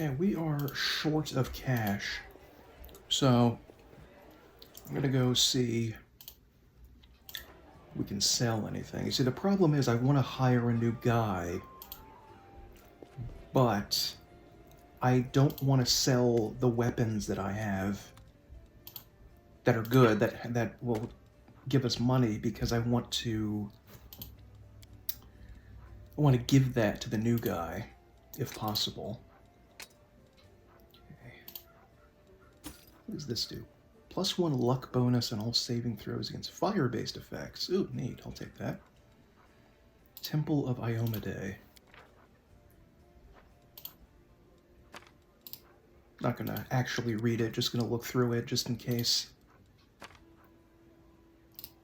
Okay, we are short of cash. So, I'm gonna go see if we can sell anything. You see, the problem is I want to hire a new guy, but I don't want to sell the weapons that I have that are good, that will give us money, because I want to give that to the new guy, if possible. Okay. What does this do? +1 luck bonus on all saving throws against fire-based effects. Ooh, neat. I'll take that. Temple of Iomade. Not gonna actually read it, just gonna look through it just in case.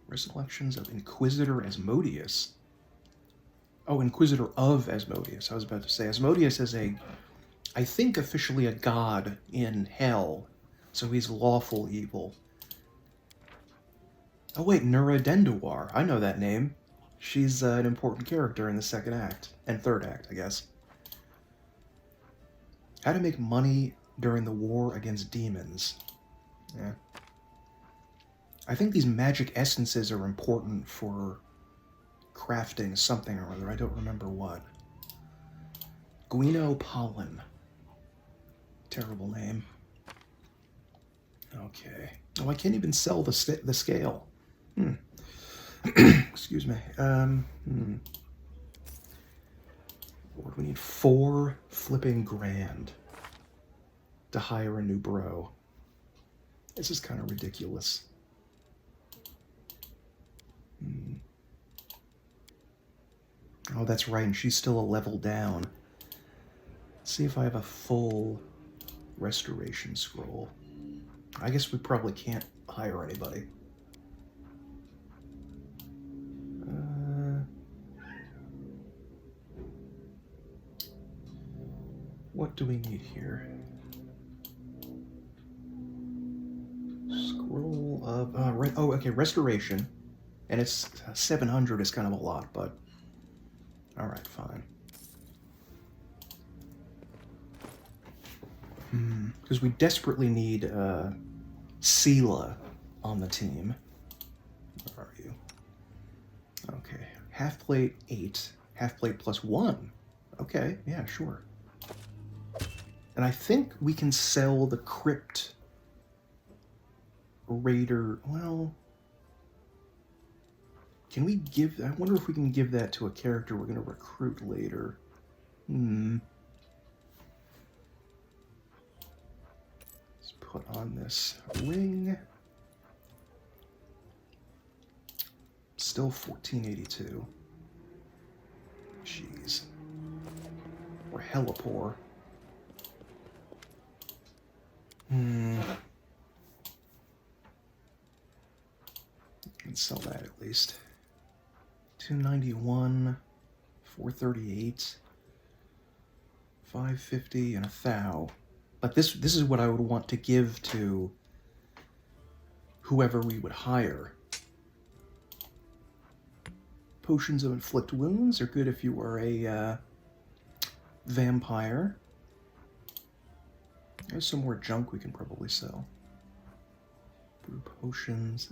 Recollections of Inquisitor Asmodeus. Oh, Inquisitor of Asmodeus. I was about to say. Asmodeus is I think officially a god in hell, so he's lawful evil. Oh wait, Nura Denduar. I know that name. She's an important character in the second act, and third act, I guess. How to make money during the war against demons. Yeah. I think these magic essences are important for crafting something or other. I don't remember what. Guino Pollen. Terrible name. Okay. Oh, I can't even sell the scale. Excuse me. Lord, we need 4 flipping grand to hire a new bro. This is kind of ridiculous. Oh, that's right, and she's still a level down. Let's see if I have a full restoration scroll. I guess we probably can't hire anybody. What do we need here? Scroll of... oh, okay, restoration. And it's 700 is kind of a lot, but... Alright, fine. Because we desperately need Sela on the team. Where are you? Okay. Half plate 8. Half plate +1. Okay, yeah, sure. And I think we can sell the Crypt Raider. Well, can we give... I wonder if we can give that to a character we're going to recruit later. Let's put on this ring. Still 1482. Jeez. We're hella poor. Let's sell that at least. 291, 438, 550, and 1,000. But this is what I would want to give to whoever we would hire. Potions of inflict wounds are good if you are a vampire. There's some more junk we can probably sell. Brew potions,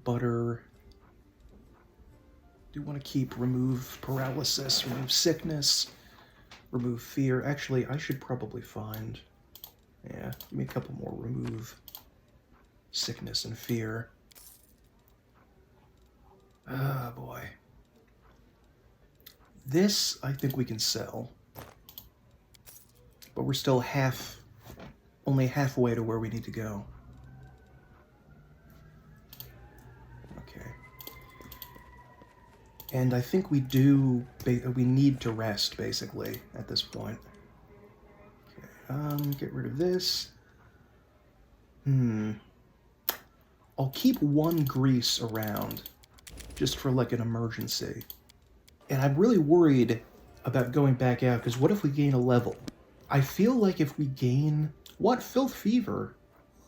butter. Do want to keep remove paralysis, remove sickness, remove fear. Actually, I should probably find... Yeah, give me a couple more. Remove sickness and fear. Ah, boy. This, I think we can sell. But we're still only halfway to where we need to go. Okay. And I think we need to rest, basically, at this point. Okay, get rid of this. I'll keep 1 grease around, just for, like, an emergency. And I'm really worried about going back out, because what if we gain a level? I feel like if we gain... What? Filth Fever?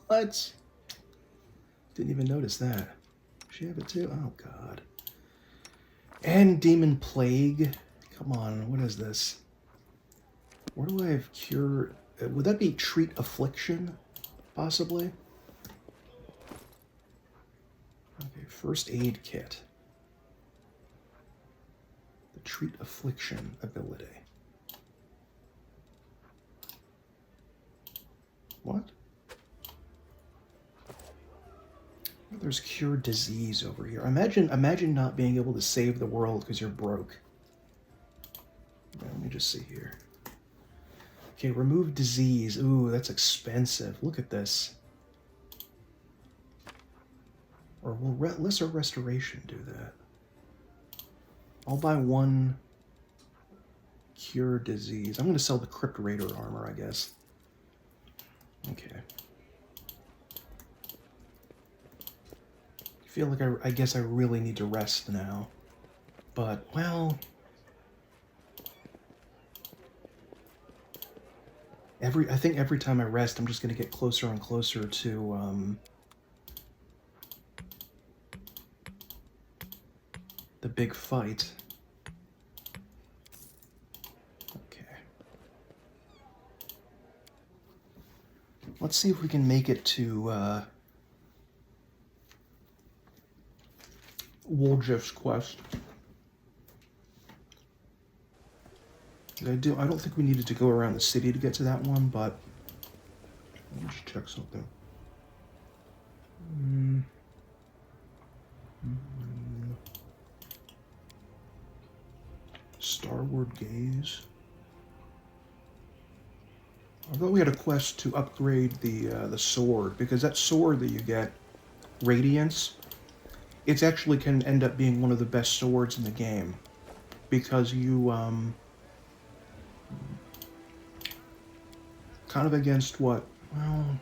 What? Didn't even notice that. She have it too? Oh, God. And Demon Plague. Come on, what is this? Where do I have cure? Would that be treat affliction, possibly? Okay, first aid kit. The treat affliction ability. What? There's cure disease over here. Imagine not being able to save the world because you're broke. Let me just see here. Okay, remove disease. Ooh, that's expensive. Look at this. Or will lesser restoration do that? I'll buy one cure disease. I'm going to sell the Crypt Raider armor, I guess. Okay. I feel like I guess I really need to rest now. But, well... I think every time I rest, I'm just going to get closer and closer to, the big fight. Okay. Let's see if we can make it to, Woljif's quest. I don't think we needed to go around the city to get to that one, but let me just check something. Starward Gaze. I thought we had a quest to upgrade the sword, because that sword that you get, Radiance, it actually can end up being one of the best swords in the game, because you kind of against what? Well,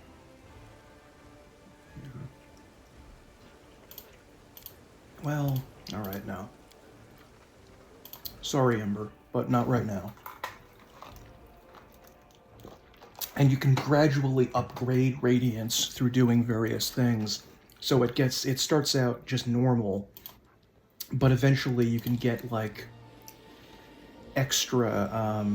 well, all right now. Sorry, Ember, but not right now. And you can gradually upgrade Radiance through doing various things. So it starts out just normal, but eventually you can get like extra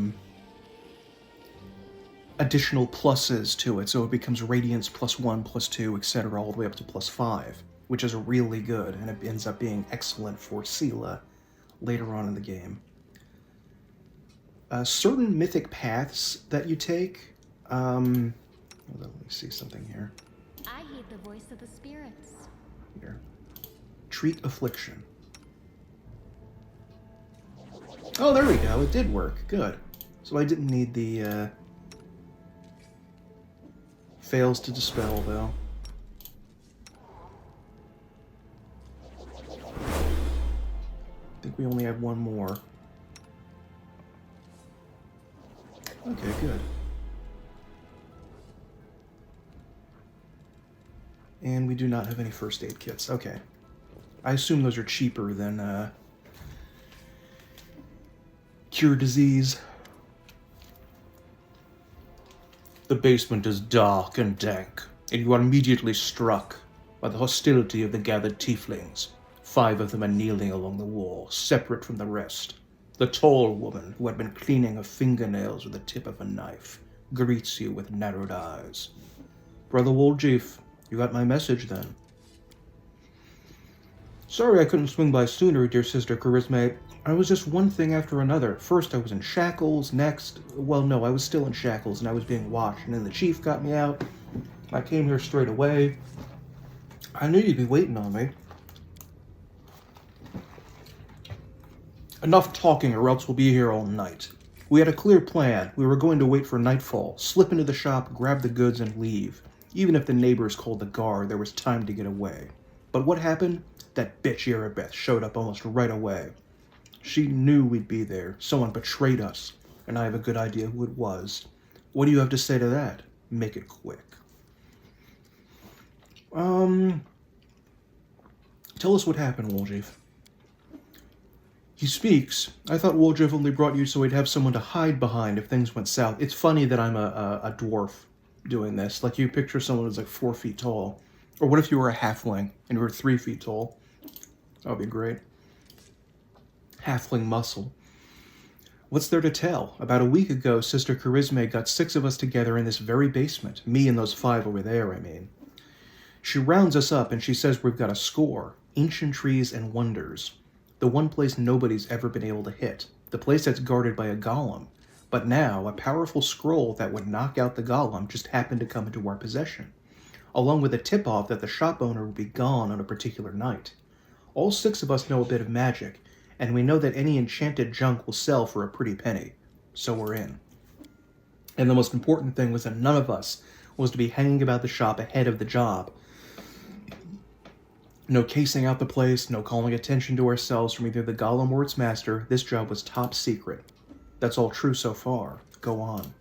additional pluses to it, so it becomes Radiance +1, +2, etc., all the way up to +5, which is really good, and it ends up being excellent for Seela later on in the game. Certain mythic paths that you take, hold on, let me see something here. I heed the voice of the spirits. Here. Treat affliction. Oh, there we go, it did work, good. So I didn't need the, fails to dispel, though. I think we only have one more. Okay, good. And we do not have any first aid kits. Okay. I assume those are cheaper than, cure disease. The basement is dark and dank, and you are immediately struck by the hostility of the gathered tieflings. 5 of them are kneeling along the wall, separate from the rest. The tall woman, who had been cleaning her fingernails with the tip of a knife, greets you with narrowed eyes. Brother Woljif, you got my message then. Sorry I couldn't swing by sooner, dear Sister Charisma. I was just one thing after another. First I was in shackles, next... Well, no, I was still in shackles and I was being watched, and then the chief got me out. I came here straight away. I knew you'd be waiting on me. Enough talking or else we'll be here all night. We had a clear plan. We were going to wait for nightfall, slip into the shop, grab the goods, and leave. Even if the neighbors called the guard, there was time to get away. But what happened? That bitch Erebeth showed up almost right away. She knew we'd be there. Someone betrayed us, and I have a good idea who it was. What do you have to say to that? Make it quick. Tell us what happened, Woljif. He speaks. I thought Woljif only brought you so he'd have someone to hide behind if things went south. It's funny that I'm a dwarf doing this. Like, you picture someone who's like 4 feet tall. Or what if you were a halfling and you were 3 feet tall? That would be great. Halfling muscle. What's there to tell? About a week ago, Sister Charisme got 6 of us together in this very basement. Me and those 5 over there, I mean. She rounds us up and she says we've got a score. Ancient trees and wonders. The one place nobody's ever been able to hit. The place that's guarded by a golem. But now, a powerful scroll that would knock out the golem just happened to come into our possession, along with a tip-off that the shop owner would be gone on a particular night. All 6 of us know a bit of magic, and we know that any enchanted junk will sell for a pretty penny. So we're in. And the most important thing was that none of us was to be hanging about the shop ahead of the job. No casing out the place, no calling attention to ourselves from either the golem or its master. This job was top secret. That's all true so far. Go on.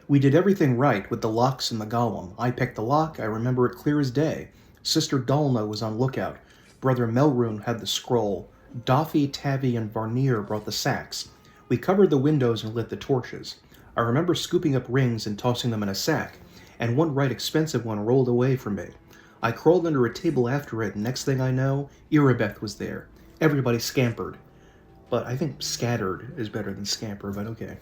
We did everything right with the locks and the golem. I picked the lock, I remember it clear as day. Sister Dalna was on lookout. Brother Melrune had the scroll. Doffy, Tabby, and Varnier brought the sacks. We covered the windows and lit the torches. I remember scooping up rings and tossing them in a sack, and one right expensive one rolled away from me. I crawled under a table after it, and next thing I know, Irabeth was there. Everybody scampered. But I think scattered is better than scamper, but okay.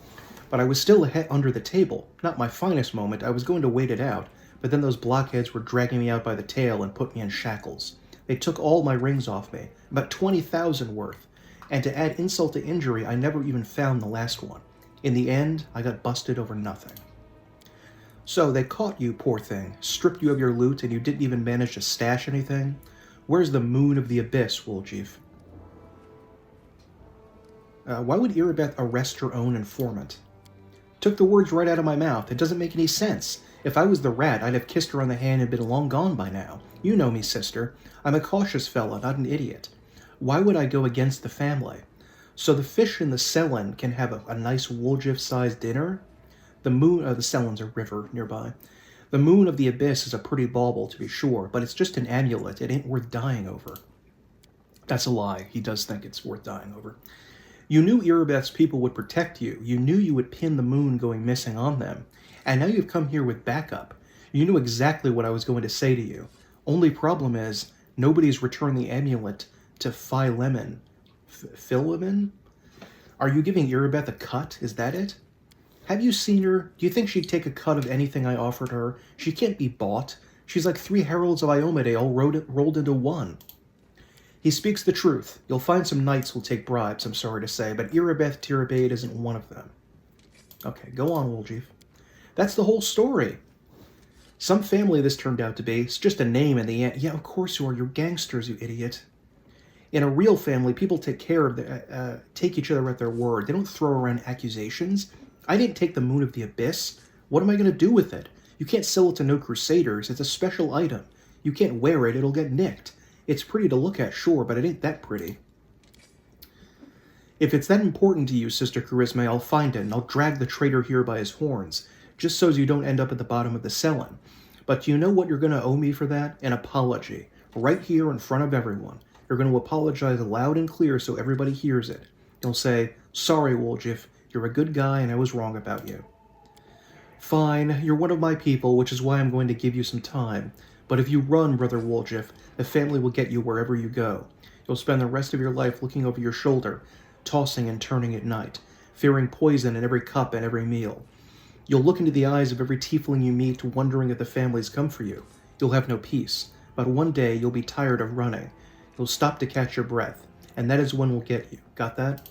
But I was still under the table. Not my finest moment. I was going to wait it out, but then those blockheads were dragging me out by the tail and put me in shackles. They took all my rings off me, about 20,000 worth. And to add insult to injury, I never even found the last one. In the end, I got busted over nothing. So they caught you, poor thing, stripped you of your loot, and you didn't even manage to stash anything? Where's the moon of the abyss, Wooljeef? Why would Irabeth arrest her own informant? Took the words right out of my mouth. It doesn't make any sense. If I was the rat, I'd have kissed her on the hand and been long gone by now. You know me, sister. I'm a cautious fella, not an idiot. Why would I go against the family? So the fish in the Selen can have a nice Wooljeef-sized dinner? The Selen's a river nearby. The moon of the abyss is a pretty bauble, to be sure, but it's just an amulet. It ain't worth dying over. That's a lie. He does think it's worth dying over. You knew Irabeth's people would protect you. You knew you would pin the moon going missing on them. And now you've come here with backup. You knew exactly what I was going to say to you. Only problem is, nobody's returned the amulet to Philemon. Philemon? Are you giving Irabeth a cut? Is that it? Have you seen her? Do you think she'd take a cut of anything I offered her? She can't be bought. She's like 3 heralds of Iomade all rolled into one. He speaks the truth. You'll find some knights who'll take bribes, I'm sorry to say, but Irabeth Tirabade isn't one of them. Okay, go on, Wooljeef. That's the whole story. Some family this turned out to be. It's just a name in the end. Yeah, of course you are. You're gangsters, you idiot. In a real family, people take each other at their word. They don't throw around accusations. I didn't take the moon of the abyss. What am I going to do with it? You can't sell it to no crusaders. It's a special item. You can't wear it. It'll get nicked. It's pretty to look at, sure, but it ain't that pretty. If it's that important to you, Sister Charisme, I'll find it, and I'll drag the traitor here by his horns, just so you don't end up at the bottom of the Selen. But do you know what you're going to owe me for that? An apology. Right here in front of everyone. You're going to apologize loud and clear so everybody hears it. You'll say, sorry, Wooljeef, you're a good guy and I was wrong about you. Fine, you're one of my people, which is why I'm going to give you some time. But if you run, Brother Wooljeef, the family will get you wherever you go. You'll spend the rest of your life looking over your shoulder, tossing and turning at night, fearing poison in every cup and every meal. You'll look into the eyes of every tiefling you meet, wondering if the family's come for you. You'll have no peace, but one day you'll be tired of running. You'll stop to catch your breath, and that is when we'll get you. Got that?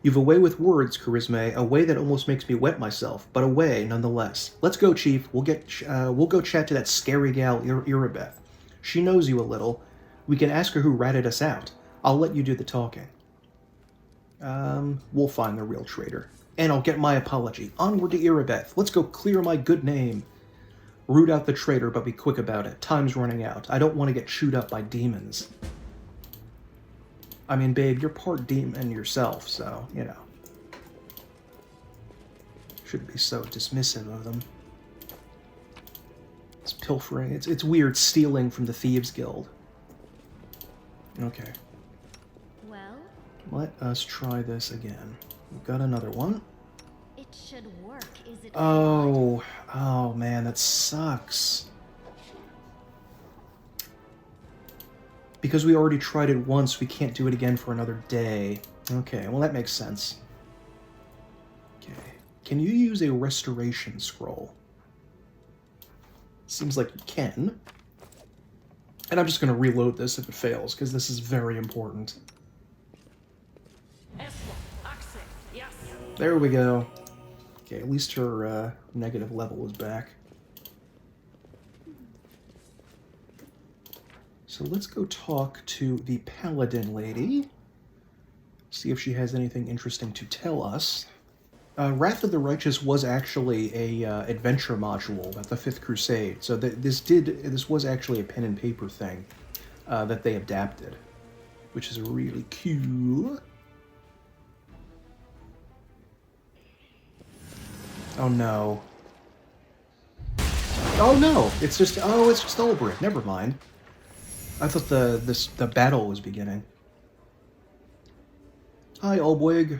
You've a way with words, Charisme, a way that almost makes me wet myself, but a way nonetheless. Let's go, Chief. We'll go chat to that scary gal, Irabeth. She knows you a little. We can ask her who ratted us out. I'll let you do the talking. We'll find the real traitor. And I'll get my apology. Onward to Irabeth. Let's go clear my good name. Root out the traitor, but be quick about it. Time's running out. I don't want to get chewed up by demons. I mean, babe, you're part demon yourself, so, you know. Shouldn't be so dismissive of them. It's pilfering. It's weird stealing from the Thieves Guild. Okay. Well, Let us try this again. We've got another one. it should work, is it? Oh man, that sucks. Because we already tried it once, we can't do it again for another day. Okay, well that makes sense. Okay. Can you use a restoration scroll? Seems like you can. And I'm just going to reload this if it fails, because this is very important. There we go. Okay, at least her negative level is back. So let's go talk to the Paladin lady. See if she has anything interesting to tell us. Wrath of the Righteous was actually a adventure module at the Fifth Crusade, so this was actually a pen and paper thing that they adapted, which is really cool. Oh no! Oh no! It's just Ulbrich. Never mind. I thought the battle was beginning. Hi, Ulbwig.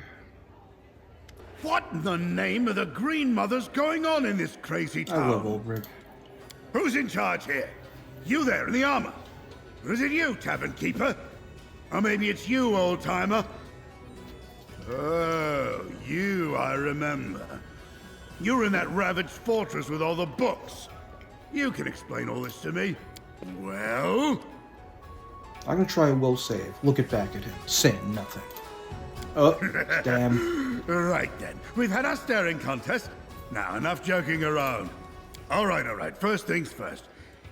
What in the name of the Green Mother's going on in this crazy town? I love Ulbrig. Who's in charge here? You there in the armor? Or is it you, Tavern Keeper? Or maybe it's you, old-timer? Oh, you, I remember. You were in that ravaged fortress with all the books. You can explain all this to me. Well? I'm gonna try a will save. Look it back at him. Say nothing. Oh, damn. Right then. We've had our staring contest. Now, enough joking around. All right. First things first.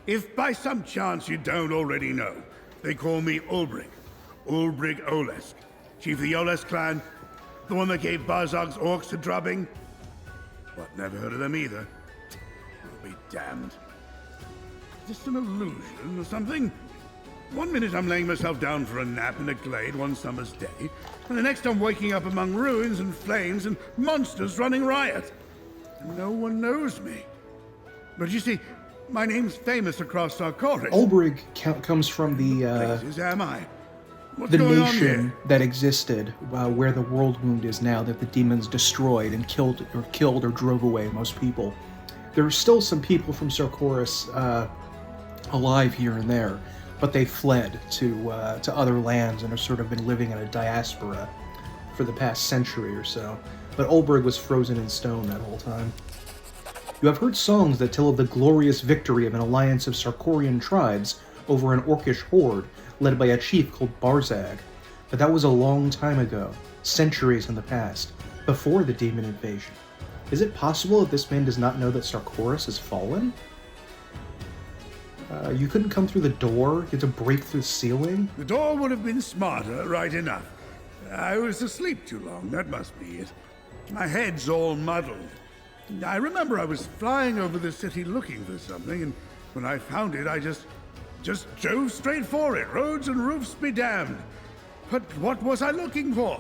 If by some chance you don't already know, they call me Ulbrig. Ulbrig Olesk. Chief of the Olesk clan. The one that gave Barzog's orcs a drubbing. What, never heard of them either? I'll be damned. Is this an illusion or something? One minute I'm laying myself down for a nap in a glade one summer's day, and the next I'm waking up among ruins and flames and monsters running riot. And no one knows me. But you see, my name's famous across Sarkoris. Ulbrig comes from the Places am I? What's the going on nation here? that existed where the World Wound is now, that the demons destroyed and killed or drove away most people. There are still some people from Sarkoris alive here and there, but they fled to other lands and have sort of been living in a diaspora for the past century or so. But Ulbrig was frozen in stone that whole time. You have heard songs that tell of the glorious victory of an alliance of Sarkorian tribes over an orcish horde led by a chief called Barzag. But that was a long time ago, centuries in the past, before the demon invasion. Is it possible that this man does not know that Sarkoris has fallen? You couldn't come through the door? You had to break through the ceiling? The door would have been smarter, right enough. I was asleep too long, that must be it. My head's all muddled. I remember I was flying over the city looking for something, and when I found it, I just drove straight for it. Roads and roofs be damned. But what was I looking for?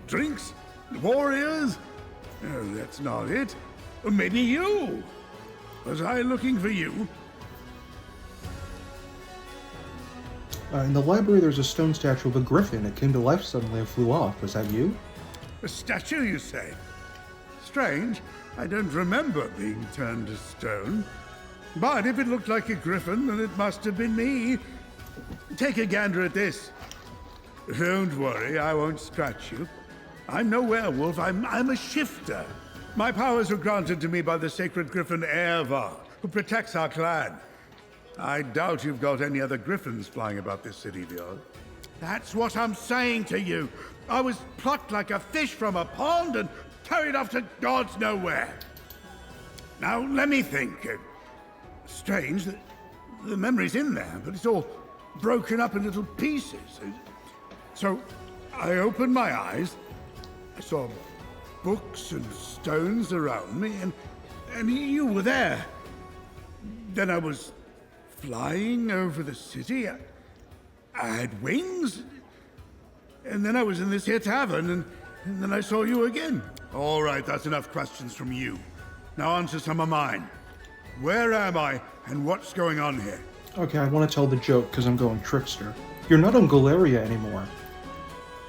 Drinks? Warriors? Oh, that's not it. Or maybe you. Was I looking for you? In the library, there's a stone statue of a griffin. It came to life suddenly and flew off. Was that you? A statue, you say? Strange. I don't remember being turned to stone. But if it looked like a griffin, then it must have been me. Take a gander at this. Don't worry, I won't scratch you. I'm no werewolf, I'm a shifter. My powers were granted to me by the sacred griffin Erevar, who protects our clan. I doubt you've got any other griffins flying about this city of yours. That's what I'm saying to you. I was plucked like a fish from a pond and carried off to God's nowhere. Now, let me think. Strange that the memory's in there, but it's all broken up in little pieces. So, I opened my eyes, I saw books and stones around me, and you were there. Then I was flying over the city. I had wings. And then I was in this here tavern, and then I saw you again. All right, that's enough questions from you. Now answer some of mine. Where am I, and what's going on here? Okay, I want to tell the joke because I'm going trickster. You're not on Galeria anymore.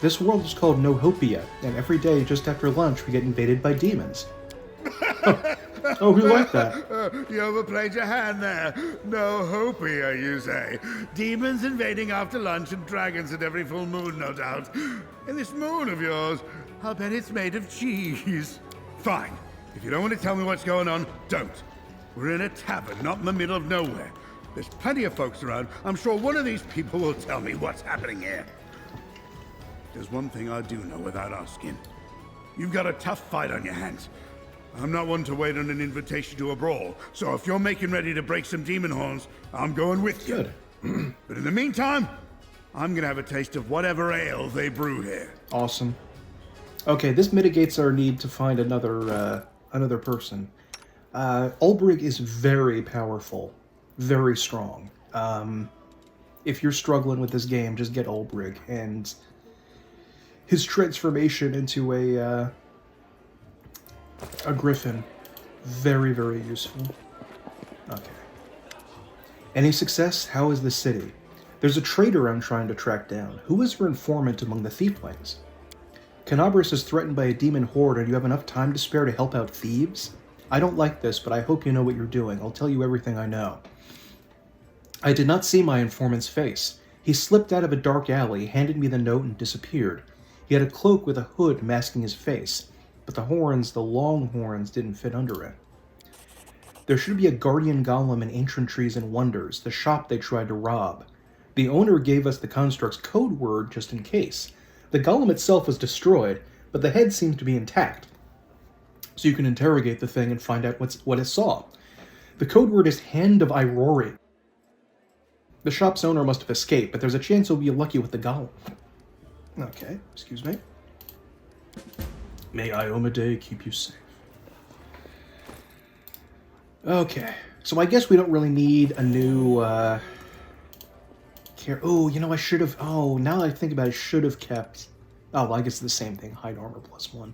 This world is called Nohopia, and every day just after lunch we get invaded by demons. Oh, we like that. You overplayed your hand there. No hope here, you say. Demons invading after lunch and dragons at every full moon, no doubt. And this moon of yours, I'll bet it's made of cheese. Fine. If you don't want to tell me what's going on, don't. We're in a tavern, not in the middle of nowhere. There's plenty of folks around. I'm sure one of these people will tell me what's happening here. There's one thing I do know without asking. You've got a tough fight on your hands. I'm not one to wait on an invitation to a brawl, so if you're making ready to break some demon horns, I'm going with you. Good. But in the meantime, I'm gonna have a taste of whatever ale they brew here. Awesome. Okay, this mitigates our need to find another person. Ulbrig is very powerful, very strong. If you're struggling with this game, just get Ulbrig, and his transformation into a griffin, very, very useful. Okay. Any success? How is the city? There's a traitor I'm trying to track down. Who is your informant among the thieflings? Kenabres is threatened by a demon horde, and you have enough time to spare to help out thieves? I don't like this, but I hope you know what you're doing. I'll tell you everything I know. I did not see my informant's face. He slipped out of a dark alley, handed me the note, and disappeared. He had a cloak with a hood masking his face, but the horns, the long horns, didn't fit under it. There should be a guardian golem in Ancient Trees and Wonders, the shop they tried to rob. The owner gave us the construct's code word just in case. The golem itself was destroyed, but the head seems to be intact. So you can interrogate the thing and find out what it saw. The code word is Hand of Irori. The shop's owner must have escaped, but there's a chance he'll be lucky with the golem. Okay, excuse me. May Iomade keep you safe. Okay, so I guess we don't really need a new, Oh, you know, I should have... Oh, now that I think about it, I should have kept... Oh, well, I guess it's the same thing. Hide armor +1.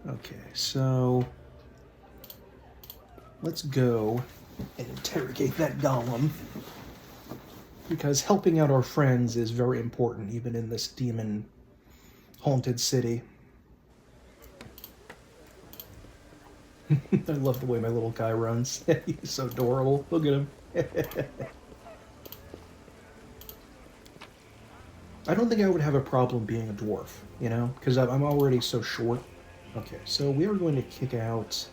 Okay, so... Let's go and interrogate that golem. Because helping out our friends is very important, even in this demon-haunted city. I love the way my little guy runs. He's so adorable. Look at him. I don't think I would have a problem being a dwarf, you know? Because I'm already so short. Okay, so we are going to kick out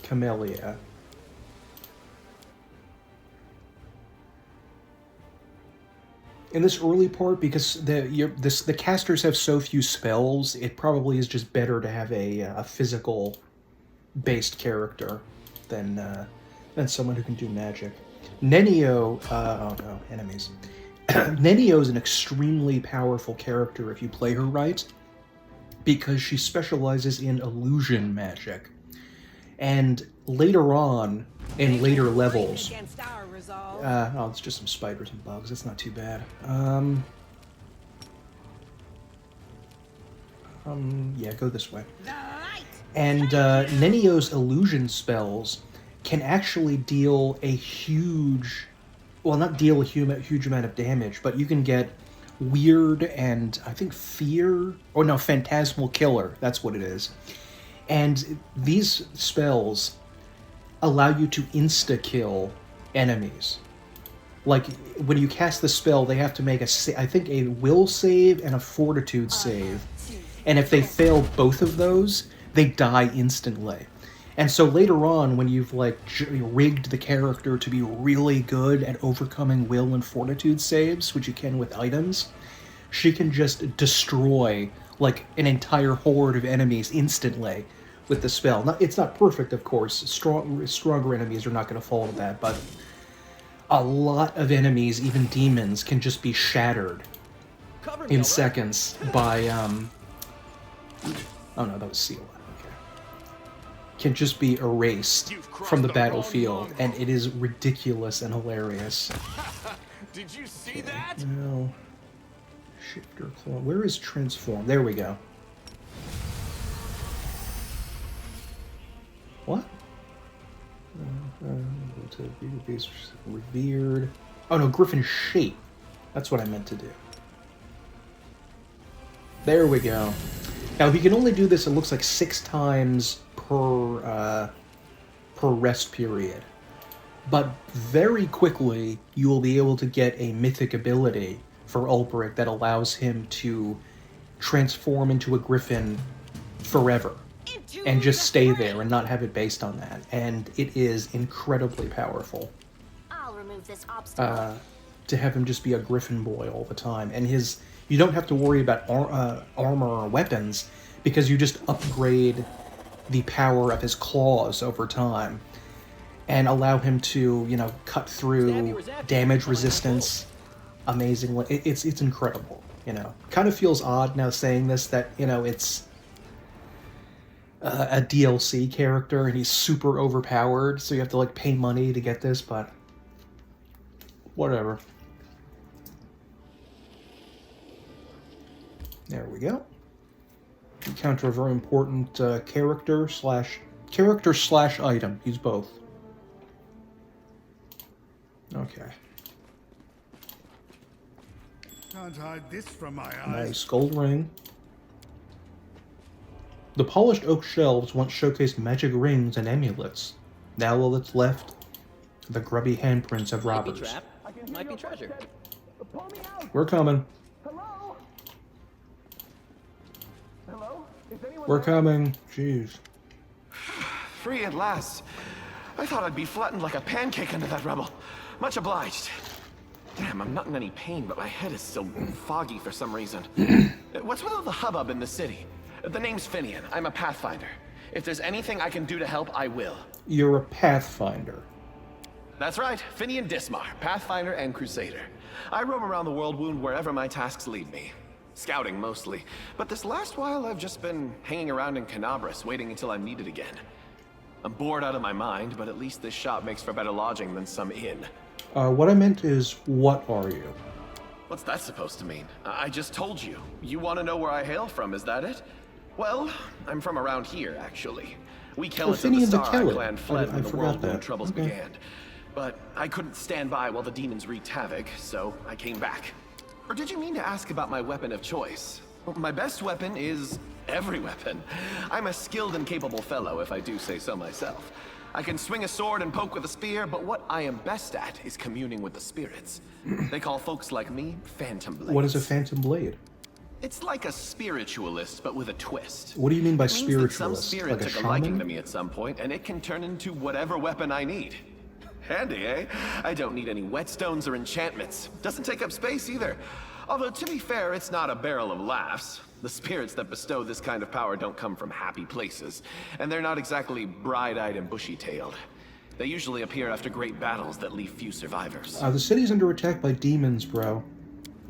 Camellia. In this early part, because the casters have so few spells, it probably is just better to have a physical-based character than someone who can do magic. Nenio, oh no, enemies. Nenio is an extremely powerful character if you play her right, because she specializes in illusion magic. And later on, in later levels... oh, it's just some spiders and bugs. It's not too bad. Yeah, go this way. And Nenio's illusion spells can actually deal a huge... Well, not deal a huge amount of damage, but you can get weird and, I think, fear... Oh, no, phantasmal killer. That's what it is. And these spells allow you to insta-kill enemies. Like, when you cast the spell, they have to make I think a will save and a fortitude save. And if they fail both of those, they die instantly. And so later on, when you've, like, rigged the character to be really good at overcoming will and fortitude saves, which you can with items, she can just destroy, like, an entire horde of enemies instantly with the spell. Now, it's not perfect, of course. Stronger enemies are not going to fall to that, but a lot of enemies, even demons, can just be shattered in seconds by, Oh no, that was Seela. Okay. Can just be erased from the battlefield, and it is ridiculous and hilarious. Did you see that? No. Shifter claw. Where is transform? There we go. What? To be revered. Oh no, Griffin shape. That's what I meant to do. There we go. Now, he can only do this, it looks like 6 times per rest period. But very quickly, you will be able to get a mythic ability for Ulbrich that allows him to transform into a griffin forever. And just stay there and not have it based on that. And it is incredibly powerful. I'll remove this obstacle. To have him just be a griffin boy all the time. And you don't have to worry about armor or weapons, because you just upgrade the power of his claws over time and allow him to, cut through damage resistance amazingly. It's incredible, Kind of feels odd now saying this, that, it's a DLC character and he's super overpowered, so you have to, pay money to get this, but whatever. There we go. Encounter a very important character slash item. Use both. Okay. Can't hide this from my eyes. Nice gold ring. The polished oak shelves once showcased magic rings and amulets. Now all that's left, the grubby handprints of robbers. Might be trap. Might be treasure. We're coming. We're coming. Jeez. Free at last. I thought I'd be flattened like a pancake under that rebel. Much obliged. Damn, I'm not in any pain, but my head is still foggy for some reason. What's with all the hubbub in the city? The name's Finian. I'm a Pathfinder. If there's anything I can do to help, I will. You're a Pathfinder. That's right, Finian Dismar, Pathfinder and Crusader. I roam around the world wound wherever my tasks lead me. Scouting mostly, but this last while I've just been hanging around in Kenabres, waiting until I'm needed again. I'm bored out of my mind, but at least this shop makes for better lodging than some inn. What I meant is, what are you? What's that supposed to mean? I just told you. You want to know where I hail from, is that it? Well, I'm from around here, actually. We Kellets of the Finian the Star Kellet. clan fled I when the forgot world that. wound troubles Okay. began. But I couldn't stand by while the demons wreaked havoc, so I came back. Or did you mean to ask about my weapon of choice? My best weapon is every weapon. I'm a skilled and capable fellow, if I do say so myself. I can swing a sword and poke with a spear, but what I am best at is communing with the spirits. They call folks like me Phantom Blades. What is a Phantom Blade? It's like a spiritualist, but with a twist. What do you mean by It means that some spiritualist? spirit Like a took a liking shaman? to me at some point, and it can turn into whatever weapon I need. Handy, eh? I don't need any whetstones or enchantments. Doesn't take up space either. Although, to be fair, it's not a barrel of laughs. The spirits that bestow this kind of power don't come from happy places, and they're not exactly bright-eyed and bushy-tailed. They usually appear after great battles that leave few survivors. The city's under attack by demons, bro.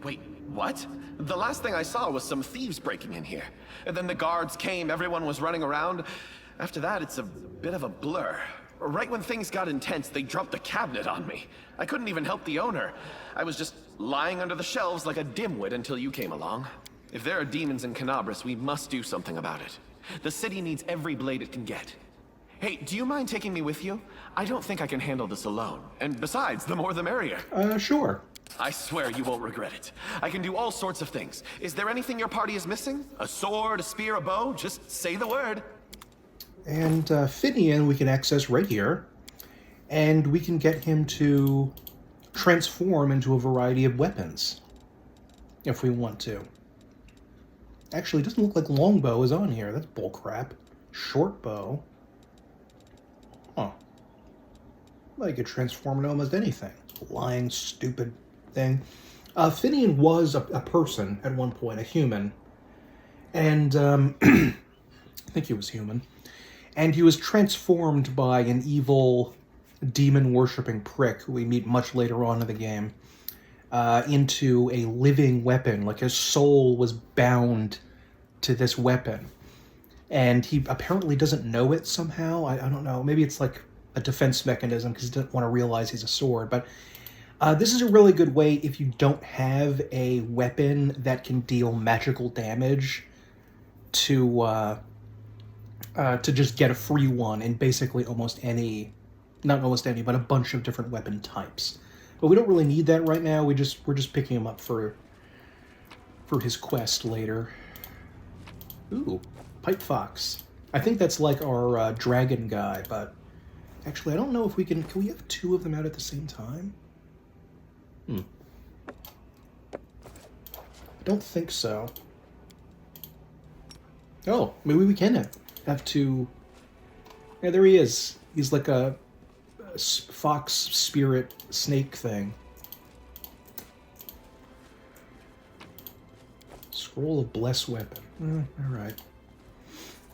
Wait, what? The last thing I saw was some thieves breaking in here. And then the guards came, everyone was running around. After that, it's a bit of a blur. Right when things got intense, they dropped the cabinet on me. I couldn't even help the owner. I was just lying under the shelves like a dimwit until you came along. If there are demons in Kenabres, we must do something about it. The city needs every blade it can get. Hey, do you mind taking me with you? I don't think I can handle this alone. And besides, the more the merrier. Sure. I swear you won't regret it. I can do all sorts of things. Is there anything your party is missing? A sword, a spear, a bow? Just say the word. And Finian we can access right here. And we can get him to transform into a variety of weapons. If we want to. Actually, it doesn't look like longbow is on here. That's bullcrap. Short bow. Huh. Well, you could transform into almost anything. Lying, stupid thing. Finian was a person at one point, a human. And, I think he was human. And he was transformed by an evil, demon-worshipping prick who we meet much later on in the game. Into a living weapon, like his soul was bound to this weapon. And he apparently doesn't know it somehow. I don't know. Maybe it's like a defense mechanism because he doesn't want to realize he's a sword. But this is a really good way if you don't have a weapon that can deal magical damage to just get a free one in basically almost any, not almost any, but a bunch of different weapon types. But we don't really need that right now. We're just picking him up for his quest later. Ooh, Pipe Fox. I think that's like our dragon guy, but actually I don't know if we can we have two of them out at the same time? I don't think so. Oh, maybe we can have two. Yeah, there he is. He's like a fox spirit snake thing. Scroll of Bless Weapon. Alright.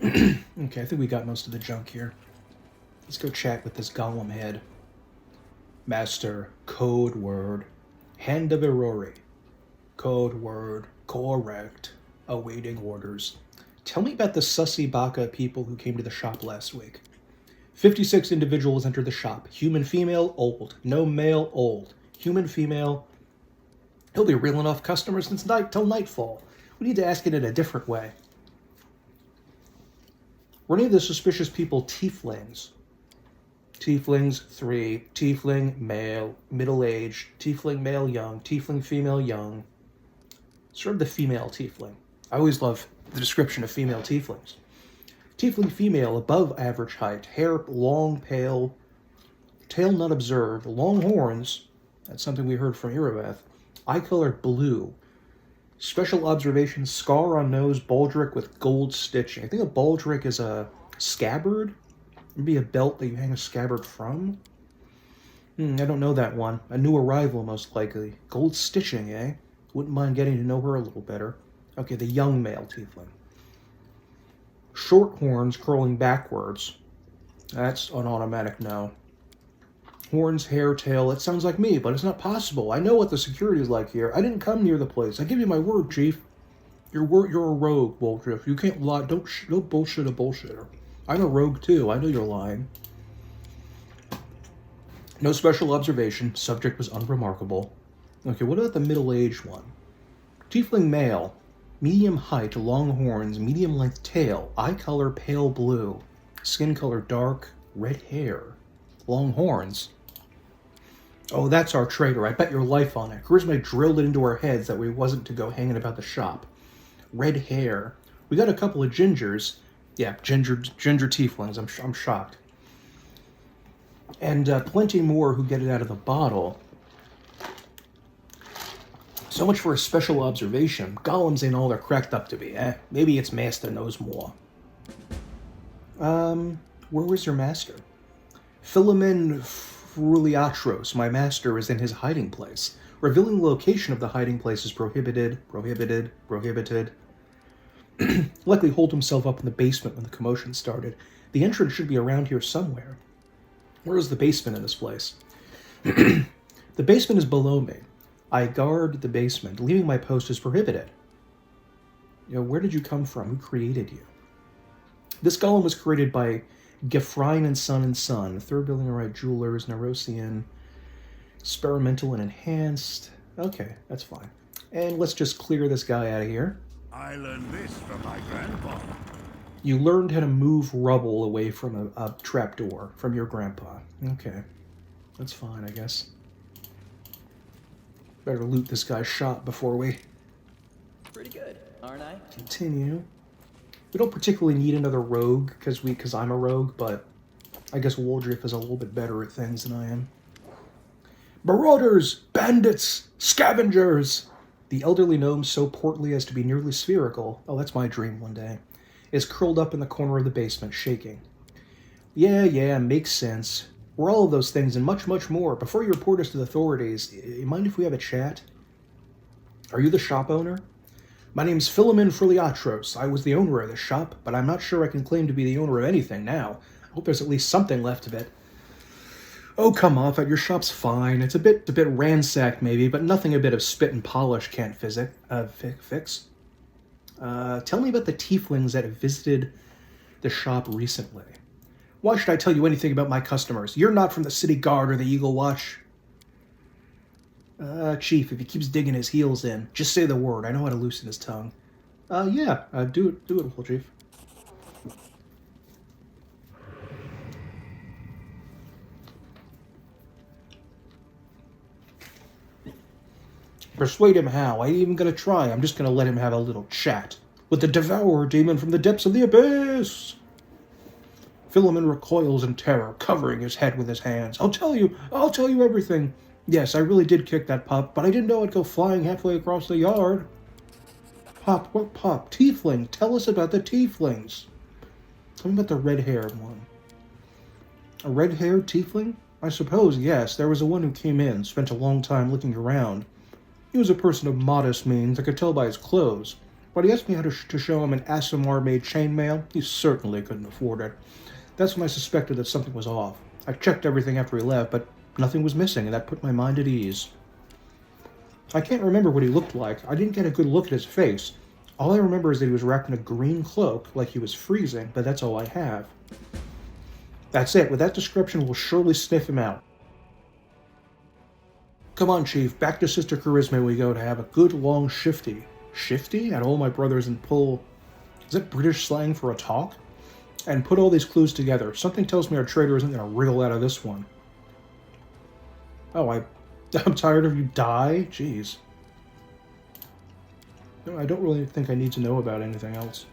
Okay, I think we got most of the junk here. Let's go chat with this golem head. Master, code word. Hand of Irori. Code word. Correct. Awaiting orders. Tell me about the sussy baka people who came to the shop last week. 56 individuals entered the shop. Human female, old. No male, old. Human female. He'll be reeling off customers since till nightfall. We need to ask it in a different way. Were any of the suspicious people tieflings? Tieflings, 3. Tiefling, male, middle-aged. Tiefling, male, young. Tiefling, female, young. Sort of the female tiefling. I always love the description of female tieflings. Tiefling female, above average height. Hair long, pale. Tail not observed. Long horns. That's something we heard from Irabeth. Eye color blue. Special observation, scar on nose, baldric with gold stitching. I think a baldric is a scabbard. Maybe a belt that you hang a scabbard from. I don't know that one. A new arrival, most likely. Gold stitching, eh? Wouldn't mind getting to know her a little better. Okay, the young male tiefling. Short horns curling backwards. That's an automatic no. Horns, hair, tail. It sounds like me, but it's not possible. I know what the security is like here. I didn't come near the place. I give you my word, Chief. You're a rogue, Wolfriff. You can't lie. Don't bullshit a bullshitter. I'm a rogue too. I know you're lying. No special observation. Subject was unremarkable. Okay, what about the middle-aged one? Tiefling male. Medium height, long horns, medium length tail. Eye color pale blue. Skin color dark. Red hair. Long horns. Oh, that's our traitor. I bet your life on it. Charisma drilled it into our heads that we wasn't to go hanging about the shop. Red hair. We got a couple of gingers. Yeah, ginger tieflings. I'm shocked. And plenty more who get it out of the bottle. So much for a special observation. Golems ain't all they're cracked up to be, eh? Maybe its master knows more. Where was your master? Philomen Fruliatros, my master, is in his hiding place. Revealing the location of the hiding place is prohibited. Likely holed himself up in the basement when the commotion started. The entrance should be around here somewhere. Where is the basement in this place? The basement is below me. I guard the basement. Leaving my post is prohibited. Where did you come from? Who created you? This golem was created by Gefrein and Son. Third building right, Jewelers, Nerosian, experimental and enhanced. Okay, that's fine. And let's just clear this guy out of here. I learned this from my grandpa. You learned how to move rubble away from a trapdoor from your grandpa. Okay, that's fine, I guess. Better loot this guy's shop before we... Pretty good, aren't I? Continue. We don't particularly need another rogue, because I'm a rogue, but I guess Waldriff is a little bit better at things than I am. Marauders! Bandits! Scavengers! The elderly gnome, so portly as to be nearly spherical, oh, that's my dream one day, is curled up in the corner of the basement, shaking. Yeah, makes sense. We're all of those things and much, much more. Before you report us to the authorities, you mind if we have a chat? Are you the shop owner? My name's Philomen Fruliatros. I was the owner of this shop, but I'm not sure I can claim to be the owner of anything now. I hope there's at least something left of it. Oh, come off it. Your shop's fine. It's a bit ransacked, maybe, but nothing a bit of spit and polish can't fix. Tell me about the tieflings that have visited the shop recently. Why should I tell you anything about my customers? You're not from the City Guard or the Eagle Watch. Chief, if he keeps digging his heels in, just say the word. I know how to loosen his tongue. Do it, Whole Chief. Persuade him how? I ain't even gonna try. I'm just gonna let him have a little chat. with the Devourer demon from the depths of the abyss. Philemon recoils in terror, covering his head with his hands. I'll tell you everything. Yes, I really did kick that pup, but I didn't know I'd go flying halfway across the yard. Pop, what pop? Tiefling, tell us about the tieflings. Tell me about the red-haired one. A red-haired tiefling? I suppose, yes. There was a one who came in, spent a long time looking around. He was a person of modest means, I could tell by his clothes. But he asked me how to show him an Asimar-made chainmail. He certainly couldn't afford it. That's when I suspected that something was off. I checked everything after he left, but nothing was missing, and that put my mind at ease. I can't remember what he looked like. I didn't get a good look at his face. All I remember is that he was wrapped in a green cloak, like he was freezing, but that's all I have. That's it. With that description, we'll surely sniff him out. Come on, Chief. Back to Sister Charisma we go to have a good long shifty. Shifty? At all my brothers and pull... Is that British slang for a talk? And put all these clues together. Something tells me our traitor isn't going to wriggle out of this one. Oh, I'm tired of you. Die? Jeez. No, I don't really think I need to know about anything else.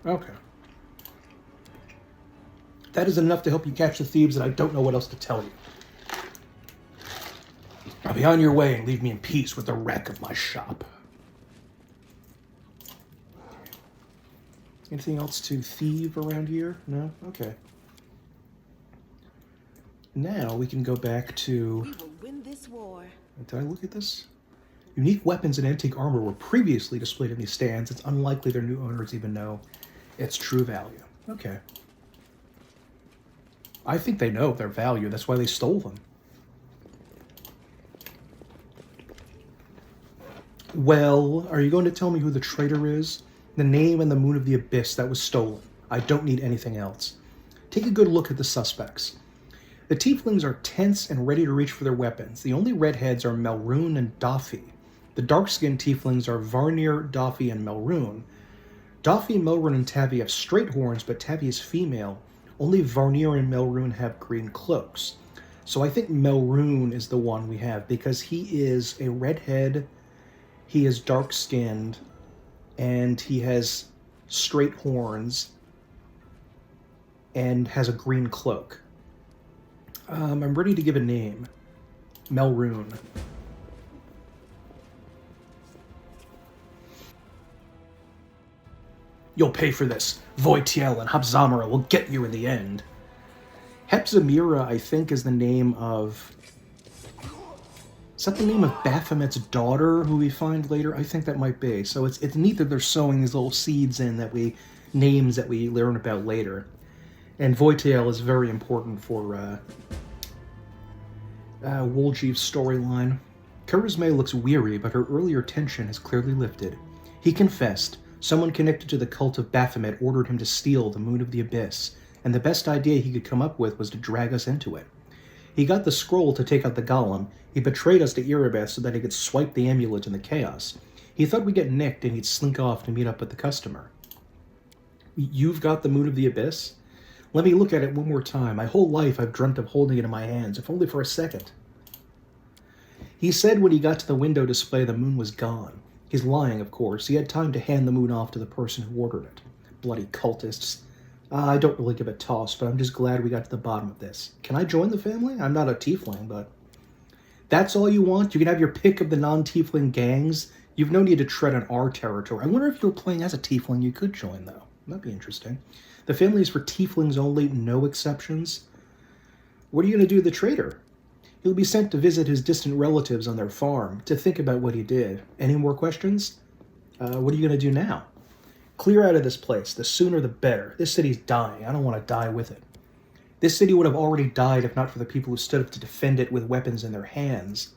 Okay. That is enough to help you catch the thieves, and I don't know what else to tell you. Now be on your way and leave me in peace with the wreck of my shop. Anything else to thieve around here? No? Okay. Now we can go back to... We will win this war. Did I look at this? Unique weapons and antique armor were previously displayed in these stands. It's unlikely their new owners even know its true value. Okay. I think they know their value. That's why they stole them. Well, are you going to tell me who the traitor is? The name and the moon of the abyss that was stolen. I don't need anything else. Take a good look at the suspects. The tieflings are tense and ready to reach for their weapons. The only redheads are Melrune and Doffy. The dark-skinned tieflings are Varnir, Doffy, and Melrune. Doffy, Melrune, and Tabby have straight horns, but Tabby is female. Only Varnir and Melrune have green cloaks. So I think Melrune is the one we have, because he is a redhead, he is dark-skinned, and he has straight horns, and has a green cloak. I'm ready to give a name. Melrune. You'll pay for this. Voitiel and Habzamara will get you in the end. Hepzamira, I think, is the name of... Is that the name of Baphomet's daughter, who we find later? I think that might be. So it's neat that they're sowing these little seeds in names that we learn about later. And Voitiel is very important for Woljiv's storyline. Charisma looks weary, but her earlier tension has clearly lifted. He confessed. Someone connected to the cult of Baphomet ordered him to steal the Moon of the Abyss, and the best idea he could come up with was to drag us into it. He got the scroll to take out the golem. He betrayed us to Erebus so that he could swipe the amulet in the chaos. He thought we'd get nicked and he'd slink off to meet up with the customer. You've got the Moon of the Abyss? Let me look at it one more time. My whole life I've dreamt of holding it in my hands, if only for a second. He said when he got to the window display the moon was gone. He's lying, of course. He had time to hand the moon off to the person who ordered it. Bloody cultists. I don't really give a toss, but I'm just glad we got to the bottom of this. Can I join the family? I'm not a tiefling, but... That's all you want? You can have your pick of the non-tiefling gangs? You've no need to tread on our territory. I wonder if you were playing as a tiefling you could join, though. That'd be interesting. The family is for tieflings only, no exceptions. What are you going to do to the traitor? He'll be sent to visit his distant relatives on their farm, to think about what he did. Any more questions? What are you going to do now? Clear out of this place. The sooner the better. This city's dying. I don't want to die with it. This city would have already died if not for the people who stood up to defend it with weapons in their hands.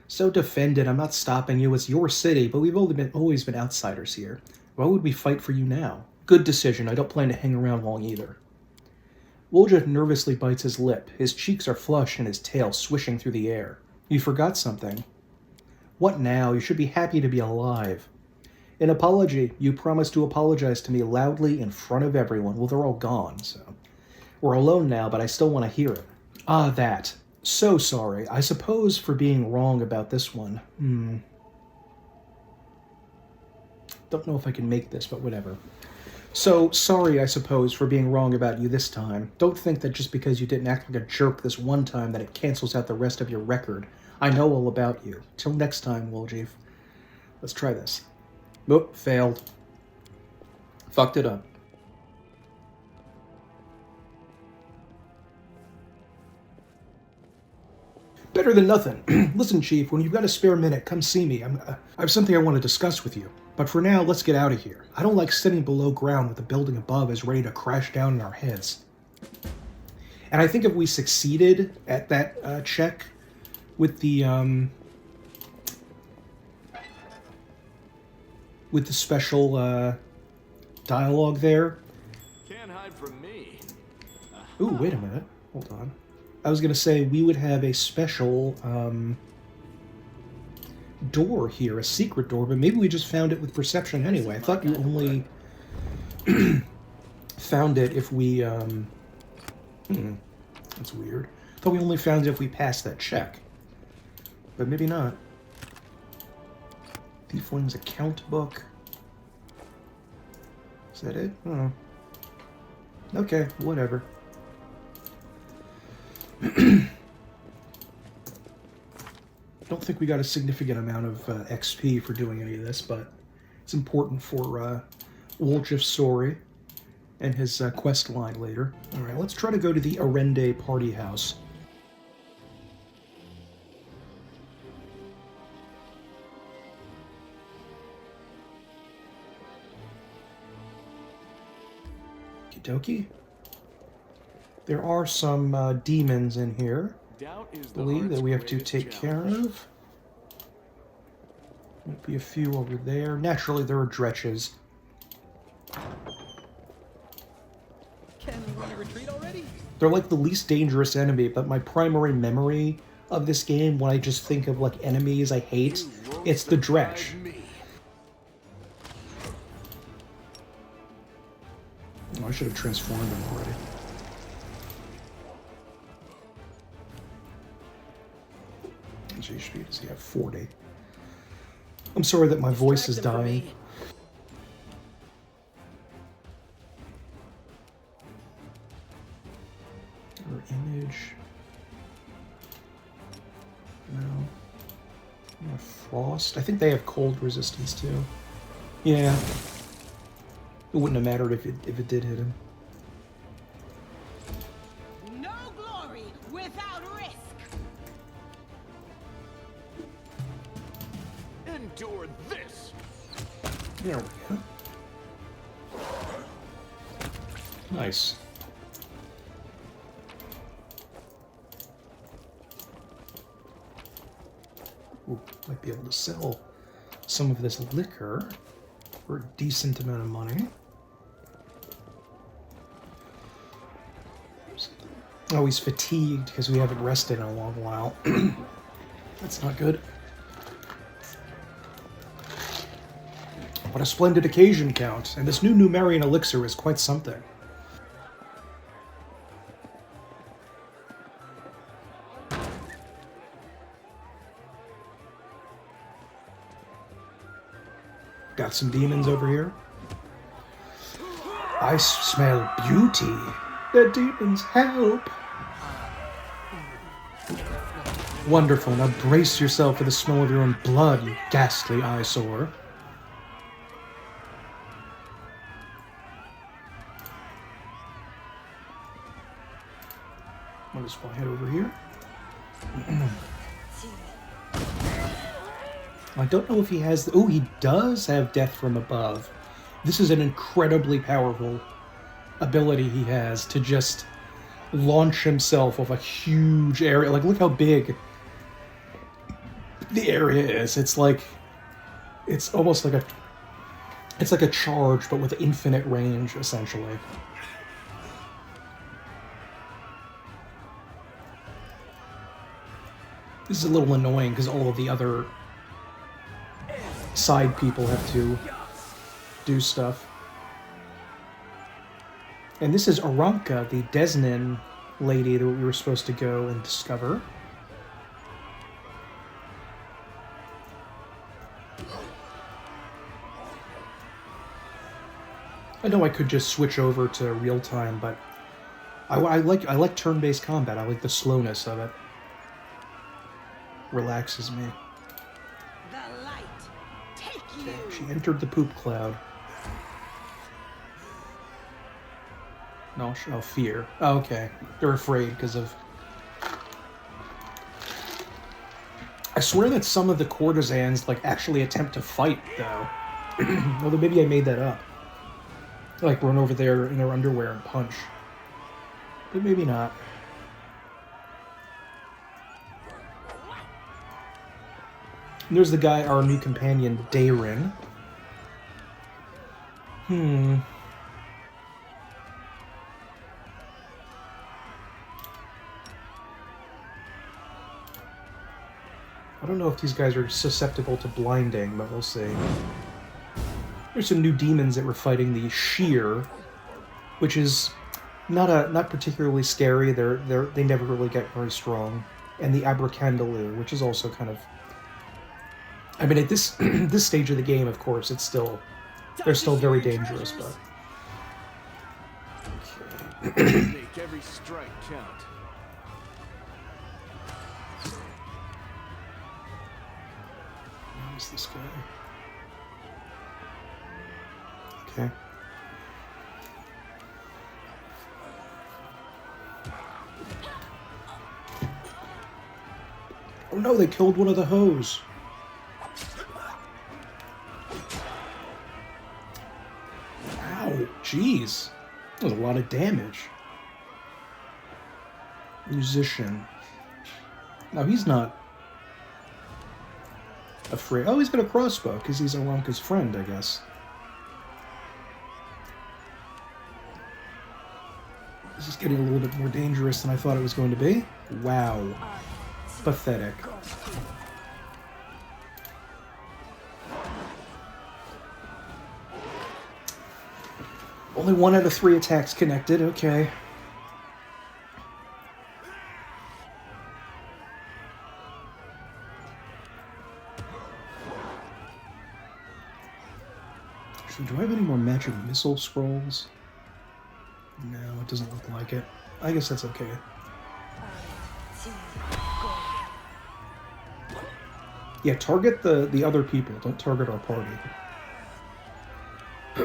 So defend it. I'm not stopping you. It's your city, but we've always been outsiders here. Why would we fight for you now? Good decision. I don't plan to hang around long either. Woljif nervously bites his lip. His cheeks are flushed and his tail swishing through the air. You forgot something. What now? You should be happy to be alive. An apology. You promised to apologize to me loudly in front of everyone. Well, they're all gone, so... We're alone now, but I still want to hear it. Ah, that. So sorry. I suppose for being wrong about this one. Don't know if I can make this, but whatever. So, sorry, I suppose, for being wrong about you this time. Don't think that just because you didn't act like a jerk this one time that it cancels out the rest of your record. I know all about you. Till next time, Woljeef. Let's try this. Oop, failed. Fucked it up. Better than nothing. Listen, Chief, when you've got a spare minute, come see me. I have something I want to discuss with you. But for now, let's get out of here. I don't like sitting below ground with the building above is ready to crash down in our heads. And I think if we succeeded at that check with the special dialogue there. Can't hide from me. Ooh, wait a minute. Hold on. I was going to say we would have a special door here, a secret door, but maybe we just found it with perception anyway. I thought you only found it if we... That's weird. I thought we only found it if we passed that check. But maybe not. Thiefling's account book. Is that it? Oh. Okay, whatever. Don't think we got a significant amount of XP for doing any of this, but it's important for Woljeef's story and his quest line later. Alright, let's try to go to the Arende party house. Okie dokie. There are some demons in here, I believe, that we have to take care of. Might be a few over there. Naturally, there are dretches. Can we want to retreat already? They're like the least dangerous enemy, but my primary memory of this game, when I just think of like enemies I hate, it's the dretch. Oh, I should have transformed them already. HP does he have? 40. I'm sorry that my voice is dying. Or image. No. Frost. I think they have cold resistance too. Yeah. It wouldn't have mattered if it did hit him. No glory without risk. Endure this. There we go. Nice. Ooh, might be able to sell some of this liquor for a decent amount of money. Oh, he's fatigued because we haven't rested in a long while. That's not good. What a splendid occasion, Count, and this new Numerian elixir is quite something. Got some demons over here. I smell beauty. The demons help. Wonderful. Now brace yourself for the smell of your own blood, you ghastly eyesore. Might as well head over here. I don't know if he has... Oh, he does have Death from Above. This is an incredibly powerful ability he has to just launch himself off a huge area. Like, look how big the area is. It's like... It's almost like a... It's like a charge, but with infinite range, essentially. This is a little annoying because all of the other side people have to do stuff. And this is Aranka, the Desnin lady that we were supposed to go and discover. I know I could just switch over to real time, but I like turn-based combat. I like the slowness of it. Relaxes me. The light. Take you. Okay, she entered the poop cloud. No, oh, fear. Oh, okay. They're afraid because of... I swear that some of the courtesans, like, actually attempt to fight, though. Although maybe I made that up. Like, run over there in their underwear and punch. But maybe not. And there's the guy, our new companion, Dayrin. I don't know if these guys are susceptible to blinding, but we'll see. There's some new demons that we're fighting, the Sheer, which is not particularly scary. They never really get very strong, and the Abracandaloo, which is also kind of. I mean, at this this stage of the game, of course, they're still very dangerous, but. Okay. Make every strike count. Who's this guy? Okay. Oh no, they killed one of the hoes. Ow, jeez. That was a lot of damage. Musician. No, he's not afraid. Oh, he's got a crossbow, because he's Aranka's friend, I guess. This is getting a little bit more dangerous than I thought it was going to be. Wow. Pathetic. Only 1 out of 3 attacks connected, okay. Actually, do I have any more magic missile scrolls? No, it doesn't look like it. I guess that's okay. Yeah, target the other people. Don't target our party. The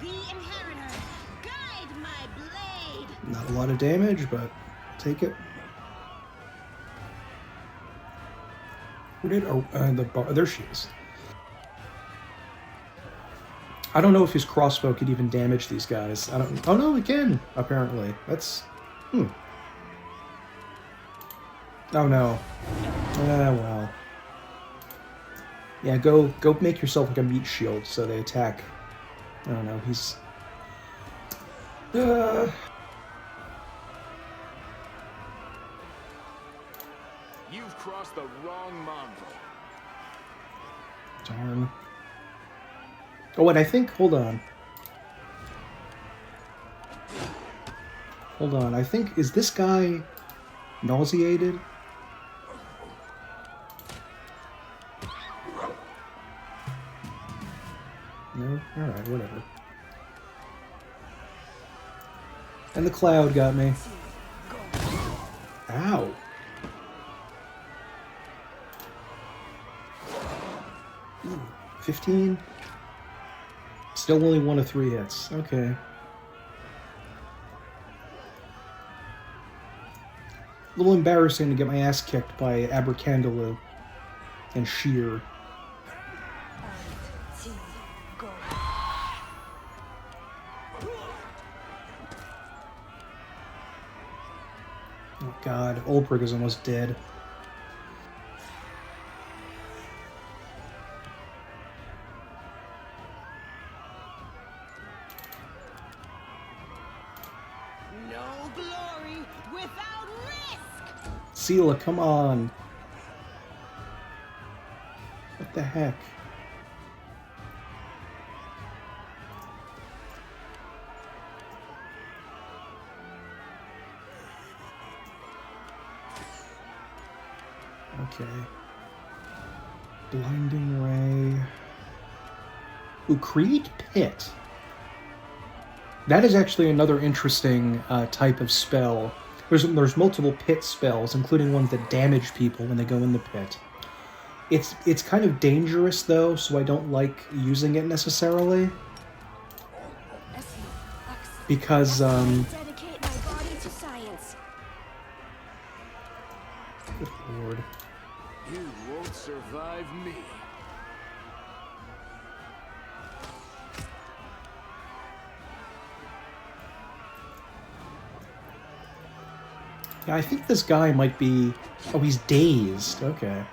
inheritor. Guide my blade. Not a lot of damage, but take it. Where did there she is. I don't know if his crossbow could even damage these guys. I don't. Oh no, it can. Apparently, that's. Oh no. Well. Yeah, go make yourself like a meat shield so they attack. I don't know. He's. You've crossed the wrong mongrel. Darn. Oh, and I think... Hold on. Hold on. I think... Is this guy nauseated? No? Alright, whatever. And the cloud got me. Ow. Ooh, 15? Still only 1 of 3 hits. Okay. A little embarrassing to get my ass kicked by Abracandaloo and Sheer. Oh god, Ulbrich is almost dead. No glory without risk. Sela, come on. What the heck? Okay. Blinding Ray. Ooh, create Pit. That is actually another interesting type of spell. There's multiple pit spells, including ones that damage people when they go in the pit. It's kind of dangerous though, so I don't like using it necessarily. Because Dedicate my body to science. good lord. You won't survive me. Yeah, I think this guy might be... Oh, he's dazed. Okay.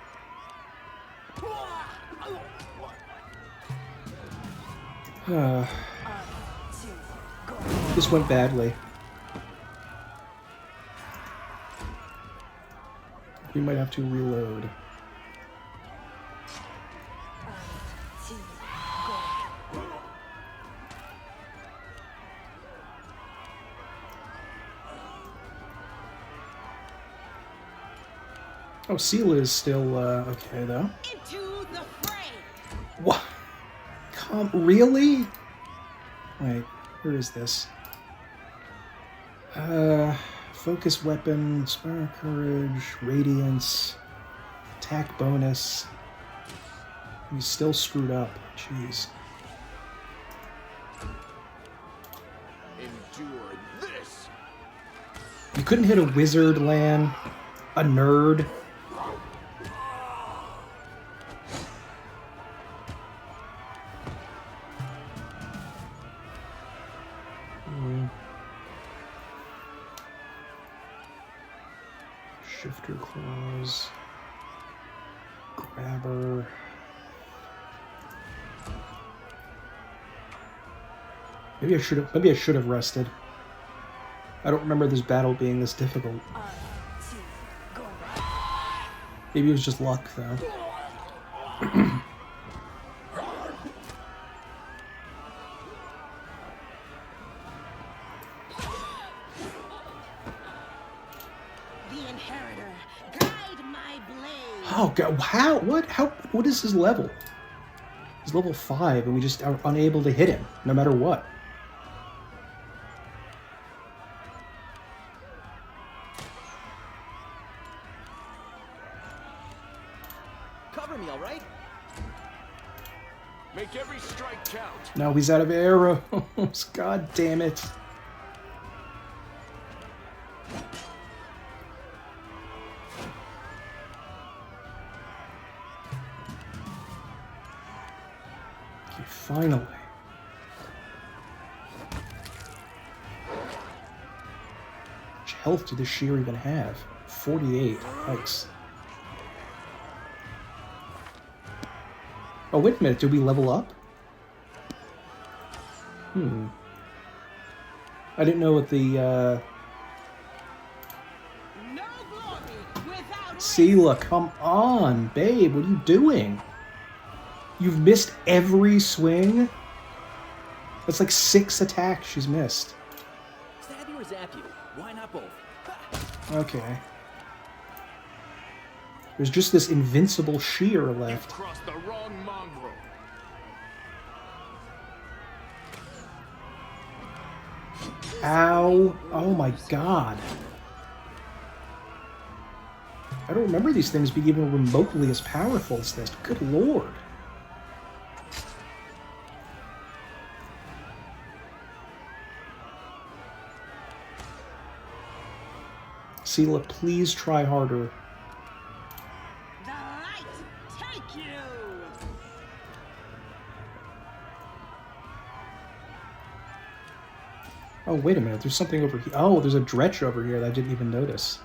This went badly. We might have to reload. Oh, Seal is still, okay, though. Into the fray. What? Really? Wait, where is this? Focus weapon, Inspire Courage, Radiance, attack bonus. He's still screwed up. Jeez. Endure this. You couldn't hit a wizard, Lan? A nerd? Shifter claws. Grabber. Maybe I should have rested. I don't remember this battle being this difficult. Maybe it was just luck, though. The Inheritor, guide my blade. Oh god, how? What is his level? He's level 5 and we just are unable to hit him, no matter what. Cover me, all right? Make every strike count. Now he's out of arrows. God damn it. Okay, finally. How much health did this shear even have? 48. Nice. Oh, wait a minute. Did we level up? I didn't know what the, No glory without Sela, come on, babe. What are you doing? You've missed every swing? That's like 6 attacks she's missed. Stab you or zap you? Why not both? Okay. There's just this invincible shear You've left. crossed the wrong mongrel. Ow. Oh my god. I don't remember these things being even remotely as powerful as this. Good lord. Sela, please try harder. the light take you. Oh, wait a minute. There's something over here. Oh, there's a dretch over here that I didn't even notice.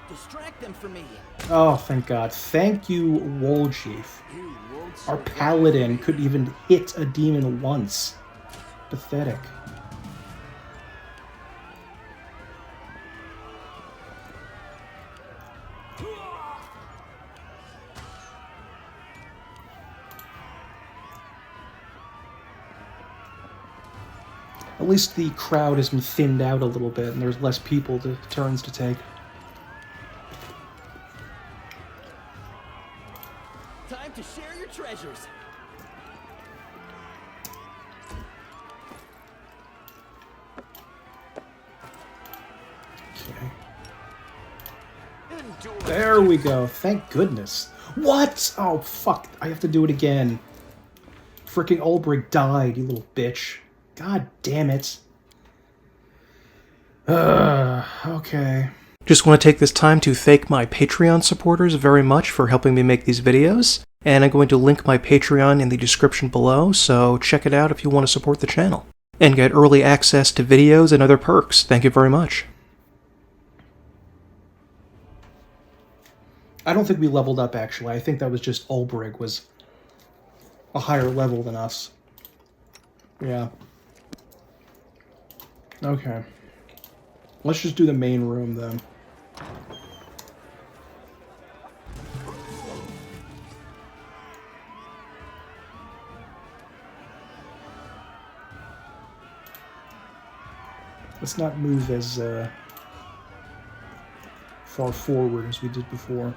Distract them for me. Oh, thank God. Thank you, Wool Chief. You won't Our survive paladin me. couldn't even hit a demon once. Pathetic. At least the crowd has been thinned out a little bit and there's less people turns to take. Time to share your treasures. Okay. Endure. There we go. Thank goodness. What? Oh, fuck. I have to do it again. Frickin' Ulbrich died, you little bitch. God damn it. Okay. Just want to take this time to thank my Patreon supporters very much for helping me make these videos. And I'm going to link my Patreon in the description below, so check it out if you want to support the channel. And get early access to videos and other perks. Thank you very much. I don't think we leveled up, actually. I think that was just Ulbrich was a higher level than us. Yeah. Okay. Let's just do the main room, then. Let's not move as far forward as we did before.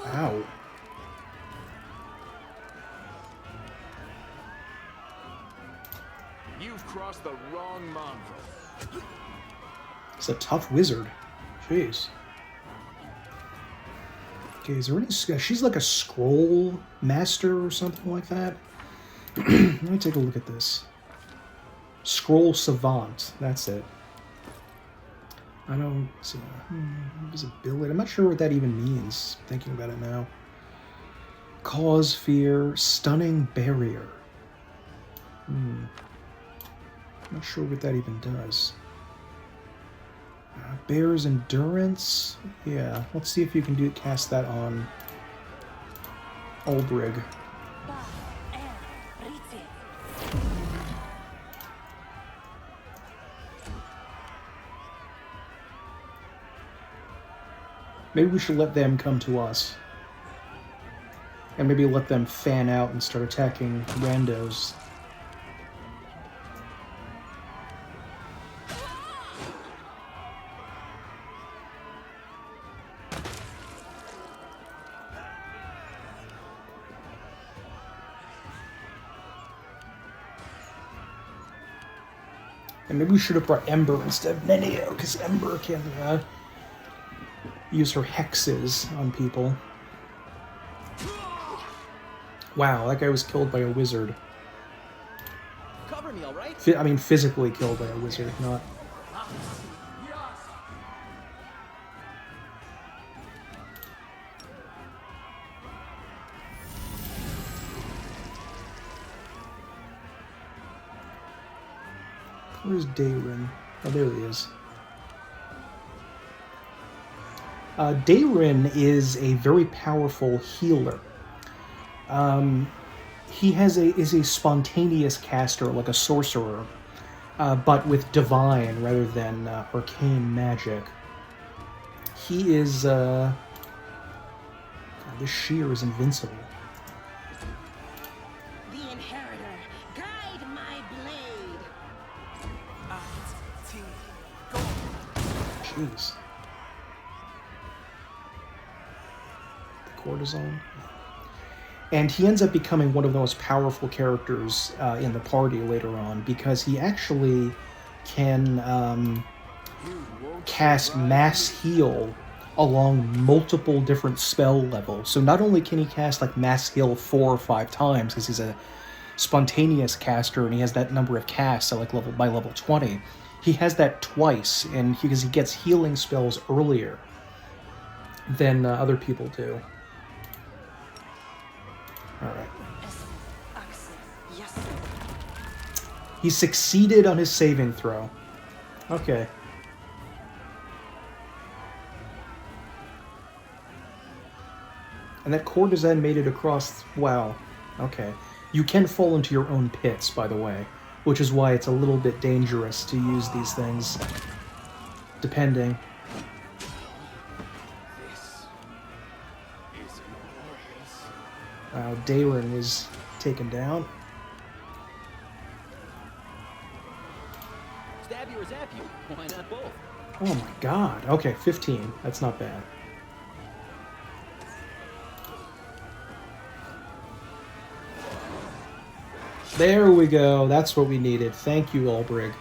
Ow. You've crossed the wrong mongrel. It's a tough wizard. Jeez. Okay, is there any... She's like a scroll master or something like that? Let me take a look at this. Scroll savant. That's it. I don't see... Invisibility. I'm not sure what that even means, thinking about it now. Cause fear. Stunning barrier. Not sure what that even does. Bear's endurance. Yeah, let's see if you can cast that on Ulbrich. Maybe we should let them come to us. And maybe let them fan out and start attacking randos. And maybe we should have brought Ember instead of Nenio, because Ember can use her hexes on people. Wow, that guy was killed by a wizard. Cover me, all right? I mean, physically killed by a wizard, not... Where's Dayrin? Oh, there he is. Dayrin is a very powerful healer. He is a spontaneous caster, like a sorcerer, but with divine rather than arcane magic. He is... God, this shear is invincible. The inheritor, guide my blade. Jeez. The cortisone. And he ends up becoming one of the most powerful characters in the party later on, because he actually can cast mass heal along multiple different spell levels. So not only can he cast like mass heal 4 or 5 times, because he's a spontaneous caster and he has that number of casts at like by level 20, he has that twice, and because he gets healing spells earlier than other people do. Alright. He succeeded on his saving throw. Okay. And that courtesan made it across... Wow. Okay. You can fall into your own pits, by the way, which is why it's a little bit dangerous to use these things. Depending. Dayrin was taken down. Stab you or zap you? Why not both? Oh my god. Okay, 15. That's not bad. There we go. That's what we needed. Thank you, Ulbrig.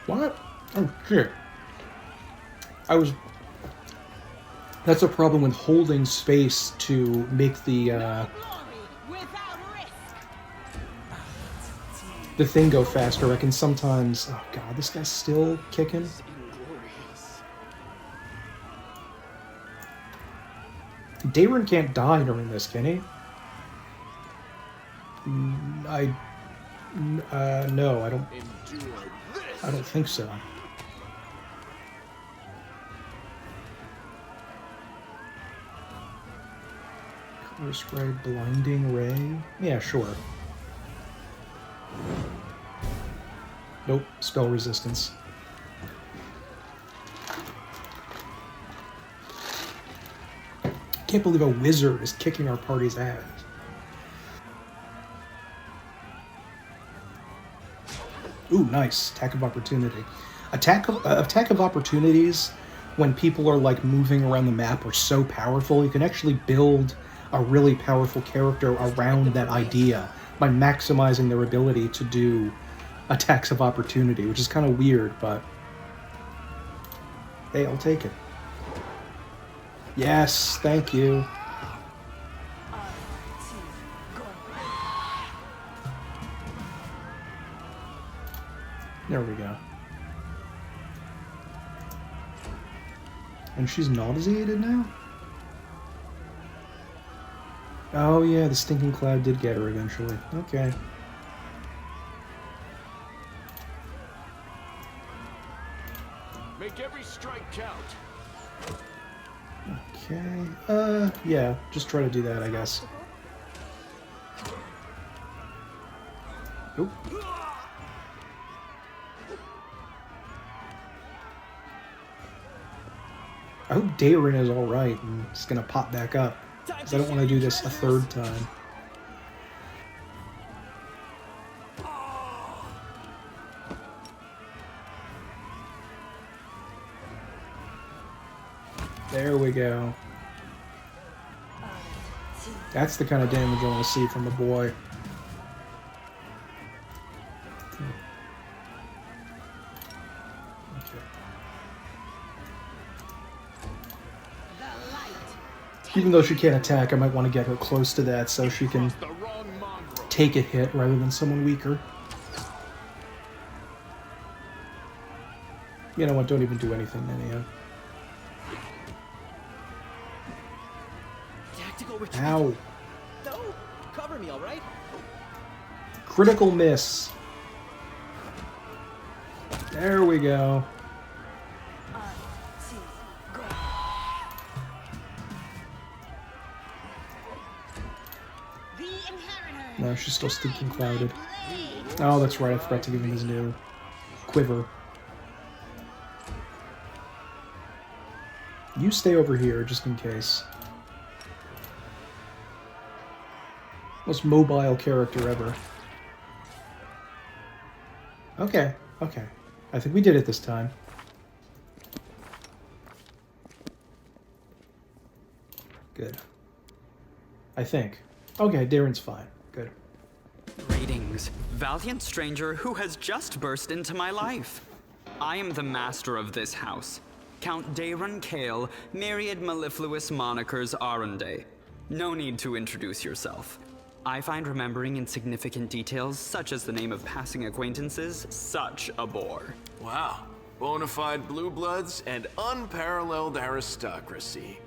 What? Oh, shit. That's a problem with holding space to make the thing go faster. I can sometimes... Oh god, this guy's still kicking. Darren can't die during this, can he? No, I don't think so. Color spray, blinding ray. Yeah, sure. Nope, spell resistance. Can't believe a wizard is kicking our party's ass. Ooh, nice. Attack of opportunity. Attack of opportunities, when people are like moving around the map, are so powerful. You can actually build a really powerful character around that idea by maximizing their ability to do attacks of opportunity, which is kind of weird, but hey, I'll take it. Yes, thank you. There we go. And she's nauseated now? Oh yeah, the stinking cloud did get her eventually. Okay. Make every strike count. Okay. Yeah, just try to do that, I guess. Nope. I hope Darren is alright and is gonna pop back up, because I don't want to do this a third time. There we go. That's the kind of damage I want to see from the boy. Even though she can't attack, I might want to get her close to that so she can take a hit rather than someone weaker. You know what, don't even do anything anyhow. Tactical retreat. Ow. No, cover me, all right? Critical miss. There we go. No, she's still stinking clouded. Oh, that's right, I forgot to give him his new quiver. You stay over here, just in case. Most mobile character ever. Okay, okay. I think we did it this time. Good. I think. Okay, Darren's fine. Good. Greetings, valiant stranger who has just burst into my life. I am the master of this house, Count Darren Kale, myriad mellifluous monikers Aronde. No need to introduce yourself. I find remembering insignificant details, such as the name of passing acquaintances, such a bore. Wow. Bona fide blue bloods and unparalleled aristocracy.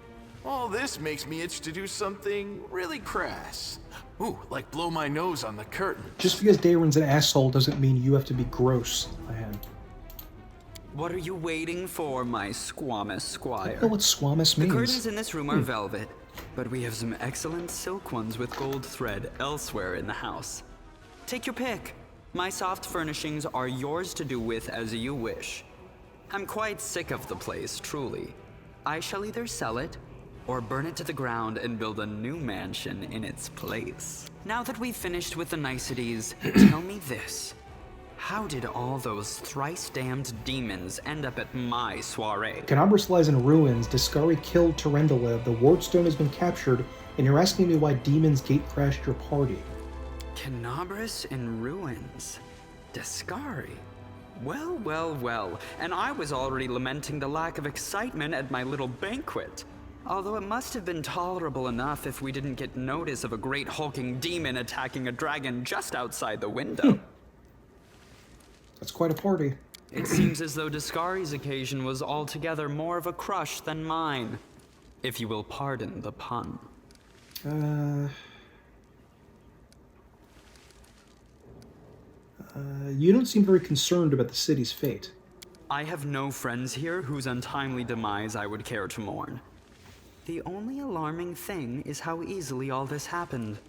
All this makes me itch to do something really crass. Ooh, like blow my nose on the curtain. Just because Darren's an asshole doesn't mean you have to be gross, man. What are you waiting for, my squamous I squire? don't know what squamous means. The curtains in this room are velvet, but we have some excellent silk ones with gold thread elsewhere in the house. Take your pick. My soft furnishings are yours to do with as you wish. I'm quite sick of the place, truly. I shall either sell it or burn it to the ground and build a new mansion in its place. Now that we've finished with the niceties, tell me this. How did all those thrice-damned demons end up at my soiree? Kenabres lies in ruins. Discari killed Tarendala. The Wardstone has been captured, and you're asking me why demons gate-crashed your party. Kenabres in ruins. Discari. Well, well, well. And I was already lamenting the lack of excitement at my little banquet. Although it must have been tolerable enough if we didn't get notice of a great hulking demon attacking a dragon just outside the window. That's quite a party. It seems as though Discari's occasion was altogether more of a crush than mine. If you will pardon the pun. You don't seem very concerned about the city's fate. I have no friends here whose untimely demise I would care to mourn. The only alarming thing is how easily all this happened.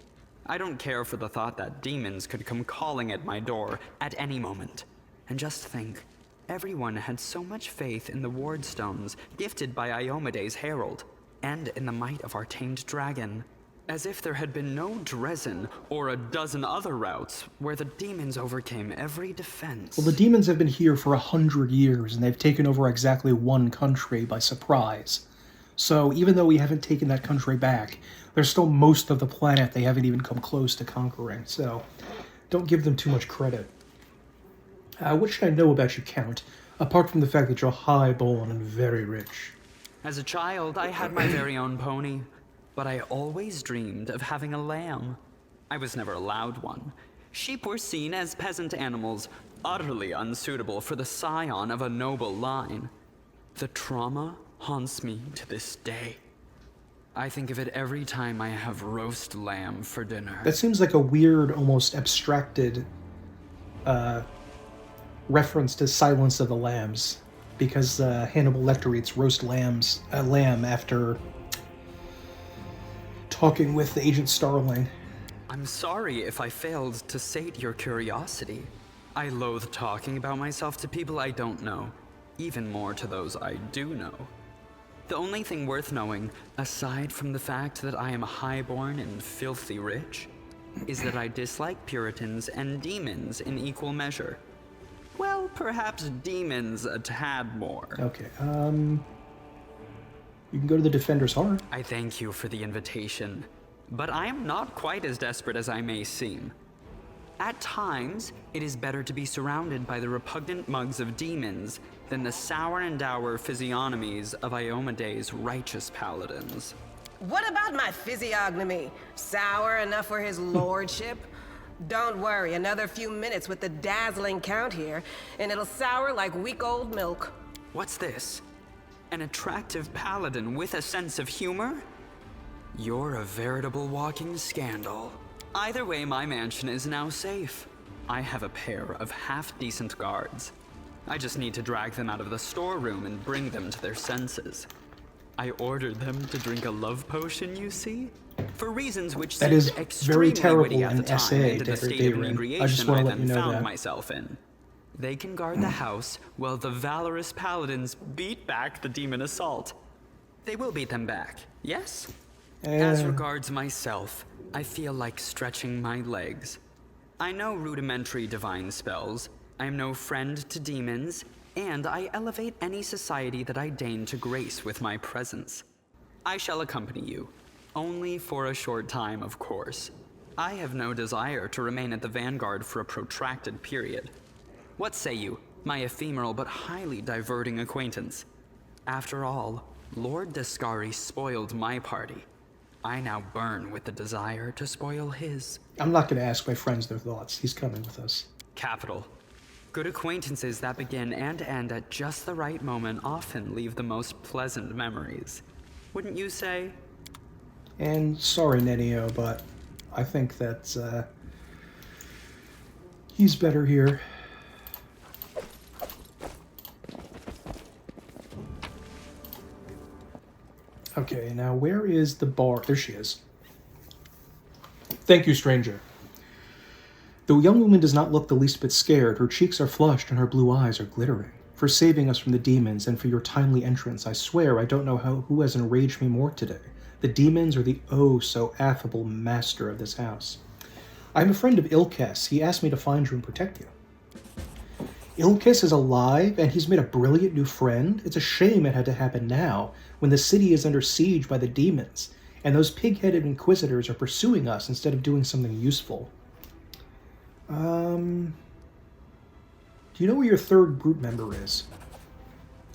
I don't care for the thought that demons could come calling at my door at any moment. And just think, everyone had so much faith in the Wardstones gifted by Iomede's herald, and in the might of our tamed dragon. As if there had been no Dresden or a dozen other routes where the demons overcame every defense. Well, the demons have been here for 100 years, and they've taken over exactly one country by surprise. So even though we haven't taken that country back, there's still most of the planet they haven't even come close to conquering, so don't give them too much credit. What should I know about you, Count, apart from the fact that you're highborn and very rich? As a child, I had my very own pony, but I always dreamed of having a lamb. I was never allowed one. Sheep were seen as peasant animals, utterly unsuitable for the scion of a noble line. The trauma haunts me to this day. I think of it every time I have roast lamb for dinner. That seems like a weird, almost abstracted reference to Silence of the Lambs, because Hannibal Lecter eats roast lamb after talking with Agent Starling. I'm sorry if I failed to sate your curiosity. I loathe talking about myself to people I don't know, even more to those I do know. The only thing worth knowing, aside from the fact that I am highborn and filthy rich, is that I dislike Puritans and demons in equal measure. Well, perhaps demons a tad more. Okay, you can go to the Defender's Heart. I thank you for the invitation, but I am not quite as desperate as I may seem. At times, it is better to be surrounded by the repugnant mugs of demons than the sour and dour physiognomies of Iomede's righteous paladins. What about my physiognomy? Sour enough for his lordship? Don't worry, another few minutes with the dazzling Count here, and it'll sour like week-old milk. What's this? An attractive paladin with a sense of humor? You're a veritable walking scandal. Either way, my mansion is now safe. I have a pair of half-decent guards. I just need to drag them out of the storeroom and bring them to their senses. I ordered them to drink a love potion, you see? For reasons which that seemed is extremely very terrible witty at the in time, SA, into the state of Darren. I just inebriation want I to let then you know found that. myself in. They can guard the house while the valorous paladins beat back the demon assault. They will beat them back, yes? As regards myself, I feel like stretching my legs. I know rudimentary divine spells, I am no friend to demons, and I elevate any society that I deign to grace with my presence. I shall accompany you, only for a short time, of course. I have no desire to remain at the vanguard for a protracted period. What say you, my ephemeral but highly diverting acquaintance? After all, Lord Discari spoiled my party. I now burn with the desire to spoil his. I'm not going to ask my friends their thoughts. He's coming with us. Capital. Good acquaintances that begin and end at just the right moment often leave the most pleasant memories. Wouldn't you say? And sorry, Nenio, but I think that he's better here. Okay, now where is the bar? There she is. Thank you, stranger. The young woman does not look the least bit scared. Her cheeks are flushed and her blue eyes are glittering. for saving us from the demons and for your timely entrance. I swear I don't know who has enraged me more today, the demons or the oh-so-affable master of this house. I'm a friend of Ilkes. He asked me to find you and protect you. Ilkes is alive, and he's made a brilliant new friend. It's a shame it had to happen now, when the city is under siege by the demons, and those pig-headed inquisitors are pursuing us instead of doing something useful. Do you know where your third group member is?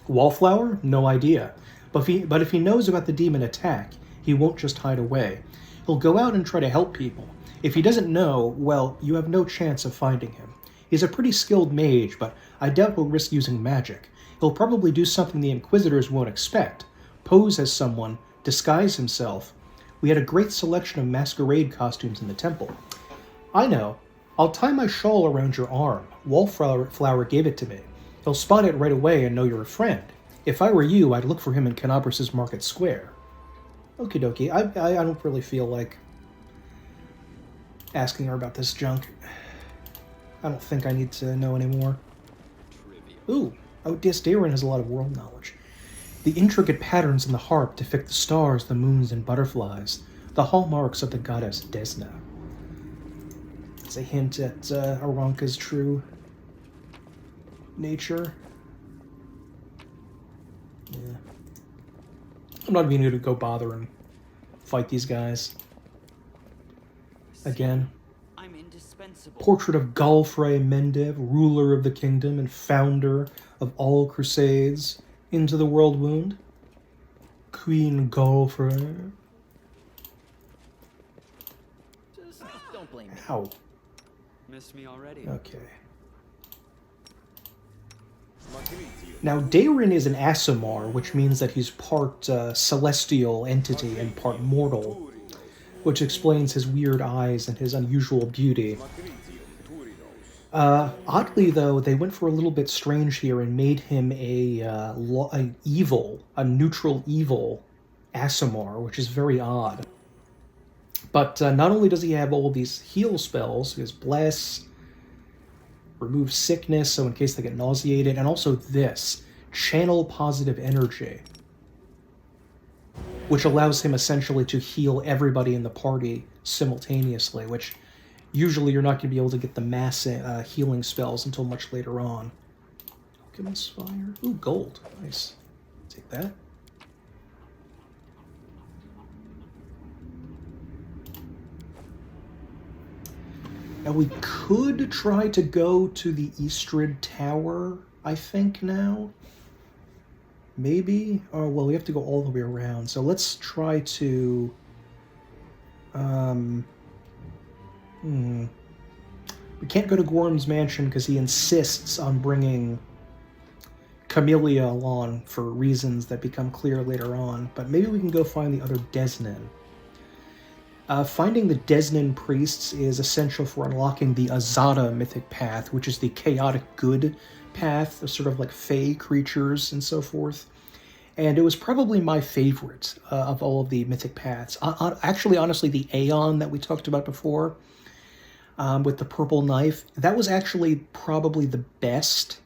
Wallflower? No idea. But if he knows about the demon attack, he won't just hide away. He'll go out and try to help people. If he doesn't know, well, you have no chance of finding him. He's a pretty skilled mage, but I doubt he'll risk using magic. He'll probably do something the Inquisitors won't expect. Pose as someone, disguise himself. We had a great selection of masquerade costumes in the temple. I know. I'll tie my shawl around your arm. Wallflower gave it to me. He'll spot it right away and know you're a friend. If I were you, I'd look for him in Kenabres' Market Square. Okie dokie. I don't really feel like asking her about this junk. I don't think I need to know anymore. Ooh. Oh, Daron has a lot of world knowledge. The intricate patterns in the harp depict the stars, the moons, and butterflies, the hallmarks of the goddess Desna. It's a hint at Aranka's true nature. Yeah. I'm not even going to go bother and fight these guys. Again. I'm indispensable. Portrait of Galfrey Mendev, ruler of the kingdom and founder of all crusades into the world wound. Queen Galfrey. Just don't blame me. Ow. Missed me already. Okay. Now, Daron is an Aasimar, which means that he's part celestial entity and part mortal, which explains his weird eyes and his unusual beauty. Oddly, though, they went for a little bit strange here and made him a neutral evil Aasimar, which is very odd. But not only does he have all these heal spells, he has Bless, remove sickness, so in case they get nauseated, and also this, channel positive energy, which allows him essentially to heal everybody in the party simultaneously, which usually you're not going to be able to get the mass healing spells until much later on. Alchemist's Fire. Ooh, gold. Nice. Take that. Now we could try to go to the Eastrid Tower, I think, now. Maybe? Oh, well, we have to go all the way around. So let's try to... We can't go to Gorm's mansion because he insists on bringing Camellia along for reasons that become clear later on. But maybe we can go find the other Desnin. Finding the Desnin priests is essential for unlocking the Azada mythic path, which is the chaotic good path, sort of like fae creatures and so forth. And it was probably my favorite of all of the mythic paths. Actually, honestly, the Aeon that we talked about before, with the purple knife, that was actually probably the best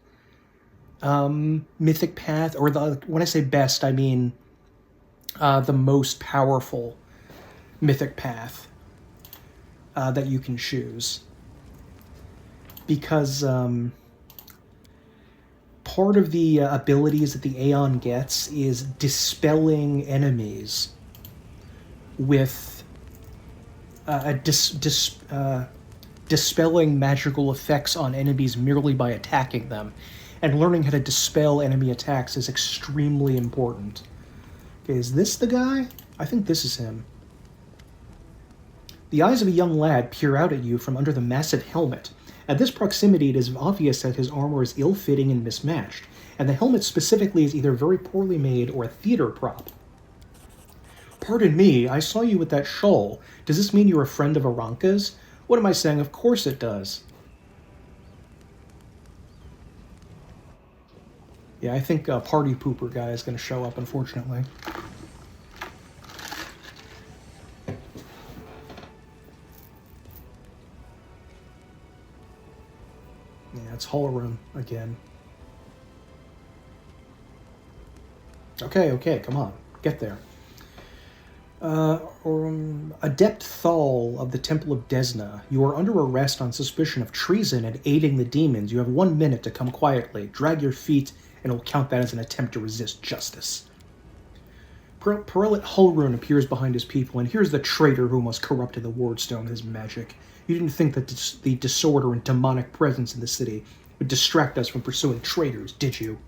mythic path, or when I say best, I mean the most powerful mythic path that you can choose. Because part of the abilities that the Aeon gets is dispelling enemies with dispelling magical effects on enemies merely by attacking them. And learning how to dispel enemy attacks is extremely important. Okay, is this the guy? I think this is him. The eyes of a young lad peer out at you from under the massive helmet. At this proximity, it is obvious that his armor is ill-fitting and mismatched, and the helmet specifically is either very poorly made or a theater prop. Pardon me, I saw you with that shawl. Does this mean you're a friend of Aranka's? What am I saying? Of course it does. Yeah, I think Party Pooper guy is going to show up, unfortunately. Yeah, it's Holorum again. Okay, come on. Get there. Adept Thal of the Temple of Desna, you are under arrest on suspicion of treason and aiding the demons. You have 1 minute to come quietly. Drag your feet, and we'll count that as an attempt to resist justice. Prelate Hulrun appears behind his people, and here's the traitor who must corrupted the Wardstone with his magic. You didn't think that the disorder and demonic presence in the city would distract us from pursuing traitors, did you?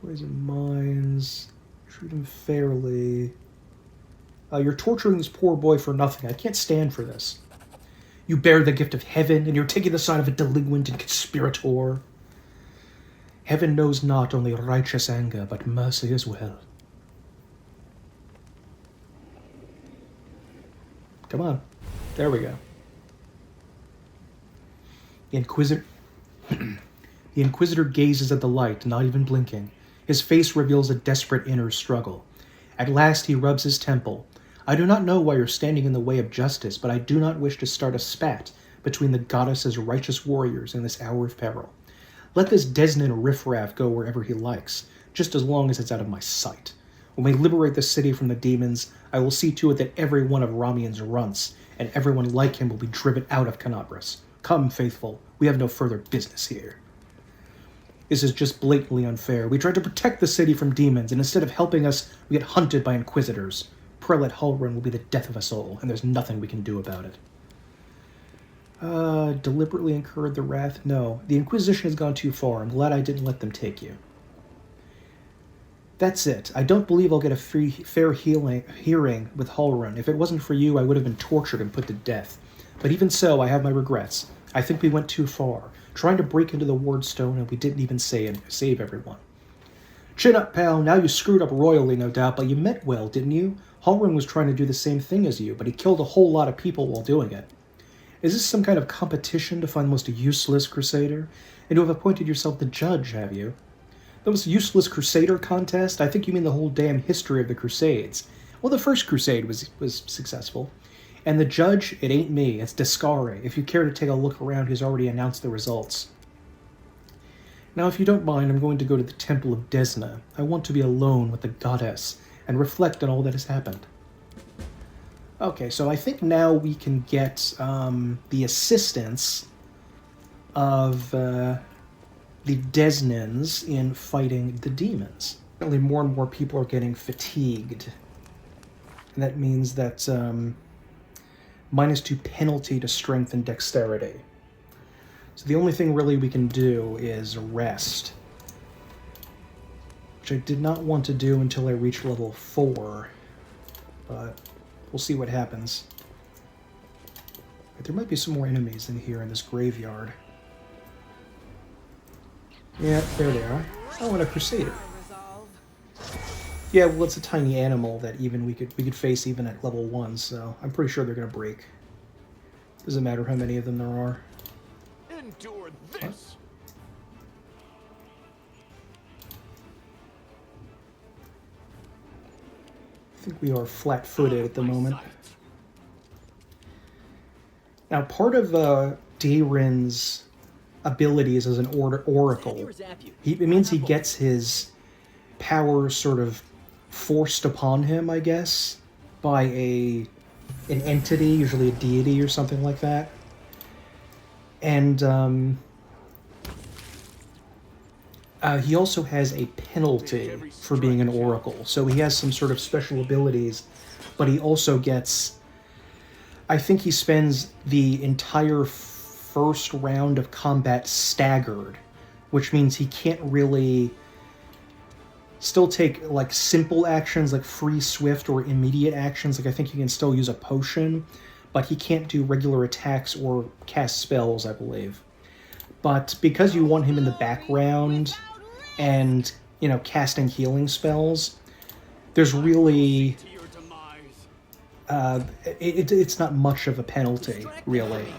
Poison minds. Treat him fairly. You're torturing this poor boy for nothing. I can't stand for this. You bear the gift of heaven, and you're taking the side of a delinquent and conspirator. Heaven knows not only righteous anger, but mercy as well. Come on. There we go. The Inquisitor gazes at the light, not even blinking. His face reveals a desperate inner struggle. At last he rubs his temple. I do not know why you're standing in the way of justice, but I do not wish to start a spat between the goddess's righteous warriors in this hour of peril. Let this Desnan riffraff go wherever he likes, just as long as it's out of my sight. When we liberate the city from the demons, I will see to it that every one of Ramian's runts, and everyone like him will be driven out of Kenabres. Come, faithful, we have no further business here. This is just blatantly unfair. We tried to protect the city from demons, and instead of helping us, we get hunted by Inquisitors. Prelate Hulrun will be the death of us all, and there's nothing we can do about it. Deliberately incurred the wrath? No. The Inquisition has gone too far. I'm glad I didn't let them take you. That's it. I don't believe I'll get a fair hearing with Hulrun. If it wasn't for you, I would have been tortured and put to death. But even so, I have my regrets. I think we went too far, trying to break into the Wardstone, and we didn't even save everyone. Chin up, pal. Now you screwed up royally, no doubt, but you meant well, didn't you? Hulrun was trying to do the same thing as you, but he killed a whole lot of people while doing it. Is this some kind of competition to find the most useless crusader? And you have appointed yourself the judge, have you? The most useless crusader contest? I think you mean the whole damn history of the Crusades. Well, the first crusade was successful. And the judge, it ain't me, it's Descare. If you care to take a look around, he's already announced the results. Now, if you don't mind, I'm going to go to the Temple of Desna. I want to be alone with the goddess and reflect on all that has happened. Okay, so I think now we can get the assistance of the Desnans in fighting the demons. Apparently more and more people are getting fatigued. And that means that -2 penalty to strength and dexterity. So the only thing really we can do is rest. Which I did not want to do until I reach level 4. But we'll see what happens. But there might be some more enemies in here in this graveyard. Yeah, there they are. Oh, and a crusader. Yeah, well, it's a tiny animal that even we could face even at level 1, so I'm pretty sure they're gonna break. Doesn't matter how many of them there are. Endure this. I think we are flat-footed at the moment. Now, part of Dayrin's abilities as an oracle, it means he gets his power sort of forced upon him, I guess, by an entity, usually a deity or something like that. And he also has a penalty for being an oracle. So he has some sort of special abilities, but he also gets... I think he spends the entire first round of combat staggered, which means he can't really still take like simple actions like free swift or immediate actions. Like I think he can still use a potion, but he can't do regular attacks or cast spells, I believe. But because you want him in the background and, you know, casting healing spells, there's really... it's not much of a penalty, really.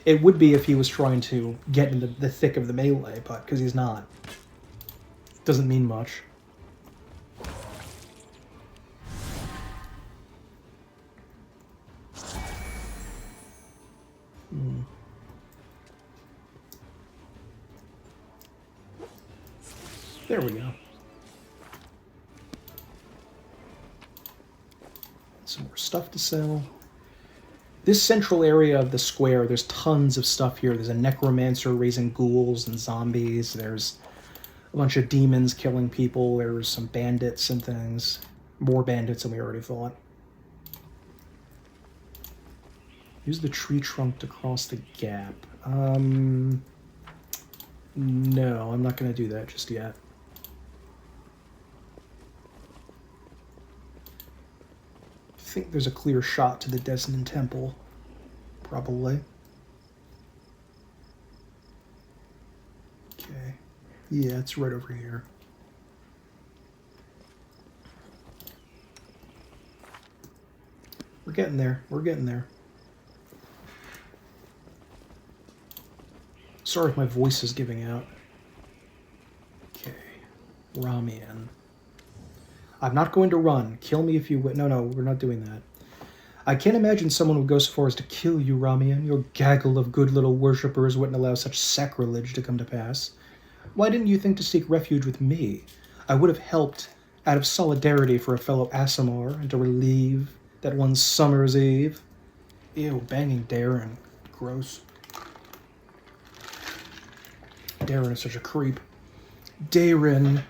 It would be if he was trying to get in the thick of the melee, but because he's not. Doesn't mean much. There we go. Some more stuff to sell. This central area of the square, there's tons of stuff here. There's a necromancer raising ghouls and zombies. There's a bunch of demons killing people. There's some bandits and things. More bandits than we already thought. Use the tree trunk to cross the gap. No, I'm not going to do that just yet. I think there's a clear shot to the Desnan Temple. Probably. Okay. Yeah, it's right over here. We're getting there. We're getting there. Sorry if my voice is giving out. Okay. Ramian. I'm not going to run. Kill me if you win. No, we're not doing that. I can't imagine someone would go so far as to kill you, Ramian. Your gaggle of good little worshippers wouldn't allow such sacrilege to come to pass. Why didn't you think to seek refuge with me? I would have helped out of solidarity for a fellow Aasimar and to relieve that one summer's eve. Ew, banging Darren. Gross. Darren is such a creep. Darren,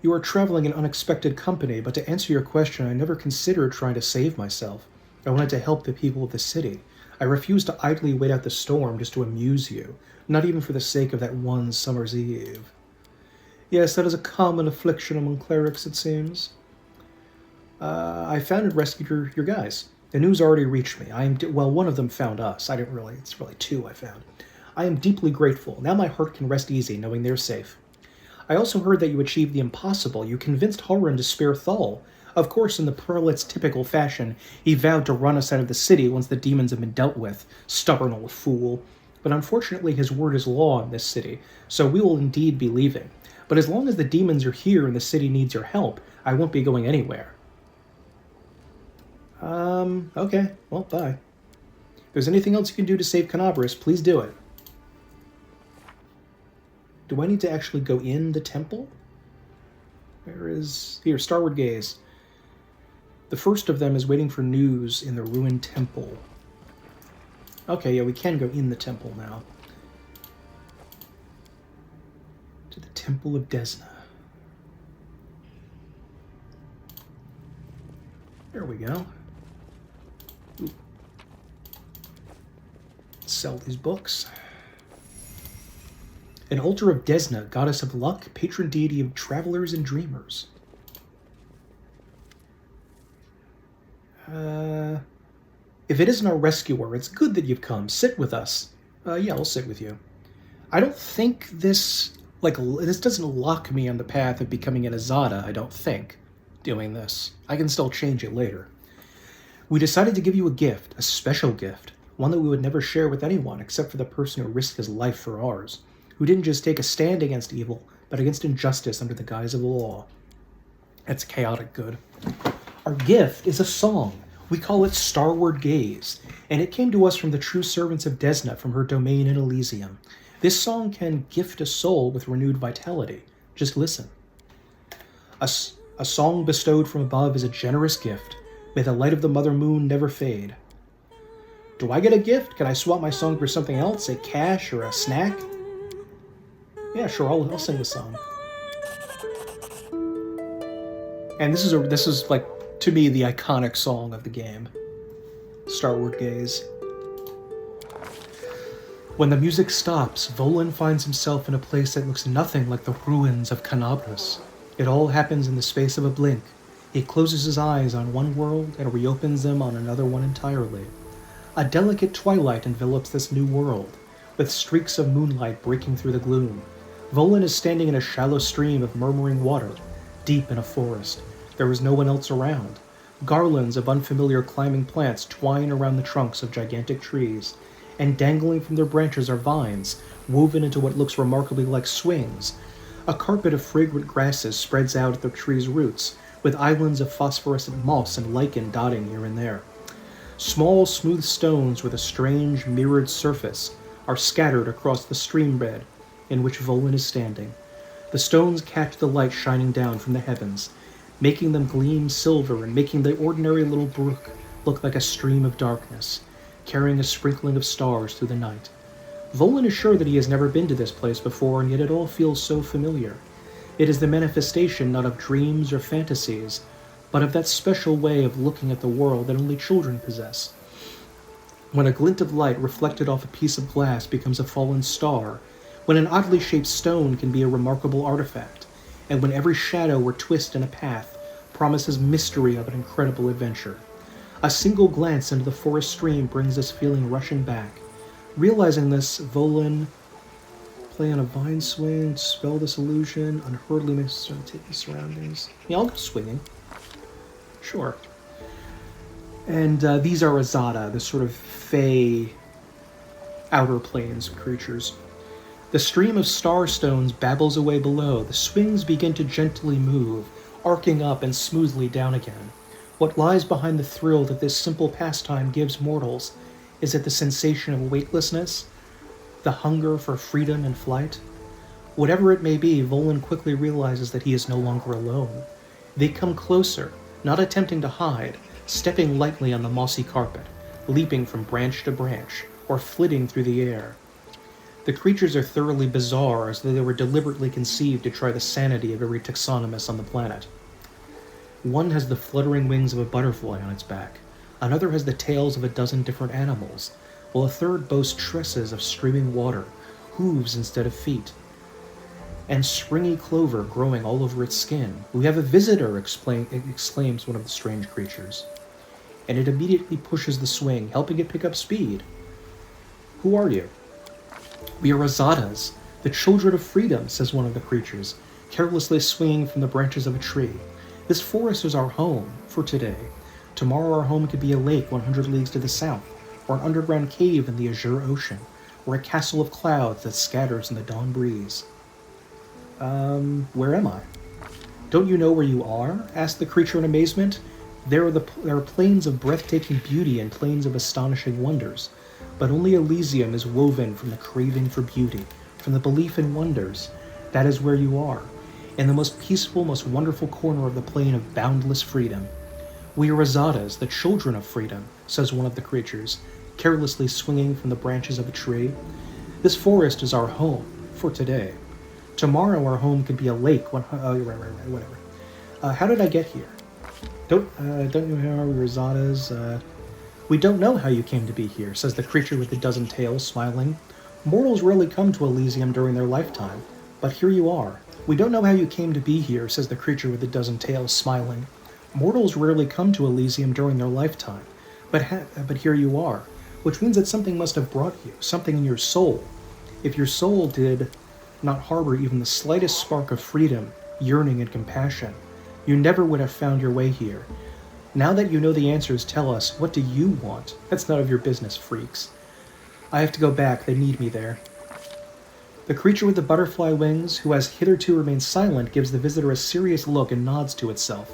you are traveling in unexpected company, but to answer your question, I never considered trying to save myself. I wanted to help the people of the city. I refused to idly wait out the storm just to amuse you, not even for the sake of that one summer's eve. Yes, that is a common affliction among clerics, it seems. I found and rescued your guys. The news already reached me. Well, one of them found us. It's really two I found. I am deeply grateful. Now my heart can rest easy, knowing they're safe. I also heard that you achieved the impossible. You convinced Horan to spare Thal. Of course, in the prelate's typical fashion, he vowed to run us out of the city once the demons have been dealt with. Stubborn old fool. But unfortunately, his word is law in this city, so we will indeed be leaving. But as long as the demons are here and the city needs your help, I won't be going anywhere. Okay. Well, bye. If there's anything else you can do to save Kenabres, please do it. Do I need to actually go in the temple? Here, Starward Gaze. The first of them is waiting for news in the ruined temple. Okay, yeah, we can go in the temple now. To the Temple of Desna. There we go. Ooh. Sell these books. An altar of Desna, goddess of luck, patron deity of travelers and dreamers. If it isn't our rescuer, it's good that you've come. Sit with us. Yeah, I'll sit with you. I don't think this doesn't lock me on the path of becoming an Azada, I don't think, doing this. I can still change it later. We decided to give you a gift, a special gift, one that we would never share with anyone except for the person who risked his life for ours, who didn't just take a stand against evil, but against injustice under the guise of the law. That's chaotic good. Our gift is a song. We call it Starward Gaze, and it came to us from the true servants of Desna from her domain in Elysium. This song can gift a soul with renewed vitality. Just listen. A song bestowed from above is a generous gift. May the light of the mother moon never fade. Do I get a gift? Can I swap my song for something else? Say cash or a snack? Yeah, sure, I'll sing the song. And this is like, to me, the iconic song of the game. Starward Gaze. When the music stops, Volan finds himself in a place that looks nothing like the ruins of Kenabres. It all happens in the space of a blink. He closes his eyes on one world and reopens them on another one entirely. A delicate twilight envelops this new world, with streaks of moonlight breaking through the gloom. Volan is standing in a shallow stream of murmuring water, deep in a forest. There is no one else around. Garlands of unfamiliar climbing plants twine around the trunks of gigantic trees, and dangling from their branches are vines, woven into what looks remarkably like swings. A carpet of fragrant grasses spreads out at the tree's roots, with islands of phosphorescent moss and lichen dotting here and there. Small, smooth stones with a strange, mirrored surface are scattered across the stream bed in which Volan is standing. The stones catch the light shining down from the heavens, making them gleam silver and making the ordinary little brook look like a stream of darkness, carrying a sprinkling of stars through the night. Volan is sure that he has never been to this place before, and yet it all feels so familiar. It is the manifestation not of dreams or fantasies, but of that special way of looking at the world that only children possess. When a glint of light reflected off a piece of glass becomes a fallen star, when an oddly shaped stone can be a remarkable artifact, and when every shadow or twist in a path promises mystery of an incredible adventure. A single glance into the forest stream brings this feeling rushing back. Realizing this, Volan play on a vine swing, dispel this illusion, unhurriedly makes the surroundings. Yeah, I'll go swinging. Sure. And these are Azada, the sort of fey outer planes creatures. The stream of star stones babbles away below. The swings begin to gently move, arcing up and smoothly down again. What lies behind the thrill that this simple pastime gives mortals is it the sensation of weightlessness, the hunger for freedom and flight? Whatever it may be, Volan quickly realizes that he is no longer alone. They come closer, not attempting to hide, stepping lightly on the mossy carpet, leaping from branch to branch, or flitting through the air. The creatures are thoroughly bizarre, as though they were deliberately conceived to try the sanity of every taxonomist on the planet. One has the fluttering wings of a butterfly on its back, another has the tails of a dozen different animals, while a third boasts tresses of streaming water, hooves instead of feet, and springy clover growing all over its skin. "We have a visitor," exclaims one of the strange creatures, and it immediately pushes the swing, helping it pick up speed. "Who are you?" "We are Azadas, the children of freedom," says one of the creatures, carelessly swinging from the branches of a tree. "This forest is our home for today. Tomorrow our home could be a lake 100 leagues to the south, or an underground cave in the azure ocean, or a castle of clouds that scatters in the dawn breeze." Where am I?" "Don't you know where you are?" asked the creature in amazement. There are plains of breathtaking beauty and plains of astonishing wonders, but only Elysium is woven from the craving for beauty, from the belief in wonders. That is where you are, in the most peaceful, most wonderful corner of the plain of boundless freedom. "We are Azadas, the children of freedom," says one of the creatures, carelessly swinging from the branches of a tree. "This forest is our home for today. Tomorrow our home could be a lake. Whatever. How did I get here? Don't you know we're Azadas? We don't know how you came to be here," says the creature with the dozen tails, smiling. "Mortals rarely come to Elysium during their lifetime, but here you are." "We don't know how you came to be here," says the creature with the dozen tails, smiling. "Mortals rarely come to Elysium during their lifetime, but here you are, which means that something must have brought you, something in your soul. If your soul did not harbor even the slightest spark of freedom, yearning, and compassion, you never would have found your way here. Now that you know the answers, tell us, what do you want? That's none of your business, freaks. I have to go back, they need me there." The creature with the butterfly wings, who has hitherto remained silent, gives the visitor a serious look and nods to itself.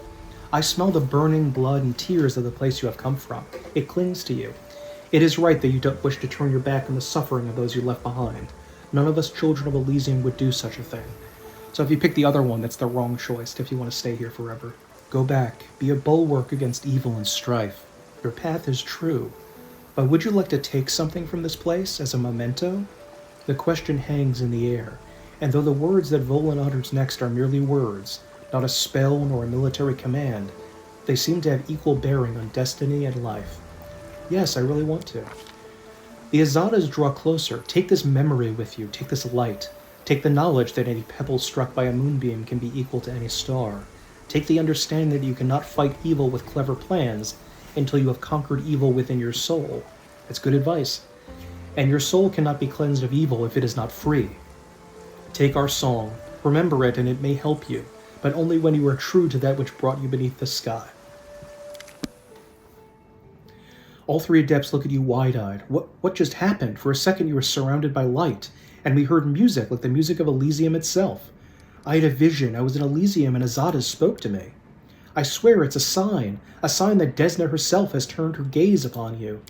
"I smell the burning blood and tears of the place you have come from. It clings to you. It is right that you don't wish to turn your back on the suffering of those you left behind. None of us children of Elysium would do such a thing. So if you pick the other one, that's the wrong choice if you want to stay here forever. Go back, be a bulwark against evil and strife. Your path is true. But would you like to take something from this place as a memento?" The question hangs in the air, and though the words that Volan utters next are merely words, not a spell nor a military command, they seem to have equal bearing on destiny and life. "Yes, I really want to." The Azadas draw closer. "Take this memory with you, take this light. Take the knowledge that any pebble struck by a moonbeam can be equal to any star. Take the understanding that you cannot fight evil with clever plans until you have conquered evil within your soul." That's good advice. "And your soul cannot be cleansed of evil if it is not free. Take our song, remember it, and it may help you, but only when you are true to that which brought you beneath the sky." All three adepts look at you wide-eyed. What just happened? For a second you were surrounded by light, and we heard music like the music of Elysium itself. I had a vision. I was in Elysium, and Azadas spoke to me. I swear it's a sign that Desna herself has turned her gaze upon you.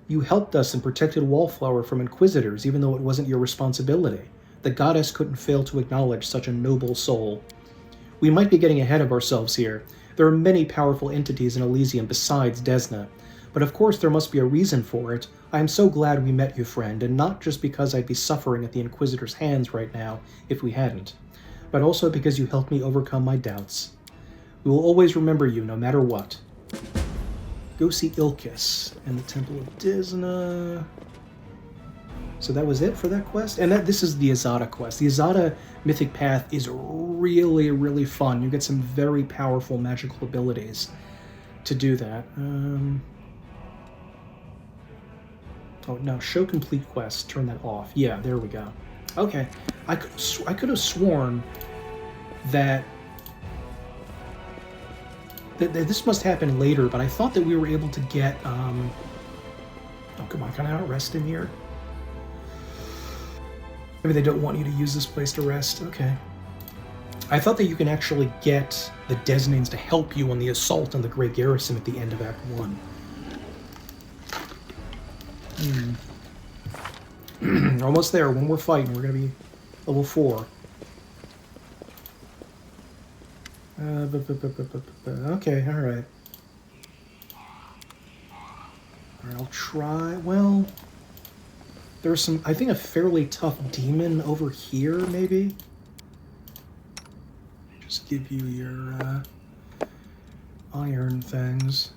You helped us and protected Wallflower from Inquisitors, even though it wasn't your responsibility. the goddess couldn't fail to acknowledge such a noble soul. We might be getting ahead of ourselves here. There are many powerful entities in Elysium besides Desna, but of course there must be a reason for it. I am so glad we met you, friend, and not just because I'd be suffering at the Inquisitor's hands right now if we hadn't, but also because you helped me overcome my doubts. We will always remember you, no matter what. Go see Ilkis and the Temple of Desna. So that was it for that quest? And this is the Azada quest. The Azada Mythic Path is really, really fun. You get some very powerful magical abilities to do that. Oh, no, show complete quest. Turn that off. Yeah, there we go. Okay. I could have sworn that this must happen later, but I thought that we were able to get, oh, come on, can I not rest in here? Maybe they don't want you to use this place to rest. Okay. I thought that you can actually get the Desnains to help you on the assault on the Great Garrison at the end of Act 1. Almost there. One more fight and we're going to be level 4. Okay, alright. Alright, I'll try. Well, there's some, I think, a fairly tough demon over here, maybe? Just give you your, iron things.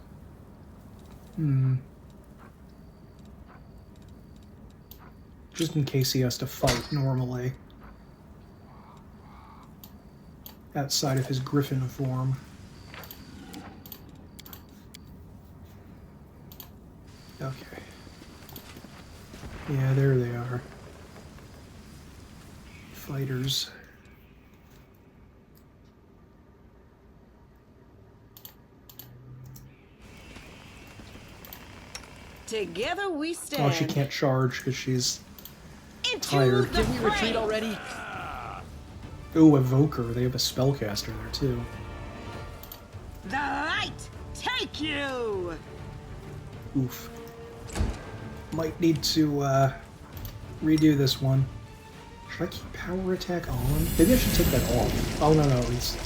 Just in case he has to fight normally. Outside of his griffin form. Okay. Yeah, there they are. Fighters. Together we stand. Oh, she can't charge because she's Into tired. the Did we retreat already? Ooh, Evoker. They have a spellcaster there, too. The light take you. Oof. Might need to, redo this one. Should I keep power attack on? Maybe I should take that off. Oh, no, it's...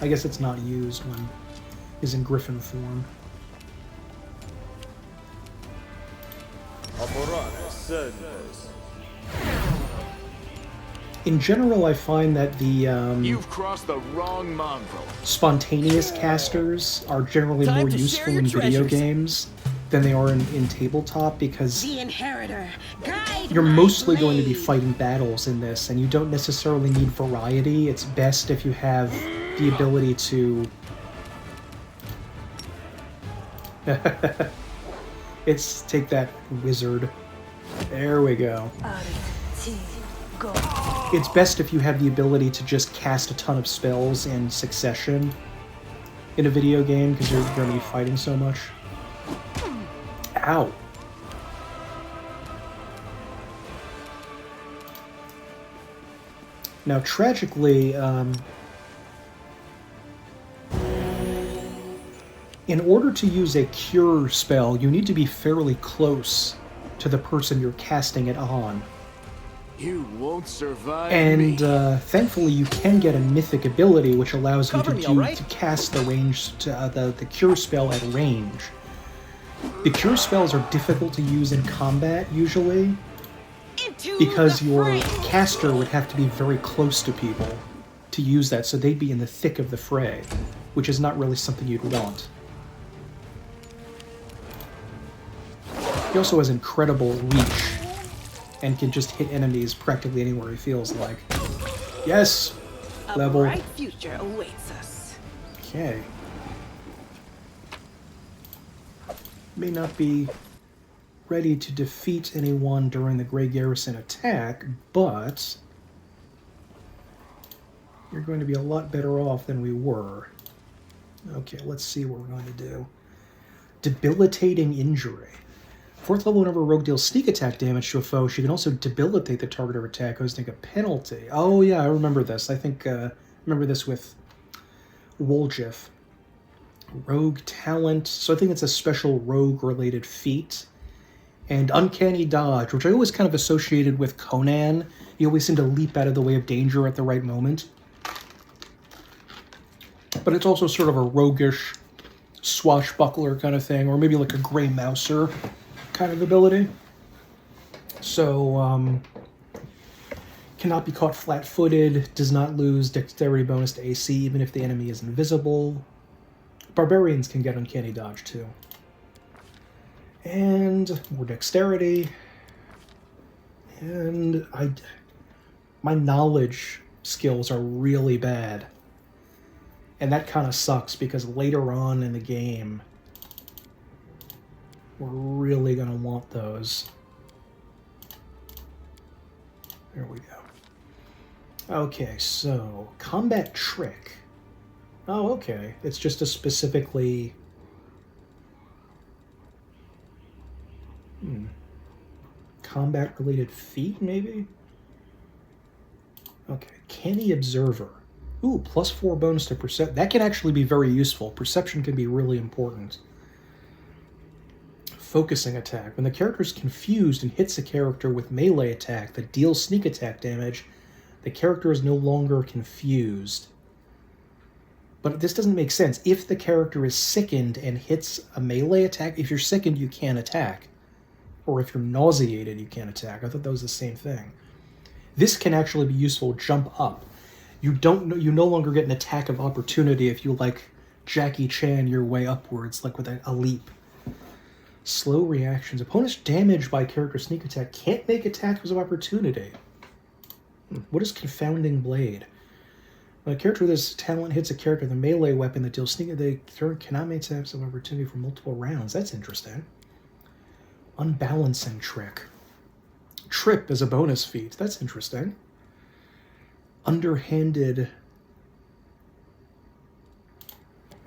I guess it's not used when he's in griffin form. In general, I find that the, You've crossed the wrong mongrel. spontaneous casters are generally Time more to share useful your in video treasures. games than they are in tabletop, because The inheritor. Guide you're my mostly going to be blade. fighting battles in this, and you don't necessarily need variety. It's best if you have the ability to... It's... take that, wizard. There we go. It's best if you have the ability to just cast a ton of spells in succession in a video game, because you're going to be fighting so much. Ow. Now, tragically, in order to use a cure spell, you need to be fairly close to the person you're casting it on. You won't survive And me. thankfully, you can get a mythic ability which allows you Cover to me, all right? to cast the range to, the cure spell at range. The cure spells are difficult to use in combat usually, Into because the your fray. caster would have to be very close to people to use that, so they'd be in the thick of the fray, which is not really something you'd want. He also has incredible reach and can just hit enemies practically anywhere he feels like. Yes! A Level. bright future awaits us. Okay. May not be ready to defeat anyone during the Grey Garrison attack, but you're going to be a lot better off than we were. Okay, let's see what we're going to do. Debilitating injury. 4th level, whenever a rogue deals sneak attack damage to a foe, she can also debilitate the target of attack, hosting a penalty. Oh yeah, I remember this. I think, remember this with Woljif. Rogue talent, so I think it's a special rogue-related feat. And Uncanny Dodge, which I always kind of associated with Conan. You always seem to leap out of the way of danger at the right moment. But it's also sort of a roguish swashbuckler kind of thing, or maybe like a Grey Mouser kind of ability. So, cannot be caught flat-footed, does not lose dexterity bonus to AC even if the enemy is invisible. Barbarians can get uncanny dodge too. And more dexterity. And my knowledge skills are really bad. And that kind of sucks because later on in the game, we're really going to want those. There we go. Okay, so combat trick. Oh, okay. It's just a specifically... combat-related feat, maybe? Okay, Canny Observer. Ooh, +4 bonus to perception. That can actually be very useful. Perception can be really important. Focusing attack. When the character is confused and hits a character with melee attack that deals sneak attack damage, the character is no longer confused. But this doesn't make sense. If the character is sickened and hits a melee attack, if you're sickened, you can't attack. Or if you're nauseated, you can't attack. I thought that was the same thing. This can actually be useful. Jump up. You no longer get an attack of opportunity if you, like, Jackie Chan your way upwards, like with a leap. Slow reactions. Opponents damaged by character sneak attack can't make attacks of opportunity. What is Confounding Blade? When a character with this talent hits a character with a melee weapon that deals sneak, they cannot make attacks of opportunity for multiple rounds. That's interesting. Unbalancing trick. Trip is a bonus feat. That's interesting. Underhanded.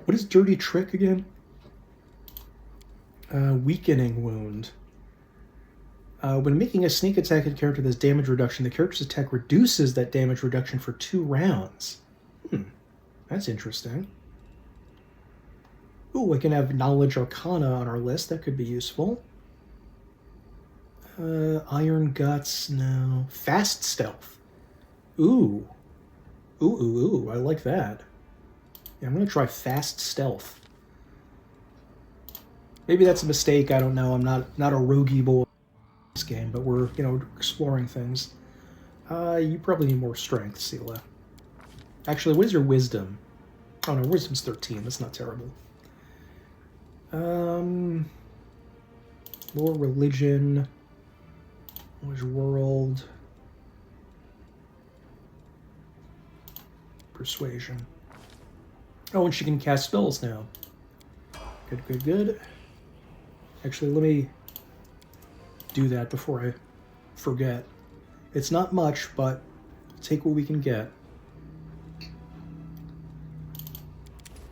What is dirty trick again? Weakening wound. When making a sneak attack at a character that has damage reduction, the character's attack reduces that damage reduction for 2 rounds. That's interesting. Ooh, we can have Knowledge Arcana on our list. That could be useful. Iron Guts, no. Fast Stealth. Ooh. Ooh. I like that. Yeah, I'm going to try Fast Stealth. Maybe that's a mistake. I don't know. I'm not a roguey boy in this game, but we're, exploring things. You probably need more strength, Sela. Actually, what is your wisdom? Oh, no, wisdom's 13. That's not terrible. More religion. Knowledge world. Persuasion. Oh, and she can cast spells now. Good. Actually, let me do that before I forget. It's not much, but take what we can get.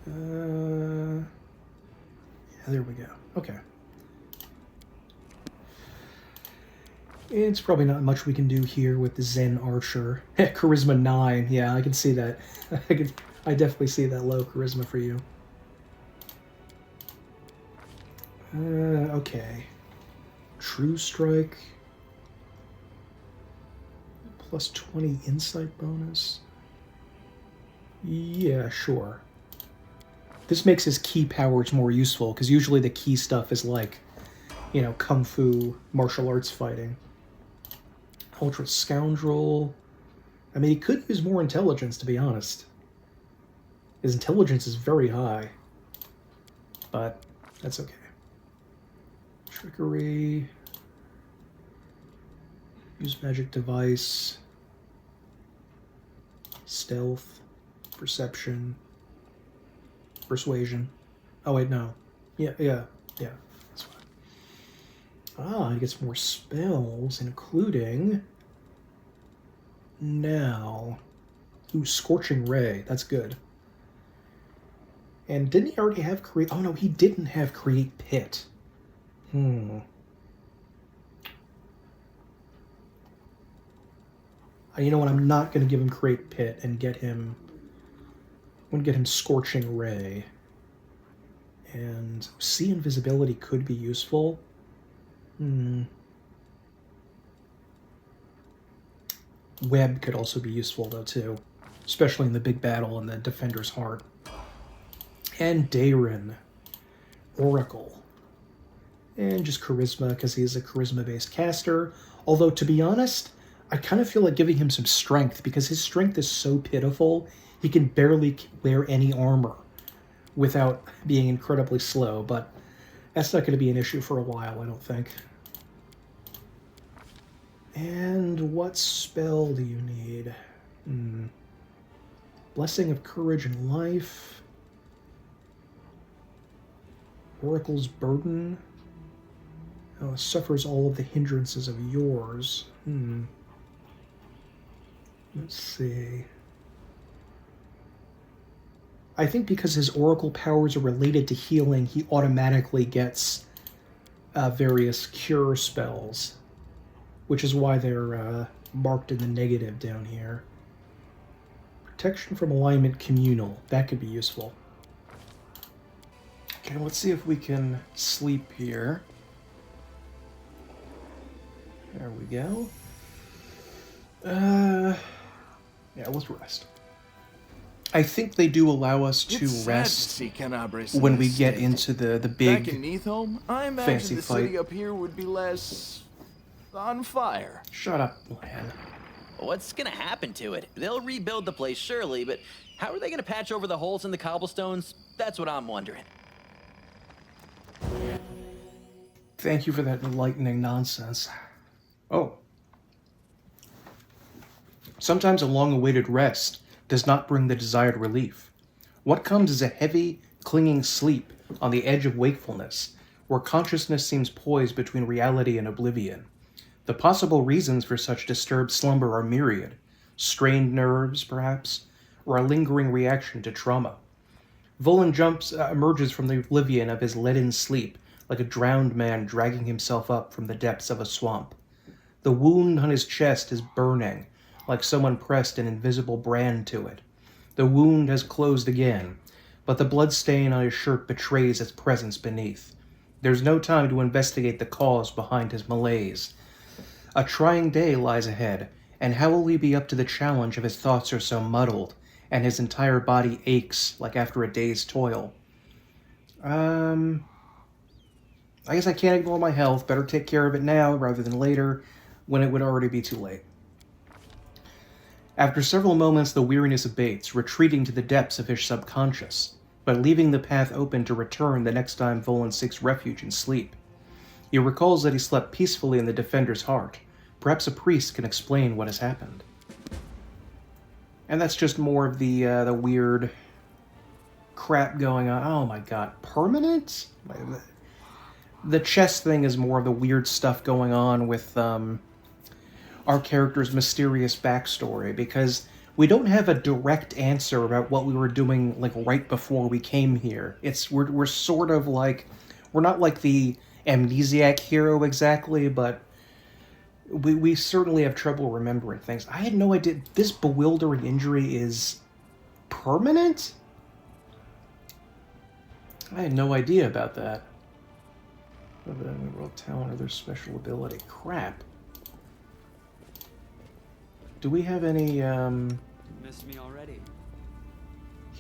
Yeah, there we go. Okay. It's probably not much we can do here with the Zen Archer. Charisma 9. Yeah, I can see that. I definitely see that low charisma for you. Okay. True Strike. Plus 20 insight bonus. Yeah, sure. This makes his key powers more useful, because usually the key stuff is like, kung fu, martial arts fighting. Ultra Scoundrel. I mean, he could use more intelligence, to be honest. His intelligence is very high. But that's okay. Trickery. Use magic device. Stealth. Perception. Persuasion. Oh, wait, no. Yeah. That's fine. He gets more spells, including... Now... Ooh, Scorching Ray. That's good. And didn't he already have Create... Oh, no, he didn't have Create Pit. You know what? I'm not going to give him Create Pit and get him... I'm going to get him Scorching Ray. And See Invisibility could be useful. Web could also be useful, though, too. Especially in the big battle in the Defender's Heart. And Dayron. Oracle. And just Charisma, because he's a Charisma-based caster. Although, to be honest, I kind of feel like giving him some Strength, because his Strength is so pitiful, he can barely wear any armor without being incredibly slow, but that's not going to be an issue for a while, I don't think. And what spell do you need? Blessing of Courage and Life. Oracle's Burden. Oh, suffers all of the hindrances of yours. Let's see. I think because his Oracle powers are related to healing, he automatically gets various cure spells, which is why they're marked in the negative down here. Protection from Alignment Communal. That could be useful. Okay, let's see if we can sleep here. There we go. Yeah, let's rest. I think they do allow us to rest when we get into the big Back in Neathholm, I fancy imagine the fight. city up here would be less on fire. Shut up, Lan. What's gonna happen to it? They'll rebuild the place, surely, but how are they gonna patch over the holes in the cobblestones? That's what I'm wondering. Thank you for that enlightening nonsense. Oh. Sometimes a long-awaited rest does not bring the desired relief. What comes is a heavy, clinging sleep on the edge of wakefulness, where consciousness seems poised between reality and oblivion. The possible reasons for such disturbed slumber are myriad. Strained nerves, perhaps, or a lingering reaction to trauma. Volan emerges from the oblivion of his leaden sleep, like a drowned man dragging himself up from the depths of a swamp. The wound on his chest is burning, like someone pressed an invisible brand to it. The wound has closed again, but the blood stain on his shirt betrays its presence beneath. There's no time to investigate the cause behind his malaise. A trying day lies ahead, and how will he be up to the challenge if his thoughts are so muddled, and his entire body aches like after a day's toil? I guess I can't ignore my health. Better take care of it now rather than later, when it would already be too late. After several moments, the weariness abates, retreating to the depths of his subconscious, but leaving the path open to return the next time Volan seeks refuge in sleep. He recalls that he slept peacefully in the Defender's Heart. Perhaps a priest can explain what has happened. And that's just more of the weird crap going on. Oh my god, permanent? The chest thing is more of the weird stuff going on with our character's mysterious backstory, because we don't have a direct answer about what we were doing like right before we came here. We're sort of like, we're not like the amnesiac hero exactly, but we certainly have trouble remembering things. I had no idea this bewildering injury is permanent? I had no idea about that. World talent or their special ability. Crap. Do we have any Missed me already.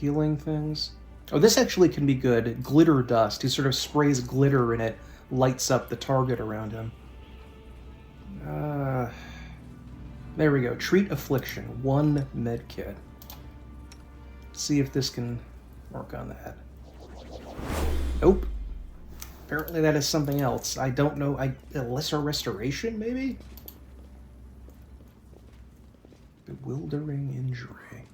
healing things? Oh, this actually can be good. Glitter dust. He sort of sprays glitter and it lights up the target around him. There we go. Treat affliction. 1 med kit. See if this can work on that. Nope. Apparently that is something else. I don't know. A lesser restoration, maybe? Bewildering injury.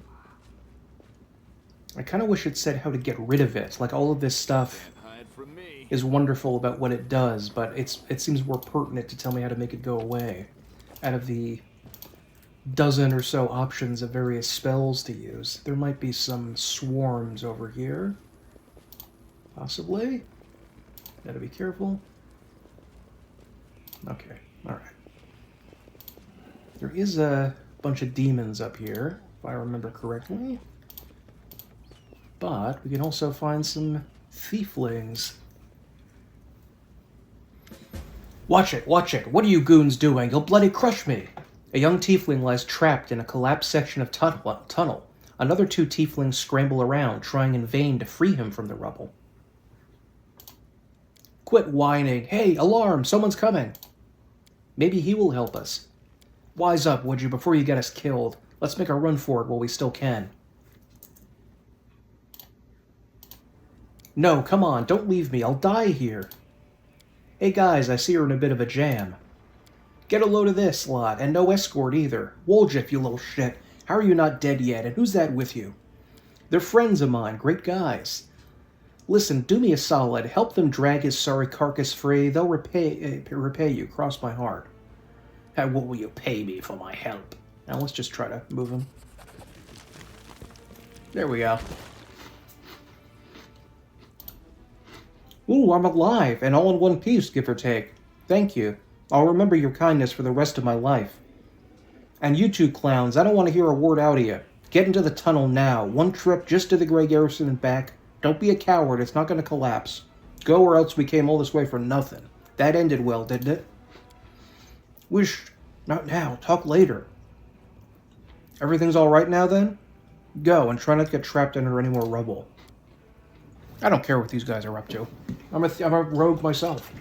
I kind of wish it said how to get rid of it. Like, all of this stuff is wonderful about what it does, but it seems more pertinent to tell me how to make it go away. Out of the dozen or so options of various spells to use, there might be some swarms over here. Possibly. Gotta be careful. Okay, alright. There is a bunch of demons up here, if I remember correctly. But we can also find some thieflings. Watch it, watch it. What are you goons doing? You'll bloody crush me. A young tiefling lies trapped in a collapsed section of tunnel. Another 2 tieflings scramble around, trying in vain to free him from the rubble. Quit whining. Hey, alarm! Someone's coming! Maybe he will help us. Wise up, would you, before you get us killed. Let's make a run for it while we still can. No, come on, don't leave me. I'll die here. Hey guys, I see you're in a bit of a jam. Get a load of this lot, and no escort either. Woljif, you little shit. How are you not dead yet, and who's that with you? They're friends of mine, great guys. Listen, do me a solid. Help them drag his sorry carcass free. They'll repay you, cross my heart. What will you pay me for my help? Now let's just try to move him. There we go. Ooh, I'm alive, and all in one piece, give or take. Thank you. I'll remember your kindness for the rest of my life. And you 2 clowns, I don't want to hear a word out of you. Get into the tunnel now. 1 trip just to the Grey Garrison and back. Don't be a coward, it's not going to collapse. Go, or else we came all this way for nothing. That ended well, didn't it? Wish. Not now. Talk later. Everything's alright now, then? Go, and try not to get trapped under any more rubble. I don't care what these guys are up to. I'm a rogue myself.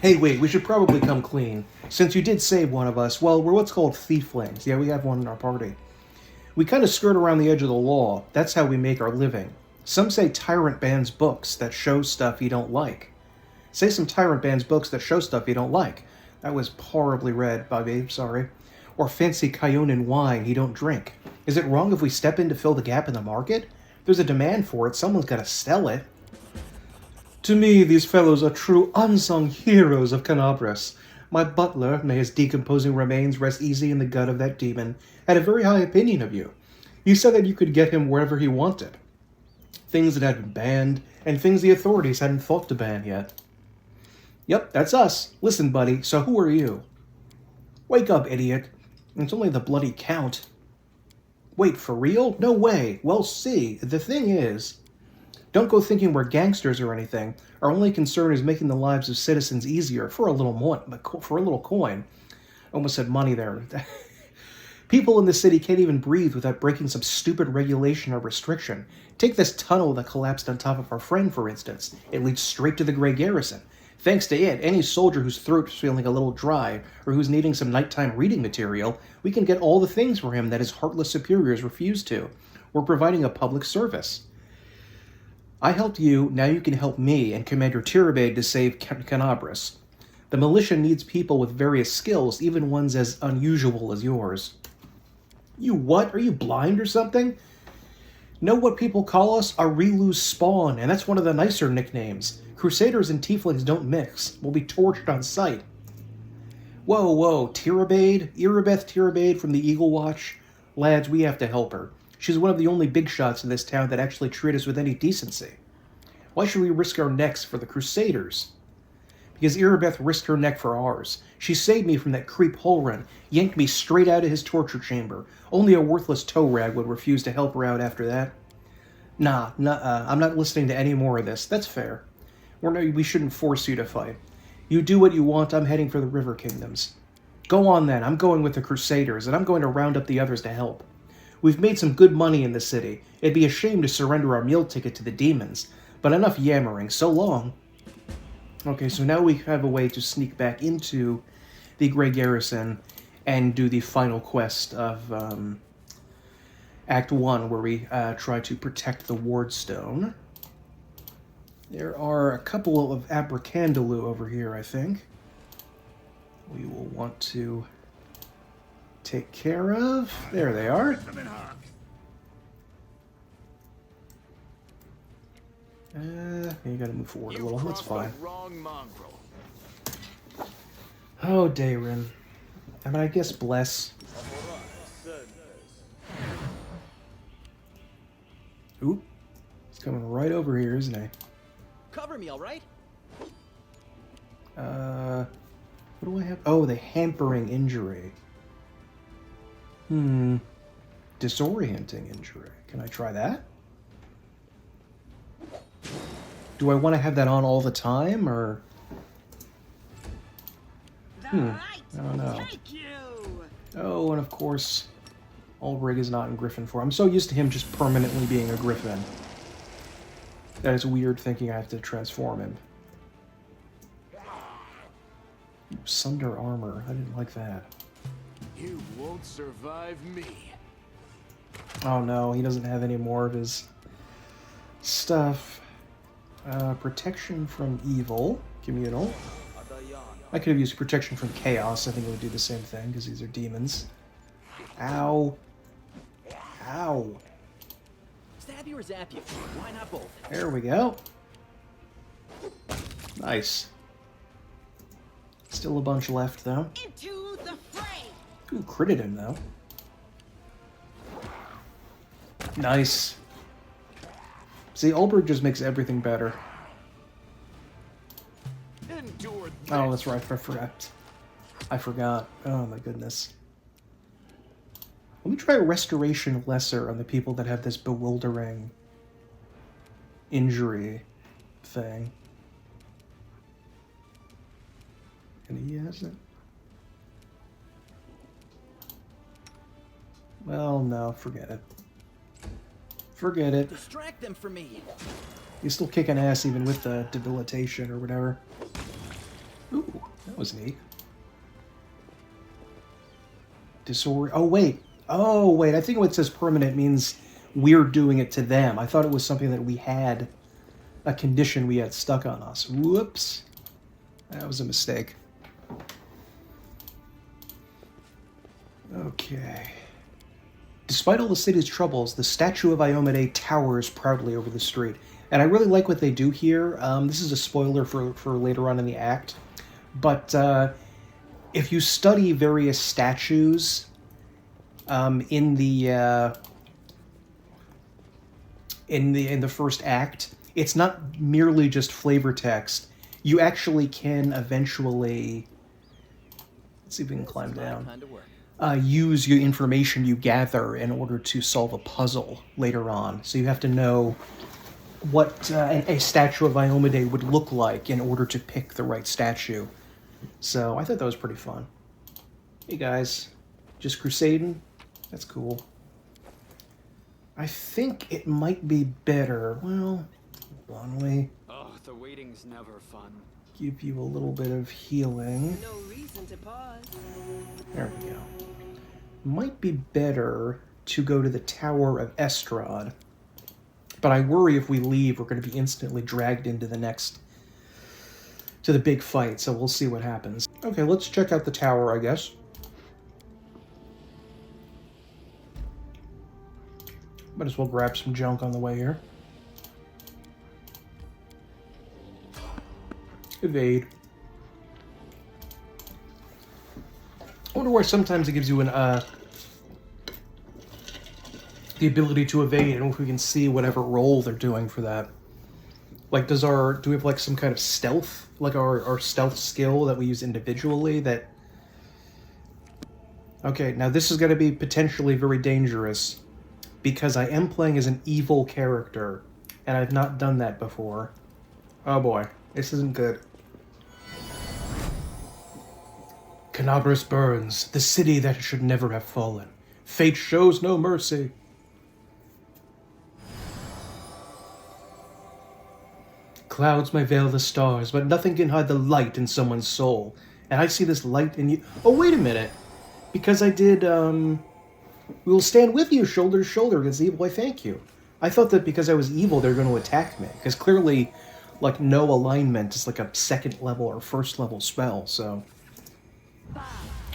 Hey, wait, we should probably come clean. Since you did save one of us, well, we're what's called thieflings. Yeah, we have one in our party. We kind of skirt around the edge of the law. That's how we make our living. Some say Tyrant bans books that show stuff you don't like. Say some Tyrant bans books that show stuff you don't like. That was horribly read by me, sorry. Or fancy Kyonin wine you don't drink. Is it wrong if we step in to fill the gap in the market? There's a demand for it, someone's got to sell it. To me, these fellows are true unsung heroes of Kenabres. My butler, may his decomposing remains rest easy in the gut of that demon, had a very high opinion of you. He said that you could get him wherever he wanted. Things that had been banned, and things the authorities hadn't thought to ban yet. Yep, that's us. Listen, buddy, so who are you? Wake up, idiot. It's only the bloody Count. Wait, for real? No way. Well, see, the thing is, don't go thinking we're gangsters or anything. Our only concern is making the lives of citizens easier for a little coin. Almost said money there. People in the city can't even breathe without breaking some stupid regulation or restriction. Take this tunnel that collapsed on top of our friend, for instance. It leads straight to the Grey Garrison. Thanks to it, any soldier whose throat's feeling a little dry, or who's needing some nighttime reading material, we can get all the things for him that his heartless superiors refuse to. We're providing a public service. I helped you, now you can help me and Commander Tirabade to save Kenabres. The militia needs people with various skills, even ones as unusual as yours. You what? Are you blind or something? Know what people call us? A Relu's spawn, and that's one of the nicer nicknames. Crusaders and tieflings don't mix. We'll be torched on sight. Whoa, Tirabade? Erebeth Tirabade from the Eagle Watch? Lads, we have to help her. She's one of the only big shots in this town that actually treat us with any decency. Why should we risk our necks for the Crusaders? Because Erebeth risked her neck for ours. She saved me from that creep Holren, yanked me straight out of his torture chamber. Only a worthless tow rag would refuse to help her out after that. Nah, I'm not listening to any more of this. That's fair. We shouldn't force you to fight. You do what you want, I'm heading for the River Kingdoms. Go on then, I'm going with the Crusaders, and I'm going to round up the others to help. We've made some good money in the city. It'd be a shame to surrender our meal ticket to the demons. But enough yammering, so long. Okay, so now we have a way to sneak back into the Grey Garrison and do the final quest of Act 1, where we try to protect the Wardstone. There are a couple of Abracandaloo over here, I think. We will want to take care of. There they are. You gotta move forward a little. That's fine. Oh, Dayrin. I mean, I guess bless. Oop. He's coming right over here, isn't he? Cover me, all right? What do I have? Oh, the hampering injury. Disorienting injury. Can I try that? Do I want to have that on all the time, or... The light Oh no. Oh, and of course, Ulrig is not in Griffin form. I'm so used to him just permanently being a Griffin. That is weird thinking I have to transform him. Sunder armor. I didn't like that. You won't survive me. Oh no, he doesn't have any more of his stuff. Protection from evil. Communal. I could have used protection from chaos. I think it would do the same thing, because these are demons. Ow. Ow. Stab you or zap you? Why not both? There we go. Nice. Still a bunch left, though. Into the fray! Ooh, critted him, though. Nice. See, Ulbrich just makes everything better. Endure this. Oh, that's right, I forgot. I forgot. Oh my goodness. Let me try Restoration Lesser on the people that have this bewildering injury thing. And he hasn't. Well, no, forget it. Forget it. Distract them for me. He's still kicking ass even with the debilitation or whatever. Ooh, that was neat. Disorder. Oh, wait. Oh, wait. I think when it says permanent means we're doing it to them. I thought it was something that we had, a condition we had stuck on us. Whoops. That was a mistake. Okay. Despite all the city's troubles, the statue of Iomedae towers proudly over the street. And I really like what they do here. This is a spoiler for later on in the act. But if you study various statues in the first act, it's not merely just flavor text. You actually can eventually, let's see if we can climb down, use your information you gather in order to solve a puzzle later on. So you have to know what a statue of Iomedae would look like in order to pick the right statue. So I thought that was pretty fun. Hey guys, just crusading? That's cool. I think it might be better. Well, one way. Oh, the waiting's never fun. Give you a little bit of healing. No reason to pause. There we go. Might be better to go to the Tower of Estrad. But I worry if we leave, we're going to be instantly dragged into to the big fight, so we'll see what happens. Okay, let's check out the tower, I guess. Might as well grab some junk on the way here. Evade. I wonder why sometimes it gives you an, the ability to evade. I don't know if we can see whatever roll they're doing for that. Like, do we have, like, some kind of stealth? Like, our stealth skill that we use individually that... Okay, now this is going to be potentially very dangerous, because I am playing as an evil character, and I've not done that before. Oh boy, this isn't good. Kenabres burns, the city that should never have fallen. Fate shows no mercy. Clouds may veil the stars, but nothing can hide the light in someone's soul. And I see this light in you. Oh, wait a minute. Because I did, we will stand with you shoulder to shoulder against the evil, I thank you. I thought that because I was evil, they were going to attack me. Because clearly, like, no alignment is like a second level or first level spell, so...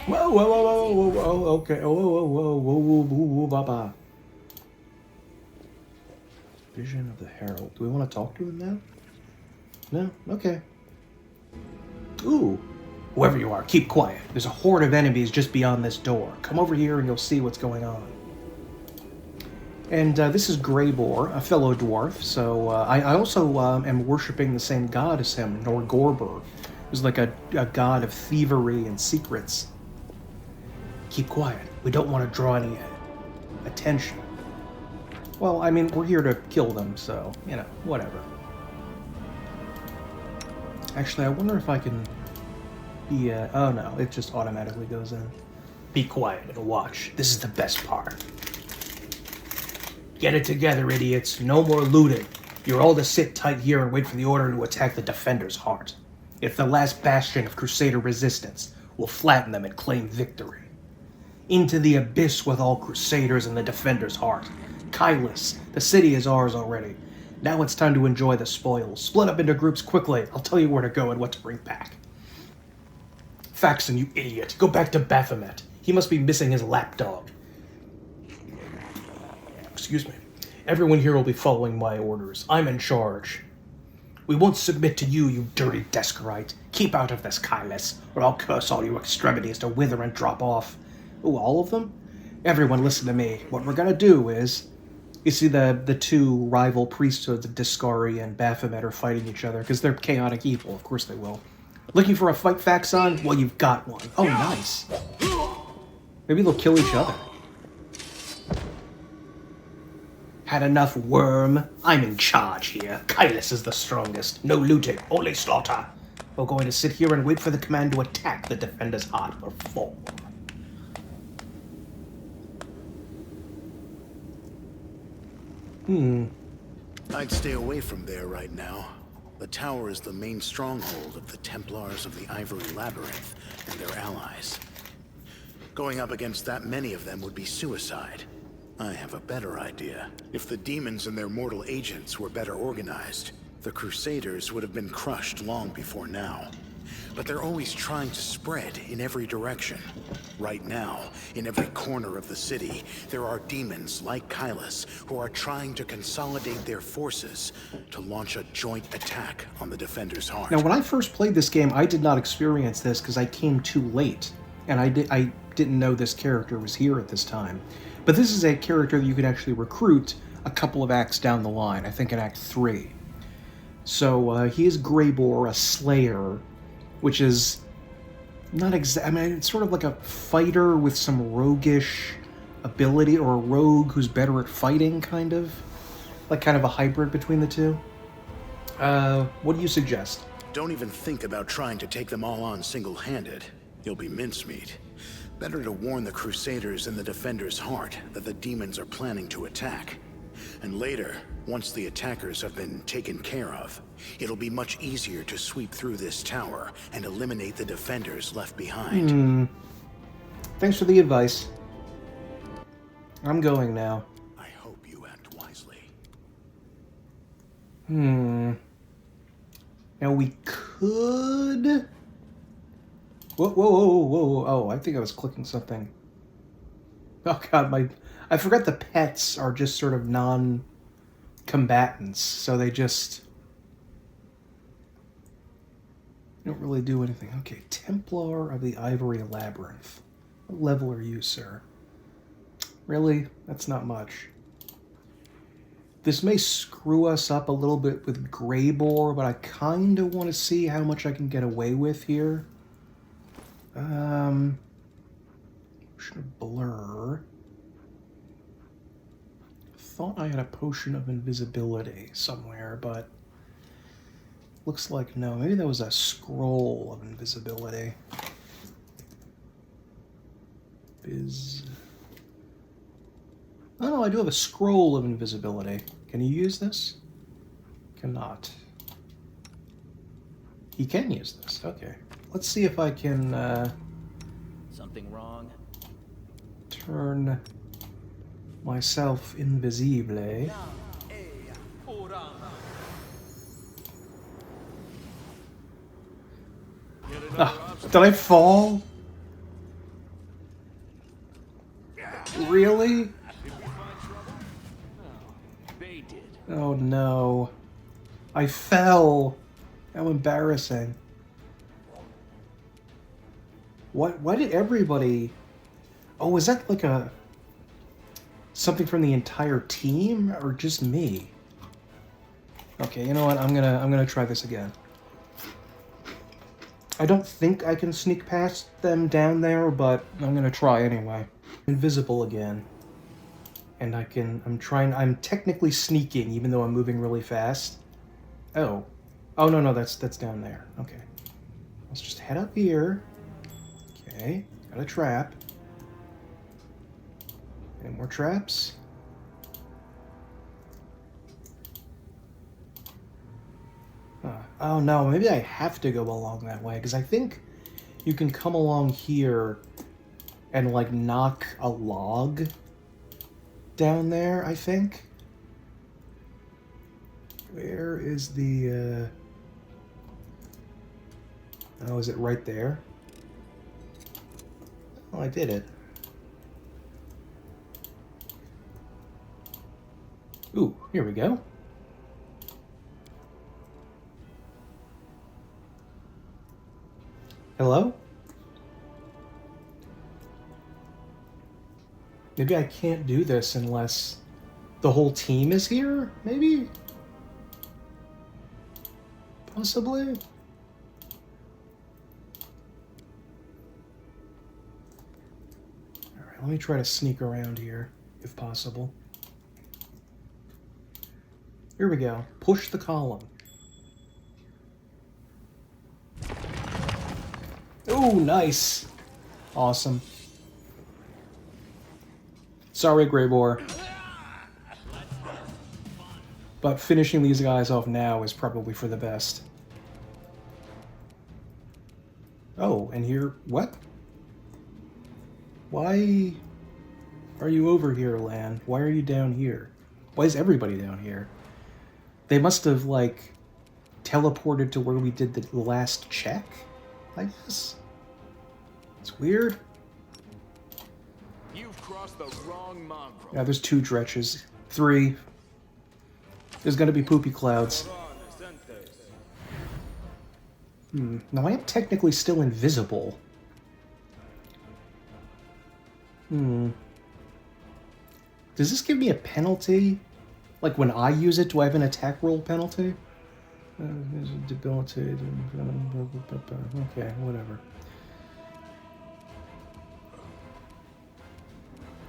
Whoa, whoa, whoa, whoa, whoa, whoa, okay. Oh, whoa, whoa, whoa, whoa, whoa, whoa, whoa, ba, ba. Vision of the Herald. Do we want to talk to him now? No? Okay. Ooh. Whoever you are, keep quiet. There's a horde of enemies just beyond this door. Come over here and you'll see what's going on. And this is Greybor, a fellow dwarf, so I also am worshipping the same god as him, Norgorber, who's like a god of thievery and secrets. Keep quiet. We don't want to draw any attention. Well, I mean, we're here to kill them, so, you know, whatever. Actually, I wonder if I can Yeah, oh no, it just automatically goes in. Be quiet and watch. This is the best part. Get it together, idiots. No more looting. You're all to sit tight here and wait for the order to attack the Defender's Heart. It's the last bastion of Crusader resistance. We'll flatten them and claim victory. Into the abyss with all Crusaders and the Defender's Heart. Kylus, the city is ours already. Now it's time to enjoy the spoils. Split up into groups quickly. I'll tell you where to go and what to bring back. Faxon, you idiot. Go back to Baphomet. He must be missing his lapdog. Excuse me. Everyone here will be following my orders. I'm in charge. We won't submit to you, you dirty Deskerite. Keep out of this, Kylus, or I'll curse all your extremities to wither and drop off. Ooh, all of them? Everyone listen to me. What we're gonna do is... You see the two rival priesthoods of Discari and Baphomet are fighting each other, because they're chaotic evil, of course they will. Looking for a fight, Faxon? Well, you've got one. Oh, nice. Maybe they'll kill each other. Had enough, worm? I'm in charge here. Kylus is the strongest. No looting, only slaughter. We're going to sit here and wait for the command to attack the Defender's Heart for fall. I'd stay away from there right now. The tower is the main stronghold of the Templars of the Ivory Labyrinth and their allies. Going up against that many of them would be suicide. I have a better idea. If the demons and their mortal agents were better organized, the Crusaders would have been crushed long before now. But they're always trying to spread in every direction. Right now, in every corner of the city, there are demons like Kylus who are trying to consolidate their forces to launch a joint attack on the Defender's Heart. Now, when I first played this game, I did not experience this because I came too late. And I didn't know this character was here at this time. But this is a character that you can actually recruit a couple of acts down the line, I think in Act 3. So he is Greybor, a Slayer, which is not I mean, it's sort of like a fighter with some roguish ability, or a rogue who's better at fighting, kind of. Like kind of a hybrid between the two. What do you suggest? Don't even think about trying to take them all on single-handed. You'll be mincemeat. Better to warn the Crusaders and the Defender's Heart that the demons are planning to attack. And later, once the attackers have been taken care of, it'll be much easier to sweep through this tower and eliminate the defenders left behind. Thanks for the advice. I'm going now. I hope you act wisely. Now we could... Whoa. Oh, I think I was clicking something. Oh god, I forgot the pets are just sort of non-combatants, so they just don't really do anything. Okay, Templar of the Ivory Labyrinth. What level are you, sir? Really? That's not much. This may screw us up a little bit with Greybor, but I kind of want to see how much I can get away with here. Potion of Blur. Thought I had a potion of invisibility somewhere, but looks like no. Maybe that was a scroll of invisibility. Oh no, I do have a scroll of invisibility. Can you use this? Cannot. He can use this. Okay. Let's see if I can Something wrong? turn myself invisible. Ah, did I fall? Really? Oh no. I fell. How embarrassing. Why did everybody... Oh, was that like something from the entire team or just me? Okay, you know what? I'm gonna try this again. I don't think I can sneak past them down there, but I'm gonna try anyway. Invisible again. And I'm technically sneaking even though I'm moving really fast. Oh. Oh no, that's down there. Okay. Let's just head up here. Okay, got a trap. Any more traps? Oh no, maybe I have to go along that way, because I think you can come along here and, like, knock a log down there, I think. Where is the, Oh, is it right there? Oh, I did it. Ooh, here we go. Hello? Maybe I can't do this unless the whole team is here, maybe? Possibly? Alright, let me try to sneak around here, if possible. Here we go. Push the column. Ooh, nice. Awesome. Sorry, Greybor. But finishing these guys off now is probably for the best. Oh, and here... What? Why are you over here, Lan? Why are you down here? Why is everybody down here? They must have, like, teleported to where we did the last check, I guess? It's weird. You've crossed the wrong mongrel. Yeah, there's 2 dretches. 3. There's gonna be poopy clouds. Now I am technically still invisible. Does this give me a penalty? Like, when I use it, do I have an attack roll penalty? Debilitated. Okay, whatever.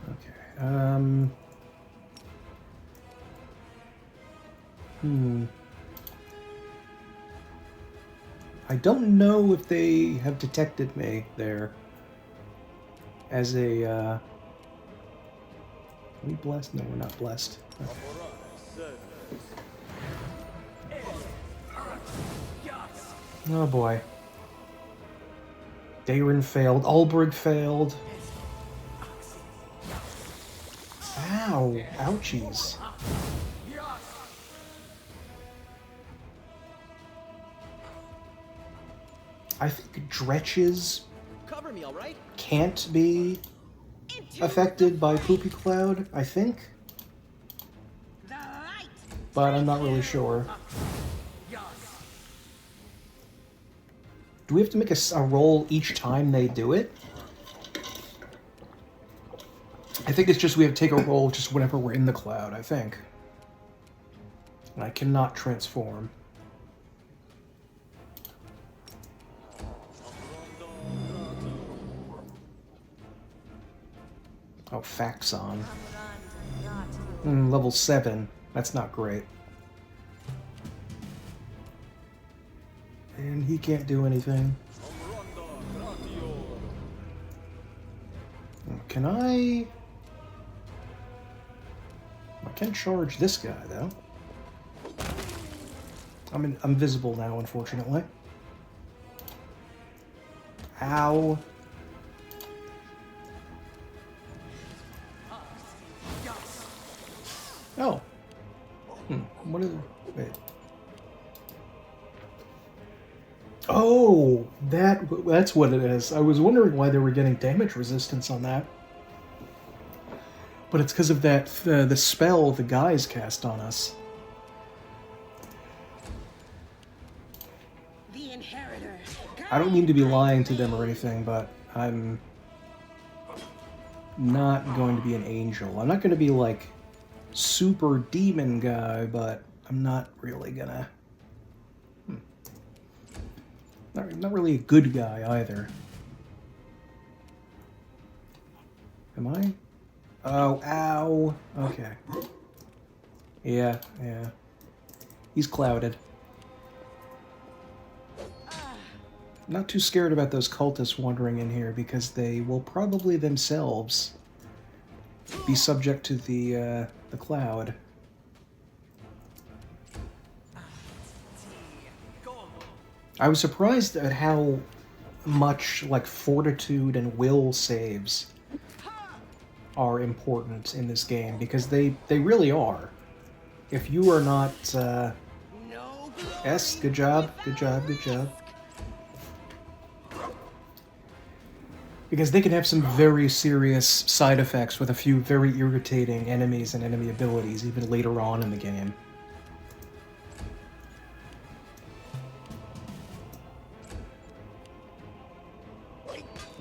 Okay, I don't know if they have detected me there as a, Are we blessed? No, we're not blessed. Okay. Oh boy. Dayron failed. Ulbrich failed. Ow. Ouchies. I think dretches Cover me, all right? can't be affected by Poopy Cloud, I think. But I'm not really sure. Do we have to make a roll each time they do it? I think it's just we have to take a roll just whenever we're in the cloud, I think. And I cannot transform. Oh, Faxon. Level 7. That's not great. And he can't do anything. Can I can charge this guy, though. I'm visible now, unfortunately. Ow. Oh. What is it? Wait. Oh, that's what it is. I was wondering why they were getting damage resistance on that. But it's because of that the spell the guys cast on us. The inheritor. I don't mean to be lying to them or anything, but I'm not going to be an angel. I'm not going to be like super demon guy, but I'm not really gonna... Not really a good guy either. Am I? Oh, ow. Okay. Yeah. He's clouded. Not too scared about those cultists wandering in here because they will probably themselves be subject to the cloud. I was surprised at how much like fortitude and will saves are important in this game, because they really are. If you are not S, good job, good job, good job. Because they can have some very serious side effects with a few very irritating enemies and enemy abilities even later on in the game.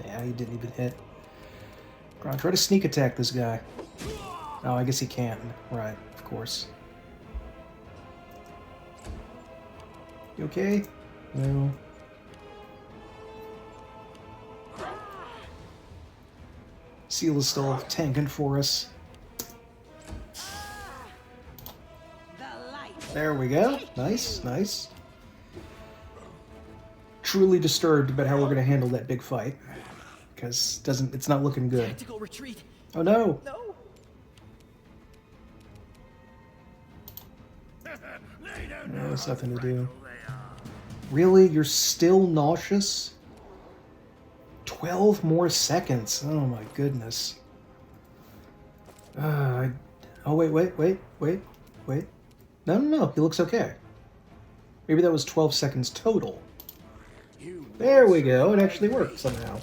Yeah, he didn't even hit. Go on, try to sneak attack this guy. Oh, I guess he can't. Right, of course. You okay? No. Seal is still tanking for us. There we go. Nice, nice. Truly disturbed about how we're going to handle that big fight, because it's not looking good. Tactical retreat. Oh no! No. No, there's nothing to do. Really? You're still nauseous? 12 more seconds. Oh my goodness. Oh, wait. No, he looks okay. Maybe that was 12 seconds total. There we go. It actually worked somehow.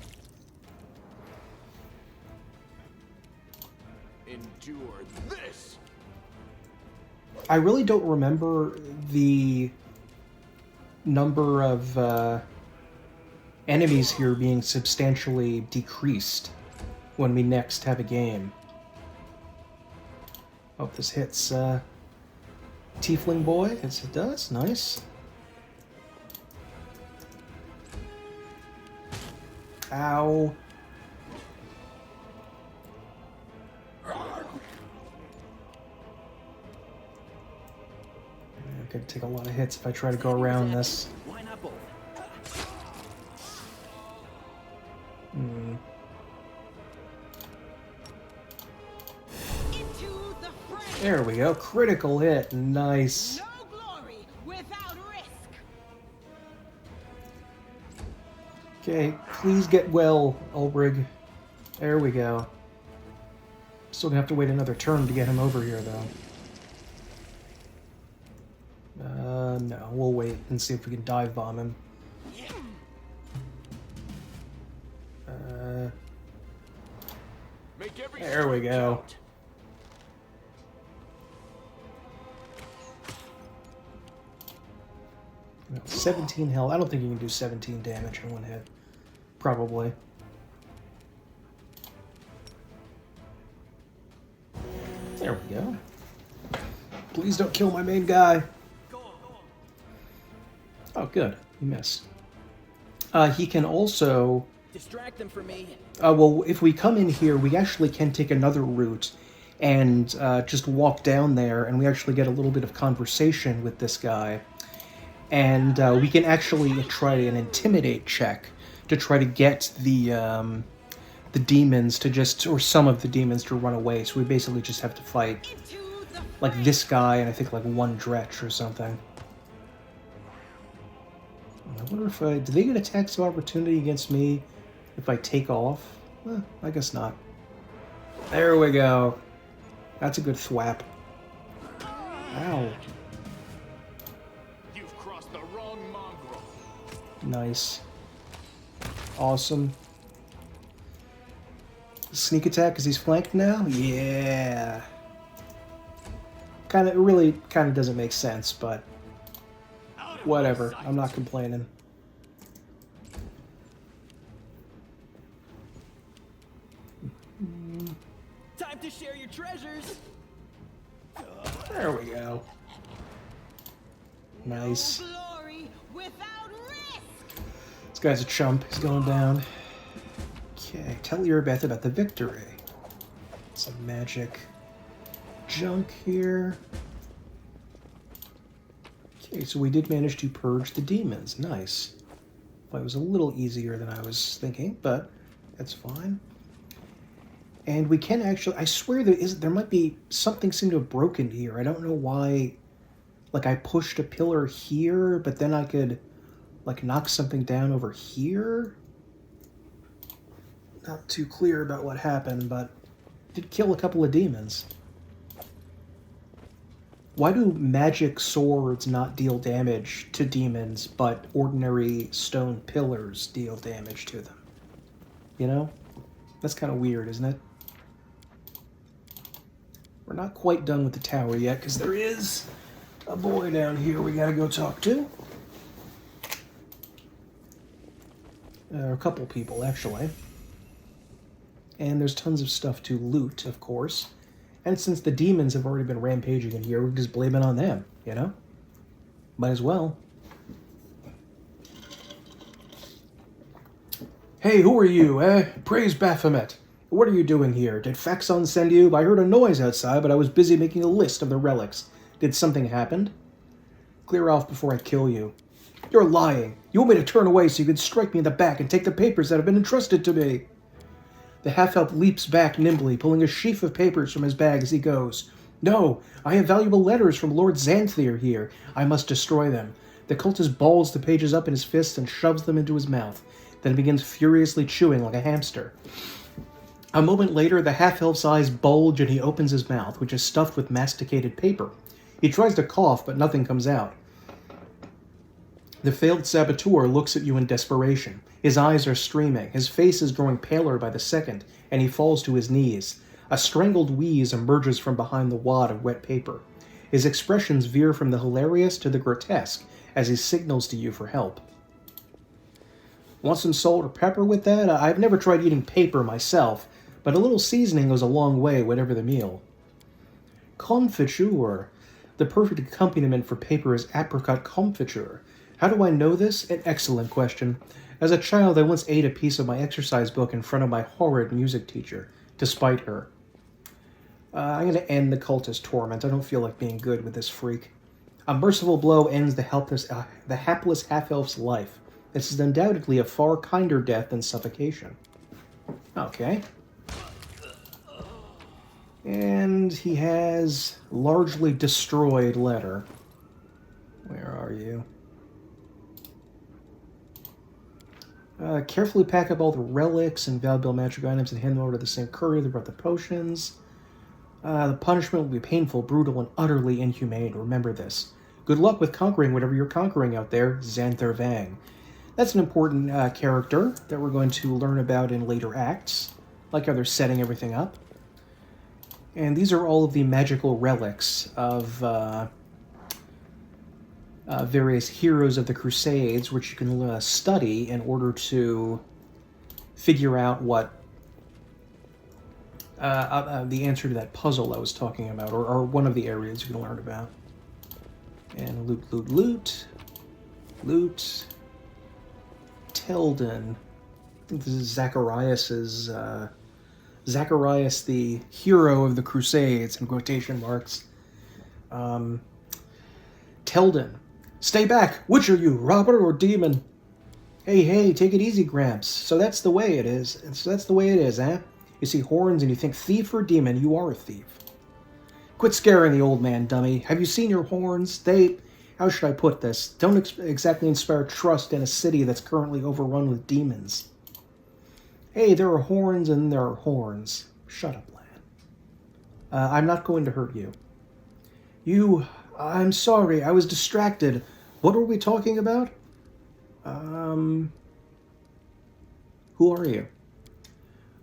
Endure this. I really don't remember the number of enemies here being substantially decreased when we next have a game. Hope this hits Tiefling Boy. Yes, it does. Nice. Ow. I'm gonna take a lot of hits if I try to go around this. Why not both? There we go. Critical hit. Nice. No glory without risk. Okay, please get well, Ulbrig. There we go. Still gonna have to wait another turn to get him over here, though. No, we'll wait and see if we can dive bomb him. There we go. No, 17 health. I don't think you can do 17 damage in one hit. Probably. There we go. Please don't kill my main guy. Oh, good. He missed. He can also... Distract them for me. Well, if we come in here, we actually can take another route and just walk down there, and we actually get a little bit of conversation with this guy. And we can actually try an intimidate check to try to get the demons to just, or some of the demons to run away. So we basically just have to fight like this guy and I think like one Dretch or something. I wonder if do they get attacks of opportunity against me if I take off? I guess not. There we go. That's a good thwap. Ow. You've crossed the wrong mongrel. Nice. Awesome. Sneak attack because he's flanked now? Yeah. Really kind of doesn't make sense, but whatever. I'm not complaining. Time to share your treasures. There we go. Nice. Glory without risk. This guy's a chump. He's going down. Okay, tell Erebeth about the victory. Some magic junk here. Okay, so we did manage to purge the demons. Nice. Well, it was a little easier than I was thinking, but that's fine. And we can actually, I swear there might be something seemed to have broken here. I don't know why, like I pushed a pillar here, but then I could like knock something down over here. Not too clear about what happened, but did kill a couple of demons. Why do magic swords not deal damage to demons, but ordinary stone pillars deal damage to them? You know? That's kind of weird, isn't it? We're not quite done with the tower yet, because there is a boy down here we gotta go talk to. A couple people, actually. And there's tons of stuff to loot, of course. And since the demons have already been rampaging in here, we just blame it on them, you know? Might as well. Hey, who are you, eh? Praise Baphomet. What are you doing here? Did Faxon send you? I heard a noise outside, but I was busy making a list of the relics. Did something happen? Clear off before I kill you. You're lying. You want me to turn away so you can strike me in the back and take the papers that have been entrusted to me. The half-elf leaps back nimbly, pulling a sheaf of papers from his bag as he goes. No, I have valuable letters from Lord Xanthir here. I must destroy them. The cultist balls the pages up in his fists and shoves them into his mouth, then begins furiously chewing like a hamster. A moment later, the half-elf's eyes bulge and he opens his mouth, which is stuffed with masticated paper. He tries to cough, but nothing comes out. The failed saboteur looks at you in desperation. His eyes are streaming, his face is growing paler by the second, and he falls to his knees. A strangled wheeze emerges from behind the wad of wet paper. His expressions veer from the hilarious to the grotesque as he signals to you for help. Want some salt or pepper with that? I've never tried eating paper myself, but a little seasoning goes a long way, whatever the meal. Confiture. The perfect accompaniment for paper is apricot confiture. How do I know this? An excellent question. As a child, I once ate a piece of my exercise book in front of my horrid music teacher, despite her. I'm going to end the cultist torment. I don't feel like being good with this freak. A merciful blow ends the hapless half-elf's life. This is undoubtedly a far kinder death than suffocation. Okay. And he has largely destroyed letter. Where are you? Carefully pack up all the relics and valuable magic items and hand them over to the same courier that brought the potions. The punishment will be painful, brutal, and utterly inhumane. Remember this. Good luck with conquering whatever you're conquering out there, Xanthir Vang. That's an important character that we're going to learn about in later acts. Like how they're setting everything up. And these are all of the magical relics of various heroes of the Crusades, which you can study in order to figure out what the answer to that puzzle I was talking about, or one of the areas you can learn about. And loot, loot, loot. Loot. Teldon. I think this is Zacharias's... Zacharias, the hero of the Crusades, in quotation marks. Teldon. Stay back! Which are you, robber or demon? Hey, hey, take it easy, Gramps. So that's the way it is. Eh? You see horns and you think thief or demon, you are a thief. Quit scaring the old man, dummy. Have you seen your horns? They... How should I put this? Don't exactly inspire trust in a city that's currently overrun with demons. Hey, there are horns and there are horns. Shut up, lad. I'm not going to hurt you. I'm sorry, I was distracted. What were we talking about? Who are you?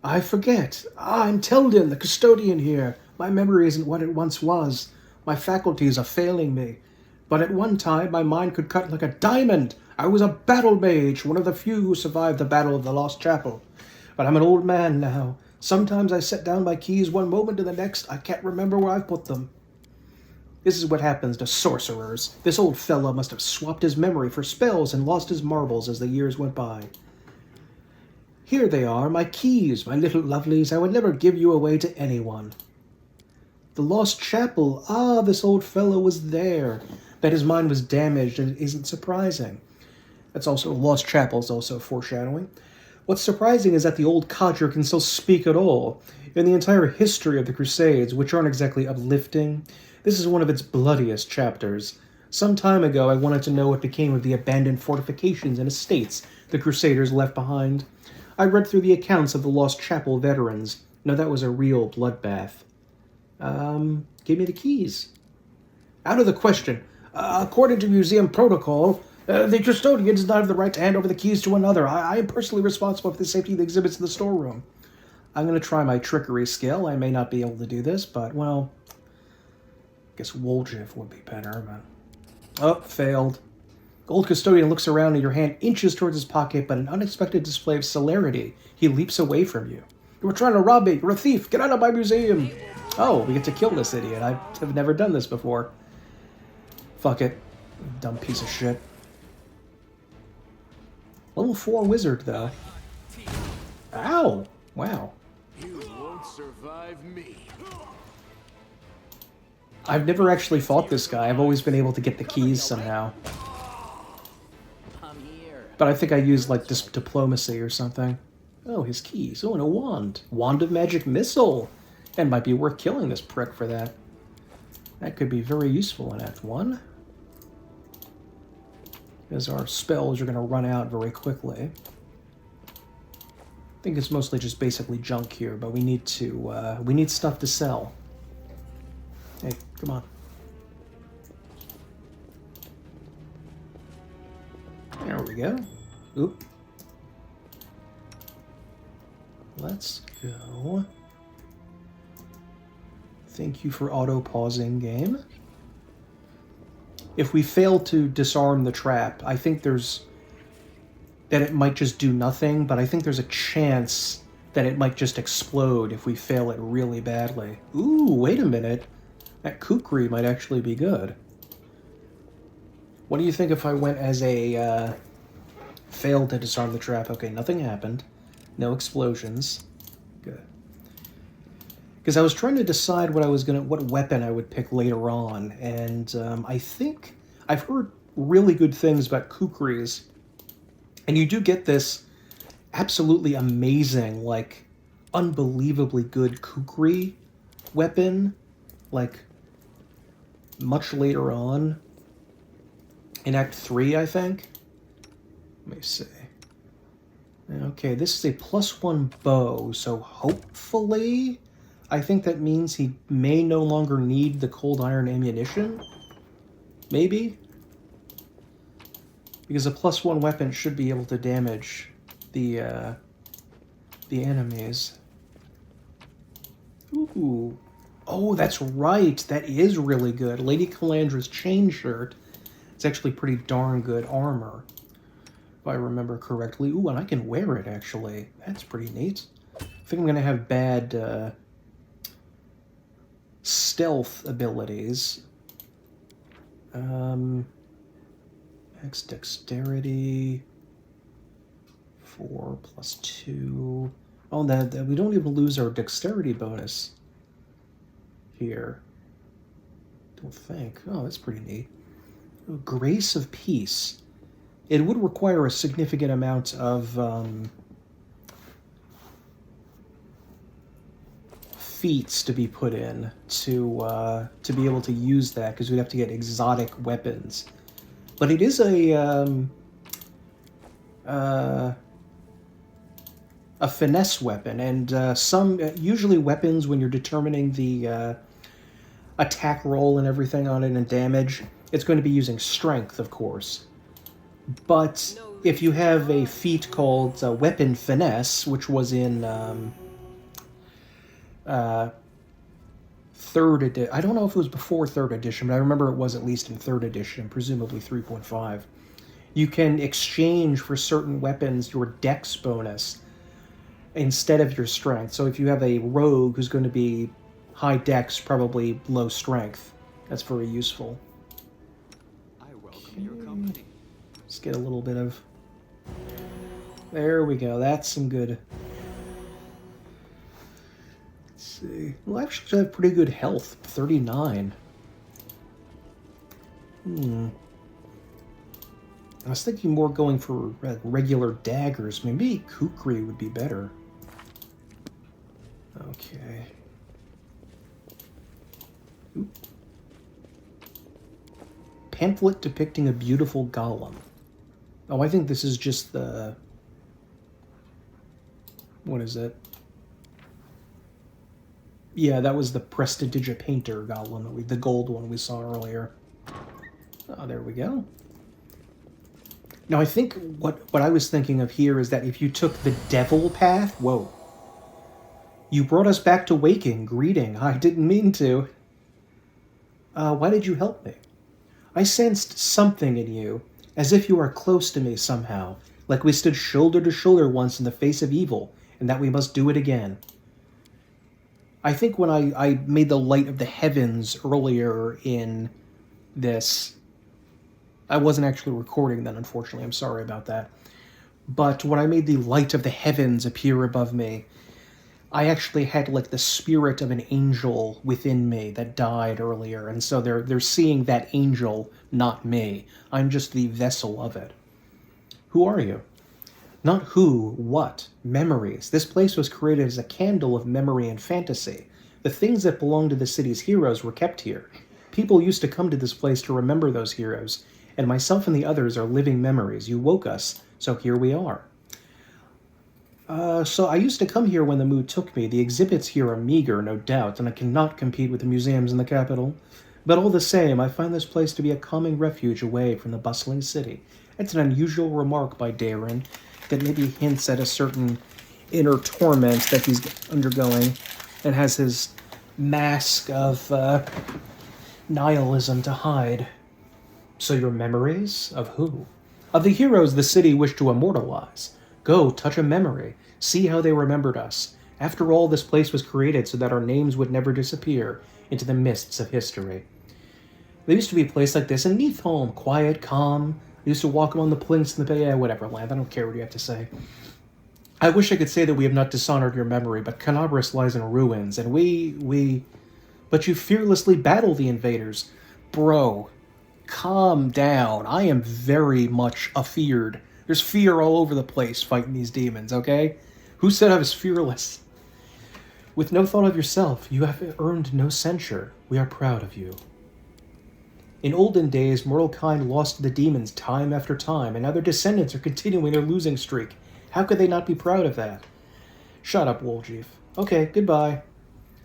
I forget. I'm Teldon, the custodian here. My memory isn't what it once was. My faculties are failing me. But at one time, my mind could cut like a diamond. I was a battle mage, one of the few who survived the Battle of the Lost Chapel. But I'm an old man now. Sometimes I set down my keys one moment to the next. I can't remember where I've put them. This is what happens to sorcerers. This old fellow must have swapped his memory for spells and lost his marbles as the years went by. Here they are, my keys, my little lovelies. I would never give you away to anyone. The Lost Chapel. Ah, this old fellow was there. That his mind was damaged isn't surprising. That's also Lost Chapel is also foreshadowing. What's surprising is that the old codger can still speak at all. In the entire history of the Crusades, which aren't exactly uplifting, this is one of its bloodiest chapters. Some time ago, I wanted to know what became of the abandoned fortifications and estates the Crusaders left behind. I read through the accounts of the Lost Chapel veterans. No, that was a real bloodbath. Give me the keys. Out of the question. According to museum protocol, the custodian does not have the right to hand over the keys to another. I am personally responsible for the safety of the exhibits in the storeroom. I'm going to try my trickery skill. I may not be able to do this, but, well, I guess Woljif would be better, but... Oh, failed. Old custodian looks around and your hand inches towards his pocket, but an unexpected display of celerity. He leaps away from you. You were trying to rob me. You're a thief. Get out of my museum. Oh, we get to kill this idiot. I have never done this before. Fuck it. Dumb piece of shit. Level 4 wizard, though. Ow. Wow. You won't survive me. I've never actually fought this guy. I've always been able to get the keys somehow. But I think I used, like, diplomacy or something. Oh, his keys. Oh, and a wand. Wand of Magic Missile. And might be worth killing this prick for that. That could be very useful in Act 1. Because our spells are going to run out very quickly. I think it's mostly just basically junk here, but we need stuff to sell. Hey, come on. There we go. Oop. Let's go. Thank you for auto-pausing, game. If we fail to disarm the trap, I think there's... that it might just do nothing, but I think there's a chance that it might just explode if we fail it really badly. Ooh, wait a minute. That kukri might actually be good. What do you think if I went as a, failed to disarm the trap? Okay, nothing happened. No explosions. Good. Because I was trying to decide what weapon I would pick later on, and I think I've heard really good things about kukris, and you do get this absolutely amazing, like, unbelievably good kukri weapon, like, much later on, in Act 3, I think. Let me see. Okay, this is a +1 bow, so hopefully... I think that means he may no longer need the cold iron ammunition. Maybe? Because a +1 weapon should be able to damage the enemies. Ooh. Oh, that's right. That is really good. Lady Calandra's chain shirt. It's actually pretty darn good armor, if I remember correctly. Ooh, and I can wear it, actually. That's pretty neat. I think I'm going to have bad... stealth abilities. Max dexterity. 4 + 2. Oh, that we don't even lose our dexterity bonus here. Don't think. Oh, that's pretty neat. Grace of Peace. It would require a significant amount of feats to be put in to be able to use that, because we'd have to get exotic weapons. But it is a finesse weapon, and some usually weapons, when you're determining the attack roll and everything on it and damage, it's going to be using strength, of course. But if you have a feat called weapon finesse, which was in third edition. I don't know if it was before third edition, but I remember it was at least in third edition, presumably 3.5. You can exchange for certain weapons your dex bonus instead of your strength. So if you have a rogue who's going to be high dex, probably low strength, that's very useful. I welcome your company. Let's get a little bit of... There we go. That's some good... See. Well, actually, I have pretty good health. 39. I was thinking more going for regular daggers. Maybe kukri would be better. Okay. Oop. Pamphlet depicting a beautiful golem. Oh, I think this is just the... What is it? Yeah, that was the Prestidigita Painter golem, the gold one we saw earlier. Oh, there we go. Now, I think what I was thinking of here is that if you took the devil path... Whoa. You brought us back to waking. Greeting. I didn't mean to. Why did you help me? I sensed something in you, as if you were close to me somehow, like we stood shoulder to shoulder once in the face of evil, and that we must do it again. I think when I made the light of the heavens earlier in this... I wasn't actually recording then, unfortunately. I'm sorry about that. But when I made the light of the heavens appear above me, I actually had like the spirit of an angel within me that died earlier, and so they're seeing that angel, not me. I'm just the vessel of it. Who are you? Not who, what. Memories. This place was created as a candle of memory and fantasy. The things that belonged to the city's heroes were kept here. People used to come to this place to remember those heroes, and myself and the others are living memories. You woke us, so here we are. So I used to come here when the mood took me. The exhibits here are meager, no doubt, and I cannot compete with the museums in the capital. But all the same, I find this place to be a calming refuge away from the bustling city. It's an unusual remark by Darren that maybe hints at a certain inner torment that he's undergoing and has his mask of nihilism to hide. So your memories? Of who? Of the heroes the city wished to immortalize. Go, touch a memory. See how they remembered us. After all, this place was created so that our names would never disappear into the mists of history. There used to be a place like this in Neathholm. Quiet, calm. I used to walk among the plinths in the bay. Whatever, Land. I don't care what you have to say. I wish I could say that we have not dishonored your memory, but Kenabres lies in ruins, and we... But you fearlessly battle the invaders. Bro, calm down. I am very much afeared. There's fear all over the place fighting these demons, okay? Who said I was fearless? With no thought of yourself, you have earned no censure. We are proud of you. In olden days, mortal kind lost to the demons time after time, and now their descendants are continuing their losing streak. How could they not be proud of that? Shut up, Woljeef. Okay, goodbye.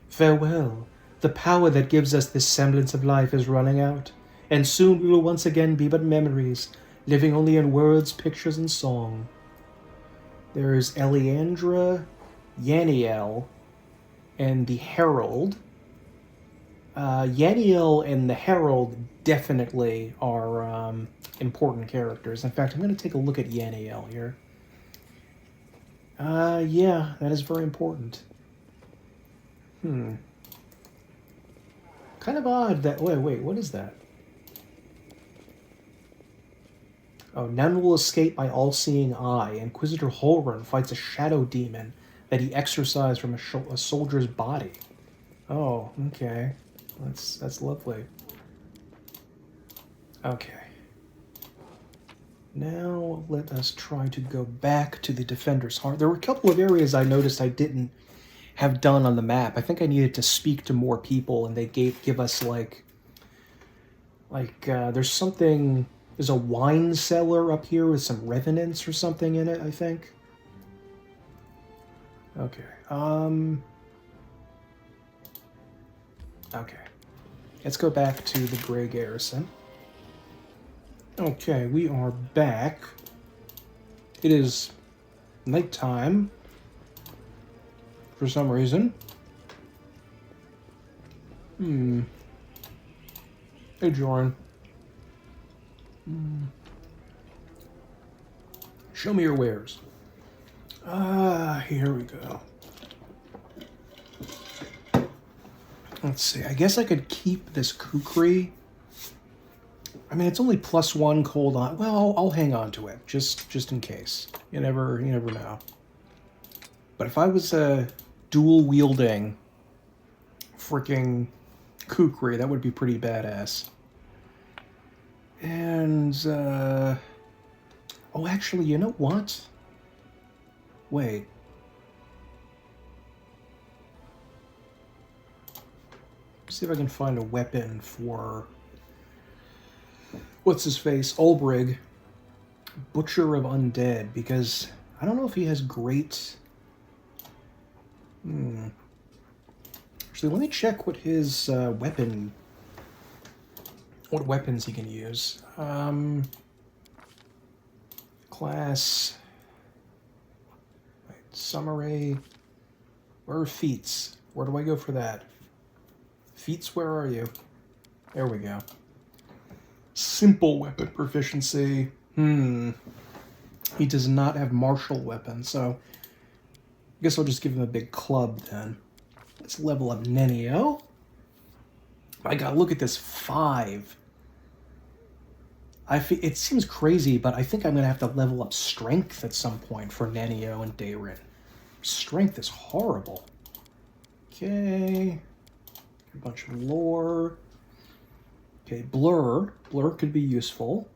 Farewell. The power that gives us this semblance of life is running out, and soon we will once again be but memories, living only in words, pictures, and song. There's Eliandra, Yaniel, and the Herald. Yaniel and the Herald definitely are important characters. In fact, I'm going to take a look at Yaniel here. Yeah, that is very important. Kind of odd that... Wait, what is that? Oh, none will escape my all-seeing eye. Inquisitor Holren fights a shadow demon that he exorcised from a soldier's body. Oh, okay. That's lovely. Okay. Now let us try to go back to the Defender's Heart. There were a couple of areas I noticed I didn't have done on the map. I think I needed to speak to more people, and they give us there's something. There's a wine cellar up here with some revenants or something in it, I think. Okay. Okay. Let's go back to the Grey Garrison. Okay, we are back. It is nighttime. For some reason. Hey, Joran. Show me your wares. Here we go. Let's see. I guess I could keep this kukri. I mean, it's only +1 cold on. Well, I'll hang on to it just in case. You never know. But if I was dual wielding freaking kukri, that would be pretty badass. And Oh, actually, you know what? Wait. See if I can find a weapon for... What's his face? Ulbrig. Butcher of Undead, because I don't know if he has great... Actually, let me check what his weapon... What weapons he can use. Class... Wait, summary... Where are feats? Where do I go for that? Feats, where are you? There we go. Simple weapon proficiency. He does not have martial weapons, so I guess I'll just give him a big club then. Let's level up Nenio. My god, look at this, 5. It seems crazy, but I think I'm going to have to level up strength at some point for Nenio and Dayrin. Strength is horrible. Okay. A bunch of lore. Okay, Blur. Blur could be useful.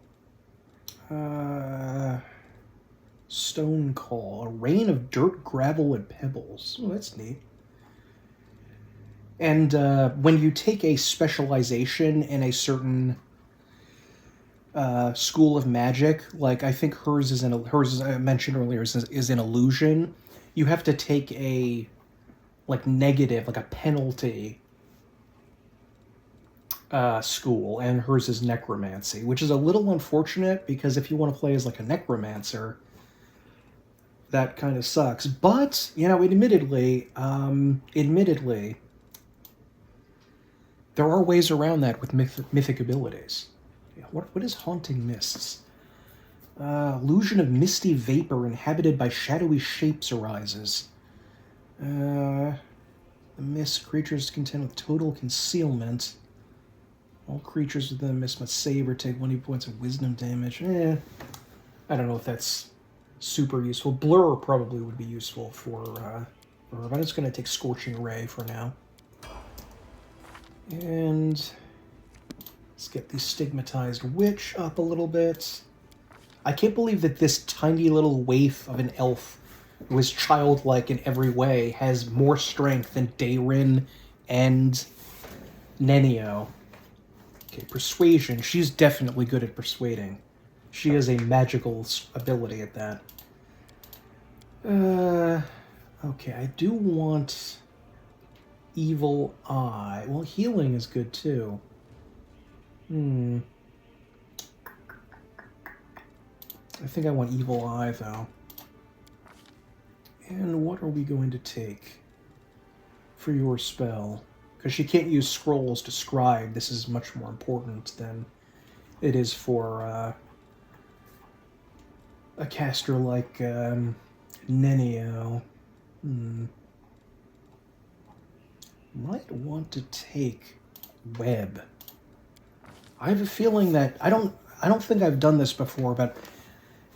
Stone Call. A rain of dirt, gravel, and pebbles. Oh, that's neat. And when you take a specialization in a certain school of magic, like I think hers is hers, I mentioned earlier, is in illusion. You have to take a negative, like a penalty school, and hers is necromancy, which is a little unfortunate because if you want to play as like a necromancer, that kind of sucks. But you know, admittedly, there are ways around that with mythic abilities. What is haunting mists? Illusion of misty vapor inhabited by shadowy shapes arises. The mist creatures contend with total concealment. All creatures within the mist must save or take 1 points of wisdom damage. I don't know if that's super useful. Blur probably would be useful for but I'm just going to take Scorching Ray for now. And let's get the Stigmatized Witch up a little bit. I can't believe that this tiny little waif of an elf who is childlike in every way has more strength than Dayrin and Nenio. Okay, Persuasion. She's definitely good at persuading. She has a magical ability at that. Okay, I do want Evil Eye. Well, healing is good too. I think I want Evil Eye, though. And what are we going to take for your spell? Because she can't use scrolls to scribe. This is much more important than it is for a caster like Nenio. Might want to take Web. I have a feeling that I don't think I've done this before, but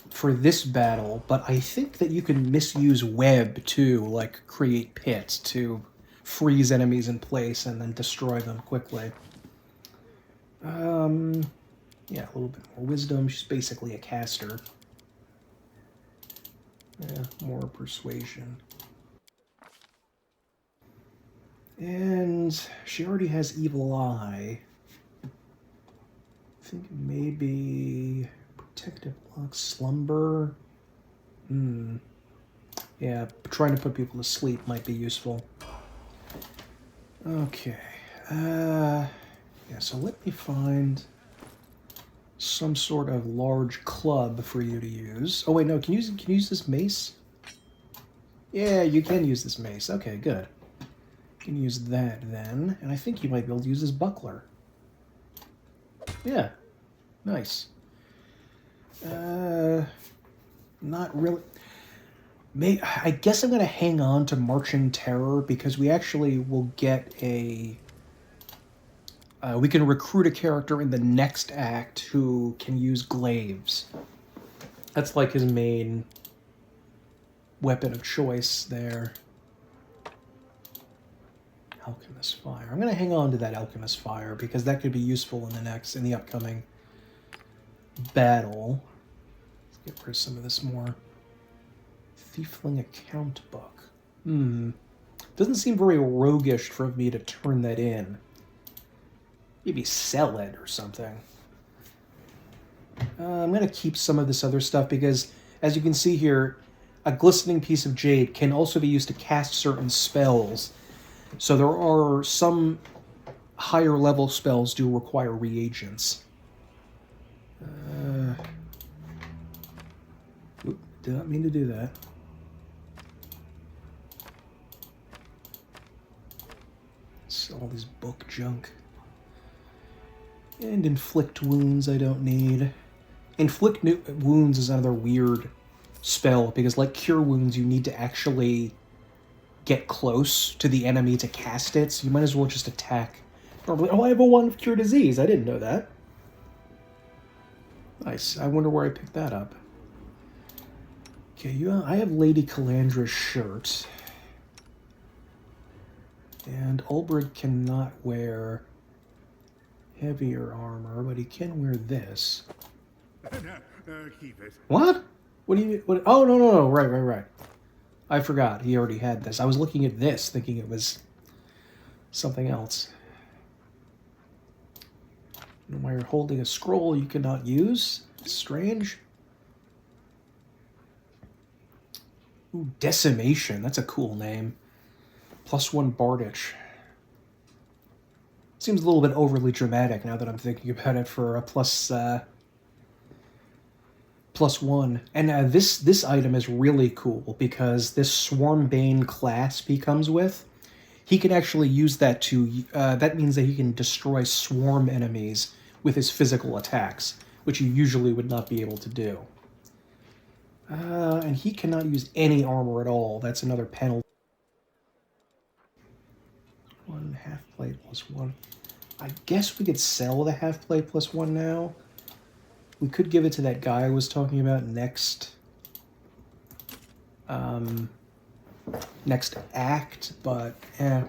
for this battle, but I think that you can misuse Web to like create pits to freeze enemies in place and then destroy them quickly. Yeah, a little bit more wisdom. She's basically a caster. Yeah, more persuasion. And she already has Evil Eye. I think maybe Protective Lock, Slumber. Yeah, trying to put people to sleep might be useful. Okay. Yeah, so let me find some sort of large club for you to use. Oh wait, no, can you use this mace? Yeah, you can use this mace. Okay, good. You can use that then, and I think you might be able to use this buckler. Yeah, nice. Not really. I guess I'm going to hang on to Marching Terror because we actually will get a... we can recruit a character in the next act who can use glaives. That's like his main weapon of choice there. Alchemist Fire. I'm going to hang on to that Alchemist Fire because that could be useful in the upcoming battle. Let's get rid of some of this more. Thiefling account book. Doesn't seem very roguish for me to turn that in. Maybe sell it or something. I'm going to keep some of this other stuff because, as you can see here, a glistening piece of jade can also be used to cast certain spells. So there are some higher level spells do require reagents. Did not mean to do that. All this book junk. And inflict wounds I don't need. Inflict wounds is another weird spell, because like cure wounds, you need to actually get close to the enemy to cast it, so you might as well just attack. Normally, oh, I have a one of cure disease. I didn't know that. Nice. I wonder where I picked that up. Okay, I have Lady Calandra's shirt. And Ulbrich cannot wear heavier armor, but he can wear this. Keep it. What? What do you... What, oh, no. Right. I forgot. He already had this. I was looking at this, thinking it was something else. And while you're holding a scroll you cannot use. Strange. Ooh, Decimation. That's a cool name. +1 Bardage. Seems a little bit overly dramatic now that I'm thinking about it for a +1. And this item is really cool because this Swarmbane clasp he comes with, he can actually use that to, that means that he can destroy swarm enemies with his physical attacks, which you usually would not be able to do. And he cannot use any armor at all. That's another penalty. 1 half-plate +1. I guess we could sell the half-plate +1 now. We could give it to that guy I was talking about next. Next act, but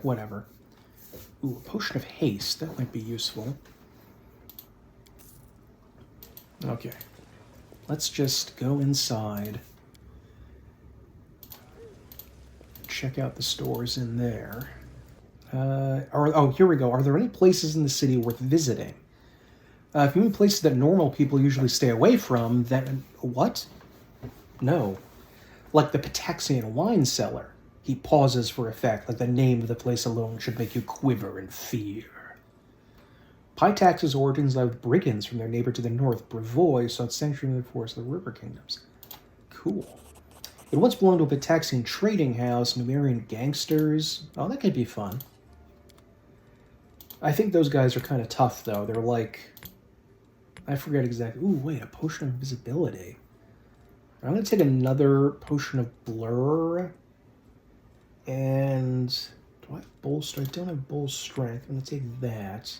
whatever. Ooh, a potion of haste. That might be useful. Okay. Let's just go inside. Check out the stores in there. Oh, here we go. Are there any places in the city worth visiting? If you mean places that normal people usually stay away from, then... What? No. Like the Pataxian wine cellar. He pauses for effect, like the name of the place alone should make you quiver in fear. Pitax's origins lie with brigands from their neighbor to the north, Brevoy, sought sanctuary in the forest of the river kingdoms. Cool. It once belonged to a Pataxian trading house, Numerian gangsters. Oh, that could be fun. I think those guys are kind of tough, though. They're like... I forget exactly... Ooh, wait, a potion of invisibility. I'm going to take another potion of blur. And... Do I have bull strength? I don't have bull strength. I'm going to take that.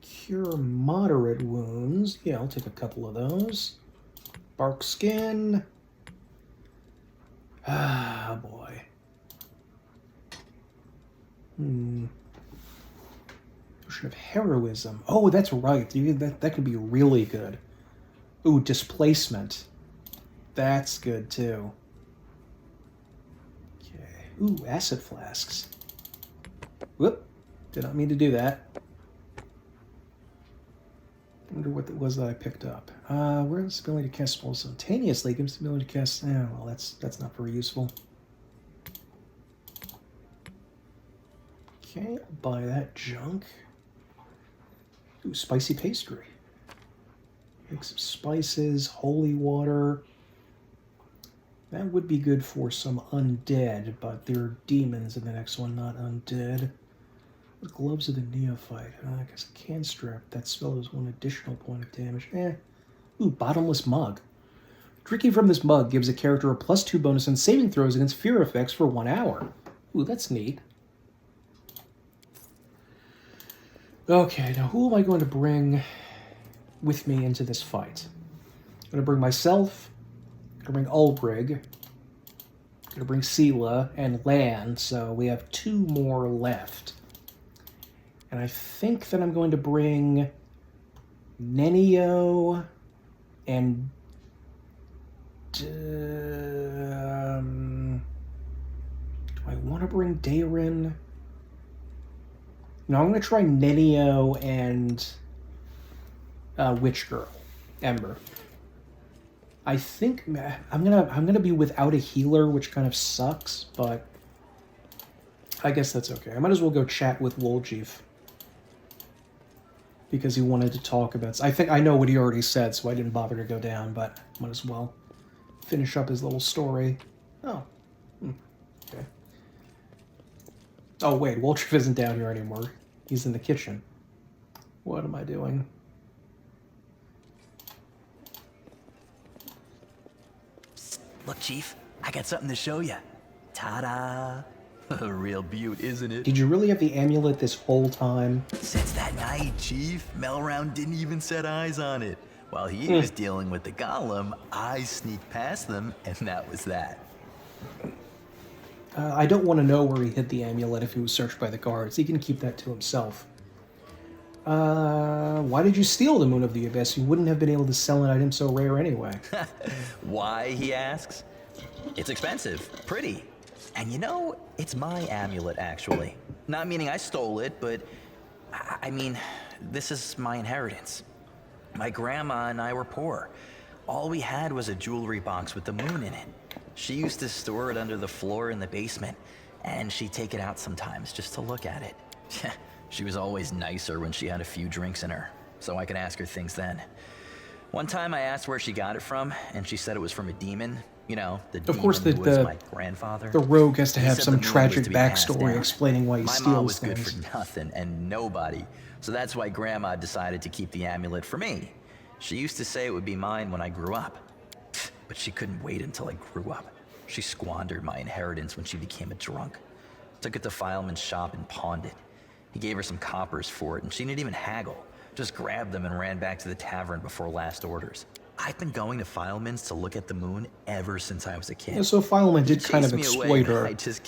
Cure moderate wounds. Yeah, I'll take a couple of those. Bark skin. Ah, boy. Potion of heroism. Oh, that's right. That could be really good. Ooh, displacement. That's good, too. Okay. Ooh, acid flasks. Whoop. Did not mean to do that. I wonder what it was that I picked up. Where's the ability to cast spells simultaneously? Gives the ability to cast... well, that's not very useful. Okay, I'll buy that junk. Ooh, spicy pastry. Make some spices, holy water. That would be good for some undead, but there are demons in the next one, not undead. The gloves of the neophyte. I guess a can strap. That spell is 1 additional point of damage. Ooh, bottomless mug. Drinking from this mug gives a character a +2 bonus on saving throws against fear effects for 1 hour. Ooh, that's neat. Okay, now who am I going to bring with me into this fight? I'm going to bring myself. I'm going to bring Ulbrich. I'm going to bring Sela and Lan, so we have 2 more left. And I think that I'm going to bring Nenio And do I want to bring Darin? No, I'm going to try Nenio and Witch Girl, Ember. I think I'm gonna be without a healer, which kind of sucks, but I guess that's okay. I might as well go chat with Woljeef because he wanted to talk about. I think I know what he already said, so I didn't bother to go down, but might as well finish up his little story. Oh, okay. Oh wait, Woljeef isn't down here anymore. He's in the kitchen. What am I doing? Look, Chief, I got something to show you. Ta-da! A real beaut, isn't it? Did you really have the amulet this whole time? Since that night, Chief, Melround didn't even set eyes on it. While he was dealing with the golem, I sneaked past them, and that was that. I don't want to know where he hid the amulet if he was searched by the guards. He can keep that to himself. Why did you steal the Moon of the Abyss? You wouldn't have been able to sell an item so rare anyway. Why, he asks? It's expensive, pretty. And you know, it's my amulet, actually. Not meaning I stole it, but I mean, this is my inheritance. My grandma and I were poor. All we had was a jewelry box with the moon in it. She used to store it under the floor in the basement, and she'd take it out sometimes just to look at it. She was always nicer when she had a few drinks in her, so I could ask her things then. One time I asked where she got it from, and she said it was from a demon. You know, the demon who was my grandfather. The rogue has to have some tragic backstory explaining why he steals things. My mom was good for nothing and nobody, so that's why Grandma decided to keep the amulet for me. She used to say it would be mine when I grew up, but she couldn't wait until I grew up. She squandered my inheritance when she became a drunk. Took it to Fileman's shop and pawned it. He gave her some coppers for it, and she didn't even haggle. Just grabbed them and ran back to the tavern before last orders. I've been going to Fileman's to look at the moon ever since I was a kid. Yeah, so Fileman did kind of exploit her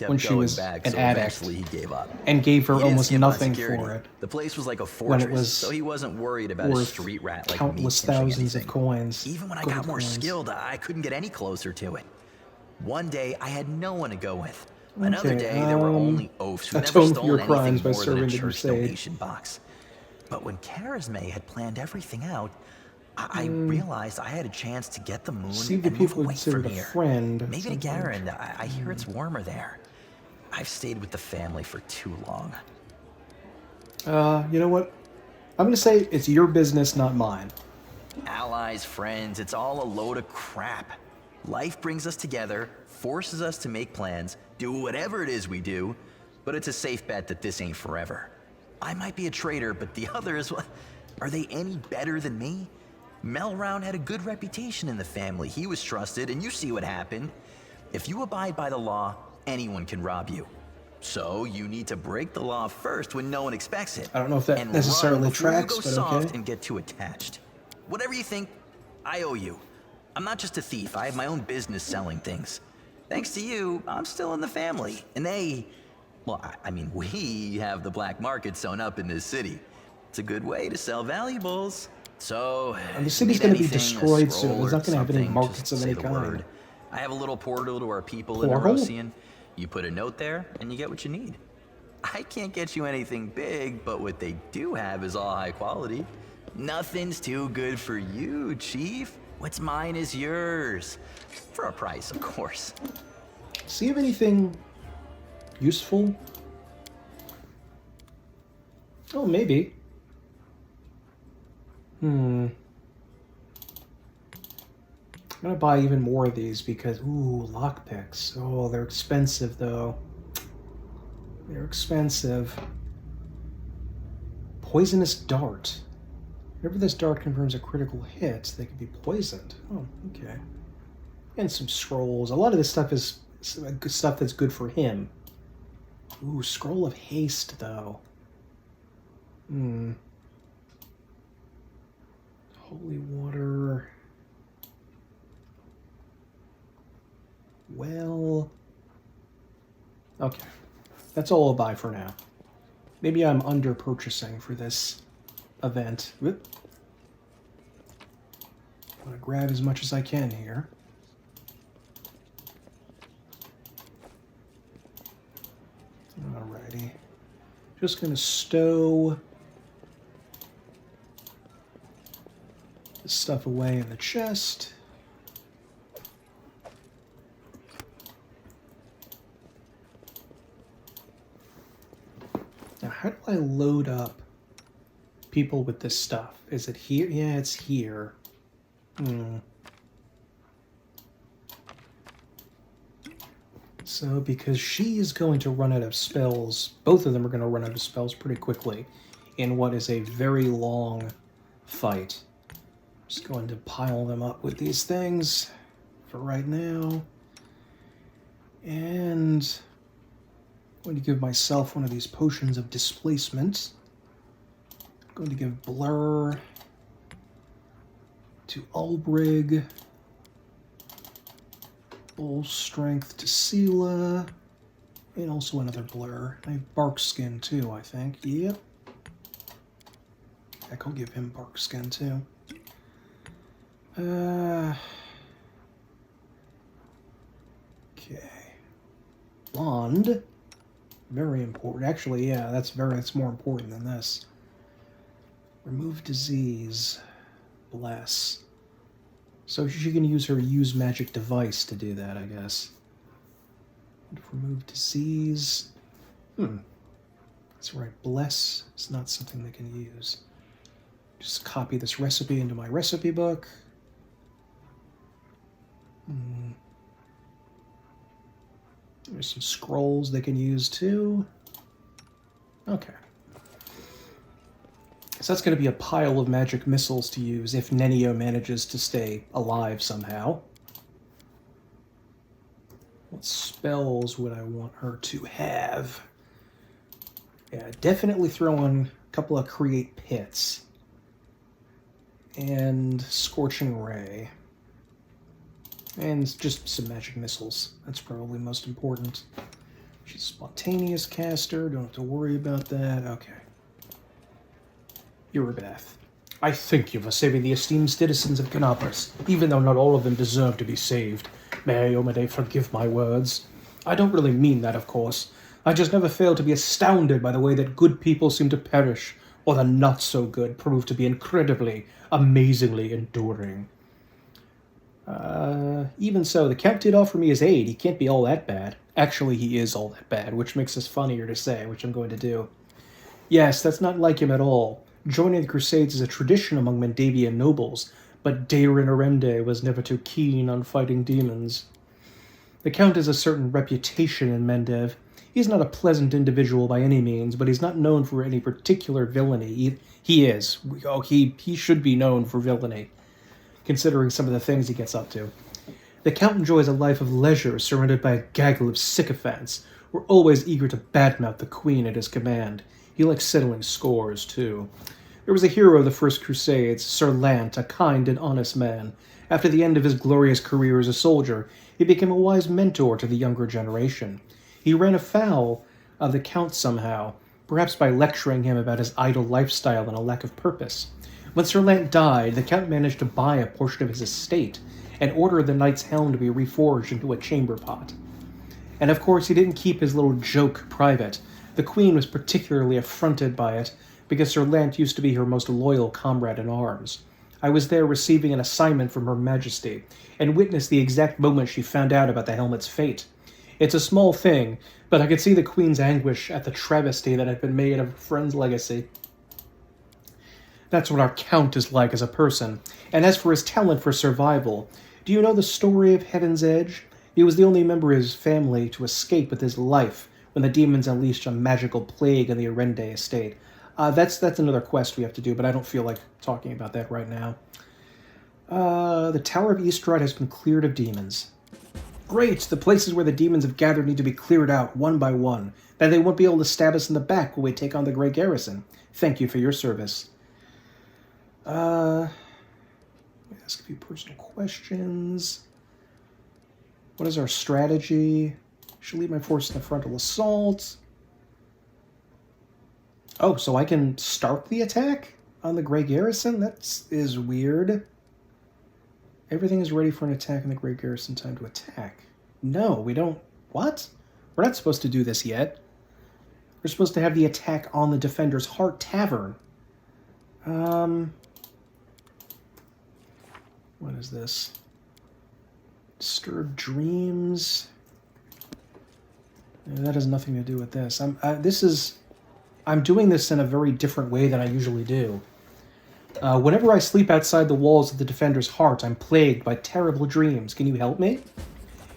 when she was an addict, he gave up. And gave her almost nothing for it. The place was like a fortress, so he wasn't worried about a street rat like me countless thousands of coins. Even when I got more skilled, I couldn't get any closer to it. One day, I had no one to go with. Another day, there were only oafs who never stolen anything more than a church donation box. But when Karazme had planned everything out, I realized I had a chance to get the moon and move away from here. Maybe to Garen. I hear it's warmer there. I've stayed with the family for too long. You know what? I'm gonna say it's your business, not mine. Allies, friends, it's all a load of crap. Life brings us together, forces us to make plans, do whatever it is we do, but it's a safe bet that this ain't forever. I might be a traitor, but the others, are they any better than me? Melround had a good reputation in the family. He was trusted, and you see what happened. If you abide by the law, anyone can rob you. So you need to break the law first when no one expects it. I don't know if that necessarily tracks, but soft and get too attached. Whatever you think, I owe you. I'm not just a thief. I have my own business selling things. Thanks to you, I'm still in the family. And we have the black market sewn up in this city. It's a good way to sell valuables. So, and the city's going to be destroyed soon. There's not going to have any markets of any kind. I have a little portal to our people in Erosian. You put a note there, and you get what you need. I can't get you anything big, but what they do have is all high quality. Nothing's too good for you, Chief. What's mine is yours. For a price, of course. Does he have anything useful? Oh, maybe. I'm gonna buy even more of these because, ooh, lockpicks. Oh, they're expensive though. They're expensive. Poisonous dart. Whenever this dart confirms a critical hit, they can be poisoned. Oh, okay. And some scrolls. A lot of this stuff is stuff that's good for him. Ooh, scroll of haste though. Holy water. Well, okay. That's all I'll buy for now. Maybe I'm under purchasing for this event. Whoop. I'm gonna grab as much as I can here. Alrighty. Just gonna stow this stuff away in the chest. Now, how do I load up people with this stuff? Is it here? Yeah, it's here. So, because she is going to run out of spells, both of them are going to run out of spells pretty quickly in what is a very long fight. Just going to pile them up with these things for right now. And I'm going to give myself one of these potions of displacement. I'm going to give Blur to Ulbrig. Bull Strength to Sela. And also another Blur. I have Bark Skin too, I think. Yep. Heck, I'll give him Bark Skin too. Okay. Bond. Very important. Actually, yeah, that's more important than this. Remove disease. Bless. So she can use her use magic device to do that, I guess. Remove disease. That's right. Bless is not something they can use. Just copy this recipe into my recipe book. There's some scrolls they can use too. Okay. So that's going to be a pile of magic missiles to use if Nenio manages to stay alive somehow. What spells would I want her to have? Yeah, definitely throw on a couple of Create Pits. And Scorching Ray. And just some magic missiles. That's probably most important. She's a spontaneous caster. Don't have to worry about that. Okay. Eurobeth. I thank you for saving the esteemed citizens of Kenabres, even though not all of them deserve to be saved. May Omade forgive my words. I don't really mean that, of course. I just never fail to be astounded by the way that good people seem to perish, or the not-so-good prove to be incredibly, amazingly enduring. Even so, the Count did offer me his aid. He can't be all that bad. Actually, he is all that bad, which makes this funnier to say, which I'm going to do. Yes, that's not like him at all. Joining the Crusades is a tradition among Mendavian nobles, but Darin Arende was never too keen on fighting demons. The Count has a certain reputation in Mendev. He's not a pleasant individual by any means, but he's not known for any particular villainy. He is. Oh, he should be known for villainy, considering some of the things he gets up to. The Count enjoys a life of leisure surrounded by a gaggle of sycophants who are always eager to badmouth the Queen at his command. He likes settling scores, too. There was a hero of the First Crusades, Sir Lant, a kind and honest man. After the end of his glorious career as a soldier, he became a wise mentor to the younger generation. He ran afoul of the Count somehow, perhaps by lecturing him about his idle lifestyle and a lack of purpose. When Sir Lant died, the Count managed to buy a portion of his estate and ordered the Knight's helm to be reforged into a chamber pot. And of course, he didn't keep his little joke private. The Queen was particularly affronted by it, because Sir Lant used to be her most loyal comrade in arms. I was there receiving an assignment from Her Majesty, and witnessed the exact moment she found out about the helmet's fate. It's a small thing, but I could see the Queen's anguish at the travesty that had been made of her friend's legacy. That's what our Count is like as a person. And as for his talent for survival, do you know the story of Heaven's Edge? He was the only member of his family to escape with his life when the demons unleashed a magical plague on the Arende estate. That's another quest we have to do, but I don't feel like talking about that right now. The Tower of Eastride has been cleared of demons. Great! The places where the demons have gathered need to be cleared out, one by one. Then they won't be able to stab us in the back when we take on the Grey Garrison. Thank you for your service. Let me ask a few personal questions. What is our strategy? Should lead my force in the frontal assault. Oh, so I can start the attack on the Grey Garrison? That is weird. Everything is ready for an attack in the Great Garrison. Time to attack. No, we don't... What? We're not supposed to do this yet. We're supposed to have the attack on the Defender's Heart Tavern. What is this? Disturbed Dreams. That has nothing to do with this. I'm doing this in a very different way than I usually do. Whenever I sleep outside the walls of the Defender's Heart, I'm plagued by terrible dreams. Can you help me?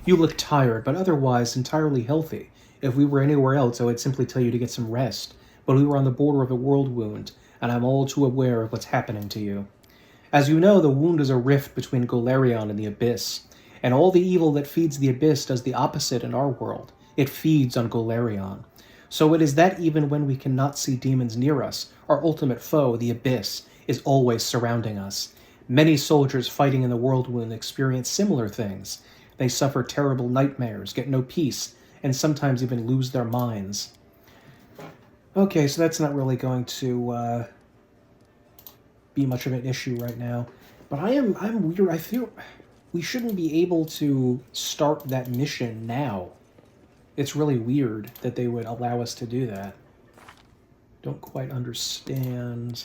You look tired, but otherwise entirely healthy. If we were anywhere else, I would simply tell you to get some rest. But we were on the border of a world wound, and I'm all too aware of what's happening to you. As you know, the wound is a rift between Golarion and the Abyss, and all the evil that feeds the Abyss does the opposite in our world. It feeds on Golarion. So it is that even when we cannot see demons near us, our ultimate foe, the Abyss, is always surrounding us. Many soldiers fighting in the world wound experience similar things. They suffer terrible nightmares, get no peace, and sometimes even lose their minds. Okay, so that's not really going to be much of an issue right now. But I'm weird. I feel we shouldn't be able to start that mission now. It's really weird that they would allow us to do that. Don't quite understand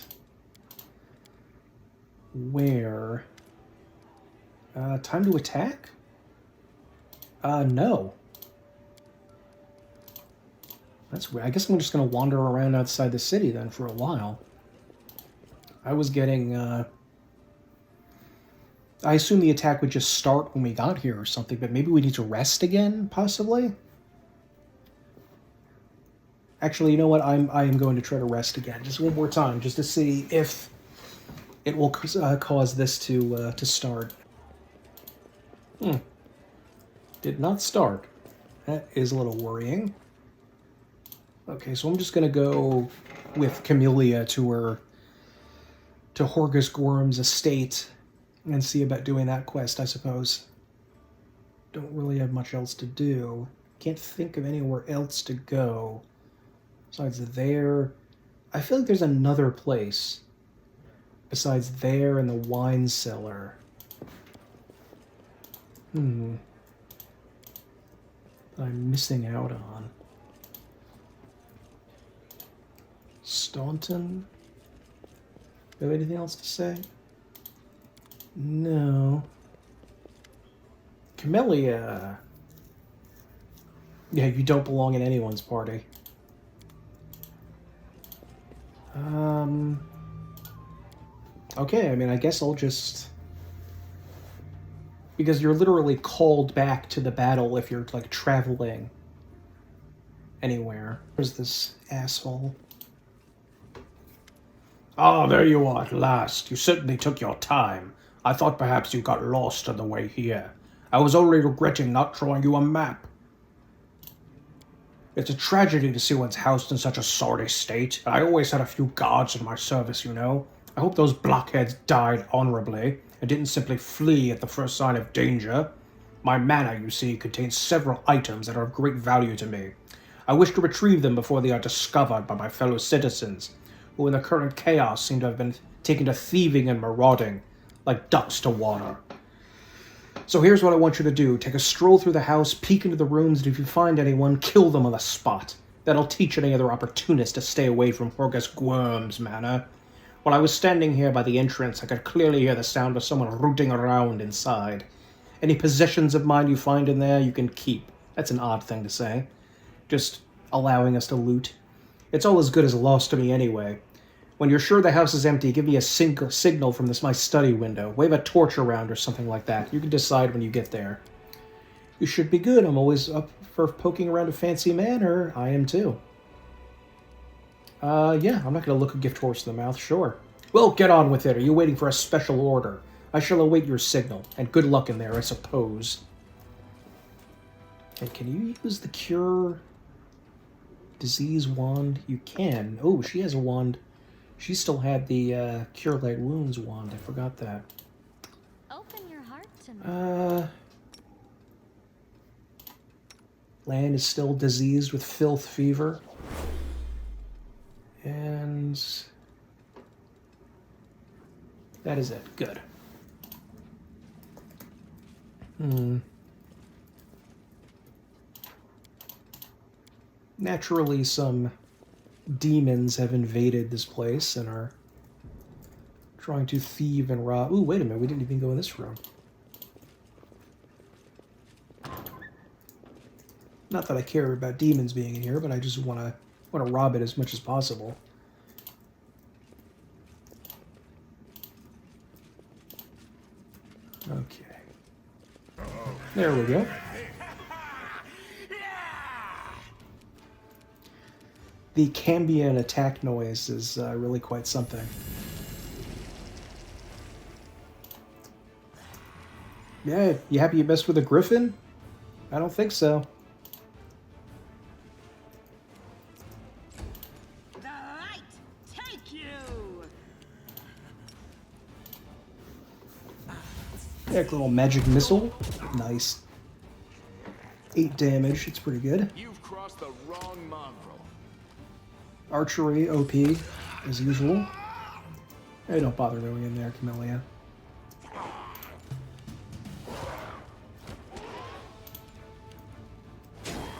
where. Time to attack? No. That's weird. I guess I'm just going to wander around outside the city then for a while. I was getting, I assume the attack would just start when we got here or something, but maybe we need to rest again, possibly? Actually, you know what? I am going to try to rest again, just one more time, just to see if it will cause this to start. Did not start. That is a little worrying. Okay, so I'm just going to go with Camellia to Horgus Gorm's estate and see about doing that quest, I suppose. Don't really have much else to do. Can't think of anywhere else to go. Besides there, I feel like there's another place besides there and the wine cellar. That I'm missing out on. Staunton? Do you have anything else to say? No. Camellia. Yeah, you don't belong in anyone's party. Okay, I mean, I guess I'll just... Because you're literally called back to the battle if you're, like, traveling anywhere. Where's this asshole? Ah, there you are at last. You certainly took your time. I thought perhaps you got lost on the way here. I was only regretting not drawing you a map. It's a tragedy to see one's housed in such a sorry state. I always had a few guards in my service, you know. I hope those blockheads died honorably and didn't simply flee at the first sign of danger. My manor, you see, contains several items that are of great value to me. I wish to retrieve them before they are discovered by my fellow citizens, who in the current chaos seem to have been taken to thieving and marauding, like ducks to water. So here's what I want you to do. Take a stroll through the house, peek into the rooms, and if you find anyone, kill them on the spot. That'll teach any other opportunist to stay away from Horgus Gwyrm's manor. While I was standing here by the entrance, I could clearly hear the sound of someone rooting around inside. Any possessions of mine you find in there, you can keep. That's an odd thing to say. Just allowing us to loot. It's all as good as lost to me anyway. When you're sure the house is empty, give me a signal from my study window. Wave a torch around or something like that. You can decide when you get there. You should be good. I'm always up for poking around a fancy manor. I am too. Yeah, I'm not going to look a gift horse in the mouth, sure. Well, get on with it. Are you waiting for a special order? I shall await your signal, and good luck in there, I suppose. And can you use the cure disease wand? You can. Oh, she has a wand. She still had the Cure Light Wounds wand. I forgot that. Open your heart to me. Land is still diseased with filth fever. And that is it. Good. Naturally, some demons have invaded this place and are trying to thieve and rob. Ooh, wait a minute, we didn't even go in this room. Not that I care about demons being in here, but I just want to rob it as much as possible. Okay. There we go. The Cambion attack noise is really quite something. Yeah, you happy you messed with a griffin? I don't think so. The light take you. Yeah, little magic missile. Nice. 8 damage, it's pretty good. You've crossed the wrong mongrel. Archery, OP, as usual. Hey, don't bother going in there, Camellia.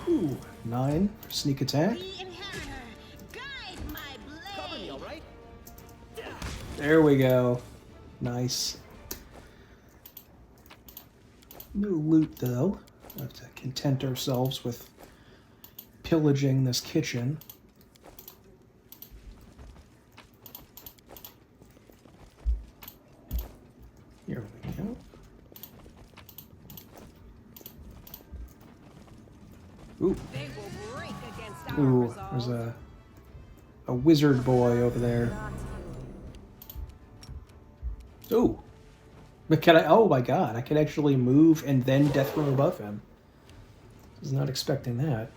Ooh, 9 for sneak attack. Cover me, all right? There we go. Nice. No loot, though. We'll have to content ourselves with pillaging this kitchen. Here we go. Ooh. They will break against our Ooh, resolve. there's a wizard boy over there. Ooh. But can I, oh my god, I can actually move and then death row above him. I was not expecting that.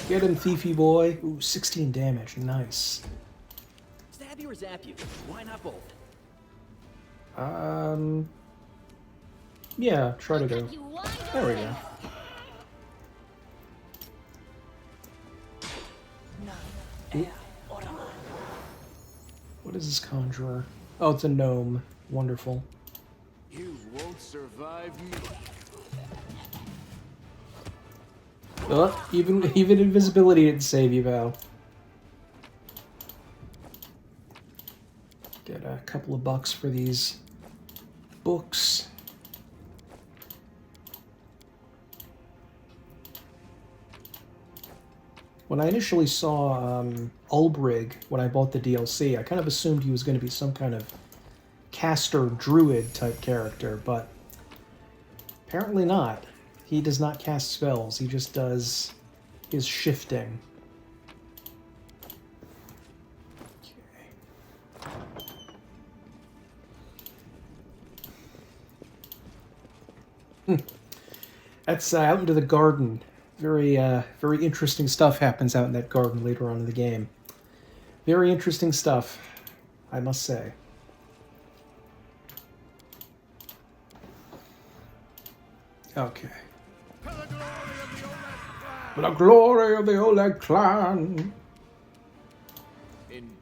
Get him, thiefy boy. Ooh, 16 damage, nice. Stab you or zap you? Why not both? Yeah, try to go. There we go. Ooh. What is this conjurer? Oh, it's a gnome. Wonderful. You won't survive me. Oh, even invisibility didn't save you, Val. Get a couple of bucks for these books. When I initially saw Ulbrig, when I bought the DLC, I kind of assumed he was going to be some kind of caster druid type character, but apparently not. He does not cast spells, he just does his shifting. Okay. That's out into the garden. Very interesting stuff happens out in that garden later on in the game. Very interesting stuff, I must say. Okay. For the glory of the Oleg clan.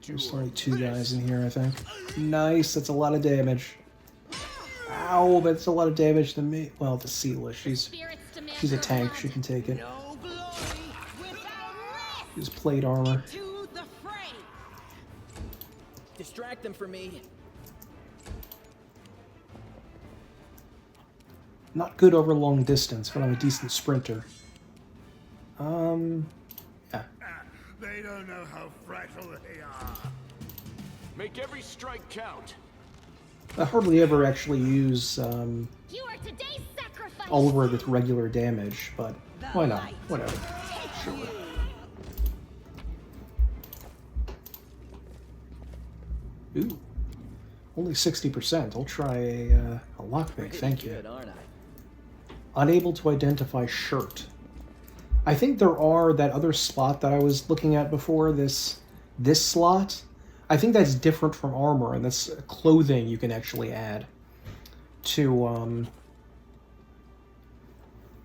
There's only 2 guys in here, I think. Nice, that's a lot of damage. Ow, that's a lot of damage to me. Well, to Seela, she's a tank, she can take it. She's plate armor. Distract them for me. Not good over long distance, but I'm a decent sprinter. Yeah. They don't know how fragile they are. Make every strike count. I hardly ever actually use You are today's sacrifice. Ulbrig with regular damage, but why not? Whatever. Sure. Ooh. Only 60%. I'll try a lockpick, thank you. Good, aren't I? Unable to identify shirt. I think there are that other slot that I was looking at before, this slot. I think that's different from armor, and that's clothing you can actually add to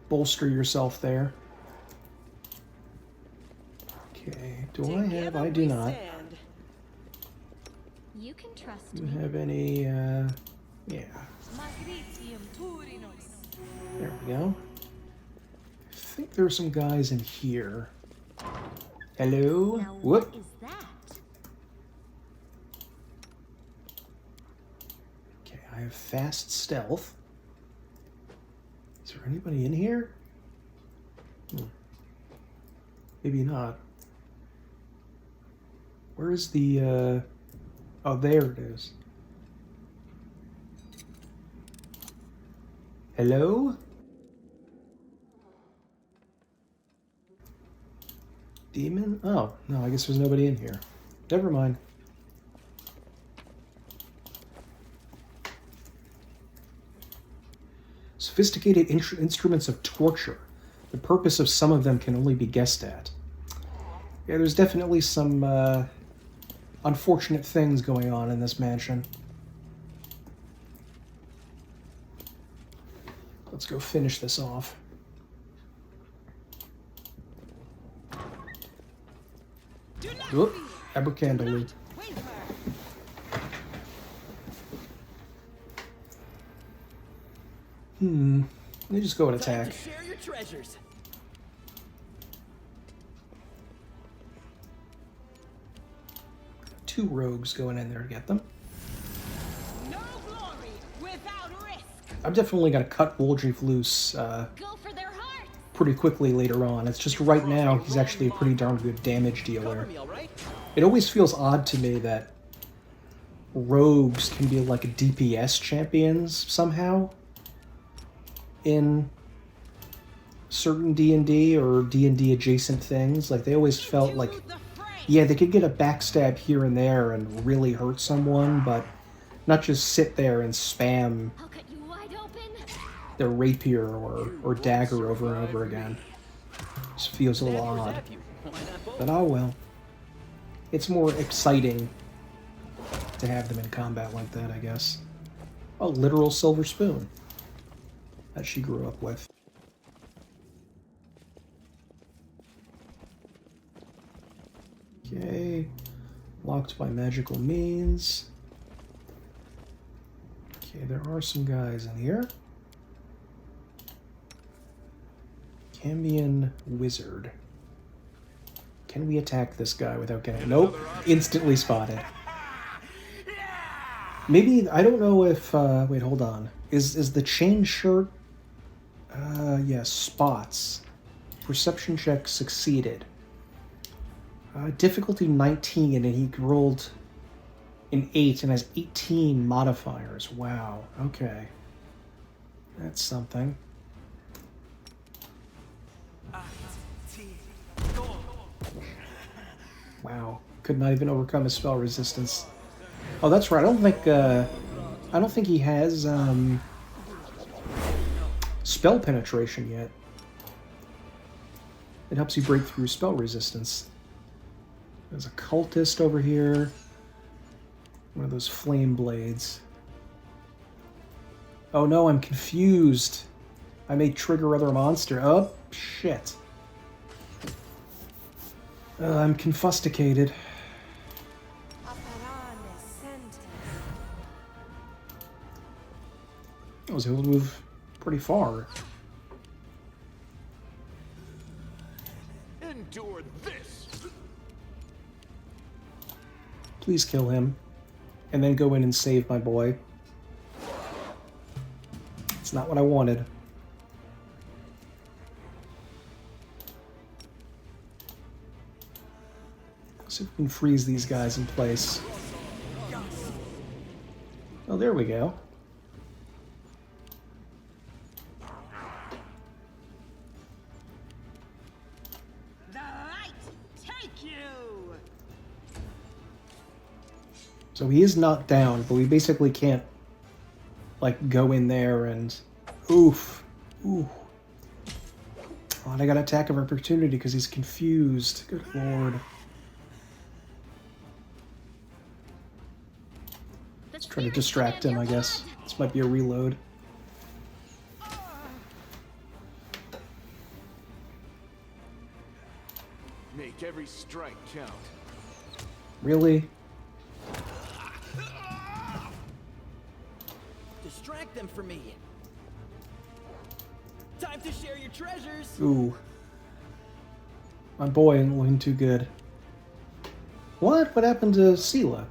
bolster yourself there. Okay, do I have? I do not. You can trust Do me. you have any Yeah. There we go. I think there's some guys in here. Hello? Now Whoop. what is that? Okay, I have fast stealth. Is there anybody in here? Maybe not. Where is the, oh, there it is. Hello? Demon? Oh, no, I guess there's nobody in here. Never mind. Sophisticated instruments of torture. The purpose of some of them can only be guessed at. Yeah, there's definitely some unfortunate things going on in this mansion. Let's go finish this off. Oop, abracadabra. Let me just go and attack. Share your treasures. Two rogues going in there to get them. No glory without risk. I'm definitely going to cut Waldreef loose Go for their hearts. pretty quickly later on. It's just right now he's actually a pretty darn good damage dealer. Cover me, all right? It always feels odd to me that rogues can be like DPS champions somehow in certain D&D or D&D adjacent things. Like they always felt like, yeah, they could get a backstab here and there and really hurt someone, but not just sit there and spam I'll cut you wide open. their rapier or dagger over and over again. Just feels a little odd. But oh well. It's more exciting to have them in combat like that, I guess. A literal silver spoon that she grew up with. Okay. Locked by magical means. Okay, there are some guys in here. Cambion Wizard. Can we attack this guy without getting... Nope. Instantly spotted. Maybe... I don't know if... wait, hold on. Is the chain shirt... yes, spots. Perception check succeeded. Difficulty 19, and he rolled an 8 and has 18 modifiers. Wow. Okay. That's something. Wow. Could not even overcome his spell resistance. Oh, that's right. I don't think he has spell penetration yet. It helps you break through spell resistance. There's a cultist over here. One of those flame blades. Oh no, I'm confused. I may trigger other monster. Oh, shit. I'm confusticated. I was able to move pretty far. Endure this. Please kill him. And then go in and save my boy. It's not what I wanted. See if we can freeze these guys in place. Oh, there we go. The light take you. So he is knocked down, but we basically can't, like, go in there and... Oof. Ooh. Oh, and I got attack of opportunity because he's confused. Good lord. Trying to distract him, I guess. This might be a reload. Make every strike count. Really? Distract them from me. Time to share your treasures. Ooh. My boy ain't looking too good. What? What happened to Sela?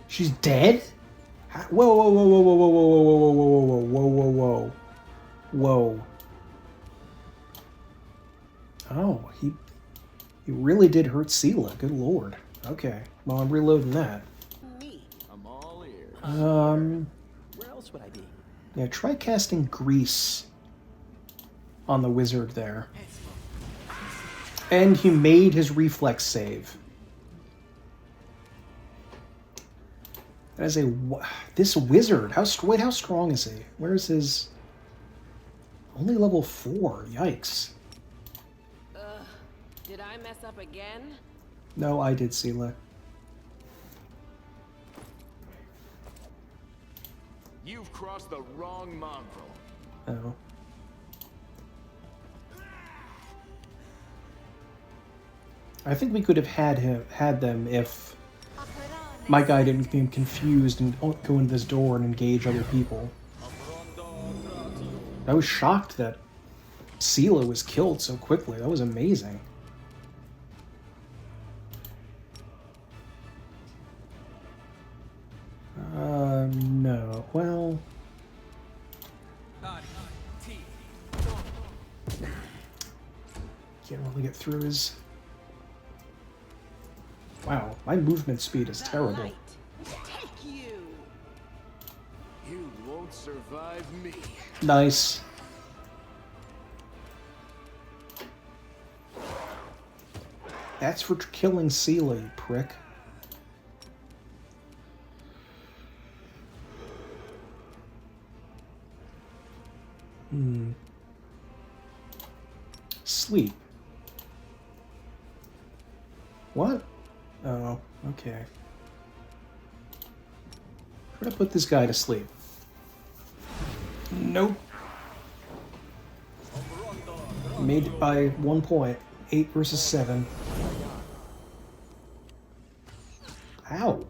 She's dead? Whoa, whoa, whoa, whoa, whoa, whoa, whoa, whoa, whoa, whoa, whoa, whoa, whoa, whoa. Whoa. Oh, he really did hurt Sela. Good lord. Okay. Well, I'm reloading that. I'm all ears. Where else would I be? Yeah, try casting Grease on the wizard there. And he made his reflex save. That is this wizard. Wait, how strong is he? Where is his? Only level 4. Yikes. Did I mess up again? No, I did, Sela. You've crossed the wrong mongrel. Oh. I think we could have had them if my guy didn't get confused and go into this door and engage other people. I was shocked that Sela was killed so quickly. That was amazing. No. Well... Can't really get through his... Wow, my movement speed is terrible. You won't survive me. Nice. That's for killing Sela, you prick. Sleep. What? Oh, okay. Try to put this guy to sleep. Nope. Made it by 1 point. 8 versus 7. Ow.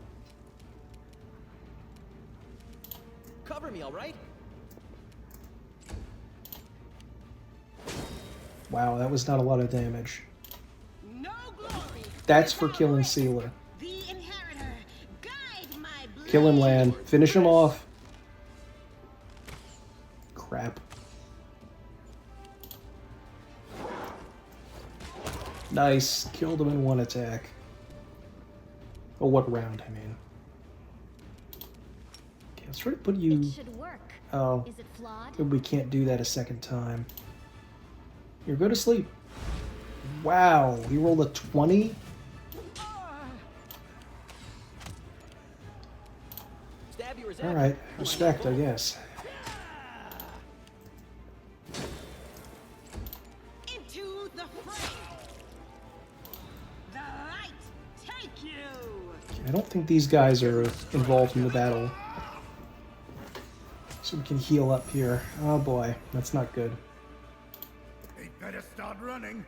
Cover me, all right? Wow, that was not a lot of damage. No glory. That's for killing Sela. The inheritor. Guide my blade. Kill him, Lan. Finish him off. Crap. Nice. Killed him in 1 attack. Oh, what round, I mean. Okay, let's try to put you... It should work. Oh. Is it flawed? We can't do that a second time. Here, go to sleep. Wow, he rolled a 20? Alright, respect, I guess. Into the fray. The light take you. I don't think these guys are involved in the battle. So we can heal up here. Oh boy, that's not good. They better start running.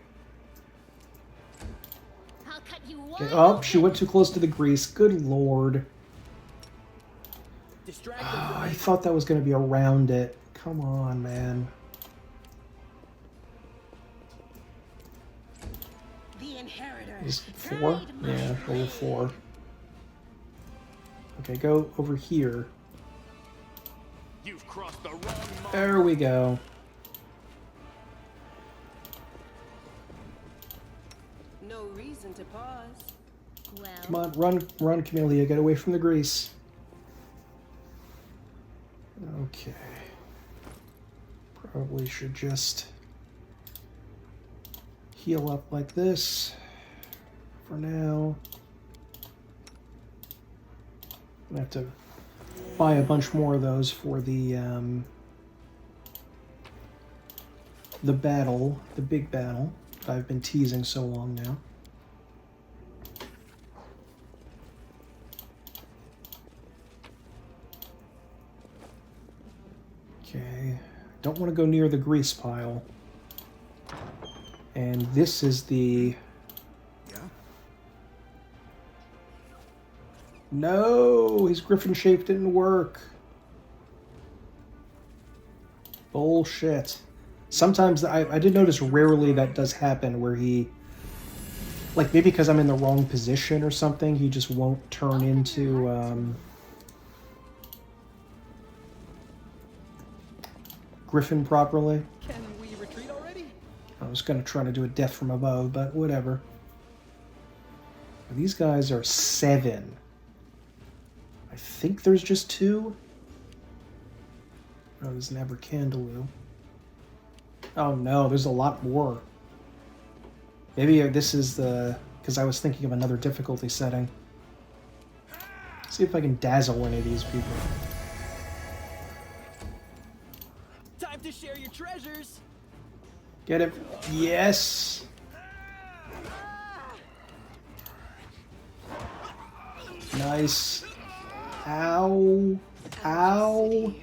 I'll cut you Okay. wide Oh, open. she went too close to the grease. Good lord. Distract Oh, I thought that was going to be around it. Come on, man. The inheritor. Is 4? Yeah, level 4. Okay, go over here. You've crossed the wrong mongrel. There we go. No reason to pause. Well, Come on, run, Camellia. Get away from the grease. Okay. Probably should just heal up like this for now. I have to buy a bunch more of those for the battle, the big battle that I've been teasing so long now. Okay, don't want to go near the grease pile. And this is the... Yeah? No, his griffin shape didn't work. Bullshit. Sometimes I did notice rarely that does happen where he, like maybe because I'm in the wrong position or something, he just won't turn into Griffin properly. Can we retreat already? I was gonna try to do a death from above, but whatever. These guys are 7. I think there's just 2. Oh, there's an Abercandaloo. Oh no, there's a lot more. Maybe this is the... because I was thinking of another difficulty setting. See if I can dazzle any of these people. Time to share your treasures. Get it? Yes! Nice. Ow. Ow.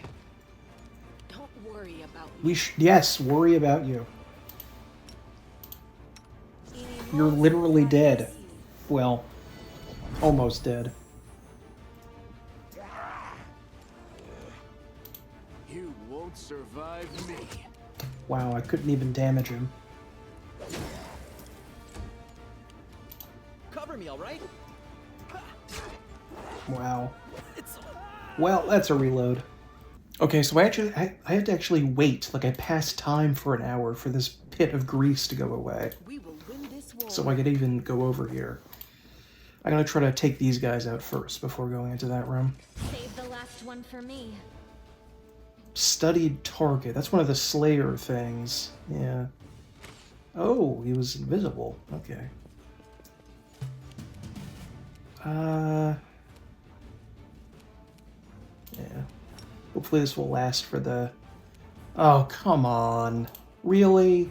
Don't worry about Yes, worry about you. You're literally dead. Well, almost dead. You won't survive me. Wow, I couldn't even damage him. Cover me, all right? Wow. Well, that's a reload. Okay, so I had to actually wait, like I passed time for an hour for this pit of grease to go away. We will win this war. So I could even go over here. I'm gonna try to take these guys out first before going into that room. Save the last one for me. Studied target. That's one of the Slayer things. Yeah. Oh, he was invisible. Okay. Yeah. Hopefully this will last for the... Oh, come on. Really?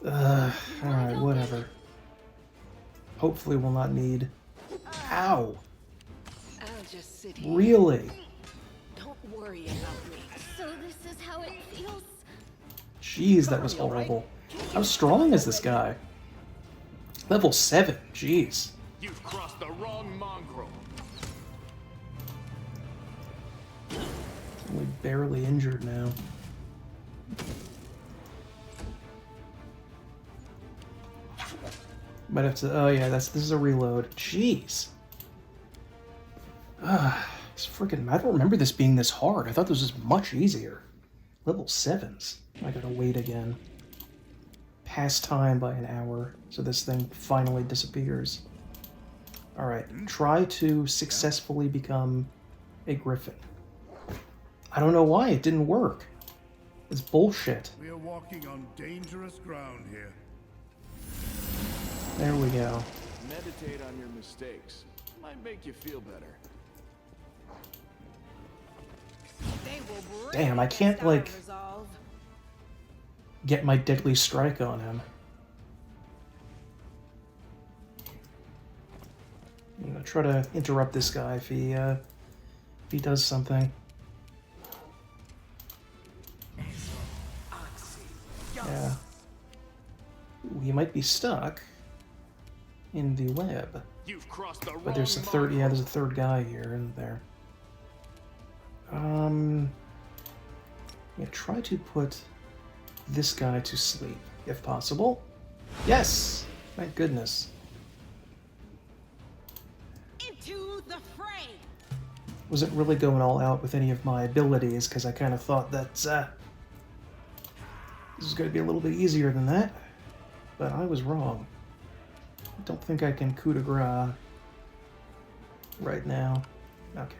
Alright, whatever. Hopefully we'll not need... Ow! I'll just sit here. Really? Don't worry about me. So this is how it feels. Jeez, that was horrible. How strong is this guy? Level 7, jeez. You've crossed the wrong mongrel. Only barely injured now. Might have to... Oh yeah, this is a reload. Jeez. It's freaking... I don't remember this being this hard. I thought this was much easier. Level 7s. I gotta wait again. Past time by an hour, so this thing finally disappears. Alright, try to successfully become a griffin. I don't know why it didn't work. It's bullshit. We are walking on dangerous ground here. There we go. Meditate on your mistakes. Might make you feel better. They will break Damn, I can't, against our like, resolve. get my deadly strike on him. I'm gonna try to interrupt this guy if he does something. Yeah. Ooh, he might be stuck in the web. You've crossed the But there's a third, yeah, there's a third guy here, isn't there? Yeah, try to put this guy to sleep, if possible. Yes! Thank goodness. Into the fray. Wasn't really going all out with any of my abilities, because I kind of thought that, this is going to be a little bit easier than that. But I was wrong. I don't think I can coup de grace right now. Okay.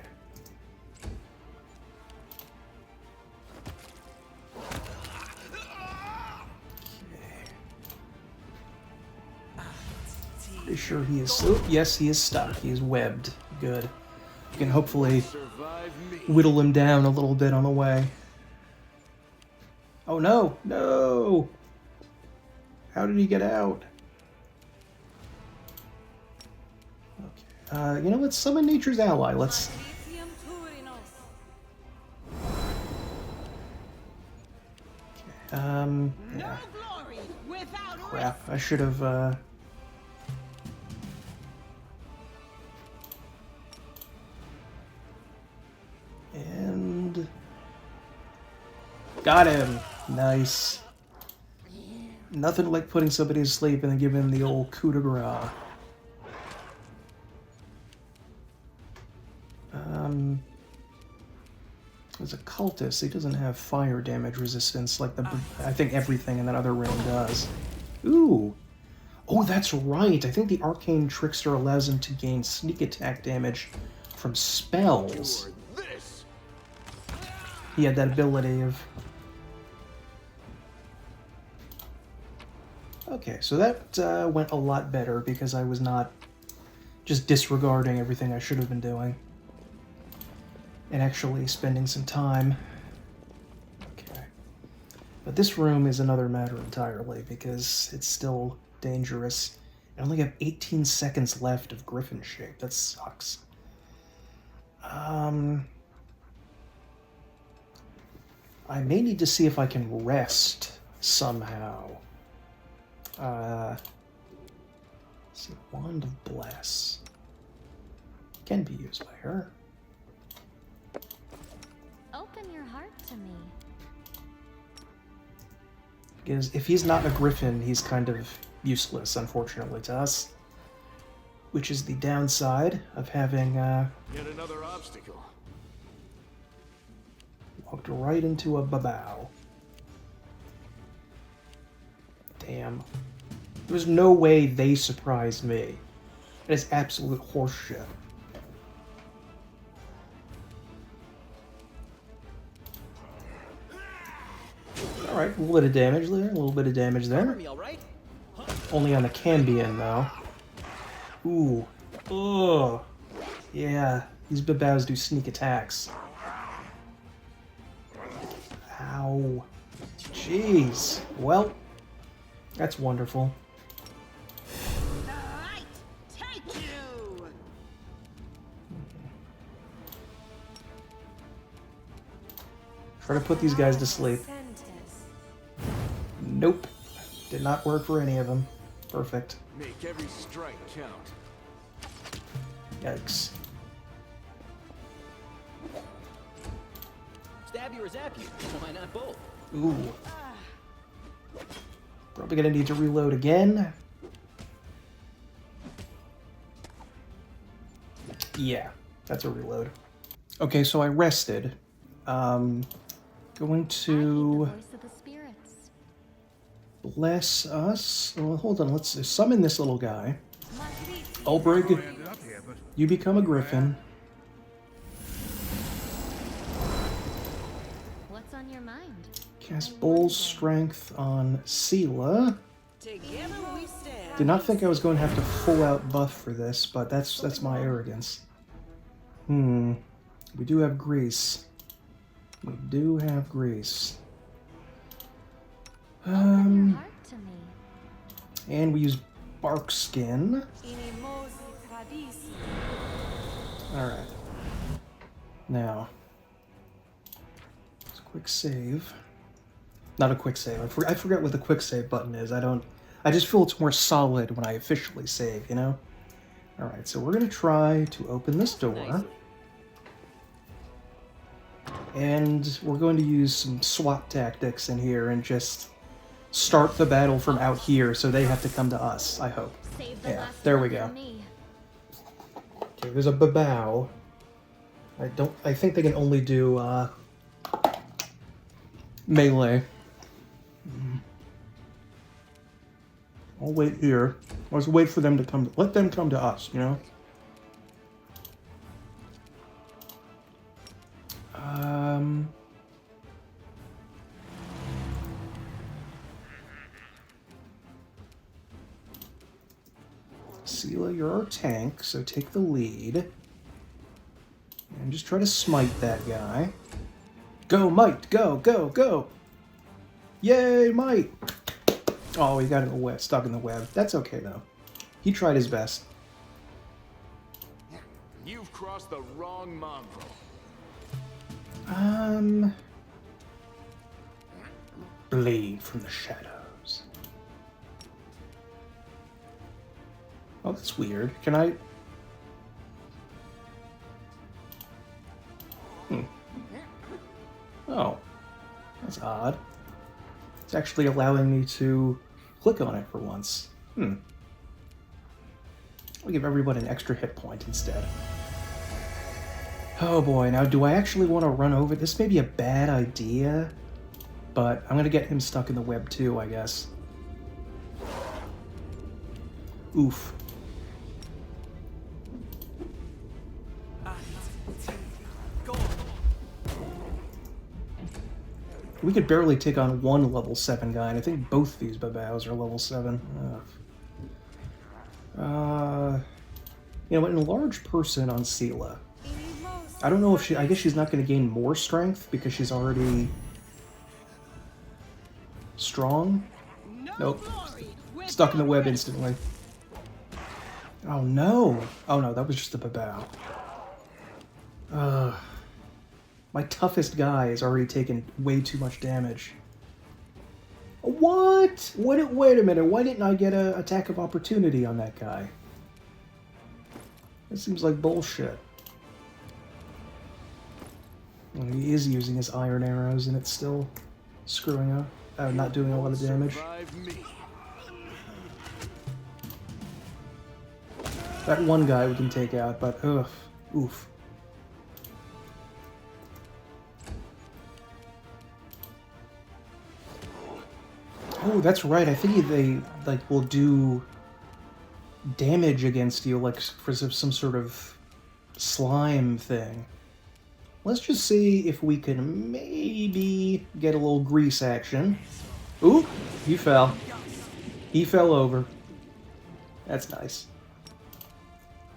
Pretty sure he is... Oh, yes, he is stuck. He is webbed. Good. You can hopefully whittle him down a little bit on the way. Oh no! No! How did he get out? Okay. You know, let's summon Nature's Ally. Let's... Yeah. Crap. I should have, And... Got him. Nice. Nothing like putting somebody to sleep and then giving them the old coup de grace. As a cultist, he doesn't have fire damage resistance like I think everything in that other room does. Ooh. Oh, that's right. I think the Arcane Trickster allows him to gain sneak attack damage from spells. He had that ability of... Okay, so that went a lot better because I was not just disregarding everything I should have been doing. And actually spending some time. Okay. But this room is another matter entirely because it's still dangerous. I only have 18 seconds left of Griffin shape. That sucks. I may need to see if I can rest somehow. Let's see, Wand of Bless. Can be used by her. Open your heart to me. Because if he's not a griffin, he's kind of useless, unfortunately, to us. Which is the downside of having, Yet another obstacle. walked right into a babao. Damn. There's no way they surprised me. That is absolute horseshit. Alright, a little bit of damage there, a little bit of damage there. Only on the Cambion, though. Ooh. Ugh. Yeah, these babaos do sneak attacks. Ow. Jeez. Well, that's wonderful. Alright, take you! Try to put these guys to sleep. Nope. Did not work for any of them. Perfect. Make every strike count. Yikes. Stab you or zap you? Why not both? Ooh. Probably gonna need to reload again. Yeah, that's a reload. Okay, so I rested. Going to bless us. Well, hold on, let's summon this little guy. Ulbrig, you become a griffin. What's on your mind? Cast Bull's Strength on Sela. Together we stand. Did not think I was going to have to full out buff for this, but that's my arrogance. We do have grease. We do have grease. And we use bark skin. Alright. Now, let's quick save. Not a quick save. I forget what the quick save button is. I just feel it's more solid when I officially save, you know? Alright, so we're gonna try to open this door. And we're going to use some SWAT tactics in here and just start the battle from out here so they have to come to us, I hope. Yeah, there we go. Okay, there's a babao. I think they can only do, melee. I'll wait here. Let's wait for them to come. Let them come to us, you know? Sela, you're our tank, so take the lead. And just try to smite that guy. Go, Might! Go, go, go! Yay, Might! Oh, he got in the web, stuck in the web. That's okay, though. He tried his best. You've crossed the wrong mongrel. Blade from the shadows. Oh, that's weird. Can I... Oh. That's odd. It's actually allowing me to click on it for once. I'll give everyone an extra hit point instead. Oh boy, now do I actually want to run over? This may be a bad idea, but I'm going to get him stuck in the web too, I guess. Oof. We could barely take on one level 7 guy, and I think both these babaos are level 7. You know, an enlarged person on Sela. I don't know if she... I guess she's not going to gain more strength because she's already strong. Nope. Stuck in the web instantly. Oh no! Oh no, that was just a babao. My toughest guy has already taken way too much damage. What? Wait a minute, why didn't I get an attack of opportunity on that guy? That seems like bullshit. Well, he is using his iron arrows and it's still screwing up. Not doing a lot of damage. That one guy we can take out, but ugh, oof. Oh, that's right. I think they like will do damage against you, like for some sort of slime thing. Let's just see if we can maybe get a little grease action. Ooh, he fell. He fell over. That's nice.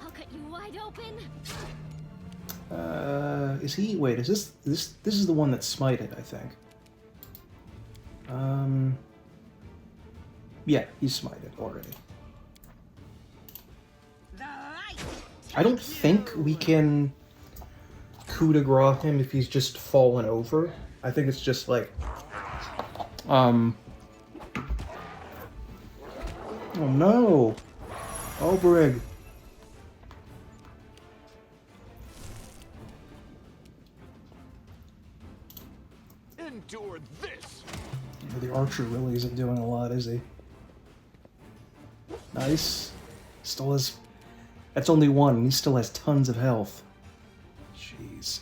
I'll cut you wide open. Is he? Wait, is this is the one that smited? I think. Yeah, he's smited already. I don't think we can coup de grace him if he's just fallen over. I think it's just like, oh no! Oh, Brig. Endure this. The archer really isn't doing a lot, is he? Nice. Still has... That's only one, and he still has tons of health. Jeez.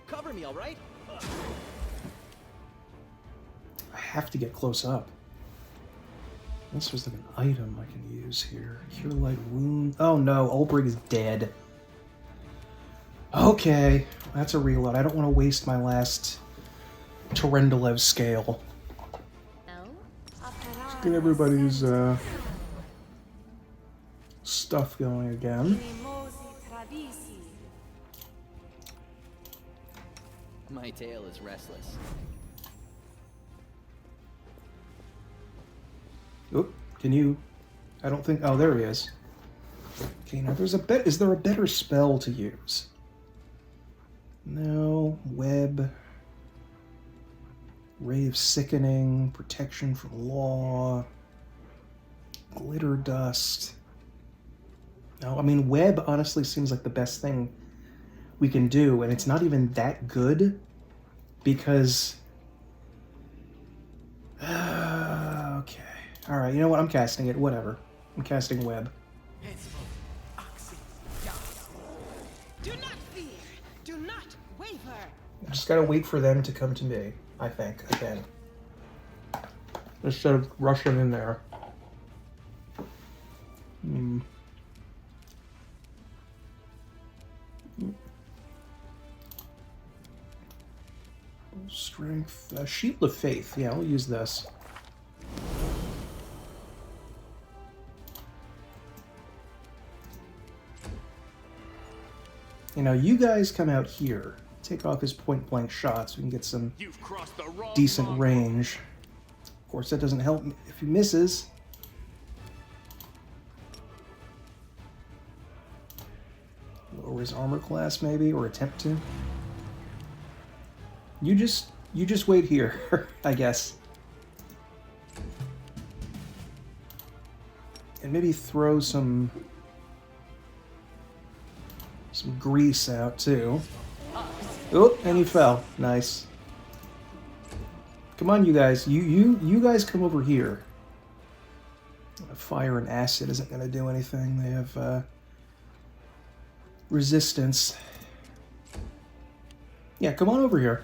Cover me, all right? I have to get close up. This was like an item I can use here. Cure light wound. Oh no, Ulbrig is dead. Okay, that's a reload. I don't want to waste my last Torendalev scale. Let's get everybody's stuff going again. My tail is restless. Oop, can you... I don't think... Oh, there he is. Okay, now there's a bet. Is there a better spell to use? No. Web. Ray of Sickening. Protection from Law. Glitter Dust. No, I mean, Web honestly seems like the best thing we can do, and it's not even that good because... okay. Alright, you know what? I'm casting it. Whatever. I'm casting Web. Do not fear. Do not waver. I just gotta wait for them to come to me, I think, again. Instead of rushing in there. Strength. Shield of Faith. Yeah, I'll use this. You know, you guys come out here. Take off his point-blank shots so we can get some decent range. Of course, that doesn't help if he misses. Lower his armor class, maybe, or attempt to. You just wait here, I guess. And maybe throw some grease out too. Oh, and he fell. Nice. Come on, you guys. You guys come over here. Fire and acid isn't going to do anything. They have resistance. Yeah, come on over here.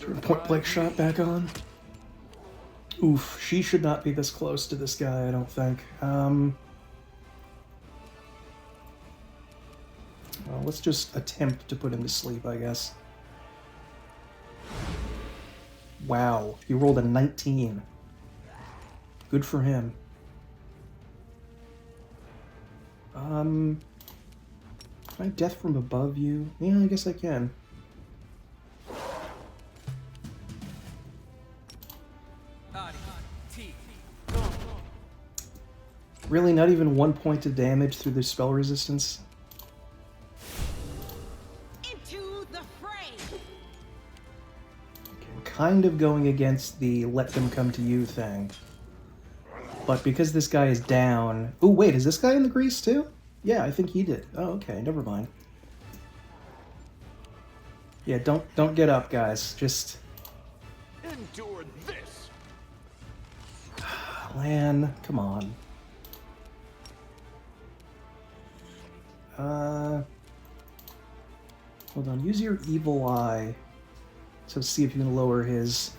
Turn point blank shot back on. Oof, she should not be this close to this guy, I don't think. Well, let's just attempt to put him to sleep, I guess. Wow, he rolled a 19. Good for him. Can I death from above you? Yeah, I guess I can. Really, not even 1 point of damage through the spell resistance? Into the fray. Okay, I'm kind of going against the let them come to you thing. But because this guy is down... Oh, wait, is this guy in the grease too? Yeah, I think he did. Oh, okay, never mind. Yeah, don't get up, guys. Just... Endure this. Lan, come on. Hold on, use your evil eye to see if you can lower his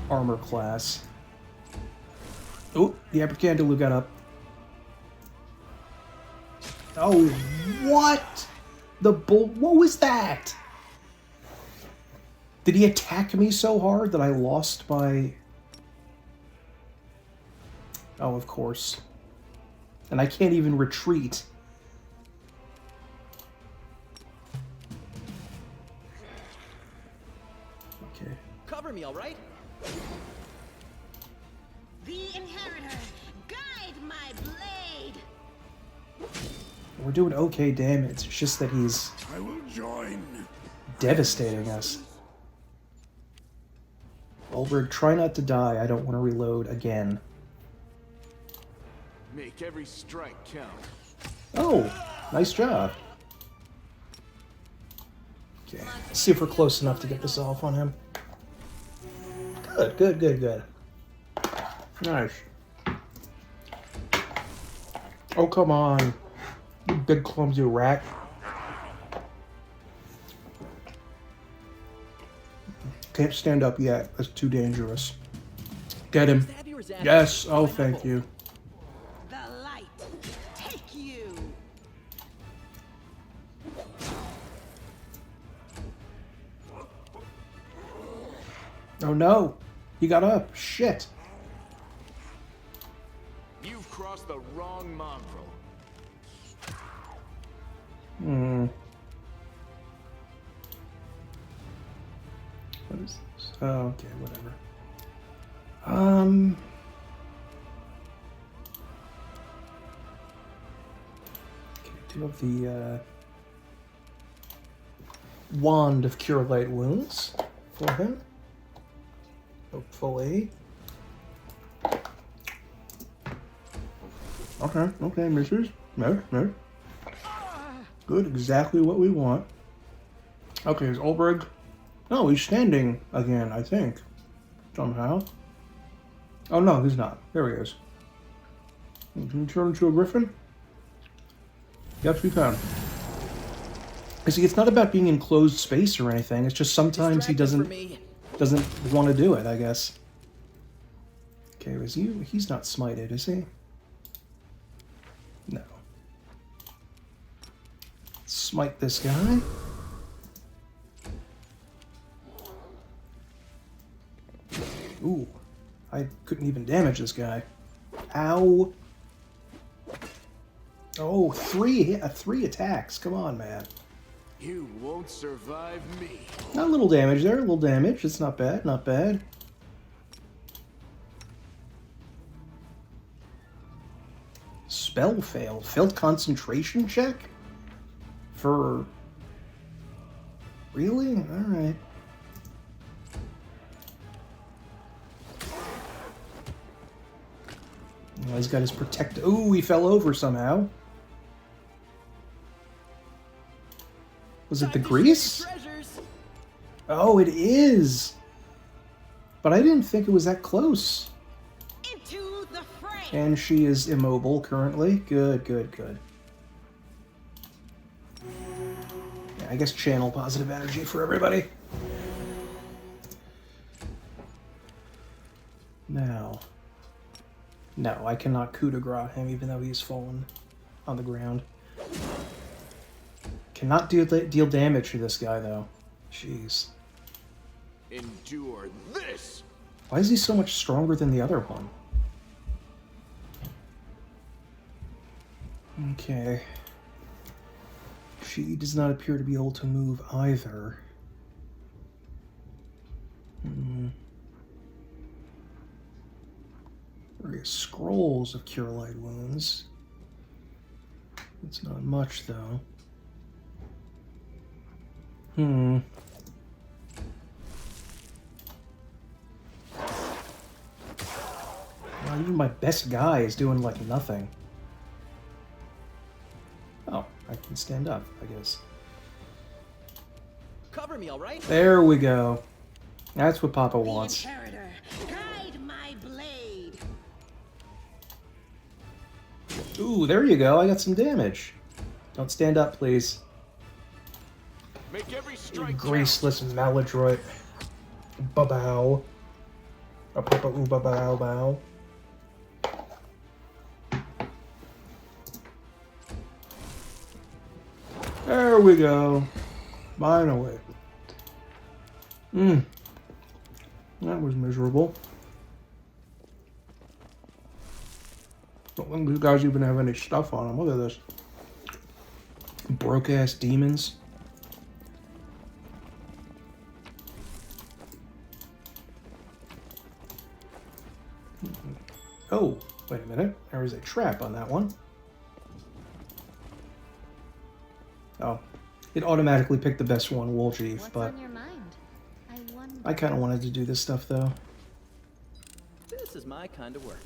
armor class. Oh, the Abracandaloo got up. Oh, what? The bull... What was that? Did he attack me so hard that I lost my... Oh, of course. And I can't even retreat. Okay. Cover me, all right? The Inheritor, guide my blade. We're doing okay damage. It's just that he's I will join. devastating us. Ulberg, try not to die. I don't want to reload again. Make every strike count. Oh, nice job. Okay, let's see if we're close enough to get this off on him. Good, good, good, good. Nice. Oh, come on. You big clumsy rat. Can't stand up yet. That's too dangerous. Get him. Yes. Oh, thank you. The light. Take you. Oh, no. He got up. Shit. You've crossed the wrong mongrel. What is this? Oh, okay, whatever. Okay, do have the Wand of Cure Light Wounds for him. Hopefully. Okay, misses. No. Good, exactly what we want. Okay, is Ulberg... No, he's standing again, I think. Somehow. Oh, no, he's not. There he is. Can you turn into a griffin? Yes, we can. You see, it's not about being in closed space or anything. It's just sometimes he doesn't want to do it, I guess. Okay, is he? He's not smited, is he? No. Smite this guy. Ooh, I couldn't even damage this guy. Ow. Oh, three attacks. Come on, man. You won't survive me. Not a little damage there, a little damage. It's not bad, not bad. Spell failed. Failed concentration check? For... Really? Alright. He's got his protect. Ooh, he fell over somehow. Was it the grease? Oh, it is. But I didn't think it was that close. Into the fray. And she is immobile currently. Good, good, good. Yeah, I guess channel positive energy for everybody. Now. No, I cannot coup de grace him even though he's fallen on the ground. Cannot deal damage to this guy though. Jeez. Endure this. Why is he so much stronger than the other one? Okay. She does not appear to be able to move either. Various scrolls of cure light wounds. It's not much though. Well, even my best guy is doing like nothing. Oh, I can stand up, I guess. Cover me, all right? There we go. That's what Papa wants. Inheritor, guide my blade. Ooh, there you go. I got some damage. Don't stand up, please. Make every strike Graceless maladroit. Babow. A papa ooh babow bow. There we go. Finally. That was miserable. Don't think these guys even have any stuff on them. Look at this. Broke ass demons. Oh, wait a minute. There is a trap on that one. Oh, it automatically picked the best one, Woolchief, but On your mind? I kind of wanted to do this stuff though. This is my kind of work.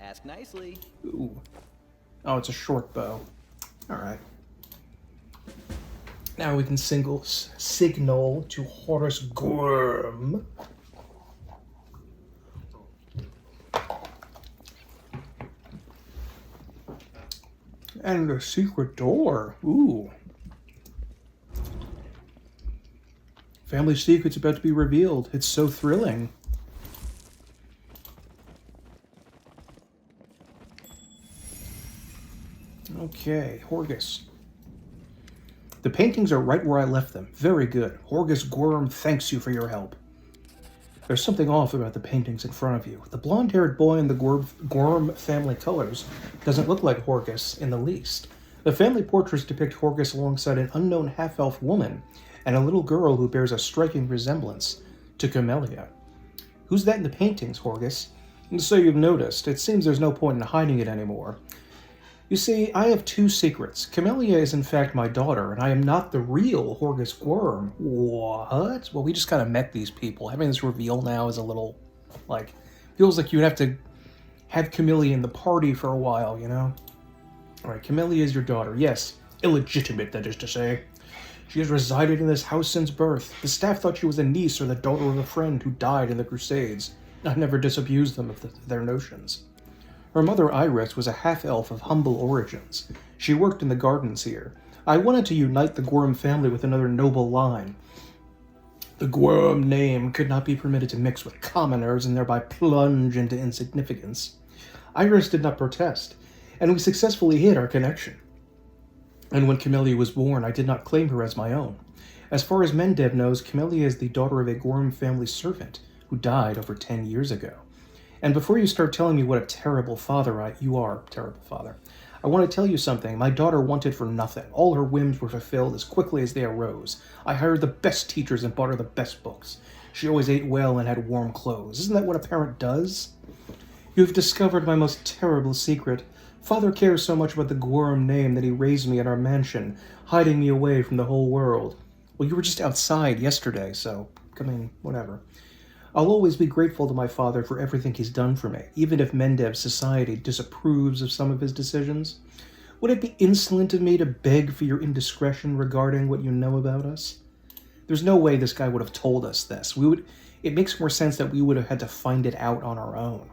Ask nicely. Ooh. Oh, it's a short bow. Alright. Now we can signal to Horace Gorm. And a secret door. Ooh. Family secret's about to be revealed. It's so thrilling. Okay, Horgus. The paintings are right where I left them. Very good. Horgus Gorm thanks you for your help. There's something off about the paintings in front of you. The blonde-haired boy in the Gorm family colors doesn't look like Horgus in the least. The family portraits depict Horgus alongside an unknown half-elf woman and a little girl who bears a striking resemblance to Camellia. Who's that in the paintings, Horgus? And so you've noticed. It seems there's no point in hiding it anymore. You see, I have two secrets. Camellia is in fact my daughter, and I am not the real Horgus Gorm. What? Well, we just kind of met these people. Having this reveal now is a little, like, feels like you'd have to have Camellia in the party for a while, you know? Alright, Camellia is your daughter. Yes, illegitimate, that is to say. She has resided in this house since birth. The staff thought she was a niece or the daughter of a friend who died in the Crusades. I never disabused them of their notions. Her mother, Iris, was a half-elf of humble origins. She worked in the gardens here. I wanted to unite the Gorm family with another noble line. The Gorm name could not be permitted to mix with commoners and thereby plunge into insignificance. Iris did not protest, and we successfully hid our connection. And when Camellia was born, I did not claim her as my own. As far as Mendev knows, Camellia is the daughter of a Gorm family servant who died over 10 years ago. And before you start telling me what a terrible father you are, terrible father, I want to tell you something. My daughter wanted for nothing. All her whims were fulfilled as quickly as they arose. I hired the best teachers and bought her the best books. She always ate well and had warm clothes. Isn't that what a parent does? You have discovered my most terrible secret. Father cares so much about the Gorm name that he raised me at our mansion, hiding me away from the whole world. Well, you were just outside yesterday, so, I mean, whatever. I'll always be grateful to my father for everything he's done for me, even if Mendev's society disapproves of some of his decisions. Would it be insolent of me to beg for your indiscretion regarding what you know about us? There's no way this guy would have told us this. It makes more sense that we would have had to find it out on our own.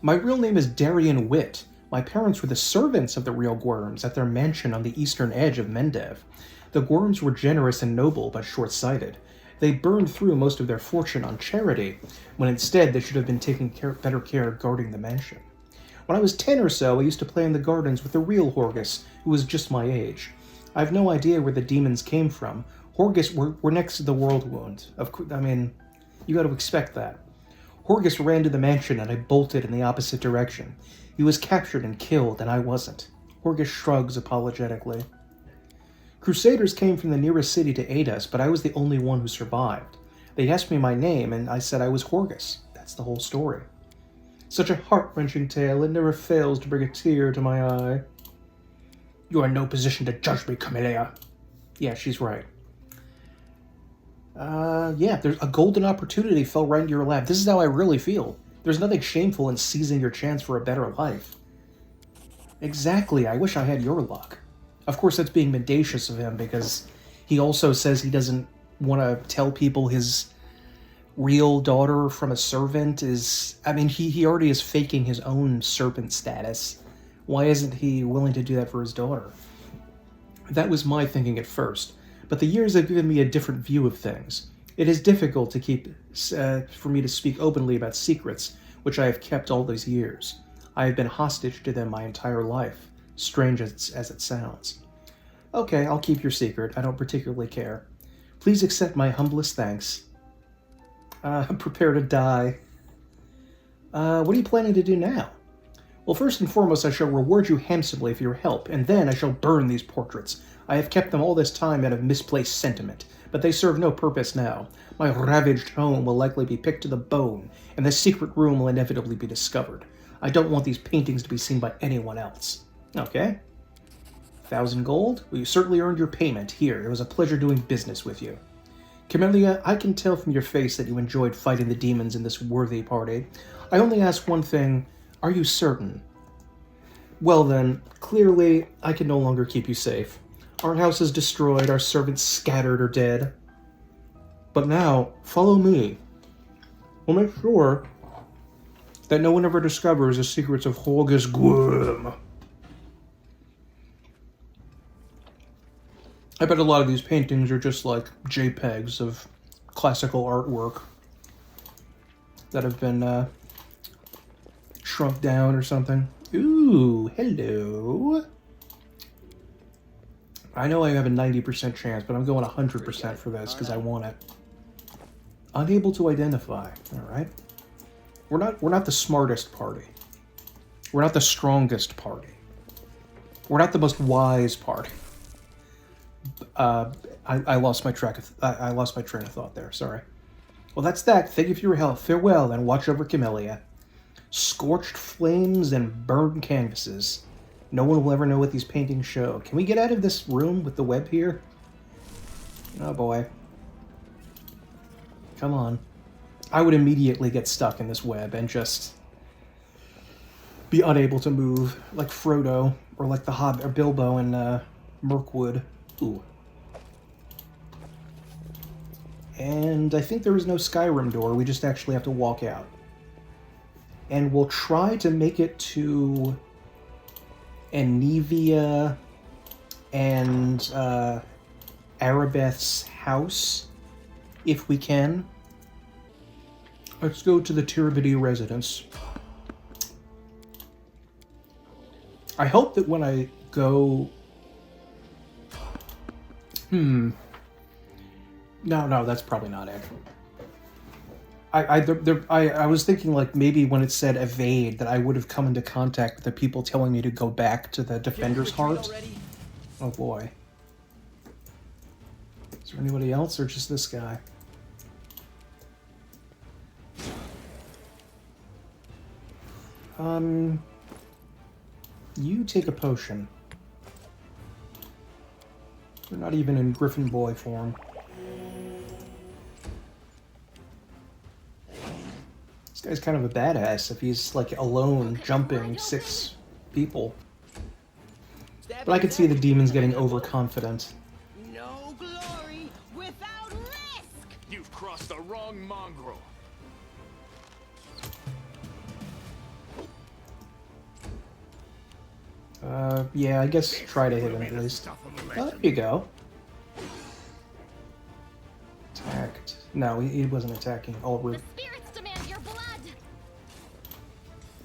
My real name is Darian Witt. My parents were the servants of the real Gwyrms at their mansion on the eastern edge of Mendev. The Gwyrms were generous and noble, but short-sighted. They burned through most of their fortune on charity, when instead they should have been taking better care of guarding the mansion. When I was 10 or so, I used to play in the gardens with the real Horgus, who was just my age. I have no idea where the demons came from. Horgus were next to the World Wound. You got to expect that. Horgus ran to the mansion and I bolted in the opposite direction. He was captured and killed, and I wasn't. Horgus shrugs apologetically. Crusaders came from the nearest city to aid us, but I was the only one who survived. They asked me my name, and I said I was Horgus. That's the whole story. Such a heart-wrenching tale, it never fails to bring a tear to my eye. You are in no position to judge me, Camellia. Yeah, she's right. There's a golden opportunity fell right into your lap. This is how I really feel. There's nothing shameful in seizing your chance for a better life. Exactly, I wish I had your luck. Of course, that's being mendacious of him, because he also says he doesn't want to tell people his real daughter from a servant is... he already is faking his own servant status. Why isn't he willing to do that for his daughter? That was my thinking at first, but the years have given me a different view of things. It is difficult for me to speak openly about secrets, which I have kept all these years. I have been hostage to them my entire life, strange as it sounds. Okay, I'll keep your secret. I don't particularly care. Please accept my humblest thanks. Prepare to die. What are you planning to do now? Well, first and foremost, I shall reward you handsomely for your help, and then I shall burn these portraits. I have kept them all this time out of misplaced sentiment, but they serve no purpose now. My ravaged home will likely be picked to the bone, and the secret room will inevitably be discovered. I don't want these paintings to be seen by anyone else. Okay. 1,000 gold? Well, you certainly earned your payment. Here, it was a pleasure doing business with you. Camellia, I can tell from your face that you enjoyed fighting the demons in this worthy party. I only ask one thing. Are you certain? Well then, clearly, I can no longer keep you safe. Our house is destroyed, our servants scattered or dead. But now, follow me. We'll make sure that no one ever discovers the secrets of Horgus Gwyrm. I bet a lot of these paintings are just like JPEGs of classical artwork that have been shrunk down or something. Ooh, hello. I know I have a 90% chance, but I'm going 100% for this because I want it. Unable to identify. All right. We're not the smartest party. We're not the strongest party. We're not the most wise party. I lost my train of thought there. Sorry. Well, that's that. Thank you for your help. Farewell, and watch over Camellia. Scorched flames and burned canvases. No one will ever know what these paintings show. Can we get out of this room with the web here? Oh boy. Come on. I would immediately get stuck in this web and just be unable to move, like Frodo, or like the Hobbit, or Bilbo in Mirkwood. Ooh. And I think there is no Skyrim door. We just actually have to walk out. And we'll try to make it to Anivia and Arabeth's house, if we can. Let's go to the Tirabidi residence. I hope that when I go... No, that's probably not it. I was thinking, like, maybe when it said evade, that I would have come into contact with the people telling me to go back to the Defender's Heart. Oh boy. Is there anybody else, or just this guy? You take a potion. They're not even in Griffin Boy form. Guy's kind of a badass if he's like alone jumping 6 people. But I could see the demons getting overconfident. No glory without risk. You've crossed the wrong mongrel. Yeah, I guess try to hit him at least. Oh, there you go. Attacked. No, he wasn't attacking. All The spirits demand your blood.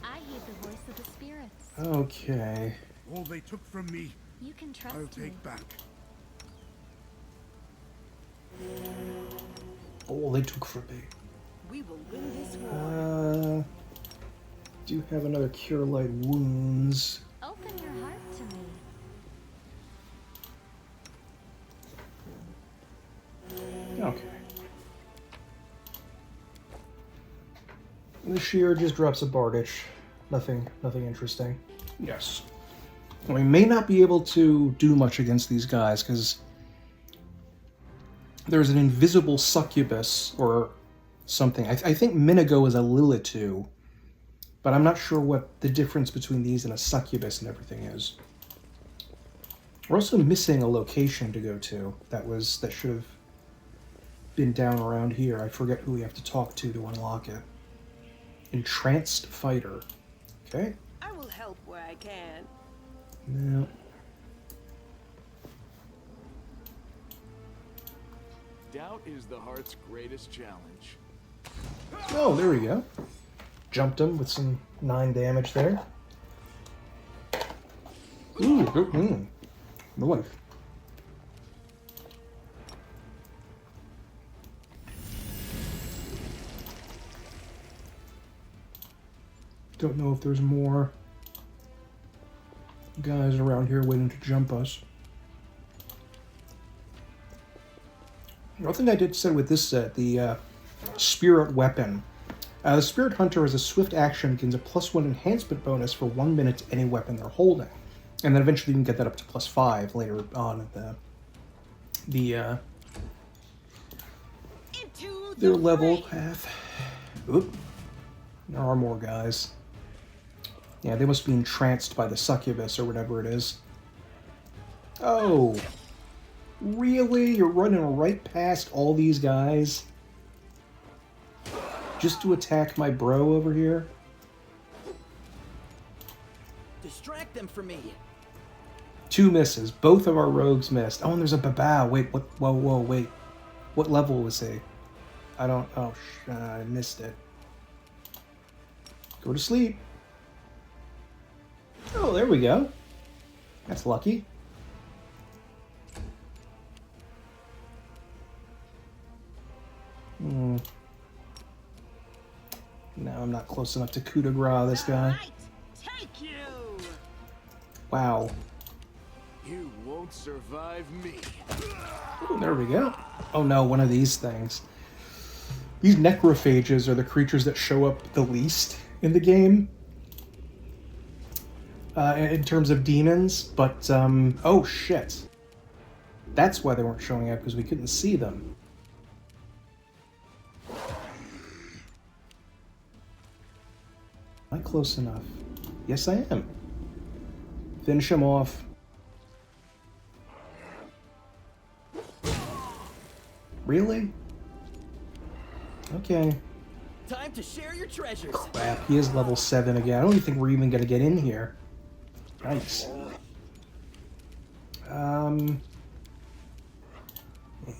I heed the voice of the spirits. Okay. All they took from me, You can trust I'll me. take back. All they took from me. We will win this war. Do have another cure light wounds. Open your heart to me. Okay. The shear just drops a Bardich. Nothing interesting. Yes. We may not be able to do much against these guys because there's an invisible succubus or something. I think Minago is a Lilitu, but I'm not sure what the difference between these and a succubus and everything is. We're also missing a location to go to that should have been down around here. I forget who we have to talk to unlock it. Entranced fighter. Okay. I will help where I can. No. Doubt is the heart's greatest challenge. Oh, there we go. Jumped him with some 9 damage there. Ooh, nice. Don't know if there's more guys around here waiting to jump us. One thing I did say with this set, the Spirit Weapon. The Spirit Hunter is a swift action, gains a +1 enhancement bonus for 1 minute to any weapon they're holding. And then eventually you can get that up to +5 later on in their level path. Oop. There are more guys. Yeah, they must be entranced by the succubus or whatever it is. Oh. Really? You're running right past all these guys? Just to attack my bro over here? Distract them from me. 2 misses. Both of our rogues missed. Oh, and there's a Babao. Wait, what? Whoa, wait. What level was he? I don't... Oh, I missed it. Go to sleep. Oh, there we go. That's lucky. No, I'm not close enough to coup de grace this guy. Take you. Wow. You won't survive me. Ooh, there we go. Oh no, one of these things. These necrophages are the creatures that show up the least in the game. In terms of demons, but, oh shit. That's why they weren't showing up, because we couldn't see them. Am I close enough? Yes, I am. Finish him off. Really? Okay. Time to share your treasures. Crap, he is level 7 again. I don't even think we're even gonna get in here. Nice.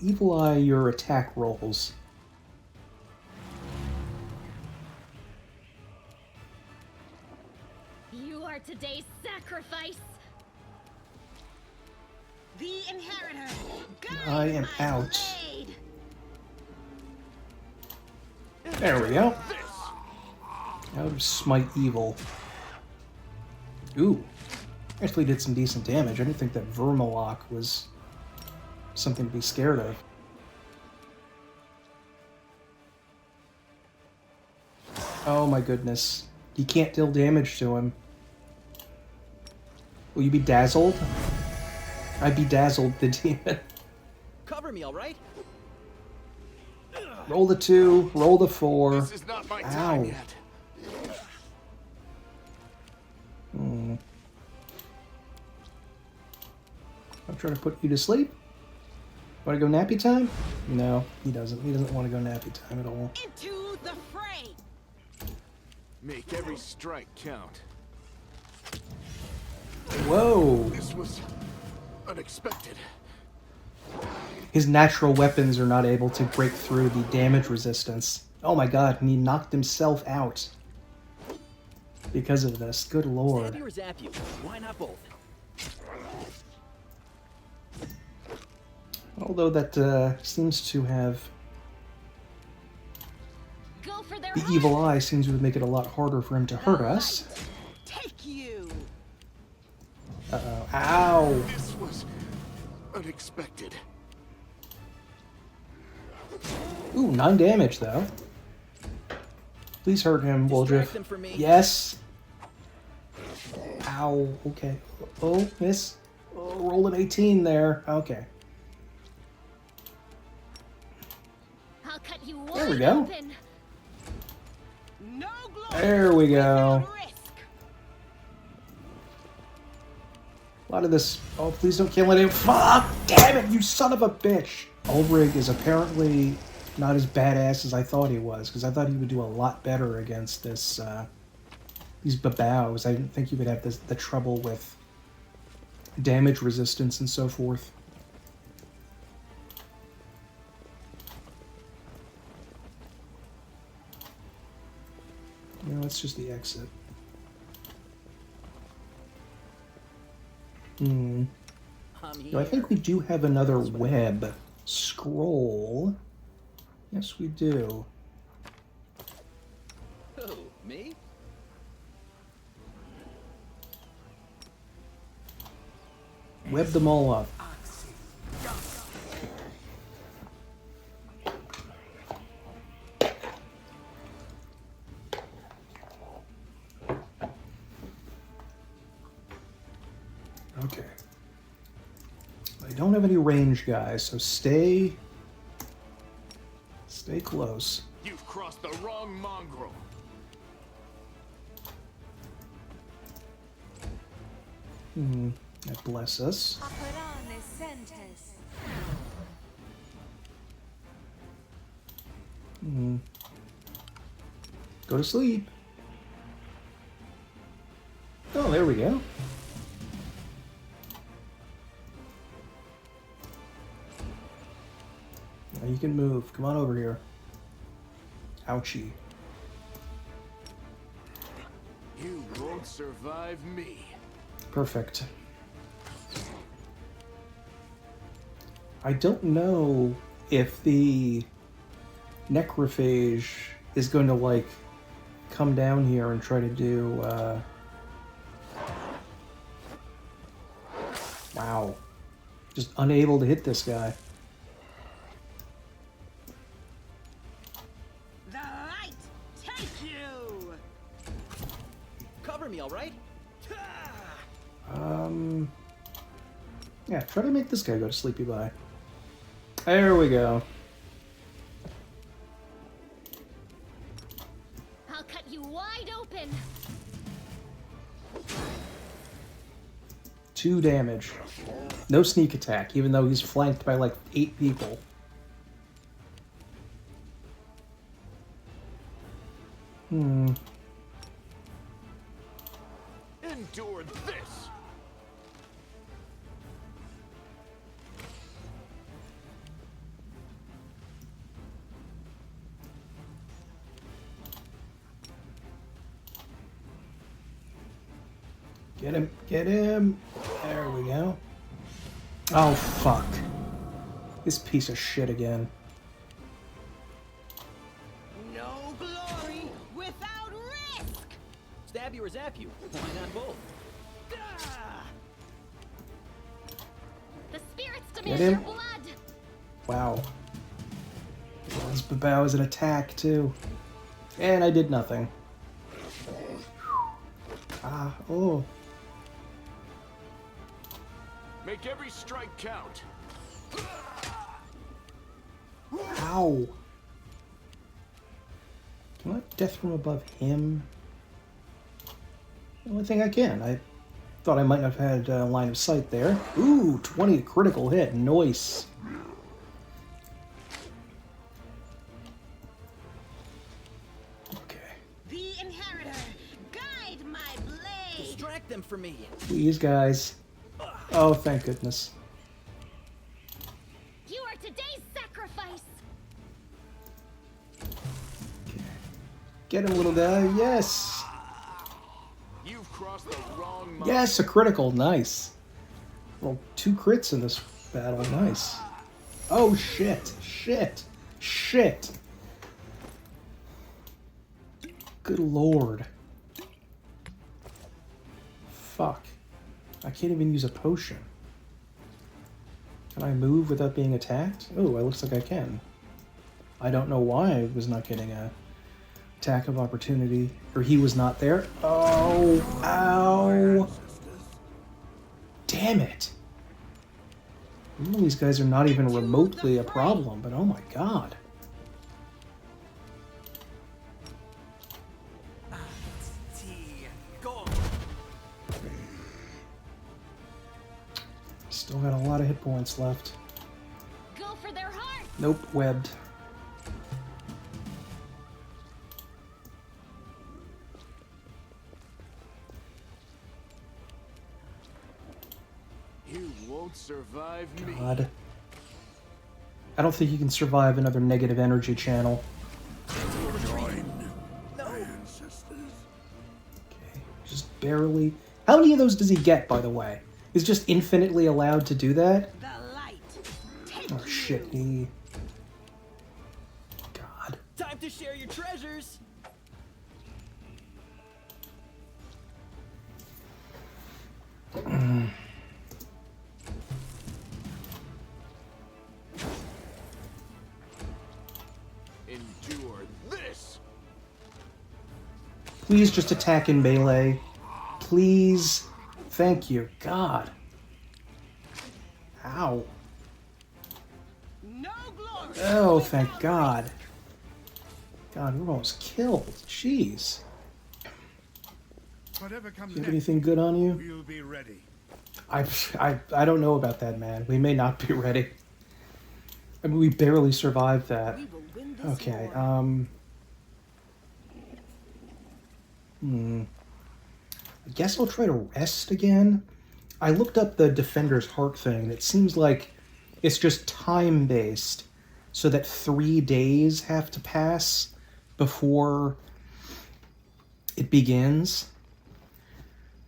Evil Eye your attack rolls. You are today's sacrifice. The inheritor. I am out. There we go. Out of Smite Evil. Ooh. Actually did some decent damage. I didn't think that Vermalock was something to be scared of. Oh my goodness. You can't deal damage to him. Will you be dazzled? I bedazzled the demon. Cover me, all right? Roll the 2, roll the 4. This is not my Ow. time yet. I'm trying to put you to sleep. Want to go nappy time? No, he doesn't. He doesn't want to go nappy time at all. Into the fray. Make every strike count. Whoa! This was unexpected. His natural weapons are not able to break through the damage resistance. Oh my god, and he knocked himself out. Because of this. Good lord. Stab you or zap you? Why not both? Although that seems to have... Go for their The evil eye seems to make it a lot harder for him to hurt us. Take you. Uh-oh. Ow! This was unexpected. Ooh, 9 damage, though. Please hurt him, Distract them Woldriff. for me. Yes! Ow, okay. Oh, miss. Oh, rolled an 18 there. Okay. I'll cut you There we wide go. open. No glory. There we go. without risk. A lot of this... Oh, please don't kill anyone. Fuck! Damn it, you son of a bitch! Ulrig is apparently not as badass as I thought he was, because I thought he would do a lot better against this, these babaus. I didn't think he would have the trouble with damage resistance and so forth. No, it's just the exit. I'm No, I think we do have another web scroll. Yes, we do. Who? Me? Web them all up. Okay. I don't have any range, guys, so stay close. You've crossed the wrong mongrel. God bless us. Go to sleep. Oh, there we go. Now you can move. Come on over here. Ouchie. You won't survive me. Perfect. I don't know if the necrophage is going to, like, come down here and try to do, Wow. Just unable to hit this guy. The light take you. Cover me, all right? Yeah, try to make this guy go to sleepy bye. There we go. I'll cut you wide open. 2 damage. No sneak attack, even though he's flanked by like 8 people. Endure this. Get him, get him. There we go. Oh, fuck. This piece of shit again. No glory without risk. Stab you or zap you? Why not both? The spirits Get demand him. your blood. Wow. Well, this babao is an attack, too. And I did nothing. Ah, oh. Make every strike count. Ow. death from above him? The only thing I can. I thought I might have had line of sight there. Ooh, 20 critical hit. Nice. Okay. The inheritor, guide my blade. Distract them for me. Please, guys. Oh, thank goodness. You are today's sacrifice. Get him, little guy. Yes. You've crossed the wrong mark. Yes, a critical. Nice. Well, 2 crits in this battle. Nice. Oh, shit. Shit. Shit. Good lord. Fuck. I can't even use a potion. Can I move without being attacked? Oh, it looks like I can. I don't know why I was not getting a attack of opportunity. Or he was not there. Oh, ow. Damn it. These guys are not even remotely a problem, but oh my god. Still got a lot of hit points left. Go for their heart. Nope, webbed. You won't survive me. God. I don't think you can survive another negative energy channel. Join my ancestors. Okay, just barely. How many of those does he get, by the way? Is just infinitely allowed to do that? The light. Take Oh shit, he... God. Time to share your treasures. Endure this. Please just attack in melee. Please. Thank you. God. Ow. no glory. Oh, thank God. God, we're almost killed. Jeez. Whatever comes Do you have next, anything good on you? we'll be ready. I don't know about that, man. We may not be ready. I mean, we barely survived that. We will win this Okay, war. I guess I'll try to rest again. I looked up the Defender's Heart thing, and it seems like it's just time-based, so that 3 days have to pass before it begins.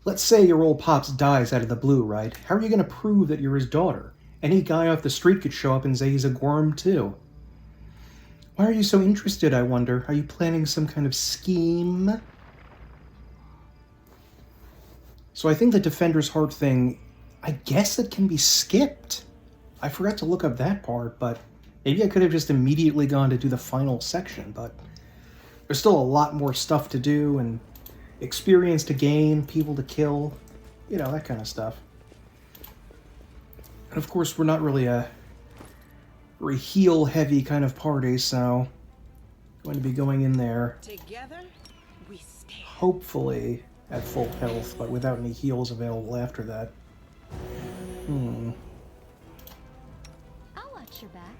Let's say your old pops dies out of the blue, right? How are you going to prove that you're his daughter? Any guy off the street could show up and say he's a worm, too. Why are you so interested, I wonder? Are you planning some kind of scheme? So I think the Defender's Heart thing, I guess it can be skipped. I forgot to look up that part, but maybe I could have just immediately gone to do the final section, but there's still a lot more stuff to do and experience to gain, people to kill, you know, that kind of stuff. And of course, we're not really a very heal-heavy kind of party, so I'm going to be going in there, Together, we stand. hopefully at full health, but without any heals available after that. I'll watch your back.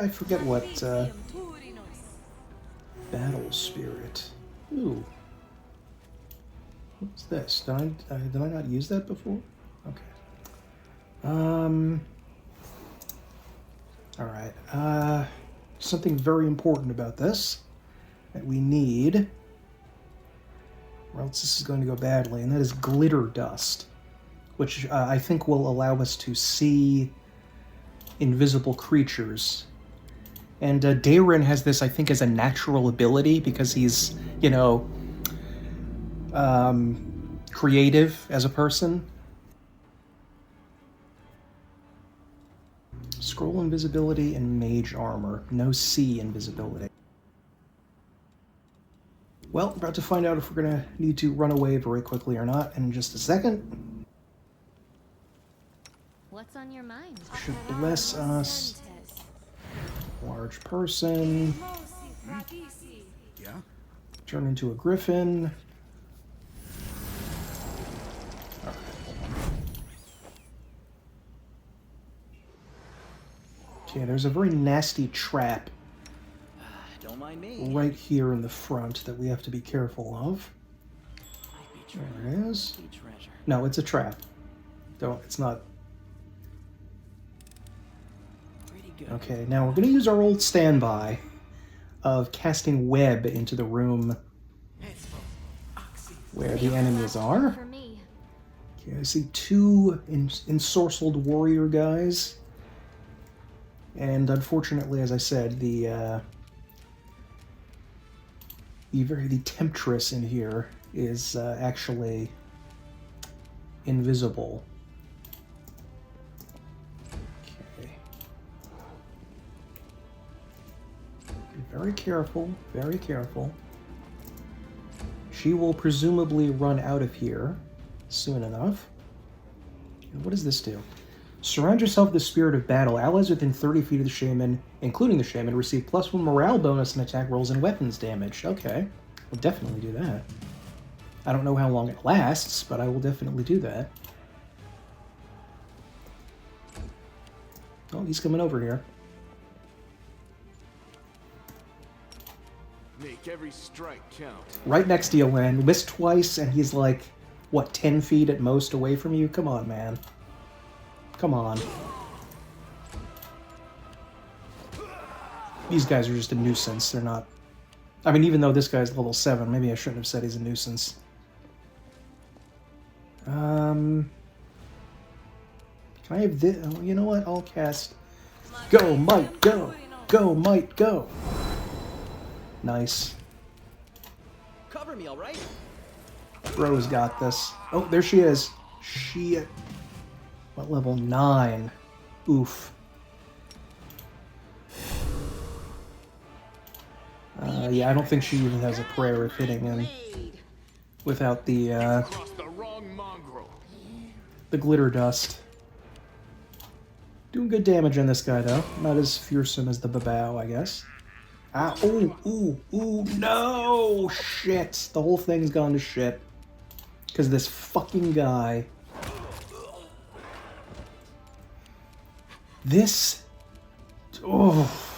I forget what, Battle Spirit. Ooh. What's this? Did I not use that before? Okay. Alright, something very important about this that we need, or else this is going to go badly, and that is glitter dust, which I think will allow us to see invisible creatures. And Daeron has this, I think, as a natural ability because he's, you know, creative as a person. Scroll invisibility and mage armor. No C invisibility. Well, about to find out if we're going to need to run away very quickly or not in just a second. What's on your mind? Should bless us. Large person. Yeah? Turn into a griffin. Okay, there's a very nasty trap Don't mind me. right here in the front that we have to be careful of. There it is. Treasure. No, it's a trap. Don't, it's not. Pretty good. Okay, now we're going to use our old standby of casting web into the room where the enemies are. For me. Okay, I see two ensorcelled warrior guys. And unfortunately, as I said, the temptress in here is actually invisible. Okay. Be very careful, very careful. She will presumably run out of here soon enough. And what does this do? Surround yourself with the spirit of battle. Allies within 30 feet of the shaman, including the shaman, receive +1 morale bonus and attack rolls and weapons damage. Okay, we'll definitely do that. I don't know how long it lasts, but I will definitely do that. Oh, he's coming over here. Make every strike count. Right next to you, Len. Missed twice, and he's like, what, 10 feet at most away from you? Come on, man. Come on. These guys are just a nuisance. They're not... I mean, even though this guy's level 7, maybe I shouldn't have said he's a nuisance. Can I have this? Oh, you know what? I'll cast... Go, Might, go! Go, Might, go! Nice. Cover me, all right? Rose got this. Oh, there she is. Shit. What level? 9. Oof. Yeah, I don't think she even has a prayer of hitting him without the glitter dust. Doing good damage on this guy, though. Not as fearsome as the Babao, I guess. Ah, ooh, ooh, ooh, no! Shit! The whole thing's gone to shit. Because this fucking guy... This... Oh...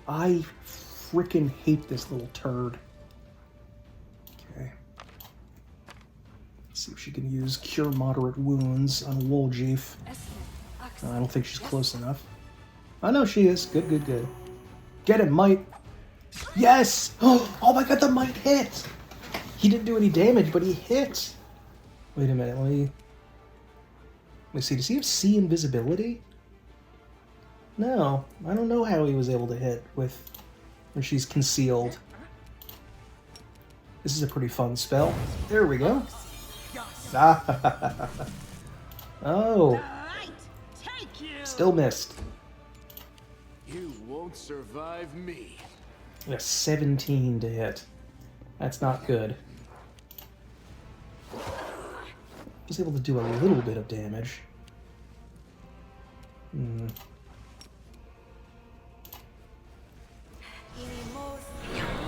I frickin' hate this little turd. Okay. Let's see if she can use Cure Moderate Wounds on Woljeef. I don't think she's close enough. Oh, no, she is. Good, good, good. Get him, Might. Yes! Oh my god, the Might hit! He didn't do any damage, but he hit. Wait a minute, let me see. Does he have C invisibility? No, I don't know how he was able to hit with when she's concealed. This is a pretty fun spell. There we go. Oh. Still missed. You won't survive me. A 17 to hit. That's not good. Was able to do a little bit of damage.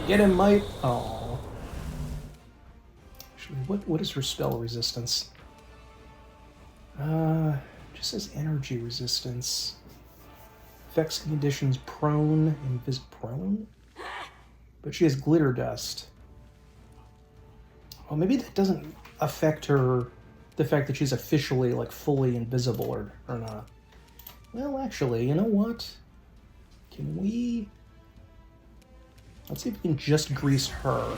Get him, Might! Oh. Actually, what is her spell resistance? Just says energy resistance. Effects and conditions prone, prone? But she has glitter dust. Well, maybe that doesn't affect her, the fact that she's officially, like, fully invisible or not. Well, actually, you know what? Can we... Let's see if we can just grease her.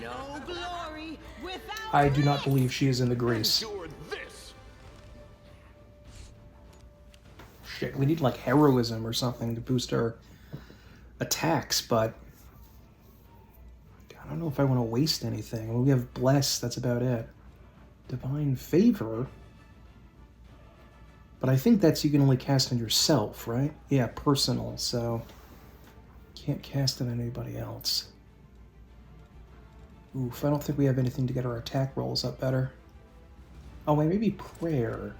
No glory without I do not believe she is in the grease. Shit, we need like heroism or something to boost our attacks, but I don't know if I want to waste anything. Well, we have Bless, that's about it. Divine Favor? But I think that's you can only cast on yourself, right? Yeah, personal, so can't cast on anybody else. Oof, I don't think we have anything to get our attack rolls up better. Oh, wait, maybe prayer.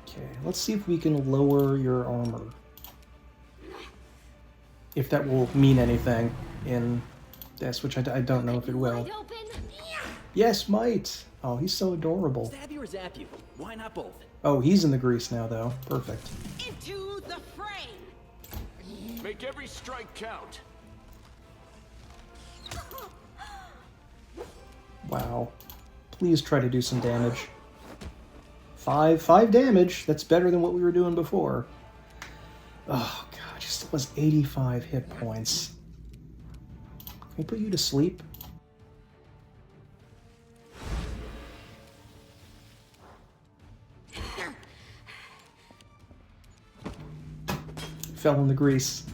Okay, let's see if we can lower your armor. If that will mean anything in this, which I don't know if it will. Wide open. Yes, might. Oh, he's so adorable. Stab you or zap you? Why not both? Oh, he's in the grease now, though. Perfect. Into the fray. Make every strike count. Wow. Please try to do some damage. Five damage. That's better than what we were doing before. Oh, God. She still has 85 hit points. Can we put you to sleep? Fell in the grease.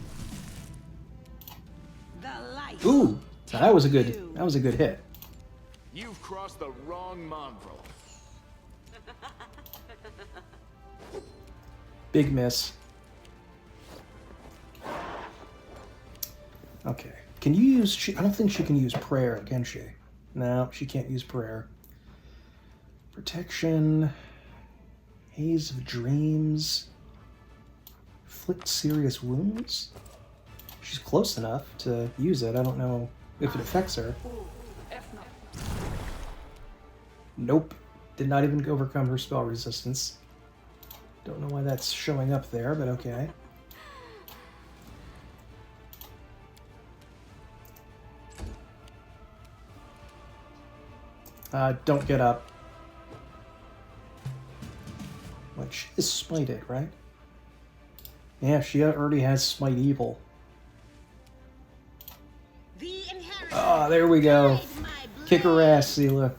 The light. Ooh, that was a good hit. You've crossed the wrong mongrel. Big miss. Okay. Can you use... I don't think she can use prayer, can she? No, she can't use prayer. Protection. Haze of Dreams. Inflict serious wounds? She's close enough to use it. I don't know if it affects her. Nope. Did not even overcome her spell resistance. Don't know why that's showing up there, but okay. Don't get up. Like, she is smited, right? Yeah, she already has Smite Evil. Ah, there we go. Kick her ass, Seela.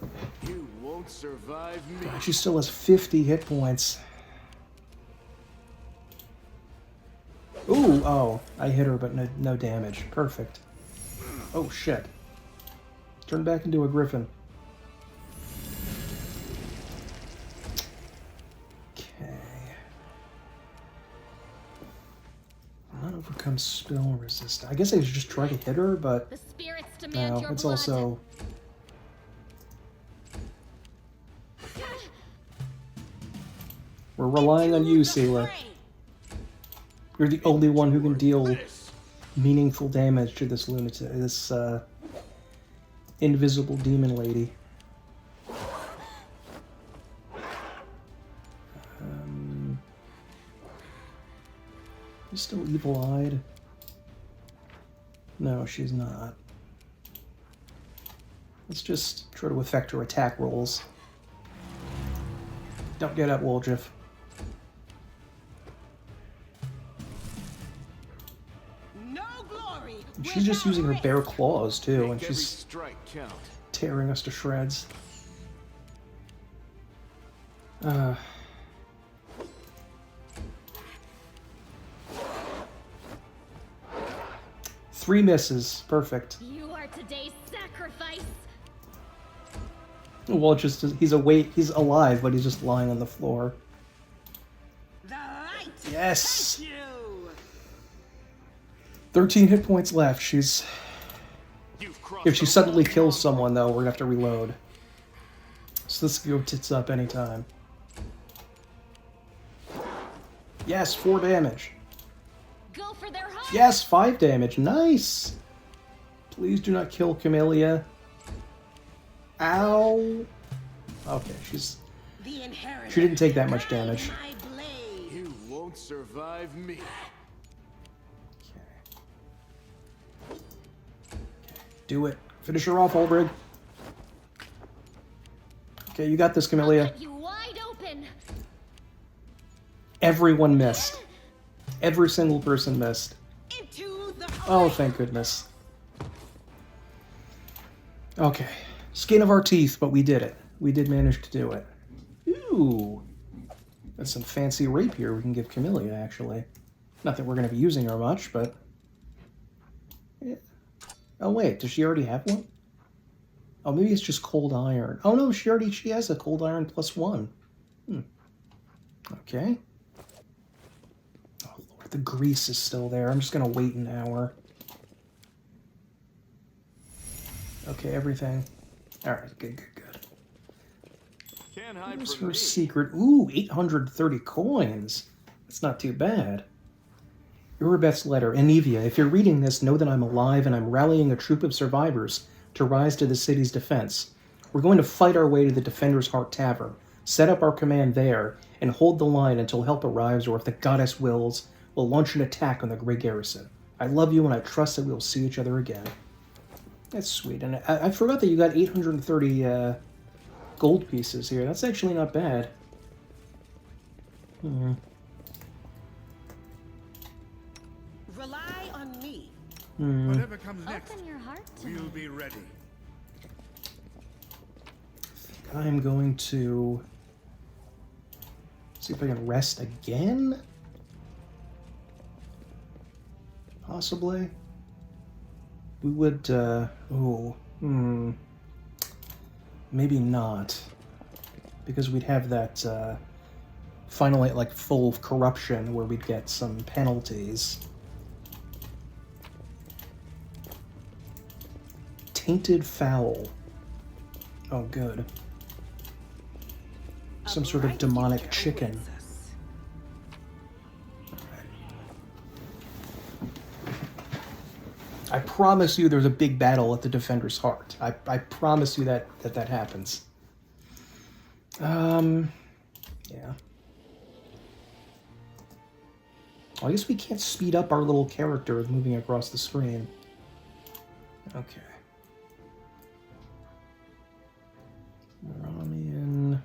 You won't survive me. God, she still has 50 hit points. Ooh, oh, I hit her, but no damage. Perfect. Oh, shit. Turn back into a griffin. Not overcome spell resist. I guess I should just try to hit her, but The spirits demand no, your it's blood. also... We're relying on you, Seela. You're the only one who can deal meaningful damage to this lunatic, this invisible demon lady. She's still evil-eyed. No, she's not. Let's just try to affect her attack rolls. Don't get up, Woljif. No glory. She's just using her bare claws, too, and Make every she's strike count. tearing us to shreds. 3 misses. Perfect. You are today's sacrifice. Well, he's awake, he's alive, but he's just lying on the floor. The light. Yes! Thank you. 13 hit points left. She's... You've crossed If she the suddenly wrong kills mongrel. someone, though, we're gonna have to reload. So this can go tits up anytime. Yes, 4 damage. Go for their heart. Yes, 5 damage. Nice! Please do not kill Camellia. Ow! Okay, she didn't take that much damage. You won't survive me. Do it. Finish her off, Olbrig. Okay, you got this, Camellia. Cut you wide open. Everyone missed. Every single person missed. Oh, thank goodness. Okay. Skin of our teeth, but we did it. We did manage to do it. Ooh. That's some fancy rapier we can give Camellia, actually. Not that we're going to be using her much, but... Yeah. Oh, wait. Does she already have one? Oh, maybe it's just cold iron. Oh, no, she has a cold iron +1. Okay. Oh, Lord, the grease is still there. I'm just going to wait an hour. Okay, everything. Alright, good, good, good. Can't hide Here's from her me. secret. Ooh, 830 coins. That's not too bad. Uribeth's letter. Anivia, if you're reading this, know that I'm alive and I'm rallying a troop of survivors to rise to the city's defense. We're going to fight our way to the Defender's Heart Tavern, set up our command there, and hold the line until help arrives, or if the goddess wills, we'll launch an attack on the Grey Garrison. I love you and I trust that we'll see each other again. That's sweet. And I forgot that you got 830 gold pieces here. That's actually not bad. Rely on me. Whatever comes next, Open your heart to we'll me. be ready. I'm going to see if I can rest again. Possibly. We would, maybe not. Because we'd have that, finally, like, full of corruption where we'd get some penalties. Tainted fowl. Oh, good. Some sort of demonic chicken. I promise you there's a big battle at the Defender's Heart. I promise you that happens. Yeah. Well, I guess we can't speed up our little character moving across the screen. Okay. Ramian.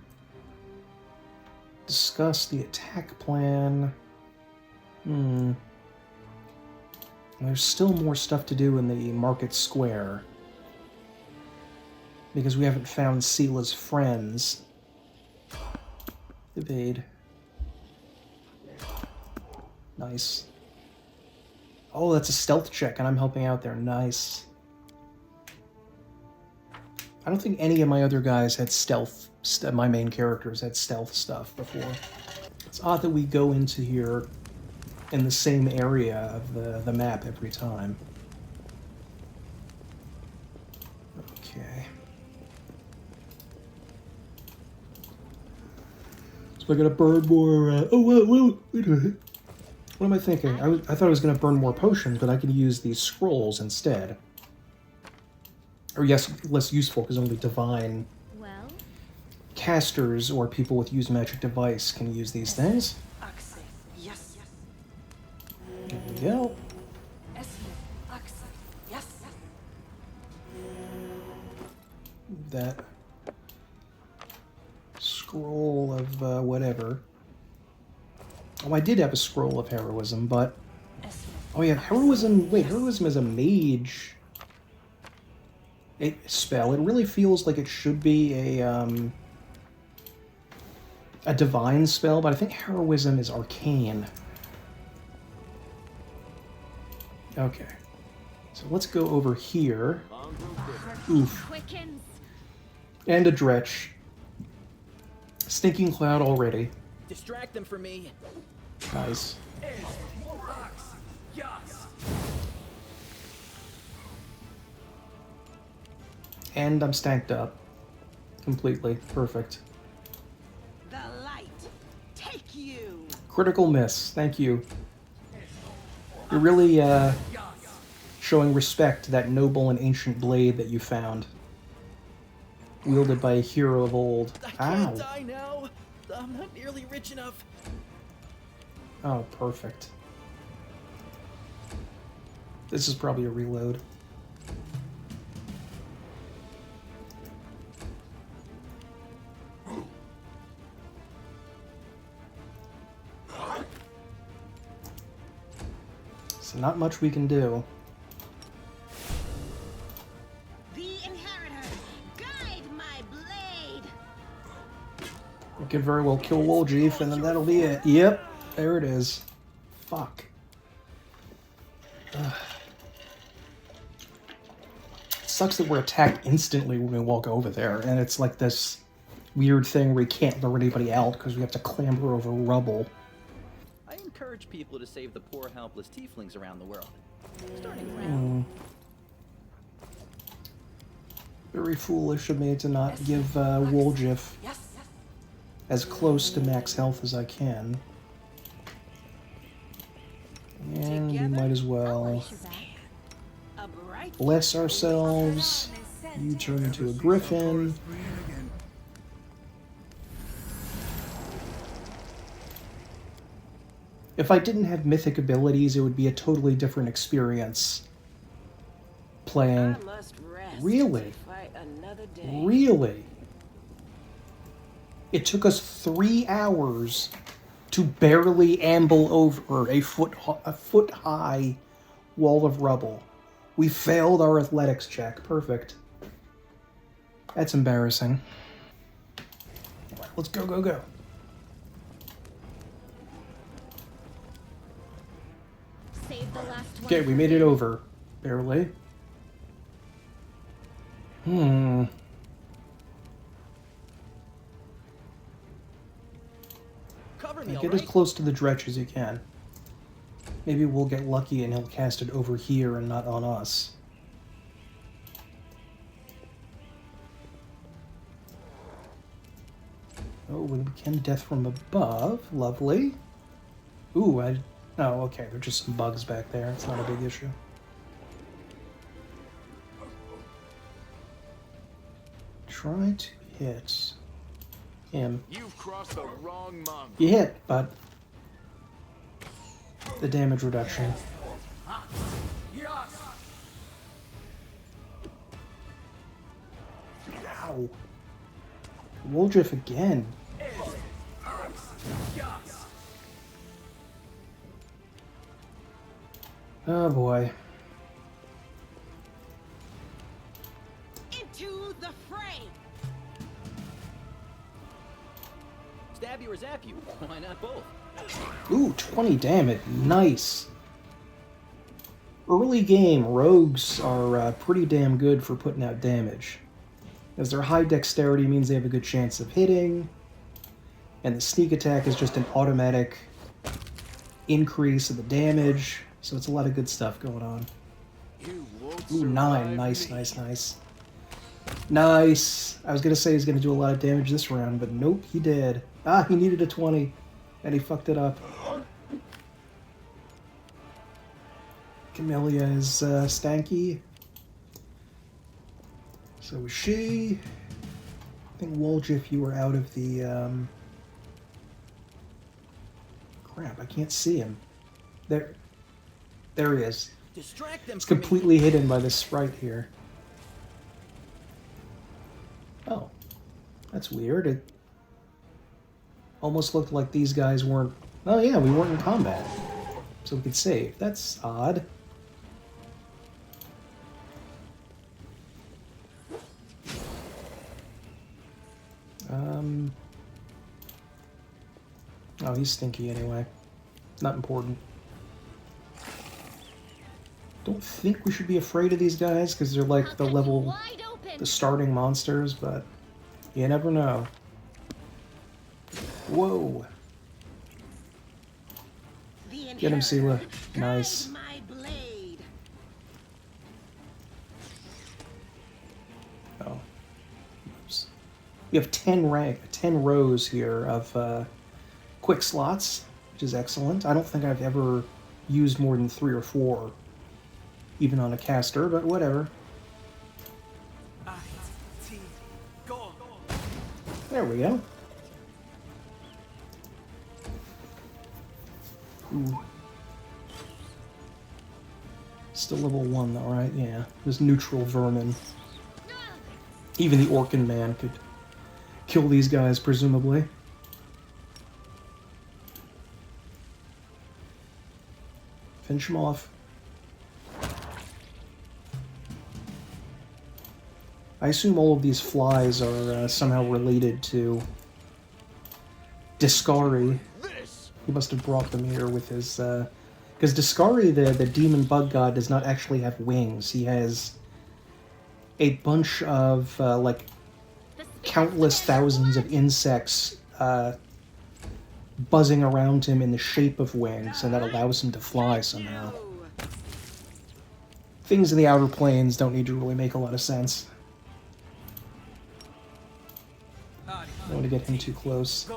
Discuss the attack plan. There's still more stuff to do in the market square. Because we haven't found Seela's friends. Evade. Nice. Oh, that's a stealth check, and I'm helping out there. Nice. I don't think any of my other guys had stealth. My main characters had stealth stuff before. It's odd that we go into here in the same area of the map every time. Okay. So I gotta burn more. Wait a minute. What am I thinking? I thought I was gonna burn more potions, but I could use these scrolls instead. Or yes, less useful because only divine casters or people with use magic device can use these things. Yes. There we go. Yes. That scroll of whatever. Oh, I did have a scroll of heroism, but oh yeah, heroism. Wait, heroism is a mage spell. It really feels like it should be a divine spell, but I think heroism is arcane. Okay, so let's go over here. Oof. Quickens. And a dretch. Stinking cloud already. Distract them for me. Nice. And I'm stacked up. Completely. Perfect. The light. Take you. Critical miss. Thank you. You're really, showing respect to that noble and ancient blade that you found. Wielded by a hero of old. I Ow. can't die now. I'm not nearly rich enough. Oh, perfect. This is probably a reload. So not much we can do. The inheritor. Guide my blade. We could very well kill Woljeef, and then that'll be it. Yep, there it is. Fuck. Ugh. It sucks that we're attacked instantly when we walk over there, and it's like this weird thing where we can't lure anybody out because we have to clamber over rubble. I encourage people to save the poor, helpless tieflings around the world. Starting around. Very foolish of me to not give Woljif as close to max health as I can. And we might as well bless ourselves. You turn into a griffin. If I didn't have mythic abilities, it would be a totally different experience. Playing. Really? Really? It took us 3 hours to barely amble over a foot-high wall of rubble. We failed our athletics check. Perfect. That's embarrassing. All right, let's go, go, go. Save the last one. Okay, we made it over. Barely. Cover me, Get as close to the dretch as you can. Maybe we'll get lucky and he'll cast it over here and not on us. Oh, we can death from above. Lovely. Ooh, oh, okay, there's just some bugs back there. It's not a big issue. Try to hit him. You've crossed the wrong monk. You hit, but the damage reduction. Ow. Woljif again. Oh boy. Into the fray. Stab you or zap you. Why not both? Ooh, 20 damage. Nice. Early game, rogues are pretty damn good for putting out damage. As their high dexterity means they have a good chance of hitting, and the sneak attack is just an automatic increase of the damage, so it's a lot of good stuff going on. Ooh, 9. Nice, nice, nice. Nice! I was gonna say he's gonna do a lot of damage this round, but nope, he did. Ah, he needed a 20, and he fucked it up. Camellia is stanky. So is she. I think Woljif, you were out of the crap, I can't see him. There he is. Distract them. It's completely hidden by this sprite here. Oh, that's weird. It almost looked like these guys weren't. Oh yeah, we weren't in combat, so we could save. That's odd. Oh, he's stinky anyway. Not important. Don't think we should be afraid of these guys, because they're like the level, the starting monsters, but you never know. Whoa. Get him, Sela. Nice. Oh. Oops. We have 10 rows here of quick slots, which is excellent. I don't think I've ever used more than 3 or 4, even on a caster, but whatever. There we go. Ooh. Still level 1 though, right? Yeah. This neutral vermin. Even the Orcan man could kill these guys, presumably. Finish him off. I assume all of these flies are somehow related to Discari. He must have brought them here with his... Because Discari, the demon bug god, does not actually have wings. He has a bunch of, like, countless thousands of insects buzzing around him in the shape of wings, and that allows him to fly somehow. Things in the Outer Planes don't need to really make a lot of sense. want to get him too close.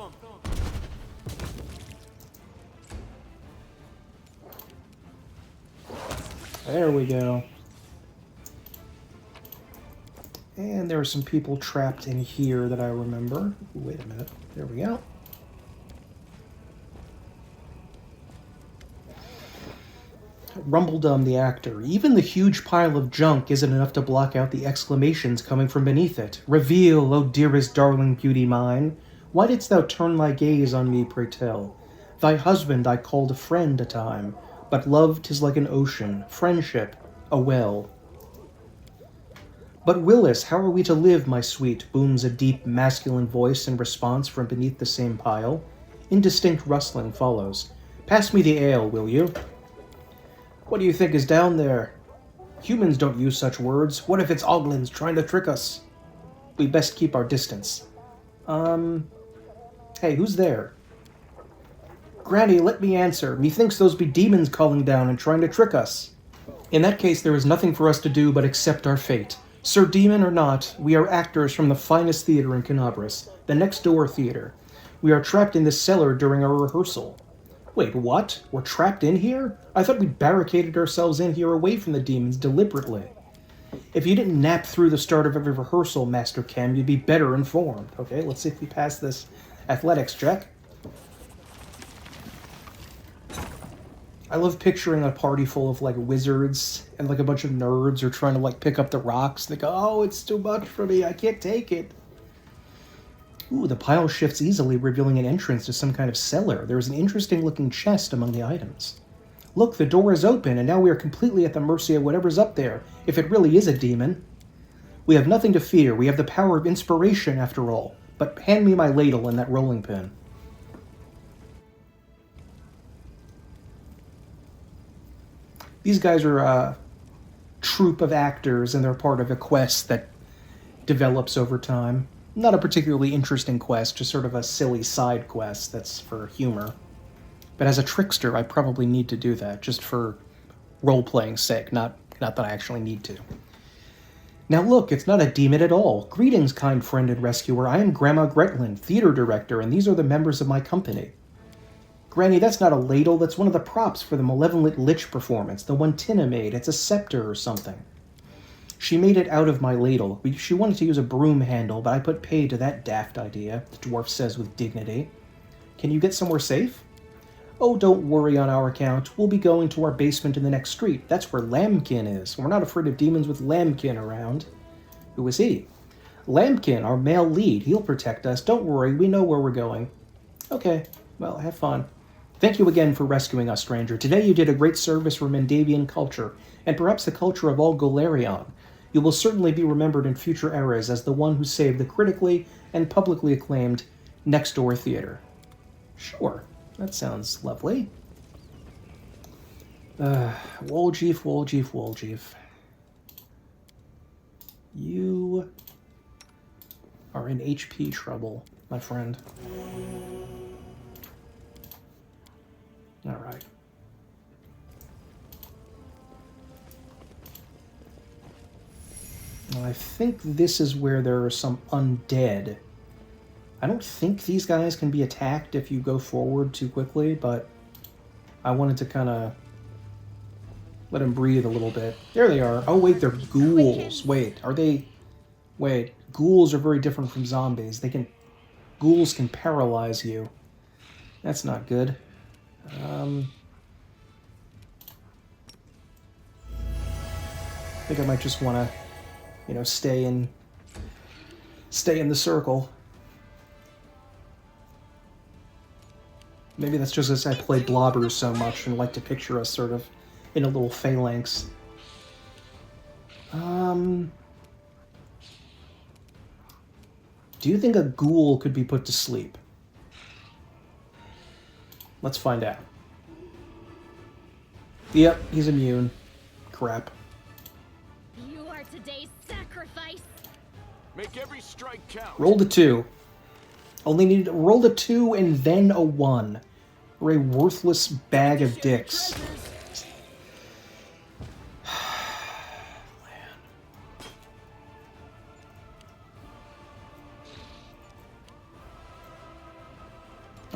There we go. And there are some people trapped in here that I remember. Wait a minute. There we go. Rumbledum the actor. Even the huge pile of junk isn't enough to block out the exclamations coming from beneath it. Reveal, O dearest darling beauty mine. Why didst thou turn thy gaze on me, pray tell? Thy husband I called a friend a time, but love 'tis like an ocean, friendship a well. But Willis, how are we to live, my sweet? Booms a deep masculine voice in response from beneath the same pile. Indistinct rustling follows. Pass me the ale, will you? What do you think is down there? Humans don't use such words. What if it's Oglins trying to trick us? We best keep our distance. Hey, who's there? Granny, let me answer. Methinks those be demons calling down and trying to trick us. In that case, there is nothing for us to do but accept our fate. Sir Demon or not, we are actors from the finest theater in Kenabres, the Next Door Theater. We are trapped in this cellar during our rehearsal. Wait, what? We're trapped in here? I thought we barricaded ourselves in here away from the demons deliberately. If you didn't nap through the start of every rehearsal, Master Kem, you'd be better informed. Okay, let's see if we pass this athletics check. I love picturing a party full of, like, wizards and, like, a bunch of nerds are trying to, like, pick up the rocks. They go, oh, it's too much for me. I can't take it. Ooh, the pile shifts easily, revealing an entrance to some kind of cellar. There is an interesting-looking chest among the items. Look, the door is open, and now we are completely at the mercy of whatever's up there, if it really is a demon. We have nothing to fear. We have the power of inspiration, after all. But hand me my ladle and that rolling pin. These guys are a troupe of actors, and they're part of a quest that develops over time. Not a particularly interesting quest, just sort of a silly side quest that's for humor. But as a trickster, I probably need to do that, just for role-playing sake, not that I actually need to. Now look, it's not a demon at all. Greetings, kind friend and rescuer. I am Grandma Gretlin, theater director, and these are the members of my company. Granny, that's not a ladle, that's one of the props for the Malevolent Lich performance, the one Tina made. It's a scepter or something. She made it out of my ladle. She wanted to use a broom handle, but I put paid to that daft idea, the dwarf says with dignity. Can you get somewhere safe? Oh, don't worry on our account. We'll be going to our basement in the next street. That's where Lambkin is. We're not afraid of demons with Lambkin around. Who is he? Lambkin, our male lead. He'll protect us. Don't worry, we know where we're going. Okay, well, have fun. Thank you again for rescuing us, stranger. Today you did a great service for Mendavian culture, and perhaps the culture of all Golarion. You will certainly be remembered in future eras as the one who saved the critically and publicly acclaimed Next Door Theater. Sure, that sounds lovely. Woljeef. You are in HP trouble, my friend. Alright. I think this is where there are some undead. I don't think these guys can be attacked if you go forward too quickly, but I wanted to kind of let them breathe a little bit. There they are. Oh, wait, they're ghouls. Wait, are they... Wait, ghouls are very different from zombies. Ghouls can paralyze you. That's not good. I think I might just want to, stay in the circle. Maybe that's just as I play blobbers so much and like to picture us sort of in a little phalanx. Do you think a ghoul could be put to sleep? Let's find out. Yep, he's immune. Crap. You are today's sacrifice. Make every strike count. Roll the 2. Only need to roll the 2 and then a 1. We're a worthless bag of dicks.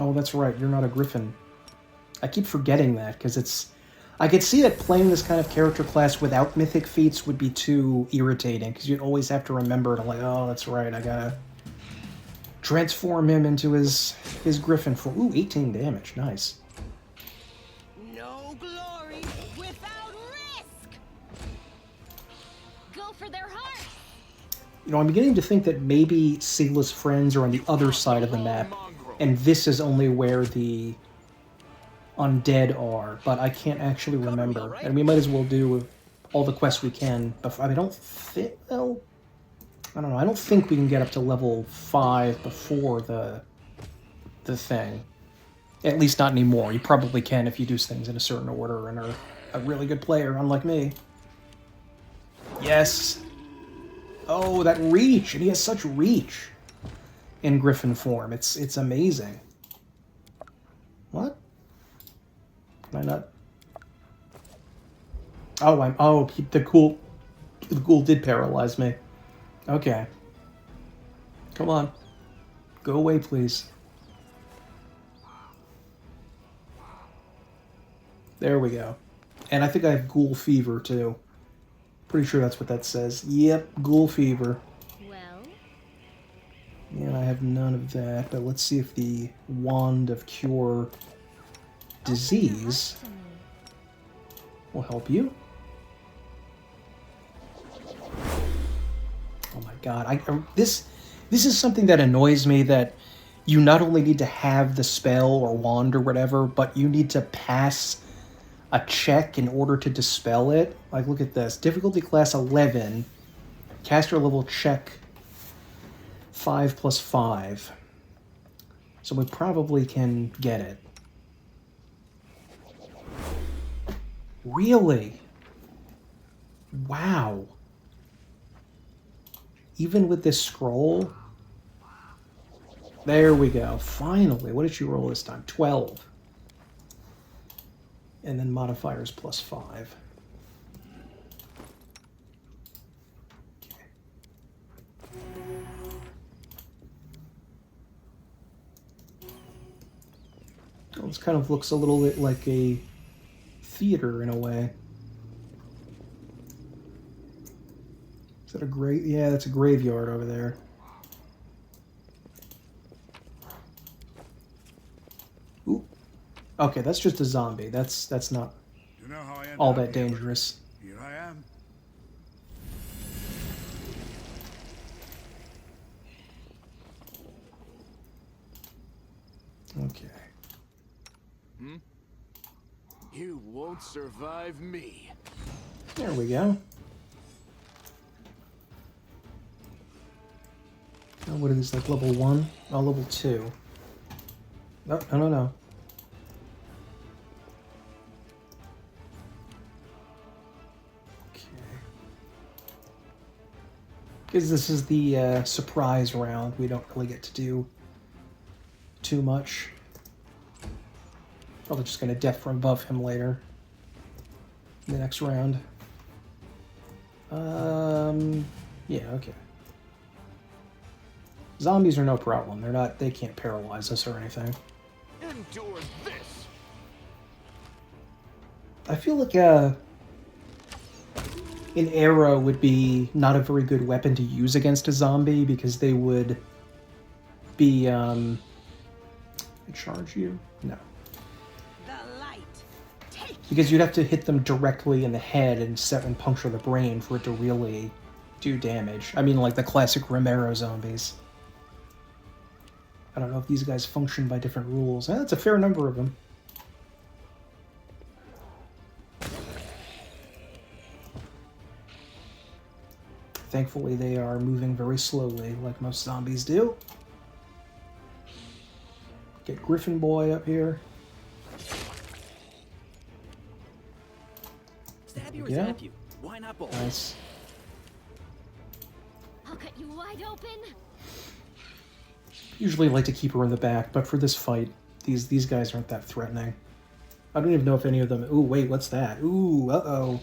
Oh, that's right. You're not a griffin. I keep forgetting that, because it's... I could see that playing this kind of character class without mythic feats would be too irritating, because you'd always have to remember to, like, oh, that's right, I gotta transform him into his griffin form. Ooh, 18 damage. Nice. No glory without risk. Go for their heart. You know, I'm beginning to think that maybe Sigla's friends are on the other side of the map, and this is only where the undead are, but I can't actually remember. And we might as well do all the quests we can. I don't think, well, I don't know. I don't think we can get up to level 5 before the thing. At least not anymore. You probably can if you do things in a certain order and are a really good player, unlike me. Yes. Oh, that reach! And he has such reach in Griffin form. It's amazing. What? Can I not? Oh, the ghoul did paralyze me. Okay. Come on. Go away, please. There we go. And I think I have ghoul fever, too. Pretty sure that's what that says. Yep, ghoul fever. Well? And I have none of that, but let's see if the Wand of Cure Disease will help you. Oh my god, this is something that annoys me, that you not only need to have the spell or wand or whatever, but you need to pass a check in order to dispel it. Like, look at this. Difficulty class 11. Caster level check 5+5. So we probably can get it. Really? Wow. Even with this scroll? There we go. Finally. What did she roll this time? 12. And then modifiers +5. Okay. Oh, this kind of looks a little bit like a theater in a way. Is that a grave? Yeah, that's a graveyard over there. Ooh. Okay, that's just a zombie. That's not You know how I ended all up that here, dangerous. but Here I am. Okay. You won't survive me. There we go. Oh, what are these, like level 1? Oh, level 2. No, no. Okay. Because this is the surprise round, we don't really get to do too much. Probably just going to death from above him later. In the next round. Yeah, okay. Zombies are no problem. They can't paralyze us or anything. Endure this. I feel like an arrow would be not a very good weapon to use against a zombie, because they would be, charge you? No. The light. Take Because you'd have to hit them directly in the head and puncture the brain for it to really do damage. I mean, like the classic Romero zombies. I don't know if these guys function by different rules. That's a fair number of them. Thankfully, they are moving very slowly, like most zombies do. Get Griffin Boy up here. Stab you or Yeah. zap you? Why not both? Nice. I'll cut you wide open. Usually like to keep her in the back, but for this fight, these guys aren't that threatening. I don't even know if any of them... Ooh, wait, what's that? Ooh, uh-oh.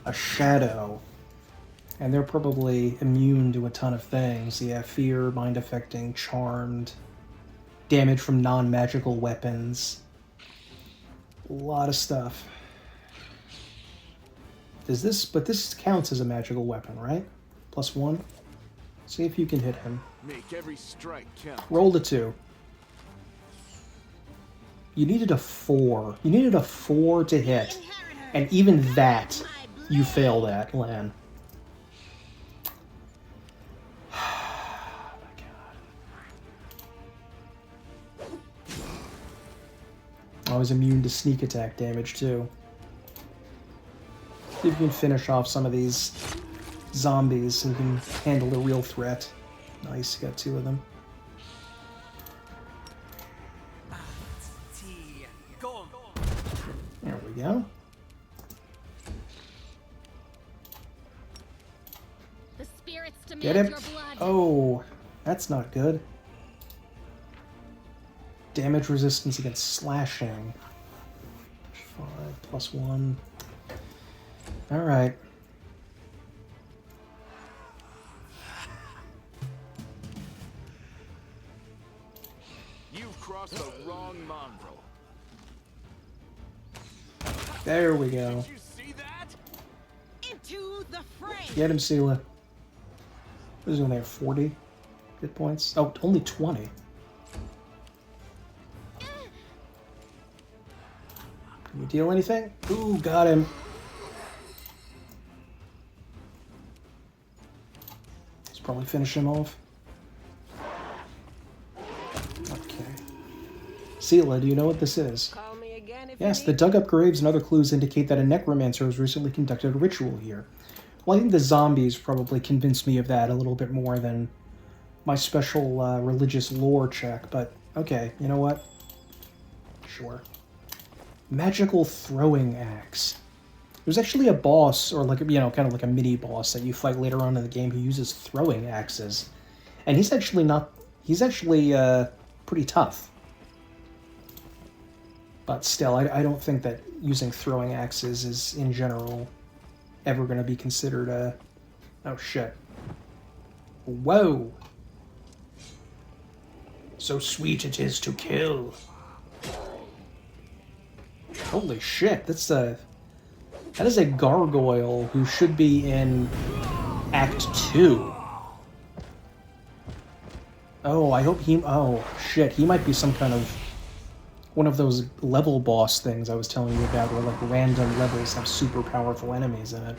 A shadow. And they're probably immune to a ton of things. Yeah, fear, mind affecting, charmed, damage from non-magical weapons. A lot of stuff. But this counts as a magical weapon, right? +1. See if you can hit him. Make every strike count. Roll the 2. You needed a 4. You needed a 4 to hit. And even that, you failed at, Lan. Oh my god. I was immune to sneak attack damage, too. See if you can finish off some of these zombies so you can handle the real threat. Nice, you got 2 of them. There we go. The spirits demand Get him? your blood. Oh, that's not good. Damage resistance against slashing. 5 +1. Alright. You've crossed the wrong mongrel. There we go. Did you see that? Into the fray. Get him, Sela. What is he only have 40 hit points? Oh, only 20. Can you deal anything? Ooh, got him. Let's probably finish him off. Okay. Sela, do you know what this is? Call me again if Yes, you the need. dug-up graves and other clues indicate that a necromancer has recently conducted a ritual here. Well, I think the zombies probably convinced me of that a little bit more than my special religious lore check, but okay, you know what? Sure. Magical throwing axe. There's actually a boss, or like, you know, kind of like a mini-boss that you fight later on in the game who uses throwing axes. And he's actually pretty tough. But still, I don't think that using throwing axes is, in general, ever going to be considered a... Oh, shit. Whoa! So sweet it is to kill. Holy shit, that is a gargoyle who should be in Act 2. Oh, I hope he... Oh, shit, he might be some kind of... one of those level boss things I was telling you about, where like random levels have super powerful enemies in it.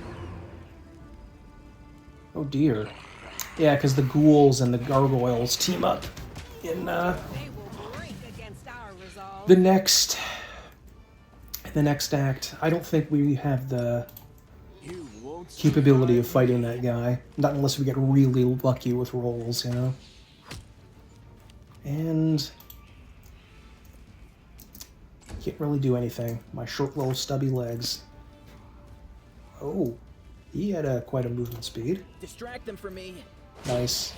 Oh dear. Yeah, because the ghouls and the gargoyles team up in They will break against our resolve. the next act. I don't think we have the capability of fighting that guy. Not unless we get really lucky with rolls, you know? And... can't really do anything. My short little stubby legs. Oh, he had quite a movement speed. Distract them from me. Nice.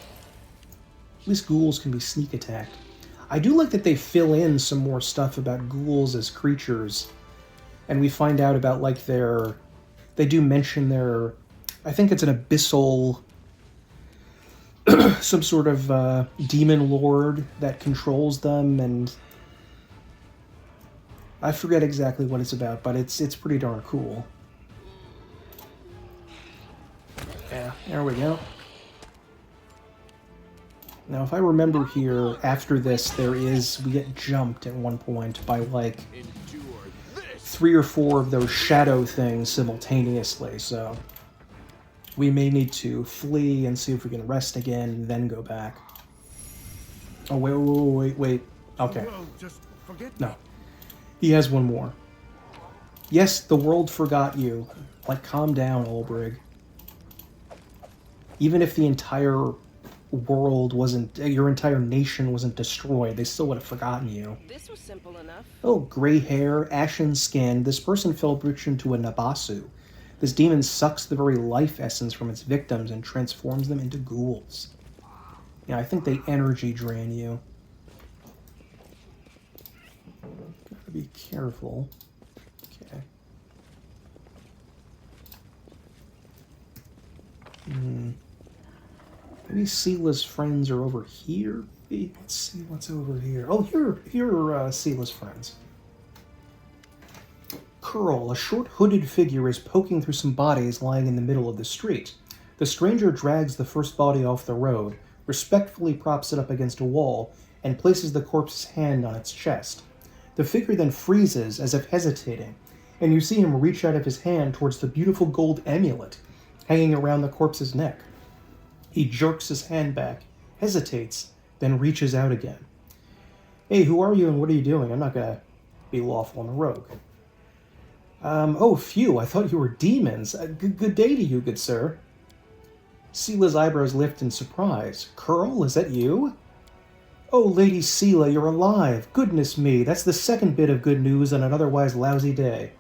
At least ghouls can be sneak attacked. I do like that they fill in some more stuff about ghouls as creatures. And we find out about, like, their... They do mention their... I think it's an abyssal... some sort of demon lord that controls them, and... I forget exactly what it's about, but it's pretty darn cool. Yeah, there we go. Now, if I remember here, after this, we get jumped at one point by, like, 3 or 4 of those shadow things simultaneously, so... we may need to flee and see if we can rest again, and then go back. Oh, wait. Okay. Well, just forget. No. He has one more. Yes, the world forgot you. Like, calm down, Olbrig. Even if the entire world wasn't... your entire nation wasn't destroyed, they still would have forgotten you. This was simple enough. Oh, gray hair, ashen skin. This person fell victim to a Nabasu. This demon sucks the very life essence from its victims and transforms them into ghouls. Yeah, I think they energy drain you. Gotta be careful. Okay. Maybe Sela's friends are over here? Let's see what's over here. Oh, here are Seela's friends. Curl, a short hooded figure, is poking through some bodies lying in the middle of the street. The stranger drags the first body off the road, respectfully props it up against a wall, and places the corpse's hand on its chest. The figure then freezes as if hesitating, and you see him reach out of his hand towards the beautiful gold amulet hanging around the corpse's neck. He jerks his hand back, hesitates, then reaches out again. Hey, who are you and what are you doing? I'm not gonna be lawful on the rogue. Oh, phew, I thought you were demons. Good day to you, good sir. Seela's eyebrows lift in surprise. Curl, is that you? Oh, Lady Seela, you're alive. Goodness me, that's the second bit of good news on an otherwise lousy day.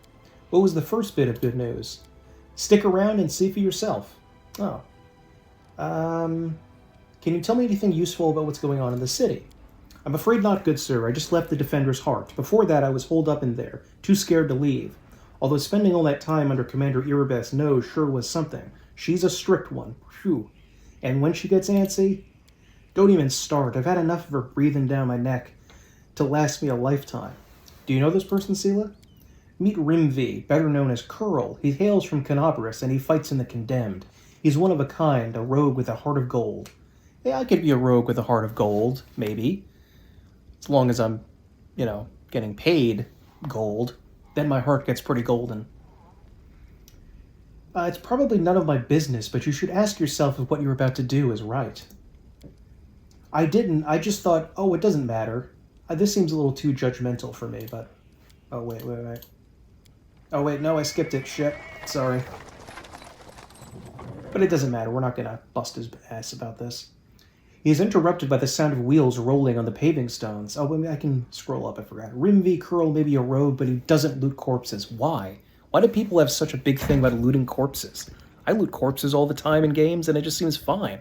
What was the first bit of good news? Stick around and see for yourself. Oh. Can you tell me anything useful about what's going on in the city? I'm afraid not, good sir. I just left the Defender's Heart. Before that, I was holed up in there, too scared to leave. Although spending all that time under Commander Erebeth's nose sure was something. She's a strict one. Phew. And when she gets antsy, don't even start. I've had enough of her breathing down my neck to last me a lifetime. Do you know this person, Seela? Meet Rimvi, better known as Curl. He hails from Kenabres, and he fights in the Condemned. He's one of a kind, a rogue with a heart of gold. Yeah, I could be a rogue with a heart of gold, maybe. As long as I'm, getting paid gold. Then my heart gets pretty golden. It's probably none of my business, but you should ask yourself if what you're about to do is right. I didn't. I just thought, oh, it doesn't matter. This seems a little too judgmental for me, but... Oh, wait. Oh, wait, no, I skipped it. Shit. Sorry. But it doesn't matter. We're not gonna bust his ass about this. He is interrupted by the sound of wheels rolling on the paving stones. Oh, I can scroll up, I forgot. Rimvi Curl may be a rogue, but he doesn't loot corpses. Why? Why do people have such a big thing about looting corpses? I loot corpses all the time in games, and it just seems fine.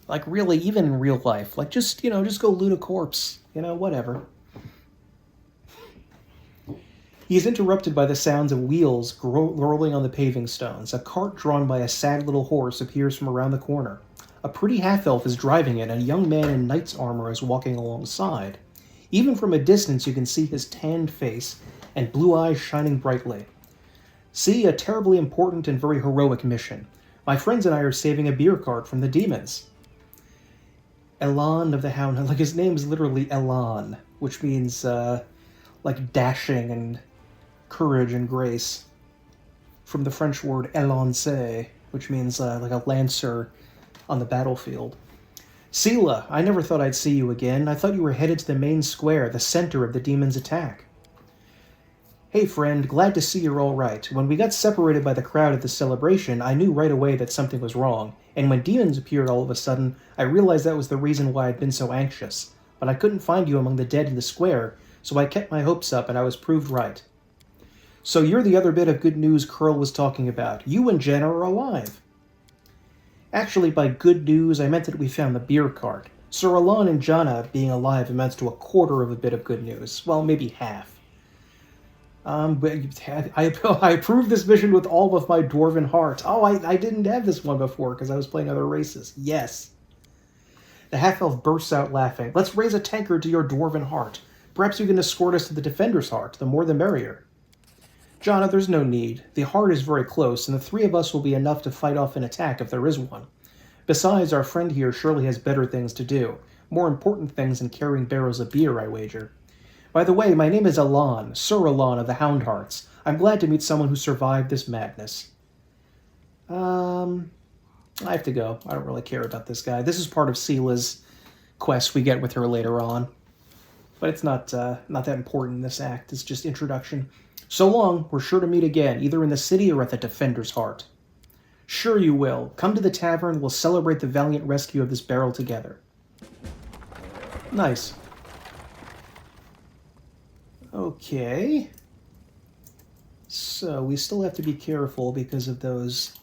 Like, really, even in real life. Like, just go loot a corpse. Whatever. He is interrupted by the sounds of wheels rolling on the paving stones. A cart drawn by a sad little horse appears from around the corner. A pretty half-elf is driving it, and a young man in knight's armor is walking alongside. Even from a distance, you can see his tanned face and blue eyes shining brightly. See, a terribly important and very heroic mission. My friends and I are saving a beer cart from the demons. Elan of the Hound, like his name is literally Elan, which means, like dashing and courage and grace. From the French word élancé, which means, like a lancer on the battlefield. Seela, I never thought I'd see you again. I thought you were headed to the main square, the center of the demon's attack. Hey friend, glad to see you're all right. When we got separated by the crowd at the celebration, I knew right away that something was wrong, and when demons appeared all of a sudden, I realized that was the reason why I'd been so anxious. But I couldn't find you among the dead in the square, so I kept my hopes up and I was proved right. So you're the other bit of good news Curl was talking about. You and Jenna are alive. Actually, by good news, I meant that we found the beer cart. Sir Alon and Jana being alive amounts to a quarter of a bit of good news. Well, maybe half. But I approved this mission with all of my dwarven heart. Oh, I didn't have this one before because I was playing other races. Yes. The half-elf bursts out laughing. Let's raise a tankard to your dwarven heart. Perhaps you can escort us to the Defender's Heart. The more the merrier. Jana, there's no need. The heart is very close, and the three of us will be enough to fight off an attack if there is one. Besides, our friend here surely has better things to do. More important things than carrying barrels of beer, I wager. By the way, my name is Elan, Sir Elan of the Houndhearts. I'm glad to meet someone who survived this madness. I have to go. I don't really care about this guy. This is part of Seela's quest we get with her later on. But it's not that important in this act. It's just introduction. So long, we're sure to meet again, either in the city or at the Defender's Heart. Sure you will. Come to the tavern, we'll celebrate the valiant rescue of this barrel together. Nice. Okay. So, we still have to be careful because of those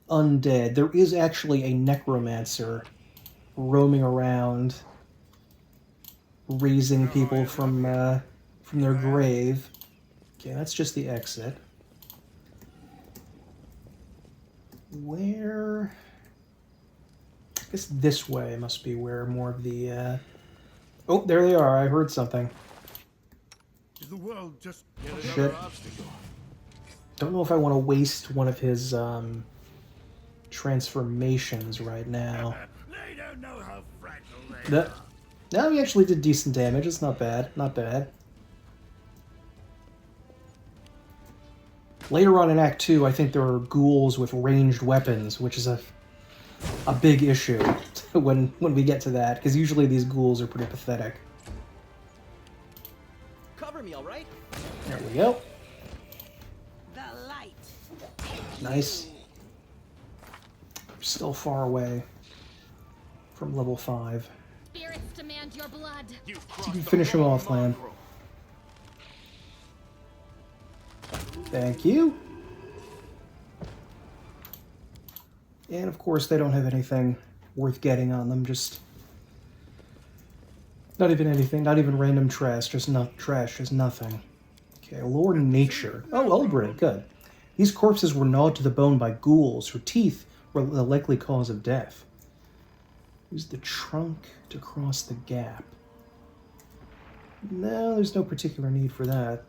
undead. There is actually a necromancer roaming around, raising people from their grave. Okay, that's just the exit. Where... I guess this way must be where more of the, Oh, there they are. I heard something. Is the world just... Shit. Don't know if I want to waste one of his, transformations right now. They don't know how fragile they That... No, he actually did decent damage. It's not bad. Not bad. Later on in Act 2, I think there are ghouls with ranged weapons, which is a big issue when we get to that, because usually these ghouls are pretty pathetic. Cover me, all right? There we go. The light. Nice. Still far away from level 5. Spirits demand your blood. You can finish him off, Lan. Thank you. And of course they don't have anything worth getting on them, just... Not even anything, not even random trash, just nothing. Okay, lore nature. Oh, Ulbrich, good. These corpses were gnawed to the bone by ghouls. Her teeth were the likely cause of death. Use the trunk to cross the gap. No, there's no particular need for that.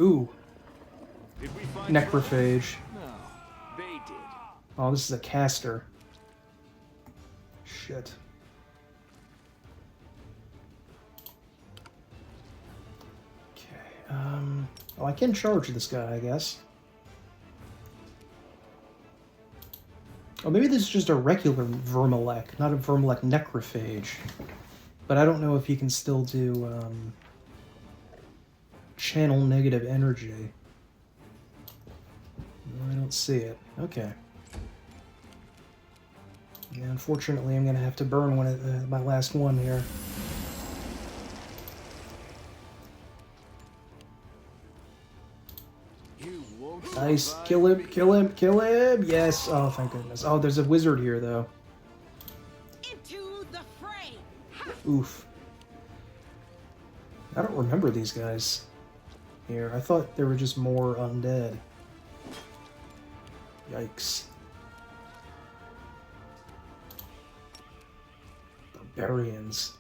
Ooh. Necrophage. No, they did. Oh, this is a caster. Shit. Okay, oh, I can charge this guy, I guess. Oh, maybe this is just a regular Vermalek, not a Vermalek Necrophage. But I don't know if he can still do, channel negative energy. No, I don't see it. Okay. Yeah, unfortunately, I'm gonna have to burn one of my last one here. Nice. Kill him, kill him, kill him! Yes! Oh, thank goodness. Oh, there's a wizard here, though. Into the fray. Oof. I don't remember these guys here. I thought there were just more undead. Yikes. Barbarians.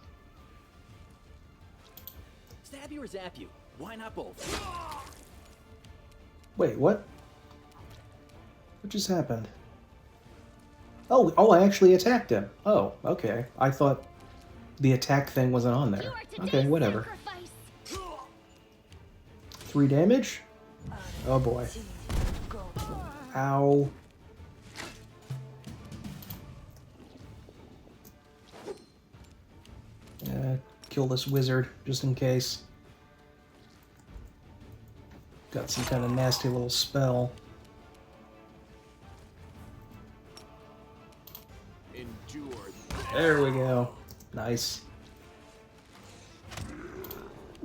Stab you or zap you? Why not both? Wait, what? What just happened? Oh, I actually attacked him. Oh, okay. I thought the attack thing wasn't on there. Okay, whatever. 3 damage? Oh boy. Ow. Kill this wizard, just in case. Got some kind of nasty little spell. There we go. Nice.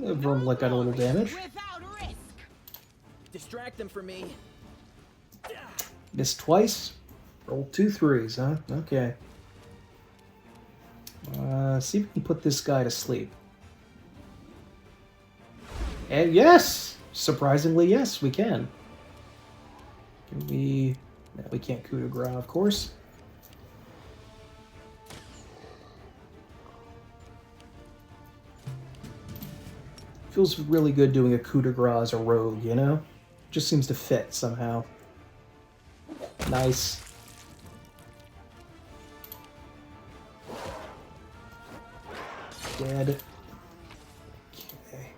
Vermlick got a little damage. Distract them for me. Missed twice. Rolled 2 3s, huh? Okay. See if we can put this guy to sleep. And yes! Surprisingly, yes, we can. Can we... No, we can't coup de grace, of course. Feels really good doing a coup de grace as a rogue, you know? Just seems to fit somehow. Nice. Dead. Okay.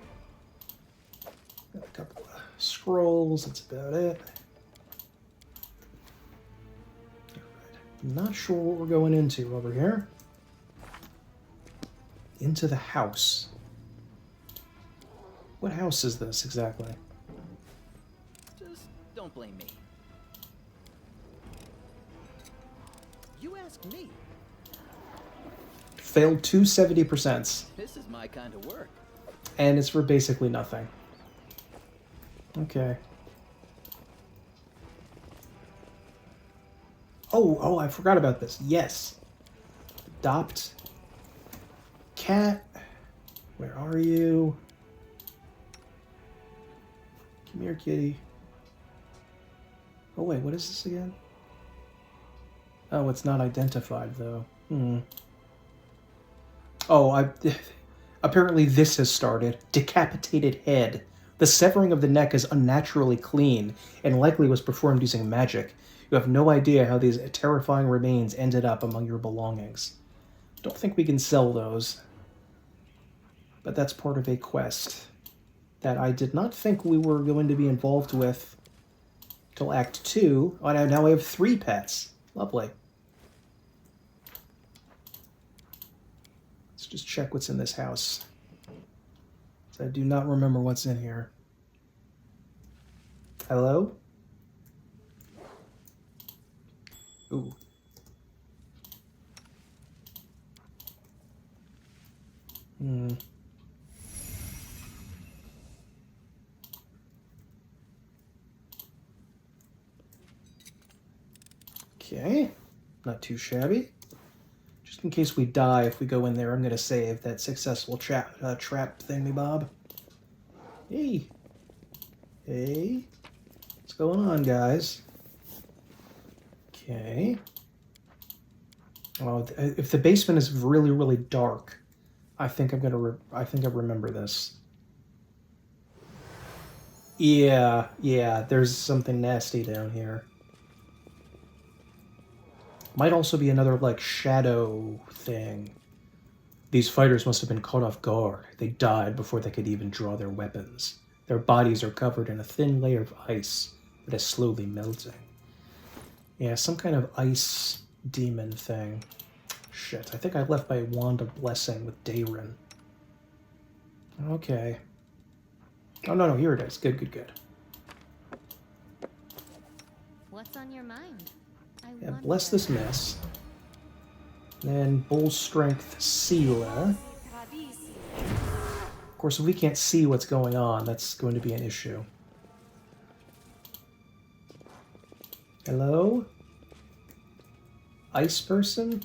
Got a couple of scrolls, that's about it. Alright. Not sure what we're going into over here. Into the house. What house is this exactly? Just don't blame me. You ask me. Failed 270%. This is my kind of work. And it's for basically nothing. Okay. Oh, I forgot about this. Yes. Adopt. Cat. Where are you? Come here, kitty. Oh wait, what is this again? Oh, it's not identified, though. Oh, apparently this has started. Decapitated head. The severing of the neck is unnaturally clean, and likely was performed using magic. You have no idea how these terrifying remains ended up among your belongings. Don't think we can sell those. But that's part of a quest that I did not think we were going to be involved with till Act 2. Oh, now I have 3 pets. Lovely. Let's just check what's in this house. I do not remember what's in here. Hello? Ooh. Okay. Not too shabby. Just in case we die if we go in there, I'm going to save that successful trap thingy-bob. Hey. Hey. What's going on, guys? Okay. Oh, if the basement is really, really dark, I think I'm gonna. I think I remember this. Yeah. There's something nasty down here. Might also be another, like, shadow thing. These fighters must have been caught off guard. They died before they could even draw their weapons. Their bodies are covered in a thin layer of ice that is slowly melting. Yeah, some kind of ice demon thing. Shit, I think I left my Wand of Blessing with Dayron. Okay. Oh, no, here it is. Good. What's on your mind? Yeah, bless this mess. Then Bull Strength Sealer. Of course, if we can't see what's going on, that's going to be an issue. Hello? Ice person?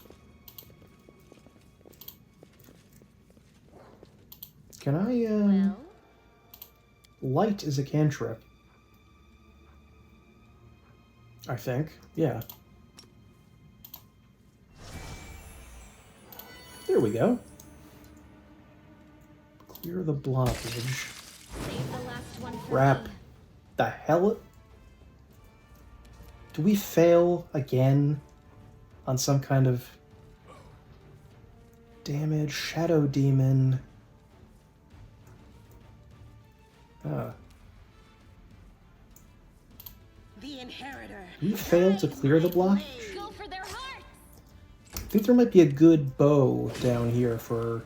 Can I, Well? Light is a cantrip. I think. Yeah. There we go. Clear the blockage. Save the last one for Crap. me. The hell? Do we fail again on some kind of damage? Shadow demon. The inheritor. We failed to clear the blockage? Go for their hearts! I think there might be a good bow down here for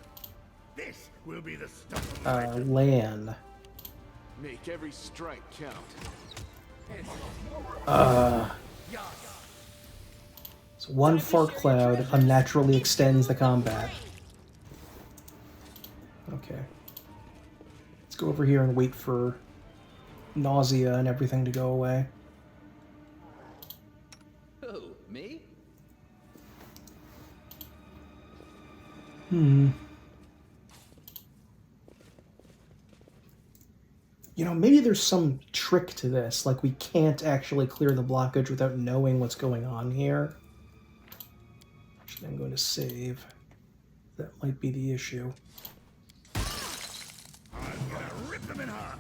This will be the stuff of Lan. Make every strike count. So one fart cloud unnaturally extends the combat. Okay. Let's go over here and wait for nausea and everything to go away. Who, me? You know, maybe there's some trick to this. Like, we can't actually clear the blockage without knowing what's going on here. Actually, I'm going to save. That might be the issue. I'm gonna rip them in half.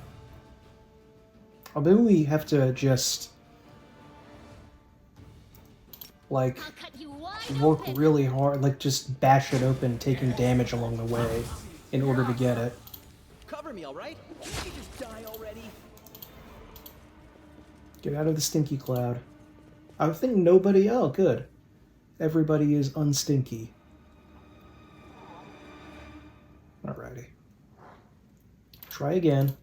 Or maybe we have to just, like, I'll cut you wide work open. really hard. Like, just bash it open, taking damage along the way in order to get it. Cover me, all right? Can't you just die already? Get out of the stinky cloud. I think nobody... Oh, good. Everybody is unstinky. Alrighty. Try again.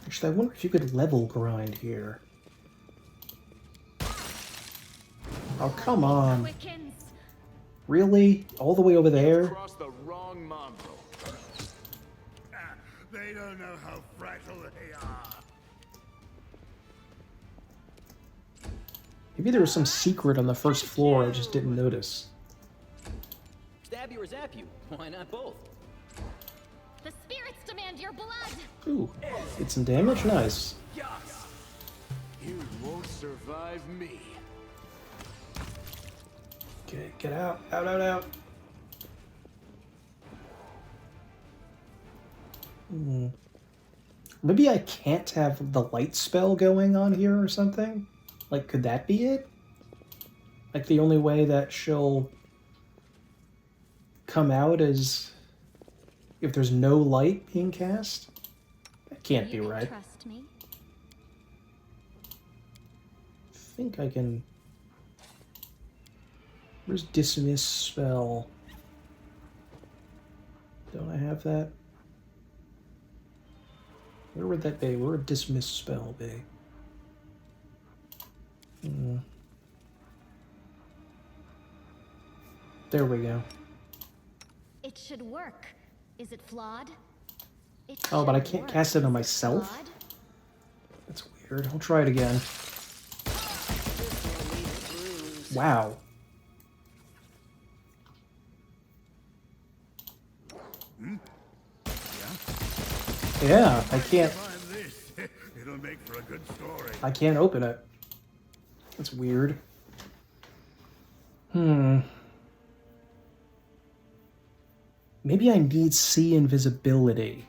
Actually, I wonder if you could level grind here. Oh, come on. Quickens. Really? All the way over there? Cross the wrong mongrel. They don't know how fragile they are. Maybe there was some secret on the first floor I just didn't notice. Stab you or zap you? Why not both? The spirits demand your blood. Ooh, did some damage? Nice. You won't survive me. Okay, get out. Out, out, out. Maybe I can't have the light spell going on here or something? Like, could that be it? Like, the only way that she'll come out is if there's no light being cast? That can't be right. Trust me. I think I can... Where's dismiss spell? Don't I have that? Where would that be? Where would dismiss spell be? There we go. It should work. Is it flawed? It Oh, but I should can't work. cast it on Is myself? flawed? That's weird. I'll try it again. Wow. Yeah, I can't. Find this. It'll make for a good story. I can't open it. That's weird. Maybe I need sea invisibility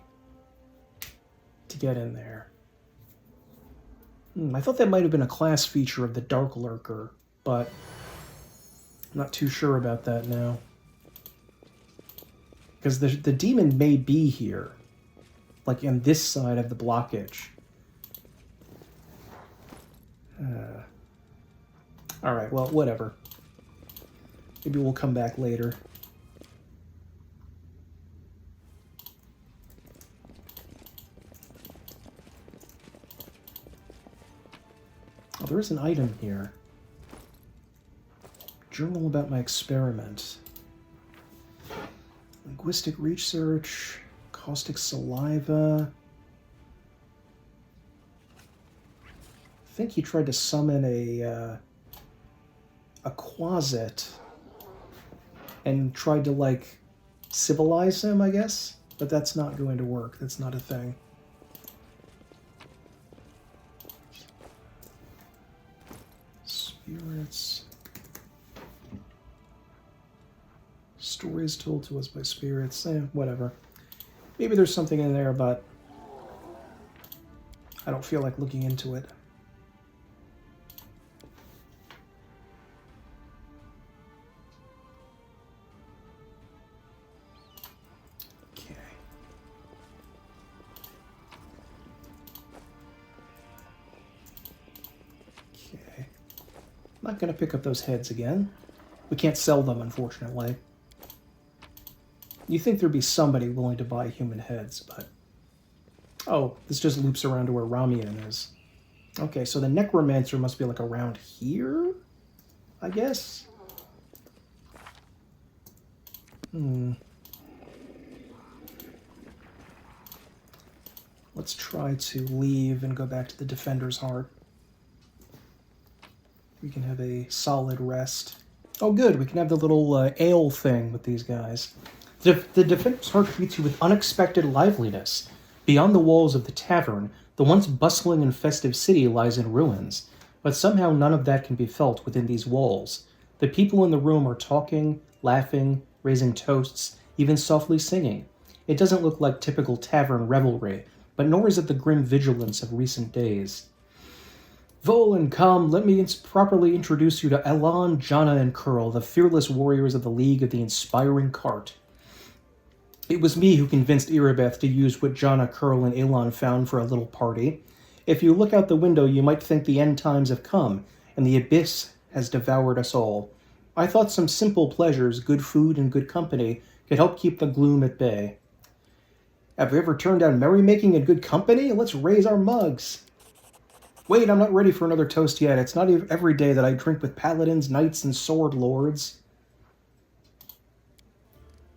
to get in there. I thought that might have been a class feature of the Dark Lurker, but I'm not too sure about that now. Because the demon may be here, like on this side of the blockage. Alright, well, whatever. Maybe we'll come back later. Oh, there is an item here. Journal about my experiment. Linguistic research. Caustic saliva. I think he tried to summon a Quasit and tried to, like, civilize him, I guess? But that's not going to work. That's not a thing. Spirits. Stories told to us by spirits. Whatever. Maybe there's something in there, but I don't feel like looking into it. Okay. Okay. I'm not going to pick up those heads again. We can't sell them, unfortunately. You think there'd be somebody willing to buy human heads, but... Oh, this just loops around to where Ramian is. Okay, so the Necromancer must be, like, around here? I guess? Let's try to leave and go back to the Defender's Heart. We can have a solid rest. Oh, good, we can have the little ale thing with these guys. The Defender's Heart treats you with unexpected liveliness. Beyond the walls of the tavern, the once bustling and festive city lies in ruins, but somehow none of that can be felt within these walls. The people in the room are talking, laughing, raising toasts, even softly singing. It doesn't look like typical tavern revelry, but nor is it the grim vigilance of recent days. Volan, come, let me properly introduce you to Elan, Jana, and Curl, the fearless warriors of the League of the Inspiring Cart. It was me who convinced Irabeth to use what Jana, Curl, and Elan found for a little party. If you look out the window, you might think the end times have come, and the abyss has devoured us all. I thought some simple pleasures, good food and good company, could help keep the gloom at bay. Have we ever turned down merrymaking and good company? Let's raise our mugs. Wait, I'm not ready for another toast yet. It's not every day that I drink with paladins, knights, and sword lords.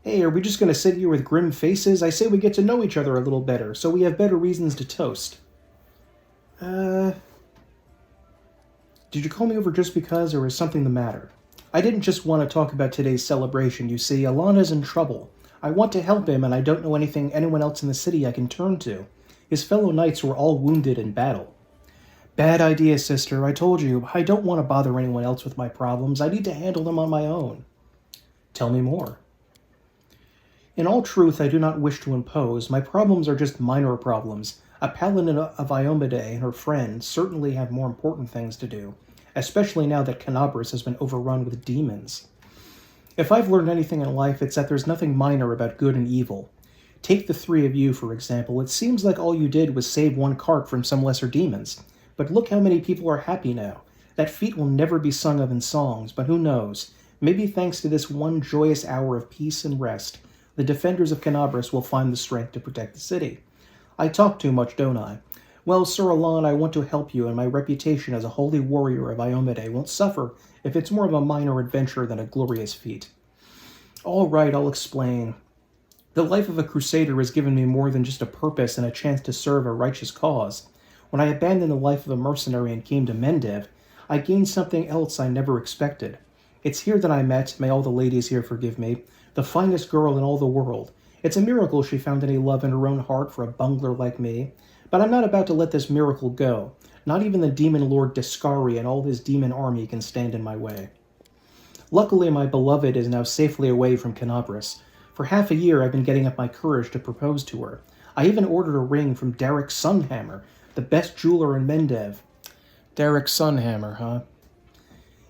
Hey, are we just going to sit here with grim faces? I say we get to know each other a little better, so we have better reasons to toast. Did you call me over just because, or is something the matter? I didn't just want to talk about today's celebration, you see. Alana's in trouble. I want to help him, and I don't know anyone else in the city I can turn to. His fellow knights were all wounded in battle. Bad idea, sister. I told you, I don't want to bother anyone else with my problems. I need to handle them on my own. Tell me more. In all truth, I do not wish to impose. My problems are just minor problems. A paladin of Iomade and her friend certainly have more important things to do, especially now that Kenabres has been overrun with demons. If I've learned anything in life, it's that there's nothing minor about good and evil. Take the three of you, for example. It seems like all you did was save one cart from some lesser demons. But look how many people are happy now. That feat will never be sung of in songs, but who knows? Maybe thanks to this one joyous hour of peace and rest, the defenders of Kenabres will find the strength to protect the city. I talk too much, don't I? Well, Sir Alan, I want to help you, and my reputation as a holy warrior of Iomade won't suffer if it's more of a minor adventure than a glorious feat. All right, I'll explain. The life of a crusader has given me more than just a purpose and a chance to serve a righteous cause. When I abandoned the life of a mercenary and came to Mendev, I gained something else I never expected. It's here that I met, may all the ladies here forgive me, the finest girl in all the world. It's a miracle she found any love in her own heart for a bungler like me. But I'm not about to let this miracle go. Not even the demon lord Descari and all his demon army can stand in my way. Luckily, my beloved is now safely away from Kenabres. For half a year, I've been getting up my courage to propose to her. I even ordered a ring from Derek Sunhammer, the best jeweler in Mendev. Derek Sunhammer, huh?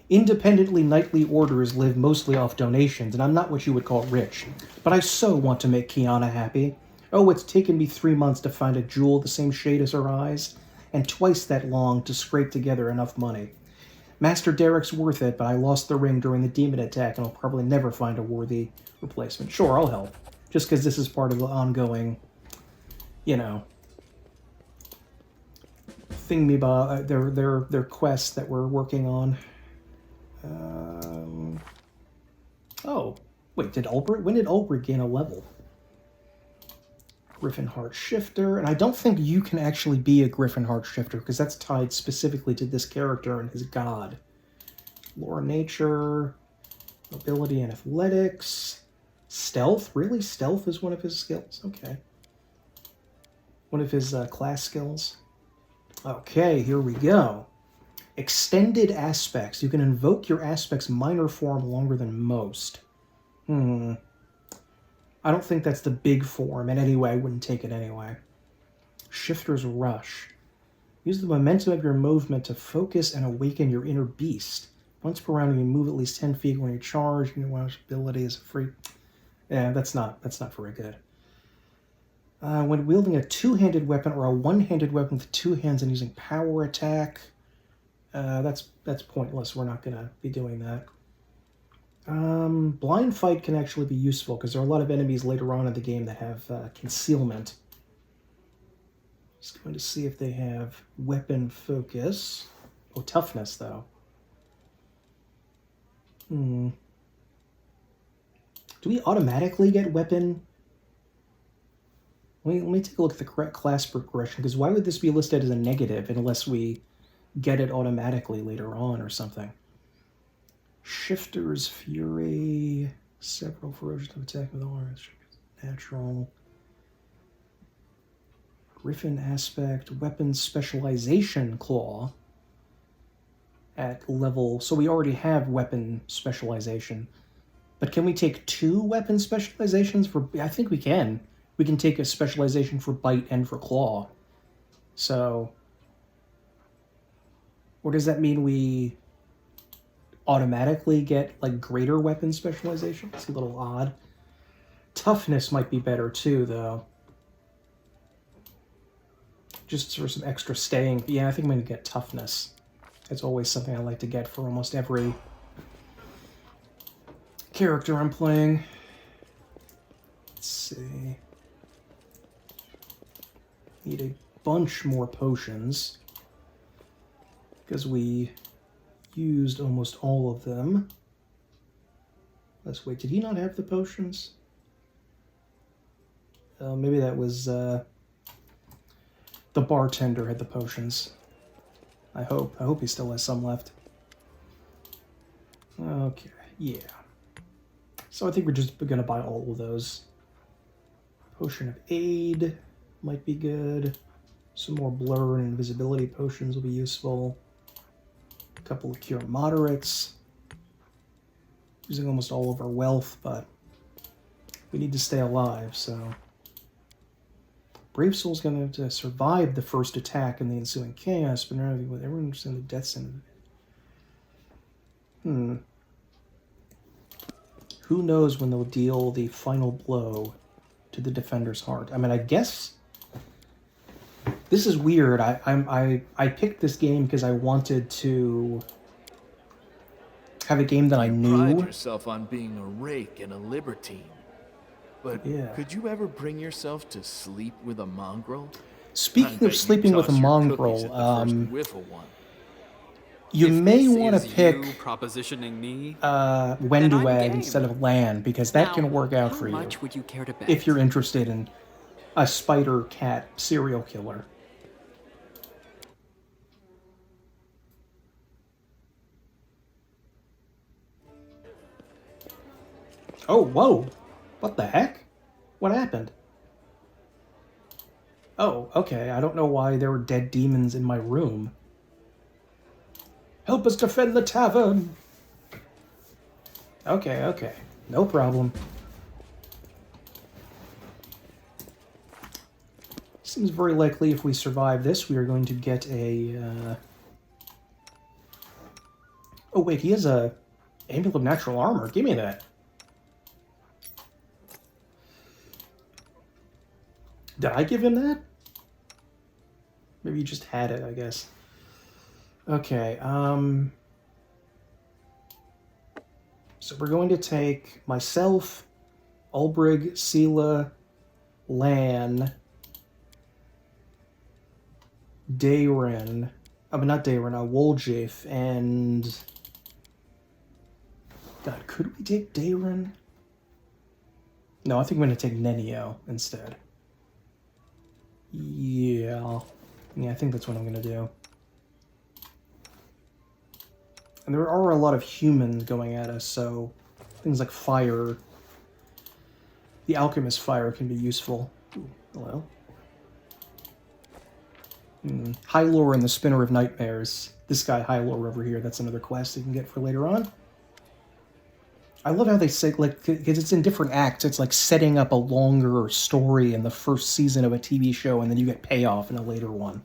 Independently knightly orders live mostly off donations, and I'm not what you would call rich. But I so want to make Kiana happy. Oh, it's taken me 3 months to find a jewel the same shade as her eyes, and twice that long to scrape together enough money. Master Derek's worth it, but I lost the ring during the demon attack, and I'll probably never find a worthy replacement. Sure, I'll help. Just because this is part of the ongoing, their quests that we're working on. Oh, wait, when did Ulbrich gain a level? Griffin Heart Shifter, and I don't think you can actually be a Griffin Heart Shifter because that's tied specifically to this character and his god. Lore Nature, Ability and Athletics, Stealth? Really? Stealth is one of his skills? Okay. One of his class skills. Okay, here we go. Extended Aspects. You can invoke your aspect's minor form longer than most. I don't think that's the big form, and anyway, I wouldn't take it anyway. Shifter's Rush. Use the momentum of your movement to focus and awaken your inner beast. Once per round, you move at least 10 feet when you charge, and your ability is free. Yeah, that's not very good. When wielding a two-handed weapon or a one-handed weapon with two hands and using power attack, that's pointless. We're not going to be doing that. Blind Fight can actually be useful because there are a lot of enemies later on in the game that have concealment. Just going to see if they have weapon focus. Oh, toughness, though. Do we automatically get weapon? Let me take a look at the correct class progression, because why would this be listed as a negative unless we get it automatically later on or something? Shifter's Fury, several versions of attack with all natural. Griffin Aspect, Weapon Specialization Claw at level, so we already have Weapon Specialization. But can we take 2 Weapon Specializations for, I think we can. We can take a specialization for Bite and for Claw. So, or does that mean we automatically get like greater weapon specialization? It's a little odd. Toughness might be better too, though. Just for some extra staying. Yeah, I think I'm going to get toughness. That's always something I like to get for almost every character I'm playing. Let's see. Need a bunch more potions because we used almost all of them. Let's wait. Did he not have the potions? Maybe that was the bartender had the potions. I hope he still has some left. Okay, yeah. So I think we're just gonna buy all of those. Potion of Aid might be good. Some more blur and invisibility potions will be useful. A couple of cure moderates. Using almost all of our wealth, but we need to stay alive, so... Brave Soul's going to survive the first attack and the ensuing chaos, but not everyone's in the death sentence. Who knows when they'll deal the final blow to the Defender's heart? I mean, I guess... This is weird. I picked this game because I wanted to have a game that I knew. You pride yourself on being a rake and a libertine. But could you ever bring yourself to sleep with a mongrel? Speaking of sleeping with a mongrel, you may want to pick propositioning me, Wenduag instead of Lan, because that can work out for you. How much would you care to bet? If you're interested in a spider cat serial killer. Oh, whoa! What the heck? What happened? Oh, okay. I don't know why there were dead demons in my room. Help us defend the tavern! Okay, okay. No problem. Seems very likely if we survive this, we are going to get a... Oh, wait, he has a Amulet of Natural Armor. Give me that. Did I give him that? Maybe you just had it, I guess. Okay, so we're going to take myself, Ulbrig, Sela, Lan, Dayren, not Dayren, Woljif, and... God, could we take Dayren? No, I think I'm going to take Nenio instead. Yeah, I think that's what I'm going to do. And there are a lot of humans going at us, so things like fire, the alchemist fire can be useful. Ooh, hello. Hylor and the Spinner of Nightmares. This guy Hylor over here, that's another quest you can get for later on. I love how they say, like, because it's in different acts, it's like setting up a longer story in the first season of a TV show, and then you get payoff in a later one.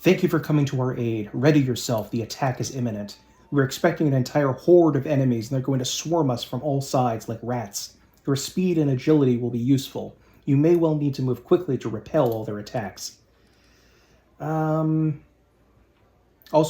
Thank you for coming to our aid. Ready yourself, the attack is imminent. We're expecting an entire horde of enemies, and they're going to swarm us from all sides like rats. Your speed and agility will be useful. You may well need to move quickly to repel all their attacks. Also,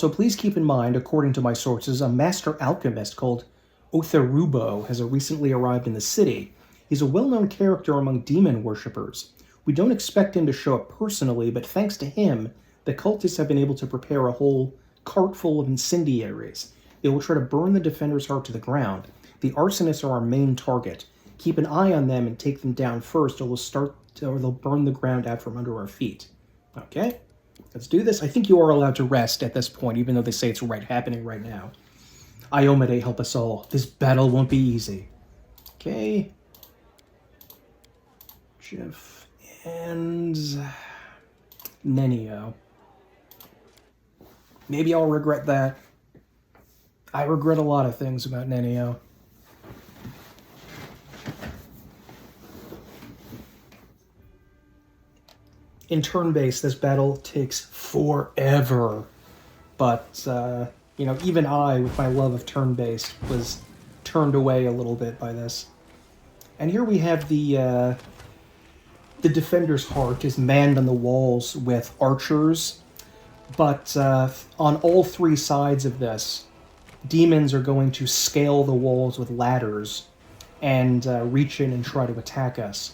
please keep in mind, according to my sources, a master alchemist called Otherubo has recently arrived in the city. He's a well-known character among demon worshippers. We don't expect him to show up personally, but thanks to him, the cultists have been able to prepare a whole cart full of incendiaries. They will try to burn the Defender's heart to the ground. The arsonists are our main target. Keep an eye on them and take them down first, or they'll burn the ground out from under our feet. Okay, let's do this. I think you are allowed to rest at this point, even though they say it's happening right now. Iomade, help us all. This battle won't be easy. Okay. Jeff and Nenio. Maybe I'll regret that. I regret a lot of things about Nenio. In turn-based, this battle takes forever. But, you know, even I, with my love of turn-based, was turned away a little bit by this. And here we have the Defender's Heart is manned on the walls with archers, but on all three sides of this, demons are going to scale the walls with ladders and reach in and try to attack us.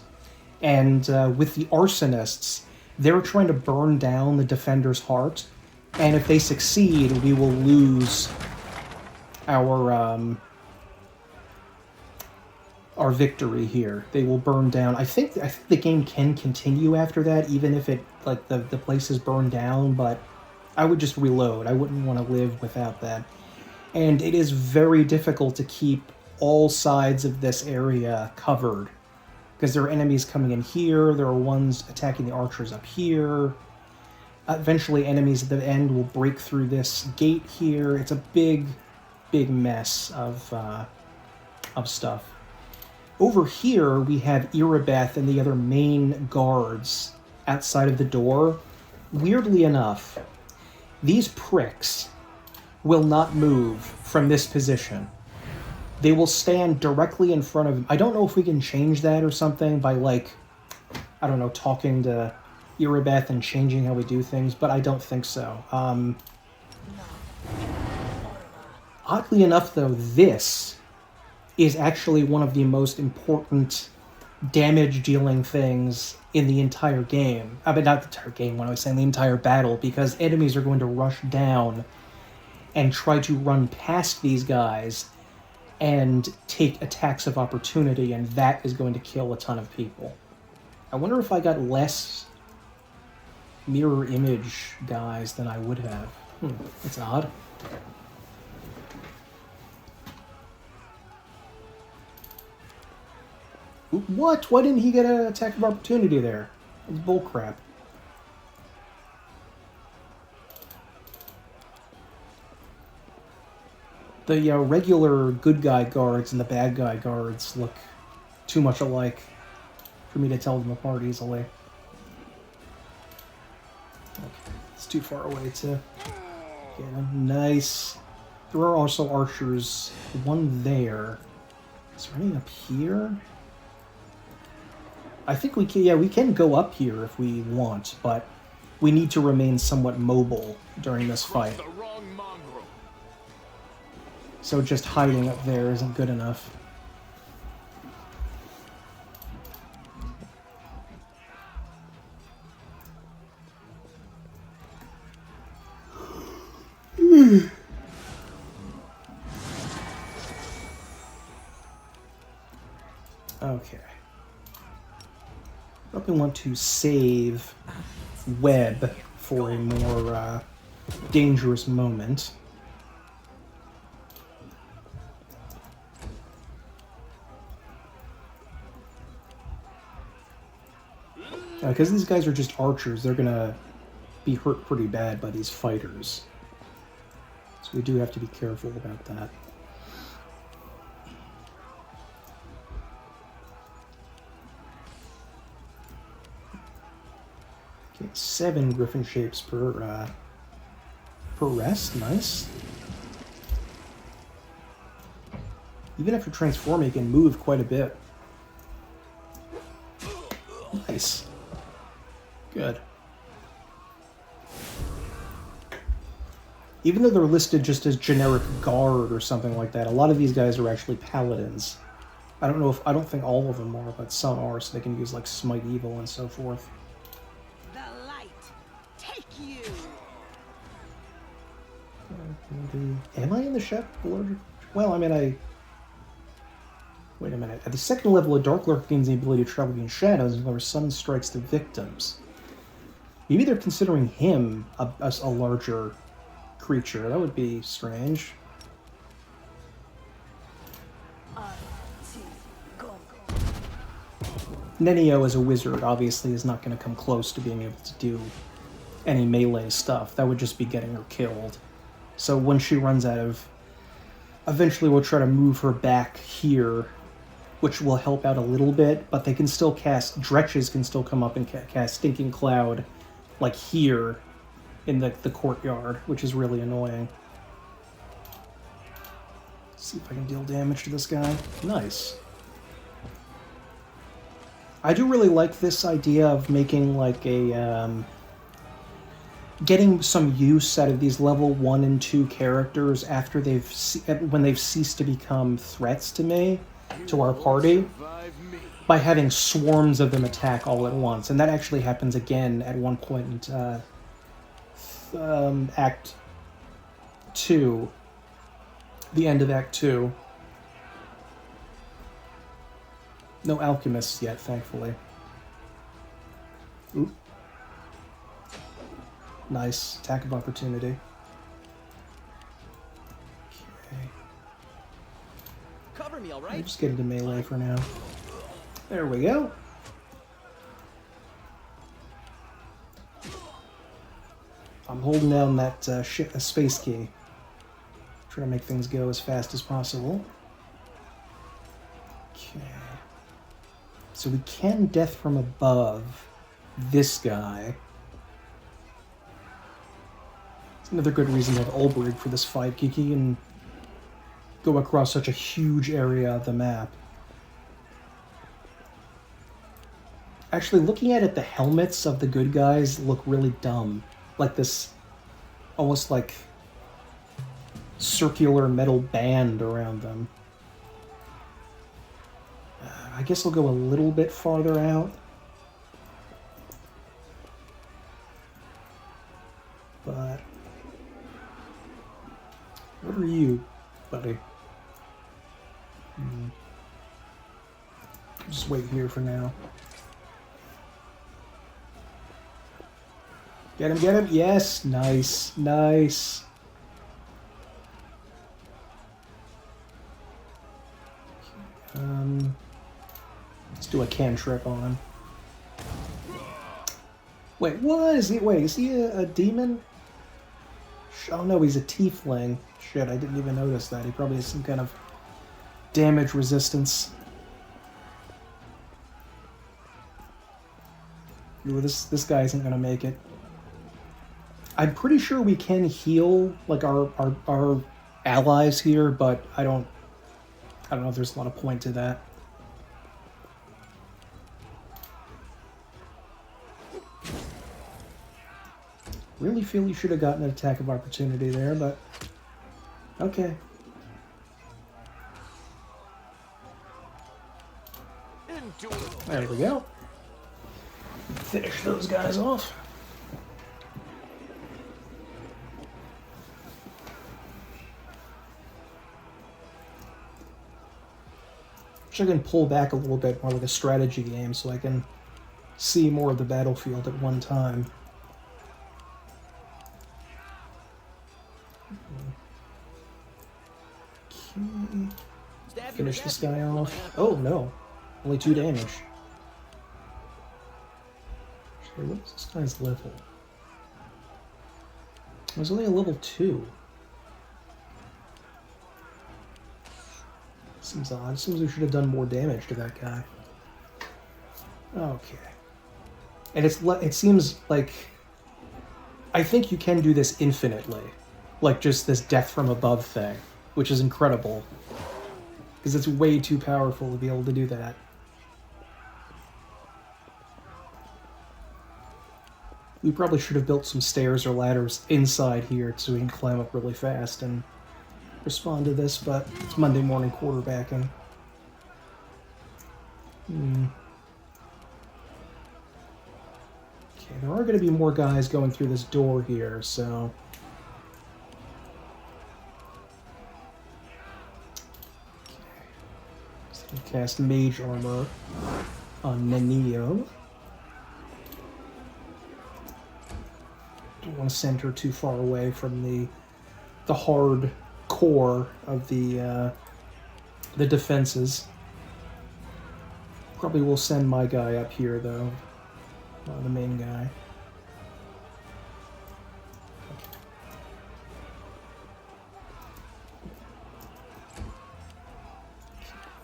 And with the arsonists, they're trying to burn down the Defender's Heart, and if they succeed, we will lose our victory here. They will burn down. I think the game can continue after that, even if it the place is burned down. But I would just reload. I wouldn't want to live without that. And it is very difficult to keep all sides of this area covered because there are enemies coming in here. There are ones attacking the archers up here. Eventually, enemies at the end will break through this gate here. It's a big, big mess of stuff. Over here, we have Irabeth and the other main guards outside of the door. Weirdly enough, these pricks will not move from this position. They will stand directly in front of him. I don't know if we can change that or something by, like, I don't know, talking to Irabeth and changing how we do things, but I don't think so. Oddly enough, though, this is actually one of the most important damage-dealing things in the entire game. I mean, not the entire game, when I was saying the entire battle, because enemies are going to rush down and try to run past these guys and take attacks of opportunity, and that is going to kill a ton of people. I wonder if I got less mirror image guys than I would have. That's odd. What? Why didn't he get an attack of opportunity there? It's bullcrap. The regular good guy guards and the bad guy guards look too much alike for me to tell them apart easily. Okay, it's too far away to get him. Nice. There are also archers. One there. Is there any up here? I think we can, yeah, we can go up here if we want, but we need to remain somewhat mobile during this fight. So just hiding up there isn't good enough. Okay. I probably want to save Webb for a more dangerous moment. Because these guys are just archers, they're gonna be hurt pretty bad by these fighters. So we do have to be careful about that. Okay, 7 griffin shapes per rest, nice. Even after transforming, you can move quite a bit. Nice. Good. Even though they're listed just as generic guard or something like that, a lot of these guys are actually paladins. I don't think all of them are, but some are, so they can use like Smite Evil and so forth. The light, take you. Am I in the shadow? Well, I mean, wait a minute. At the second level, a Dark Lurk gains the ability to travel in shadows until their sun strikes the victims. Maybe they're considering him a larger creature. That would be strange. Nenio as a wizard obviously is not going to come close to being able to do any melee stuff. That would just be getting her killed. So when she runs out of... Eventually we'll try to move her back here, which will help out a little bit, but they can still cast... Dretches can still come up and cast Stinking Cloud, like here, in the courtyard, which is really annoying. Let's see if I can deal damage to this guy. Nice. I do really like this idea of making like a... getting some use out of these level 1 and 2 characters after when they've ceased to become threats to me, to our party, by having swarms of them attack all at once. And that actually happens again at one point in Act 2, the end of Act 2. No alchemists yet, thankfully. Oop. Nice. Attack of opportunity. Okay. Cover me, all right? I'll just get into melee for now. There we go. I'm holding down that space key. Trying to make things go as fast as possible. Okay. So we can death from above this guy. It's another good reason to have Ulbrig for this fight. He can go across such a huge area of the map. Actually, looking at it, the helmets of the good guys look really dumb. Like this, almost like circular metal band around them. I guess I'll go a little bit farther out. But what are you, buddy? Just wait here for now. Get him, get him! Yes! Nice, nice. Let's do a cantrip on him. Wait, what is he? Wait, is he a demon? Oh no, he's a tiefling. Shit, I didn't even notice that. He probably has some kind of damage resistance. Ooh, this guy isn't gonna make it. I'm pretty sure we can heal like our allies here, but I don't know if there's a lot of point to that. Really feel you should have gotten an attack of opportunity there, but okay. There we go. Finish those guys off. I can pull back a little bit more like a strategy game so I can see more of the battlefield at one time. Okay. Finish this guy off. Oh no, only 2 damage. Sorry, what is this guy's level? It was only a level 2. Seems odd. It seems we should have done more damage to that guy. Okay. And it seems like... I think you can do this infinitely. Like just this death from above thing. Which is incredible. Because it's way too powerful to be able to do that. We probably should have built some stairs or ladders inside here so we can climb up really fast and respond to this, but it's Monday morning quarterbacking. Okay, there are going to be more guys going through this door here, so... Okay. So we cast Mage Armor on Nenio. Don't want to send her too far away from the hard core of the defenses. Probably will send my guy up here though, the main guy.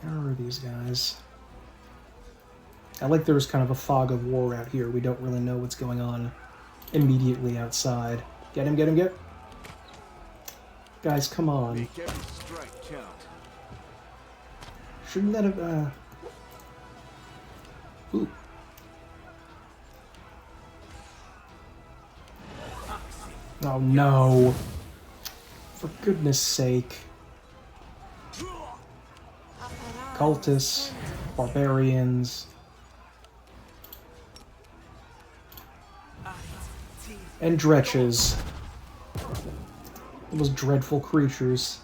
Where are these guys? I like there's kind of a fog of war out here. We don't really know what's going on immediately outside. Get him, get him, get him. Guys, come on. Shouldn't that have, Ooh. Oh no. For goodness sake. Cultists, barbarians. And dretches. Those dreadful creatures.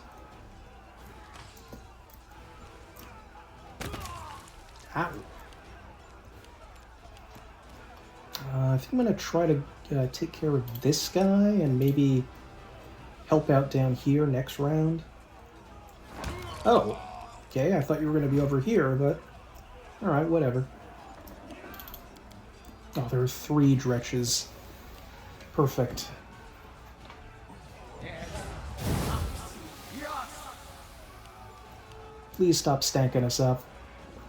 Ow. I think I'm going to try to take care of this guy and maybe help out down here next round. Oh, okay, I thought you were going to be over here, but alright, whatever. Oh, there are 3 dretches. Perfect. Please stop stanking us up.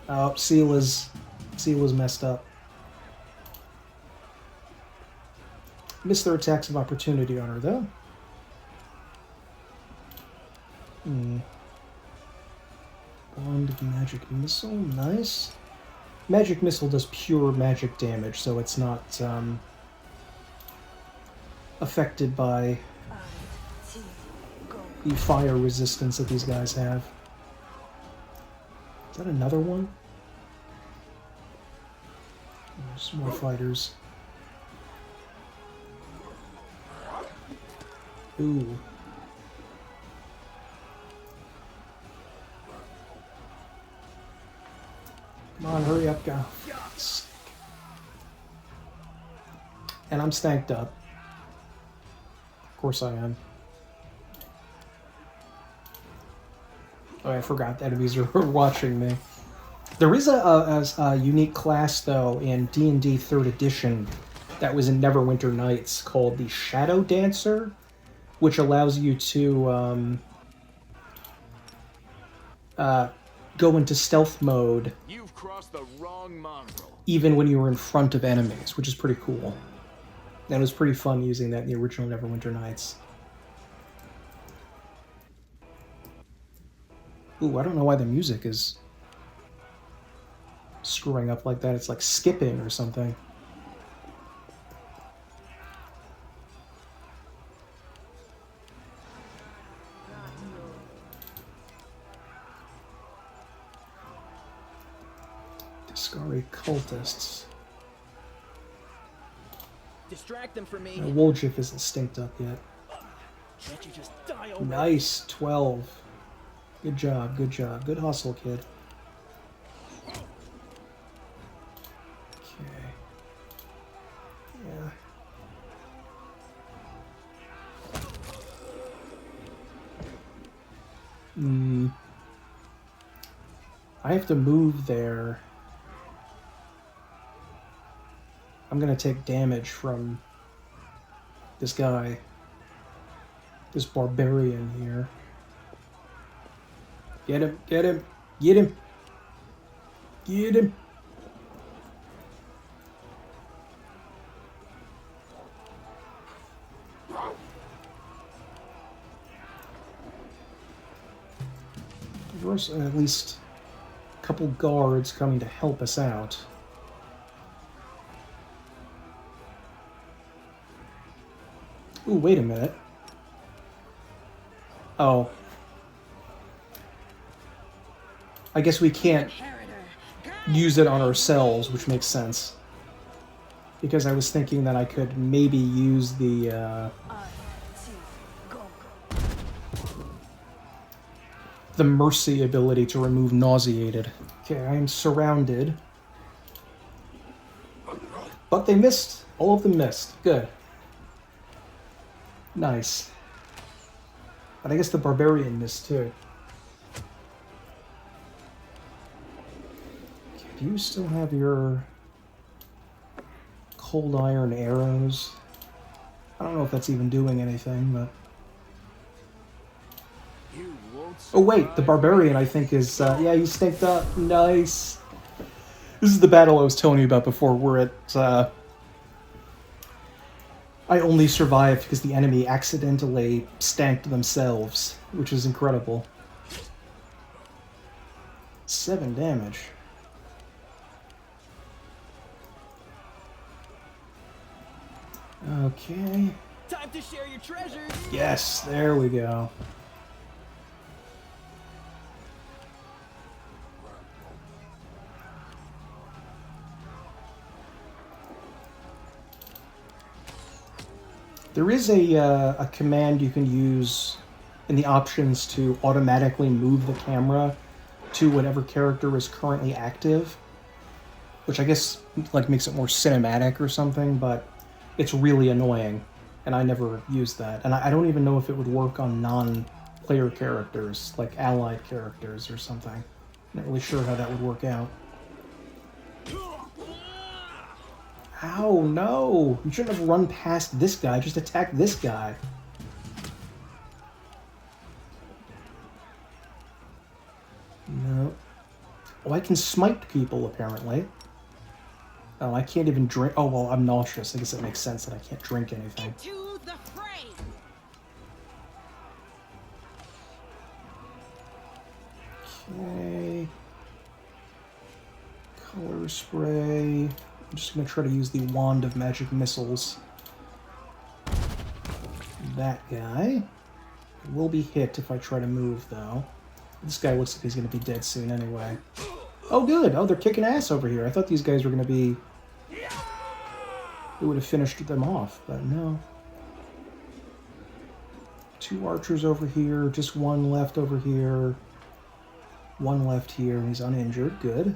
Oh, seal is messed up. Missed their attacks of opportunity on her, though. Bond magic missile, nice. Magic missile does pure magic damage, so it's not affected by the fire resistance that these guys have. Is that another one? There's more fighters. Ooh. Come on, hurry up, go. And I'm stanked up. Of course I am. Oh, I forgot enemies are watching me. There is a unique class, though, in D&D 3rd Edition that was in Neverwinter Nights called the Shadow Dancer, which allows you to go into stealth mode You've crossed the wrong mongrel. even when you were in front of enemies, which is pretty cool. And it was pretty fun using that in the original Neverwinter Nights. Ooh, I don't know why the music is screwing up like that. It's like skipping or something. Discari cultists. Distract them for me. No, Woljif isn't stinked up yet. Can't you just die already? Nice, 12. Good job, good job. Good hustle, kid. Okay. Yeah. I have to move there. I'm gonna take damage from this guy. This barbarian here. Get him, get him, get him, get him. There's at least a couple guards coming to help us out. Ooh, wait a minute. Oh. I guess we can't use it on ourselves, which makes sense. Because I was thinking that I could maybe use the mercy ability to remove nauseated. Okay, I am surrounded. But they missed. All of them missed. Good. Nice. But I guess the barbarian missed too. Okay, do you still have your cold iron arrows? I don't know if that's even doing anything, but... Oh wait, the barbarian I think is, yeah, he's staked up. Nice. This is the battle I was telling you about before, where it, I only survived because the enemy accidentally stanked themselves, which is incredible. 7 damage. Okay. Time to share your treasures. Yes, there we go. There is a command you can use in the options to automatically move the camera to whatever character is currently active, which I guess like makes it more cinematic or something, but it's really annoying, and I never used that. And I don't even know if it would work on non-player characters, like allied characters or something. Not really sure how that would work out. Ow, no! You shouldn't have run past this guy, just attack this guy. Oh, I can smite people, apparently. Oh, I can't even drink. Oh, well, I'm nauseous. I guess it makes sense that I can't drink anything. To the fray. Okay. Color spray. I'm just going to try to use the Wand of Magic Missiles. That guy will be hit if I try to move, though. This guy looks like he's going to be dead soon anyway. Oh, good. Oh, they're kicking ass over here. I thought these guys were going to be... It would have finished them off, but no. 2 archers over here, just 1 left over here. 1 left here, and he's uninjured. Good.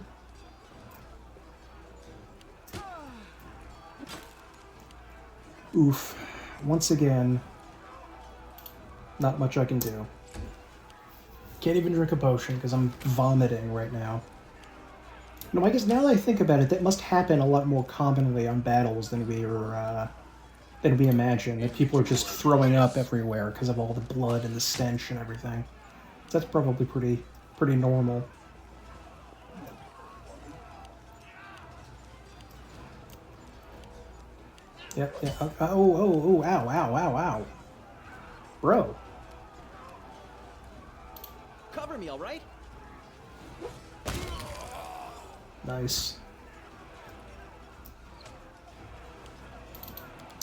Oof. Once again, not much I can do. Can't even drink a potion because I'm vomiting right now. No, I guess now that I think about it, that must happen a lot more commonly on battles than we imagine. That people are just throwing up everywhere because of all the blood and the stench and everything. So that's probably pretty normal. Yep, yeah. Oh, ow. Bro. Cover me, all right? Nice.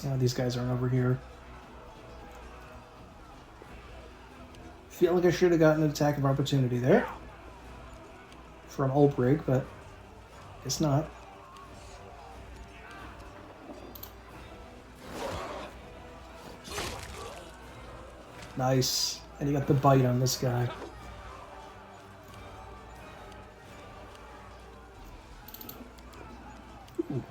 Yeah, these guys aren't over here. Feel like I should have gotten an attack of opportunity there. From Ulbrig, but guess not. Nice. And you got the bite on this guy. Ooh.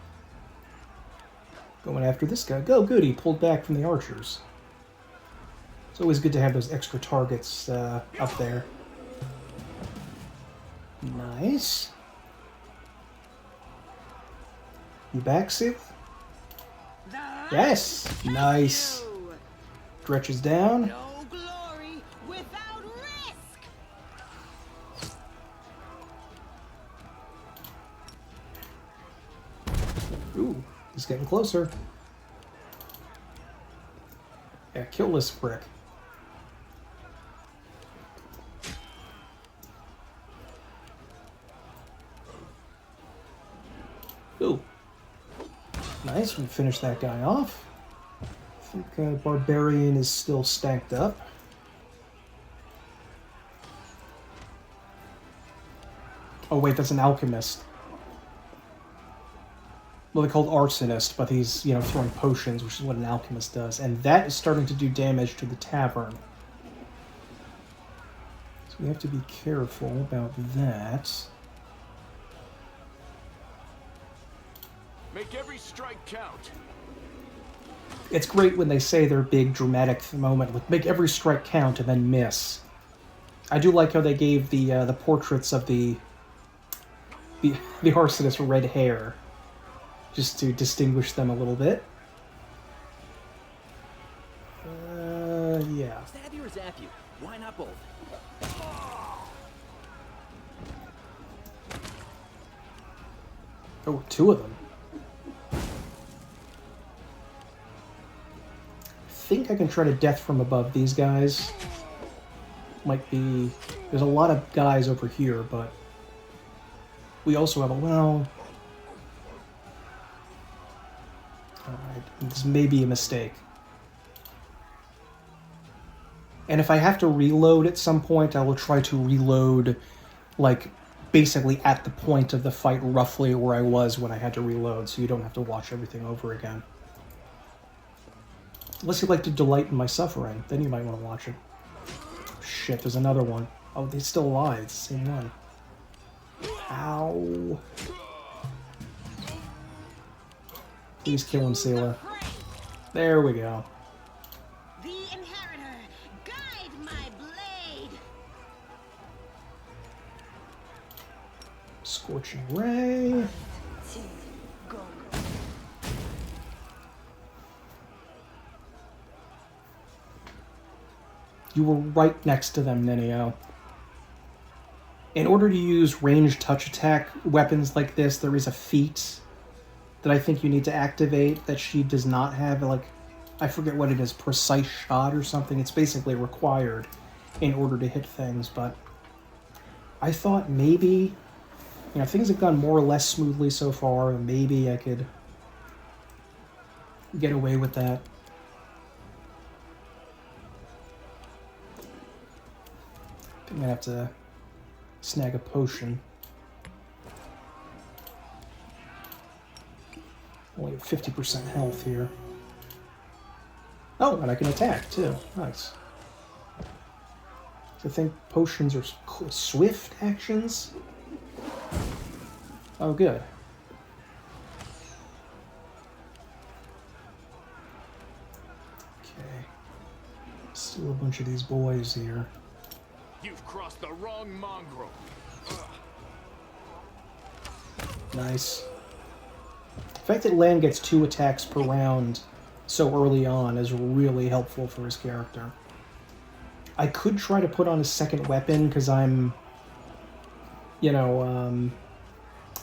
Going after this guy. Go, good. He pulled back from the archers. It's always good to have those extra targets up there. Nice. You back, Sith? Yes! Nice. Stretches down. No glory without risk. Ooh, he's getting closer. Yeah, kill this prick. Ooh. Nice, we finished that guy off. I think Barbarian is still stacked up. Oh wait, that's an alchemist. Well, they're called arsonist, but he's, you know, throwing potions, which is what an alchemist does. And that is starting to do damage to the tavern. So we have to be careful about that. Make every strike count. It's great when they say their big dramatic moment, like make every strike count and then miss. I do like how they gave the portraits of the arsonist red hair, just to distinguish them a little bit. Yeah. Stab you or zap you? Why not both? Oh, 2 of them. I think I can try to death from above these guys. Might be... There's a lot of guys over here, but... We also have a... Well... Alright, this may be a mistake. And if I have to reload at some point, I will try to reload, like, basically at the point of the fight roughly where I was when I had to reload, so you don't have to watch everything over again. Unless you like to delight in my suffering, then you might want to watch it. Shit, there's another one. Oh, they're still alive. It's the same one. Ow. Please kill him, Sailor. There we go. The inheritor, guide my blade. Scorching Ray. You were right next to them, Ninio. In order to use ranged touch attack weapons like this, there is a feat that I think you need to activate that she does not have. Like, I forget what it is, precise shot or something. It's basically required in order to hit things, but I thought maybe, you know, things have gone more or less smoothly so far, and maybe I could get away with that. I'm gonna have to snag a potion. Only have 50% health here. Oh, and I can attack too. Nice. I think potions are swift actions. Oh, good. Okay. Still a bunch of these boys here. You've crossed the wrong mongrel. Nice. The fact that Lan gets 2 attacks per round so early on is really helpful for his character. I could try to put on a second weapon because I'm, you know,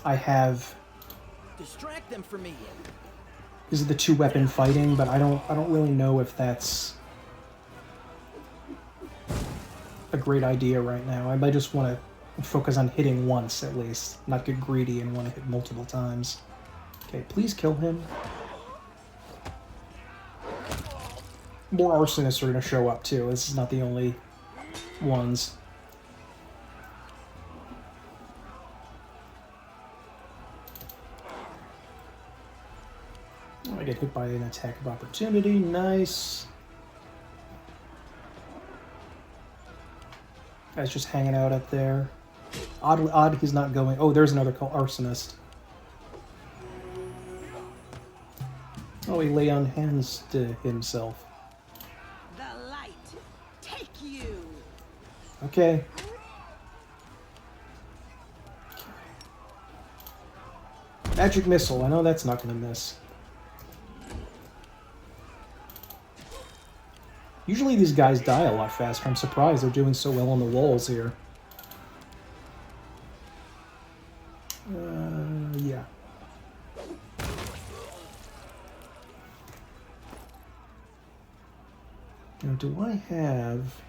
I have. Distract them for me. This is the 2-weapon fighting, but I don't really know if that's a great idea right now. I might just want to focus on hitting once at least, not get greedy and want to hit multiple times. Okay, please kill him. More arsonists are going to show up too. This is not the only ones. Oh, I get hit by an attack of opportunity. Nice. Guy's just hanging out up there. Odd he's not going. Oh, there's another arsonist. Oh, he lay on hands to himself. The light, take you. Okay. Magic missile. I know that's not going to miss. Usually these guys die a lot faster. I'm surprised they're doing so well on the walls here. Yeah. Now, do I have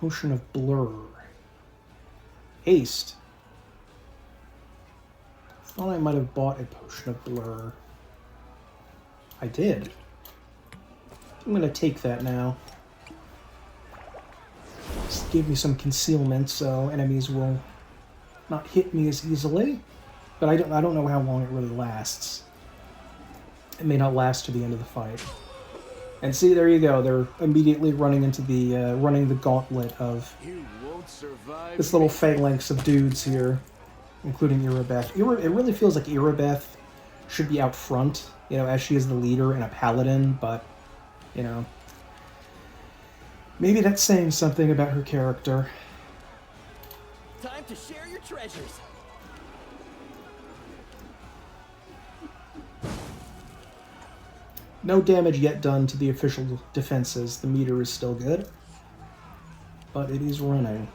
Potion of Blur? Haste. Thought I might have bought a Potion of Blur. I did. I'm gonna take that now. Just give me some concealment so enemies will not hit me as easily. But I don't know how long it really lasts. It may not last to the end of the fight. And see, there you go. They're immediately running into the running the gauntlet of this little phalanx of dudes here, including Irabeth. It really feels like Irabeth should be out front, you know, as she is the leader and a paladin. But you know, maybe that's saying something about her character. Time to share your treasures. No damage yet done to the official defenses. The meter is still good, but it is running.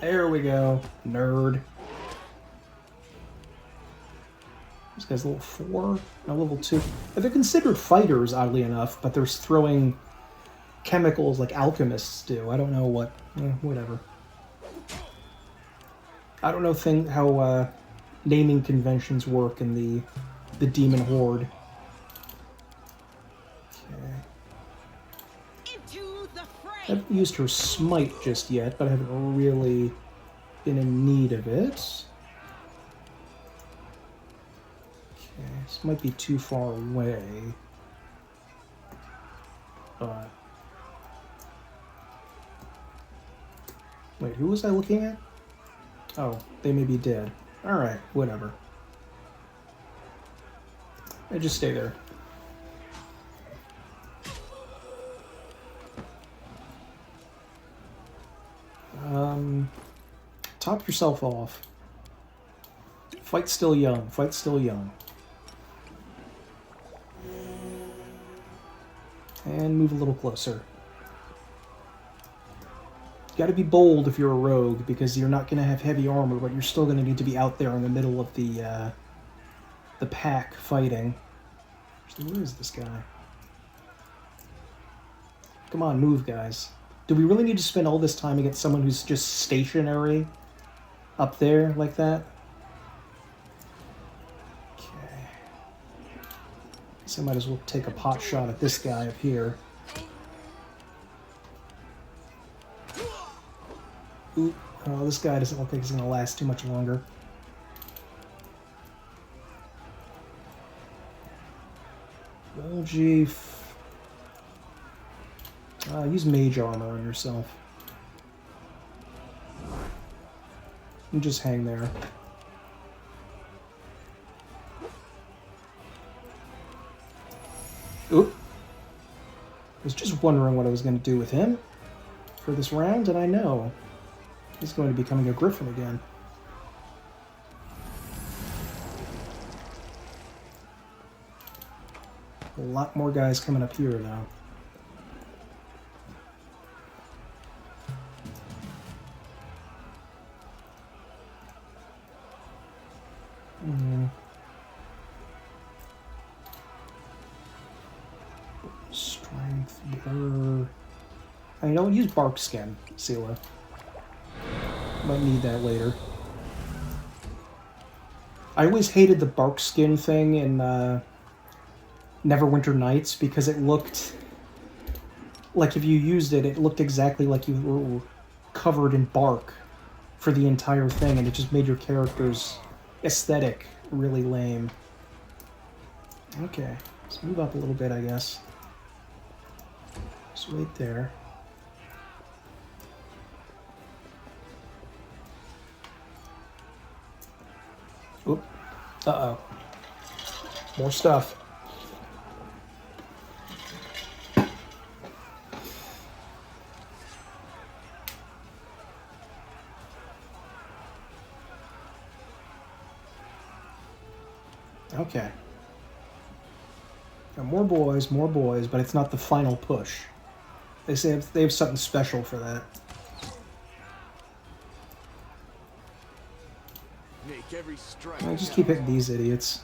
There we go, nerd. This guy's level 4, no, level 2. They're considered fighters, oddly enough, but they're throwing chemicals like alchemists do. I don't know what, whatever. I don't know how naming conventions work in the Demon Horde. I haven't used her smite just yet, but I haven't really been in need of it. Okay, this might be too far away. But... wait, who was I looking at? Oh, they may be dead. Alright, whatever. I just stay there. Top yourself off. Fight's still young. Fight's still young. And move a little closer. gotta be bold if you're a rogue, because you're not gonna have heavy armor, but you're still gonna need to be out there in the middle of the pack fighting. Actually, where is this guy? Come on, move, guys. Do we really need to spend all this time against someone who's just stationary up there like that? Okay. Guess I might as well take a pot shot at this guy up here. Ooh, oh, this guy doesn't look like he's going to last too much longer. Well, gee. Use mage armor on yourself. You just hang there. Oop. I was just wondering what I was going to do with him for this round, and I know. He's going to be becoming a griffin again. A lot more guys coming up here, though. Strength, blur. I mean, don't use bark skin, Seela. Might need that later. I always hated the bark skin thing in Neverwinter Nights because it looked like if you used it, it looked exactly like you were covered in bark for the entire thing, and it just made your character's aesthetic really lame. Okay, let's move up a little bit, I guess. Just wait there. Oop. Uh-oh. More stuff. Okay. Got more boys, but it's not the final push. They say they have something special for that. Make every strike. I'll just keep hitting these idiots.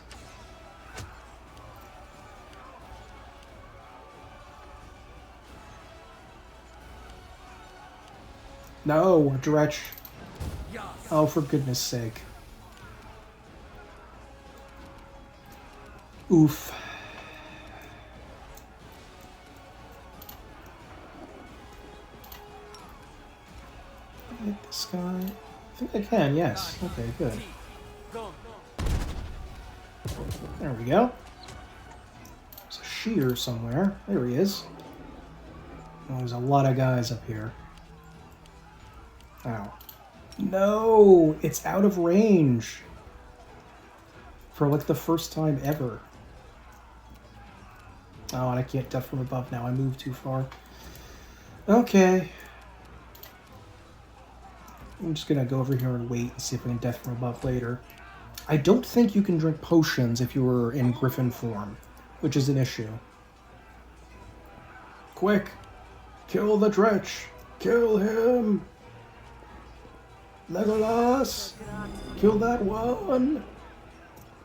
No, Dretch. Oh, for goodness sake. Oof. Hit this guy. I think I can, yes. Okay, good. There we go. There's a shear somewhere. There he is. Oh, there's a lot of guys up here. Ow. No! It's out of range! For like the first time ever. Oh, and I can't death from above now. I moved too far. Okay. I'm just gonna go over here and wait and see if I can death from above later. I don't think you can drink potions if you were in Griffin form, which is an issue. Quick! Kill the Dretch! Kill him! Legolas! Kill that one!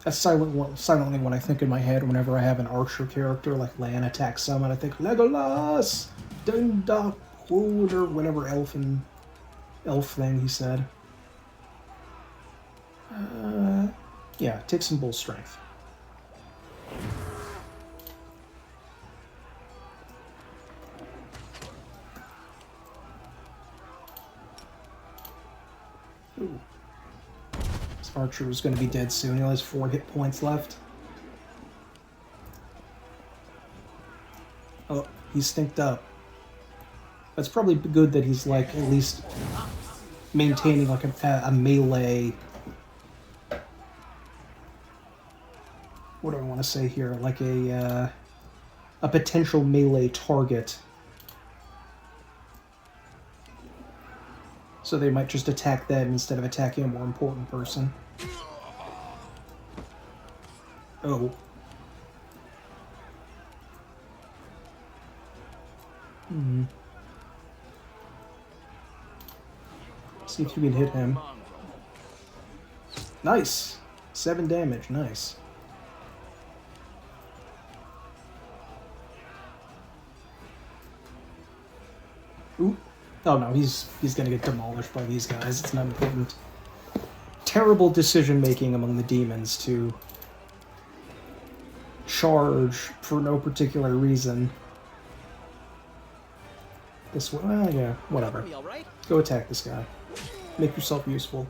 That's silently what I think in my head whenever I have an archer character like Lan attack someone. I think Legolas, Dunda, or whatever elf thing he said. Yeah, take some bull strength. Ooh. Archer is going to be dead soon. He only has 4 hit points left. Oh, he's stinked up. That's probably good that he's, like, at least maintaining, like, a melee... What do I want to say here? Like a potential melee target. So they might just attack them instead of attacking a more important person. Oh. See if you can hit him. Nice! 7 damage, nice. Ooh. Oh no, he's gonna get demolished by these guys. It's not important. Terrible decision making among the demons to charge for no particular reason. This way, well, yeah, whatever. Go attack this guy. Make yourself useful.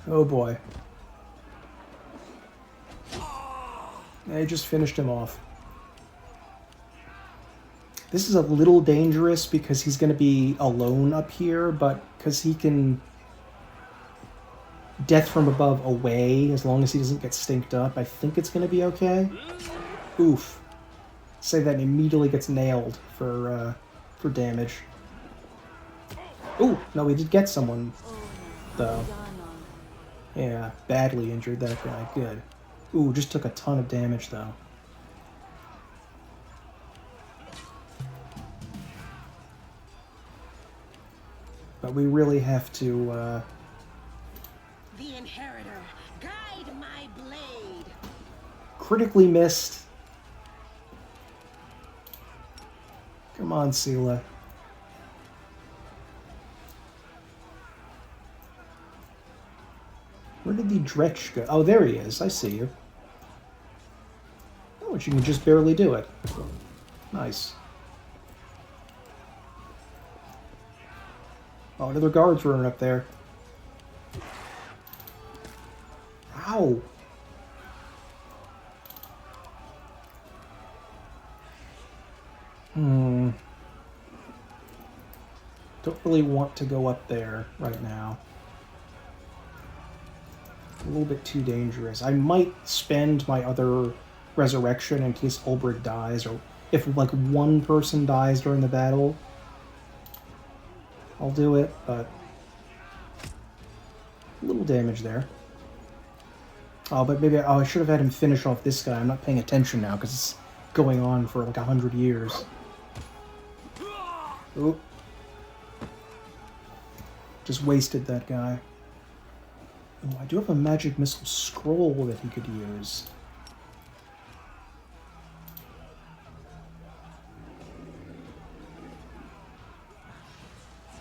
Oh boy. I just finished him off. This is a little dangerous because he's going to be alone up here, but because he can death from above away as long as he doesn't get stinked up, I think it's going to be okay. Oof. Say that and immediately gets nailed for damage. Ooh, no, we did get someone, though. Yeah, badly injured that guy. Good. Ooh, just took a ton of damage, though. But we really have to, The Inheritor, guide my blade. Critically missed. Come on, Sela. Where did the Dretch go? Oh, there he is. I see you. Oh, but you can just barely do it. Nice. Oh, another guard's running up there. Ow! Don't really want to go up there right now. A little bit too dangerous. I might spend my other resurrection in case Ulbrich dies, or if like one person dies during the battle, I'll do it, but a little damage there. Oh, but maybe I should have had him finish off this guy. I'm not paying attention now because it's going on for like 100 years. Oop. Just wasted that guy. Oh, I do have a magic missile scroll that he could use.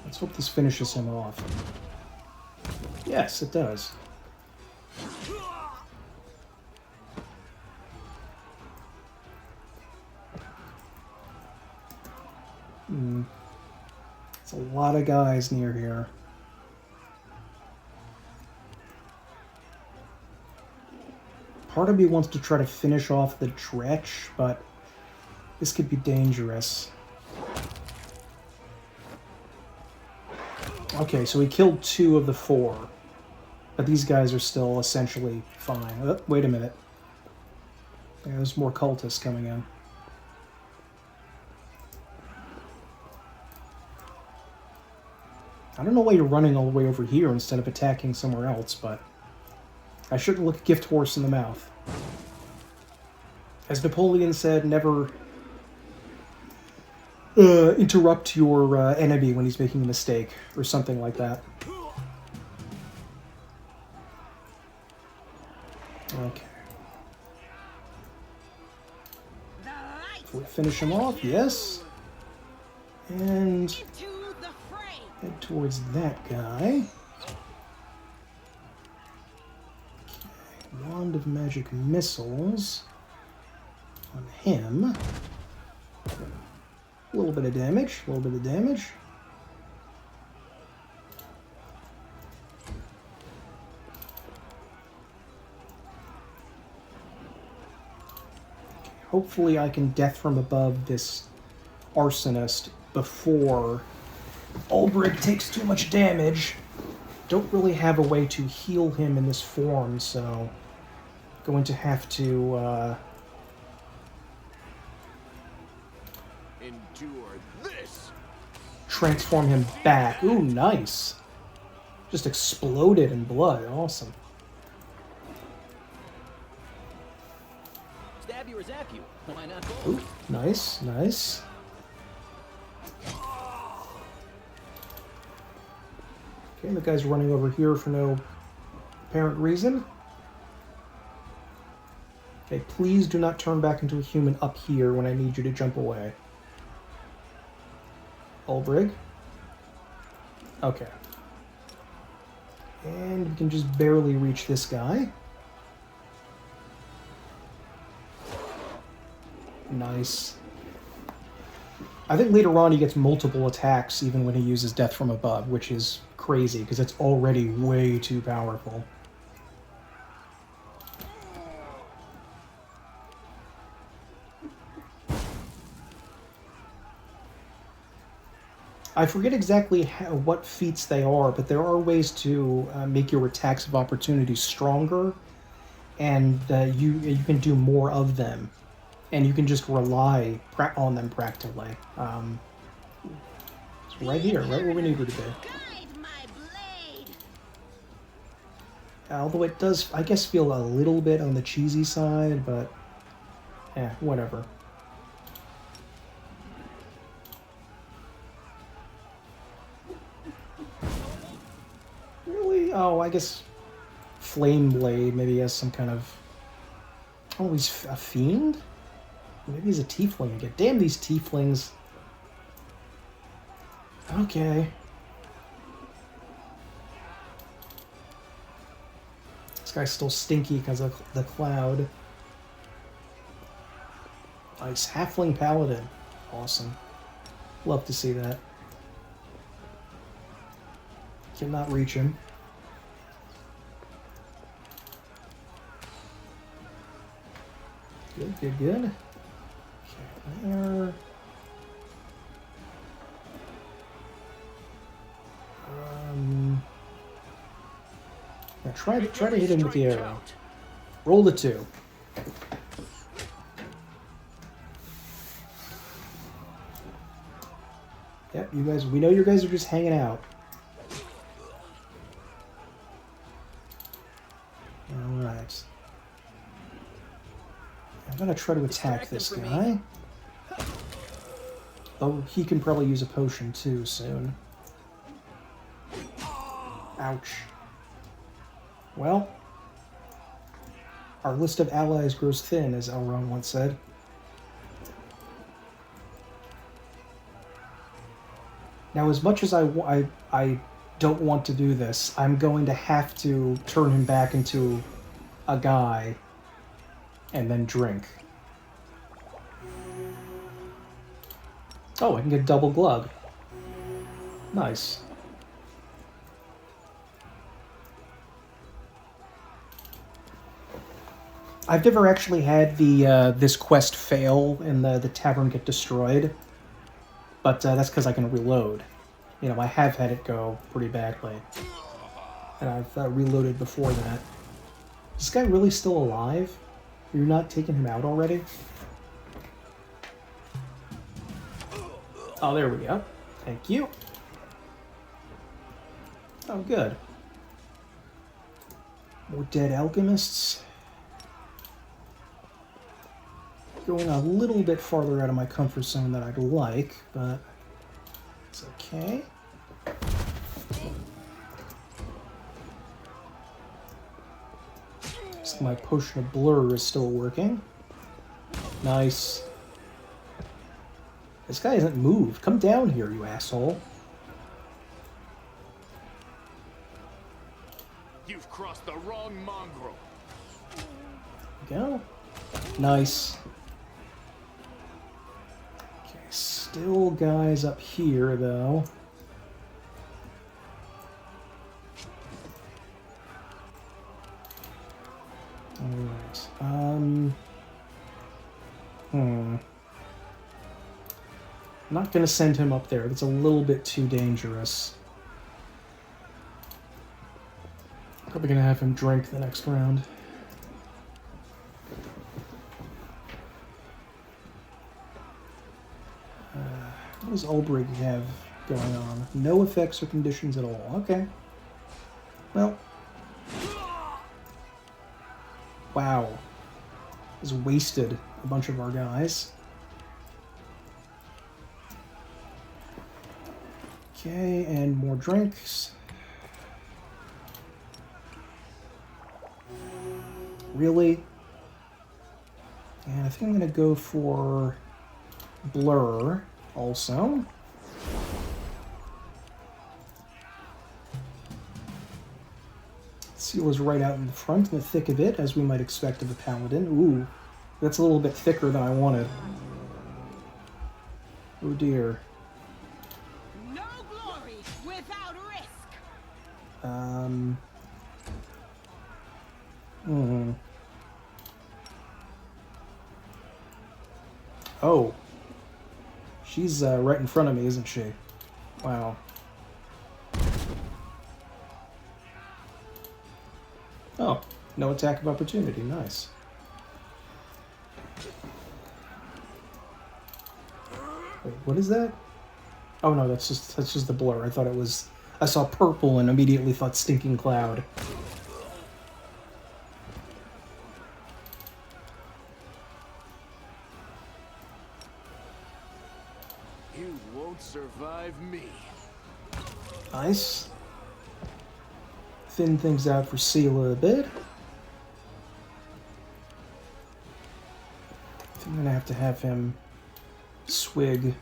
Let's hope this finishes him off. Yes, it does. It's a lot of guys near here. Part of me wants to try to finish off the Dretch, but this could be dangerous. Okay, so we killed 2 of the 4. But these guys are still essentially fine. Oh, wait a minute. Yeah, there's more cultists coming in. I don't know why you're running all the way over here instead of attacking somewhere else, but I shouldn't look a gift horse in the mouth. As Napoleon said, never interrupt your enemy when he's making a mistake, or something like that. Okay. So we finish him off, yes. And head towards that guy. Okay. Wand of Magic Missiles on him. A little bit of damage, a little bit of damage. Hopefully I can death from above this arsonist before Ulbrich takes too much damage. Don't really have a way to heal him in this form, so going to have to endure this. Transform him back. Ooh, nice. Just exploded in blood. Awesome. Stab you or zap you. Why not both? Ooh, nice, nice. Okay, the guy's running over here for no apparent reason. Okay, please do not turn back into a human up here when I need you to jump away. Ulbrig. Okay. And we can just barely reach this guy. Nice. I think later on he gets multiple attacks even when he uses Death from Above, which is crazy because it's already way too powerful. I forget exactly what feats they are, but there are ways to make your attacks of opportunity stronger, and you can do more of them, and you can just rely on them practically. It's right here, right where we need her to be. Although it does, I guess, feel a little bit on the cheesy side, but whatever. Oh, I guess Flame Blade maybe has some kind of... Oh, he's a fiend? Maybe he's a tiefling again. Damn these tieflings. Okay. This guy's still stinky because of the cloud. Nice. Halfling Paladin. Awesome. Love to see that. Cannot reach him. Good, good, good. Okay, there. Now try to hit him with the arrow. Roll the 2. Yep, you guys. We know you guys are just hanging out. All right. I'm gonna try to attack this guy. Oh, he can probably use a potion too soon. Ouch. Well, our list of allies grows thin, as Elrond once said. Now, as much as I don't want to do this, I'm going to have to turn him back into a guy and then drink. Oh, I can get double glug. Nice. I've never actually had the this quest fail and the tavern get destroyed, but that's because I can reload. You know, I have had it go pretty badly, and I've reloaded before that. Is this guy really still alive? You're not taking him out already? Oh, there we go. Thank you. Oh, good. More dead alchemists. Going a little bit farther out of my comfort zone than I'd like, but it's okay. So my potion of blur is still working. Nice. This guy hasn't moved. Come down here, you asshole. You've crossed the wrong mongrel. There we go. Nice. Okay, still guys up here, though. Alright. I'm not going to send him up there. That's a little bit too dangerous. Probably going to have him drink the next round. What does Ulbrig have going on? No effects or conditions at all. Okay. Well. Wow. Has wasted a bunch of our guys. Okay, and more drinks. Really? And I think I'm going to go for Blur also. Seala's right out in the front, in the thick of it, as we might expect of a paladin. Ooh, that's a little bit thicker than I wanted. Oh dear. No glory without risk. Oh. She's right in front of me, isn't she? Wow. Oh, no attack of opportunity. Nice. Wait, what is that? Oh no, that's just the blur. I thought it was... I saw purple and immediately thought stinking cloud. You won't survive me. Nice. Thin things out for Seala a bit. I think I'm gonna have to have him swig.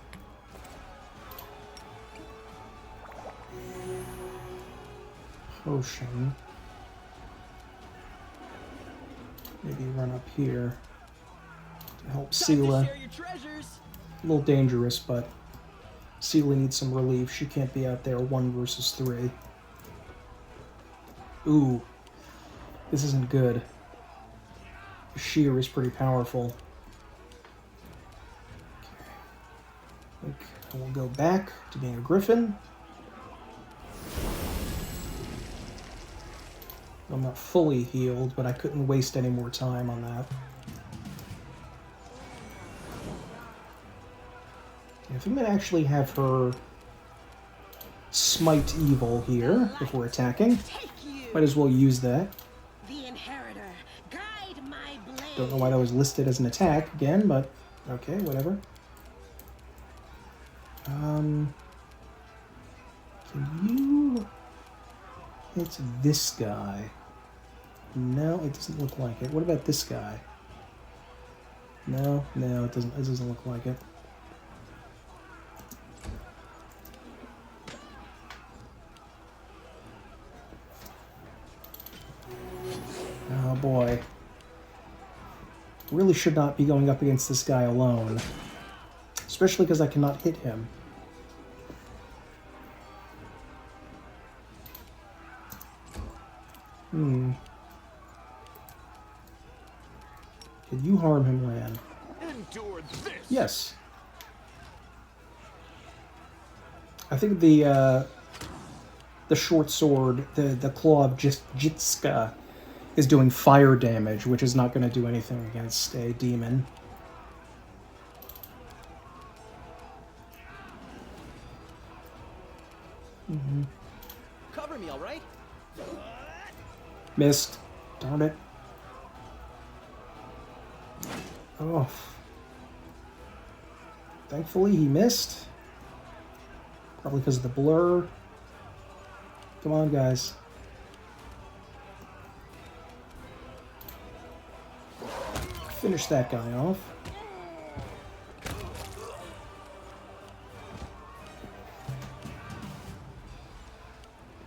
Potion. Maybe run up here to help Seala. A little dangerous, but Seala needs some relief. She can't be out there 1 versus 3. Ooh, this isn't good. Sheer is pretty powerful. Okay. I will go back to being a griffin. I'm not fully healed, but I couldn't waste any more time on that. If I'm going to actually have her smite evil here if we're attacking, might as well use that. The inheritor, guide my blade. Don't know why that was listed as an attack again, but okay, whatever. Can you hit this guy? No, it doesn't look like it. What about this guy? No, it doesn't. It doesn't look like it. Oh boy. Really should not be going up against this guy alone. Especially because I cannot hit him. Did you harm him, Lan? Endure this. Yes. I think the short sword, the claw of Jitska, is doing fire damage, which is not going to do anything against a demon. Cover me, all right? Missed. Darn it. Oh. Thankfully, he missed. Probably because of the blur. Come on, guys. Finish that guy off.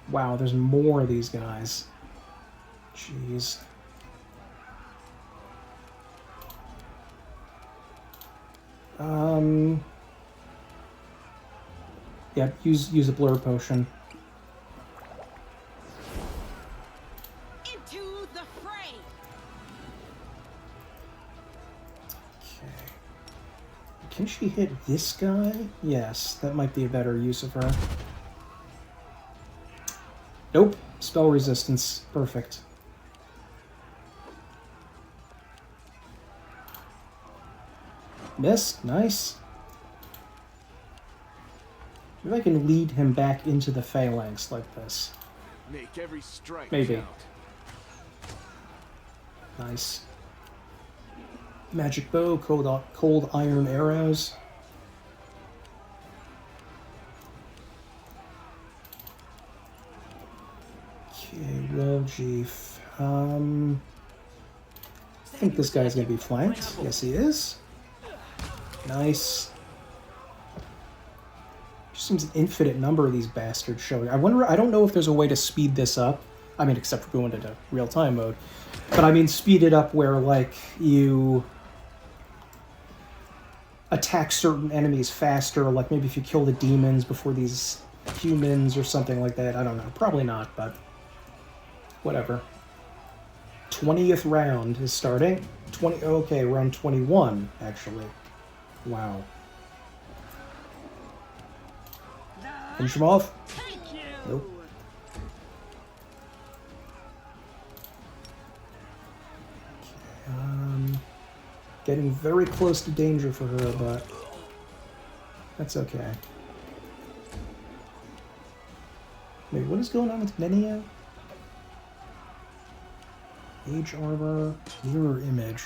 Wow, there's more of these guys. Jeez. Yeah, use a blur potion. Into the fray. Okay. Can she hit this guy? Yes, that might be a better use of her. Nope. Spell resistance. Perfect. Missed. Nice. Maybe I can lead him back into the phalanx like this. Make every strike Maybe. count. Nice. Magic bow, cold iron arrows. Okay, well, Chief. think this guy's gonna be flanked. Yes, he is. Nice. Just seems an infinite number of these bastards showing. I don't know if there's a way to speed this up. I mean, except for going into real-time mode. But I mean, speed it up where, like, you attack certain enemies faster, like maybe if you kill the demons before these humans or something like that. I don't know. Probably not, but whatever. 20th round is starting. Okay, round 21, actually. Wow. Finish him off? Nope. Getting very close to danger for her, but that's okay. Wait, what is going on with Nenio? Age armor, mirror image.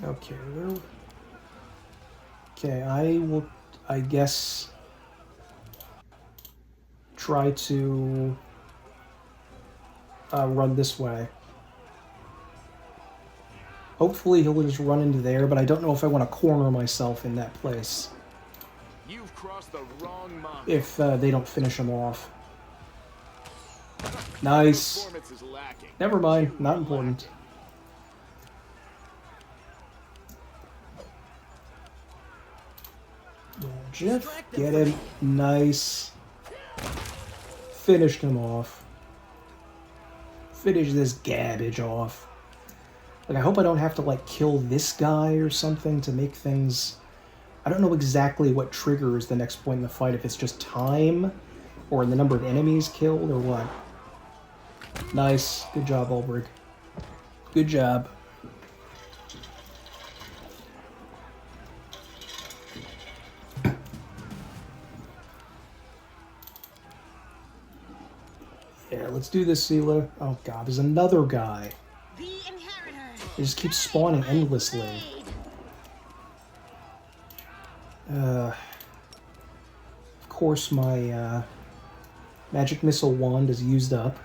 Okay, where... Okay, I will, I guess, try to run this way. Hopefully he'll just run into there, but I don't know if I want to corner myself in that place. You've crossed the wrong mark. If they don't finish him off. Nice. Performance is lacking. Never mind, not important. Jeff, get him. Nice. Finished him off. Finish this garbage off. Like, I hope I don't have to, like, kill this guy or something to make things... I don't know exactly what triggers the next point in the fight, if it's just time, or the number of enemies killed, or what. Nice. Good job, Ulbrich. Good job. Yeah, let's do this, Sela. Oh god, there's another guy. They just keep spawning endlessly. Of course, my magic missile wand is used up.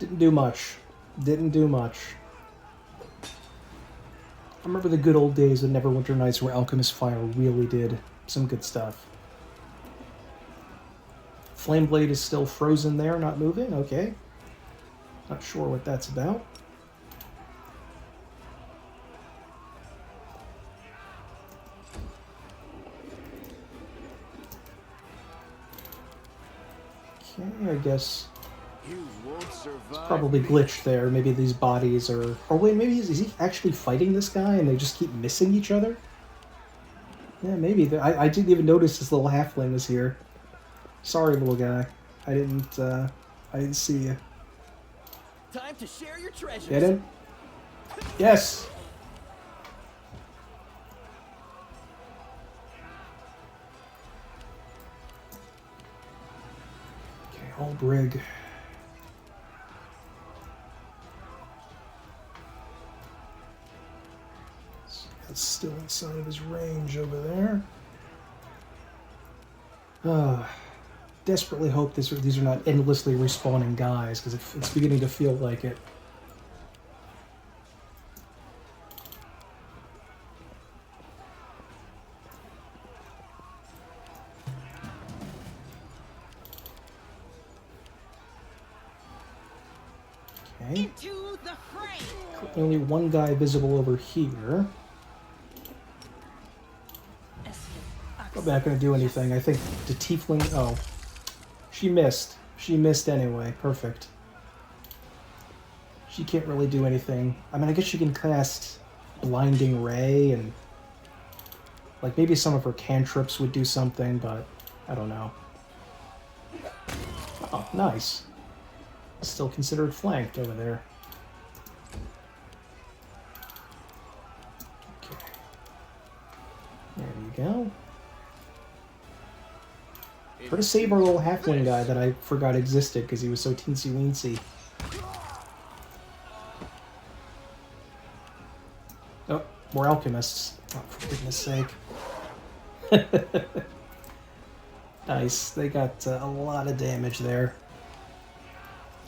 Didn't do much. Didn't do much. I remember the good old days of Neverwinter Nights where Alchemist Fire really did some good stuff. Flameblade is still frozen there, not moving? Okay. Not sure what that's about. Okay, I guess it's probably glitched there. Maybe these bodies are... Or wait, maybe is he actually fighting this guy and they just keep missing each other? Yeah, maybe. I didn't even notice this little halfling was here. Sorry, little guy. I didn't see you. Time to share your treasures. Get him? Yes! Okay, Ulbrich. That's still inside of his range over there. Desperately hope these are not endlessly respawning guys, because it's beginning to feel like it. Okay. Into the fray. Only one guy visible over here. I'm not going to do anything. I think the tiefling... Oh. She missed. She missed anyway. Perfect. She can't really do anything. I mean, I guess she can cast Blinding Ray and... Like, maybe some of her cantrips would do something, but I don't know. Oh, nice. Still considered flanked over there. Okay. There you go. Pretty to save our little halfling guy that I forgot existed because he was so teensy-weensy. Oh, more alchemists. Oh, for goodness sake. Nice. They got a lot of damage there.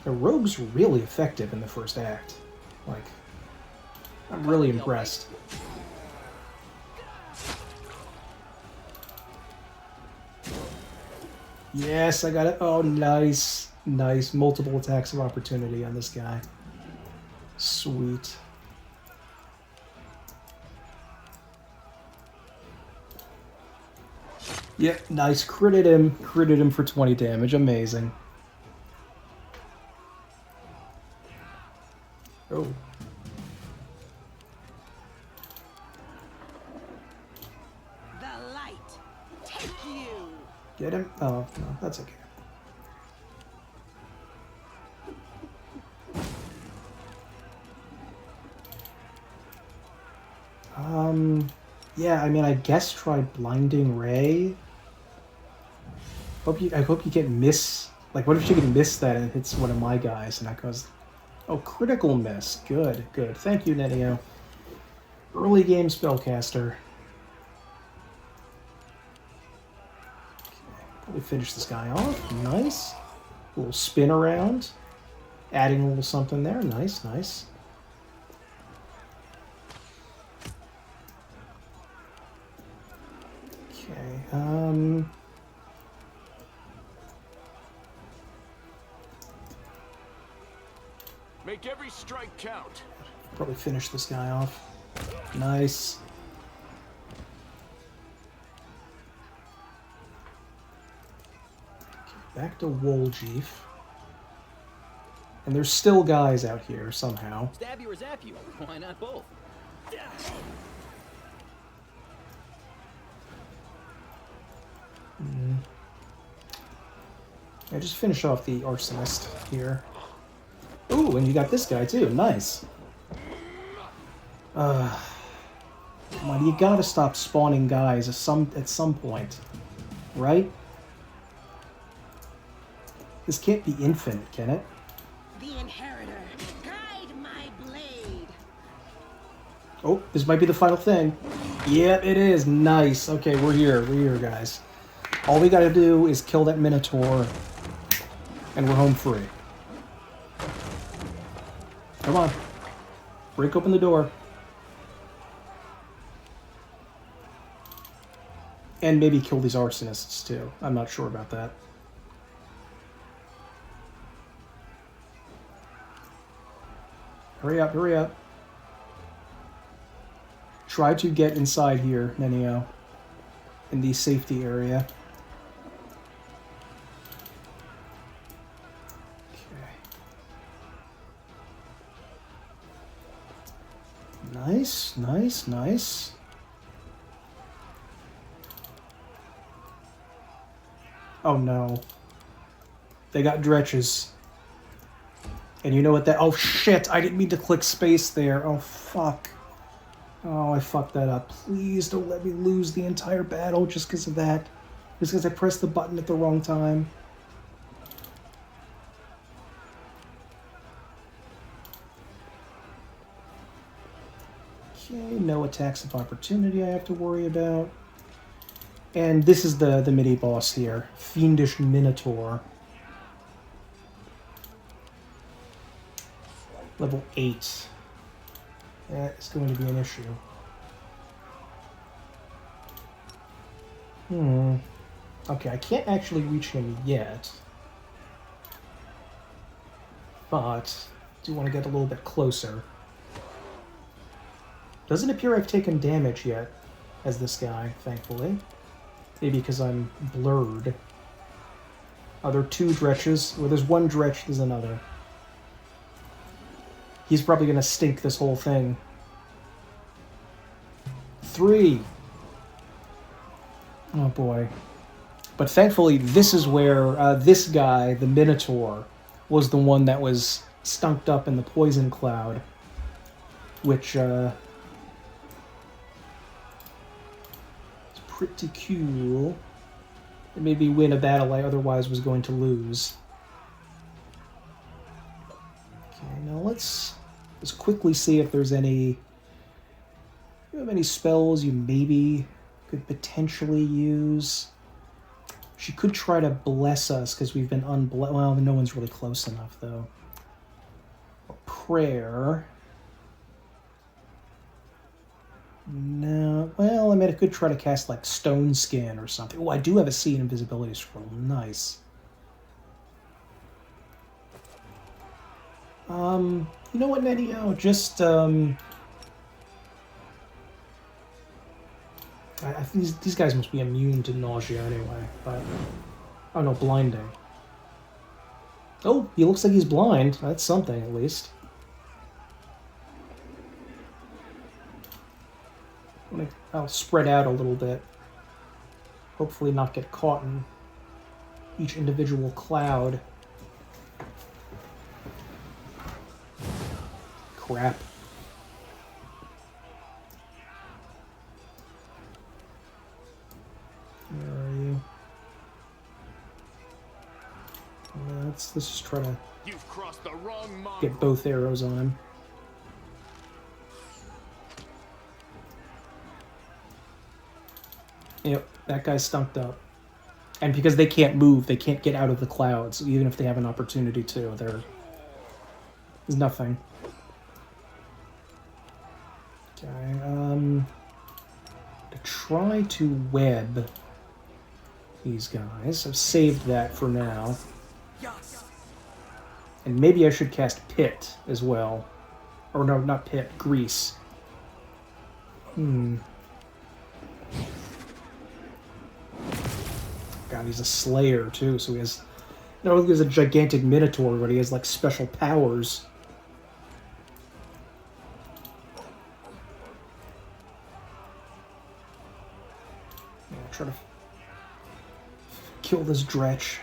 The rogue's really effective in the first act. Like, I'm really impressed. Yes, I got it. Oh, nice. Nice. Multiple attacks of opportunity on this guy. Sweet. Yeah, nice. Critted him. Critted him for 20 damage. Amazing. Oh. The light. Take you. Get him? Oh, no, that's okay. Yeah, I mean, I guess try Blinding Ray. I hope you can miss. Like, what if you can miss that and it hits one of my guys and that goes. Oh, critical miss. Good, good. Thank you, Nenio. Early game spellcaster. Probably finish this guy off. Nice. A little spin around. Adding a little something there. Nice, nice. Okay, Make every strike count. probably finish this guy off. Nice. Okay, back to Woljeef. And there's still guys out here somehow. Stab you or zap you? Why not both? Yeah, just finish off the arsonist here. Ooh, and you got this guy too. Nice. Come on, you gotta stop spawning guys at some point, right? This can't be infinite, can it? The inheritor. Guide my blade. Oh, this might be the final thing. Yep, it is. Nice. Okay, we're here. We're here, guys. All we gotta do is kill that Minotaur, and we're home free. Come on. Break open the door. And maybe kill these arsonists, too. I'm not sure about that. Hurry up, hurry up. Try to get inside here, Nenio. In the safety area. Nice, nice, nice. Oh no. They got dretches. And you know what that... Oh shit, I didn't mean to click space there. Oh fuck. Oh, I fucked that up. Please don't let me lose the entire battle just because of that. Just because I pressed the button at the wrong time. Okay, no attacks of opportunity I have to worry about. And this is the mini-boss here. Fiendish Minotaur. Level 8. That is going to be an issue. Okay, I can't actually reach him yet. But I do want to get a little bit closer. Doesn't appear I've taken damage yet as this guy, thankfully. Maybe because I'm blurred. Are there two dretches? Well, there's one dretch, there's another. He's probably going to stink this whole thing. 3. Oh boy. But thankfully, this is where this guy, the Minotaur, was the one that was stunked up in the poison cloud. Which, is pretty cool. It made me win a battle I otherwise was going to lose. Okay, now let's quickly see if there's any... You have any spells you maybe could potentially use? She could try to bless us because we've been unblessed. Well, no one's really close enough, though. Prayer. No. Well, I mean, I could try to cast, like, Stone Skin or something. Oh, I do have a Seed Invisibility Scroll. Nice. You know what, Nettie? Oh, just, these guys must be immune to nausea anyway, but... Oh no, blinding. Oh, he looks like he's blind. That's something, at least. I'll spread out a little bit. Hopefully not get caught in each individual cloud. Crap. Where are you? Let's just try to get both arrows on him. Yep, that guy's stunked up. And because they can't move, they can't get out of the clouds, even if they have an opportunity to. There's nothing. Okay, to try to web these guys. I've saved that for now. And maybe I should cast Pit as well. Or no, not Pit, Grease. God, he's a Slayer too, so he has... Not only is a gigantic Minotaur, but he has like special powers. Yeah, I'll try to kill this Dretch.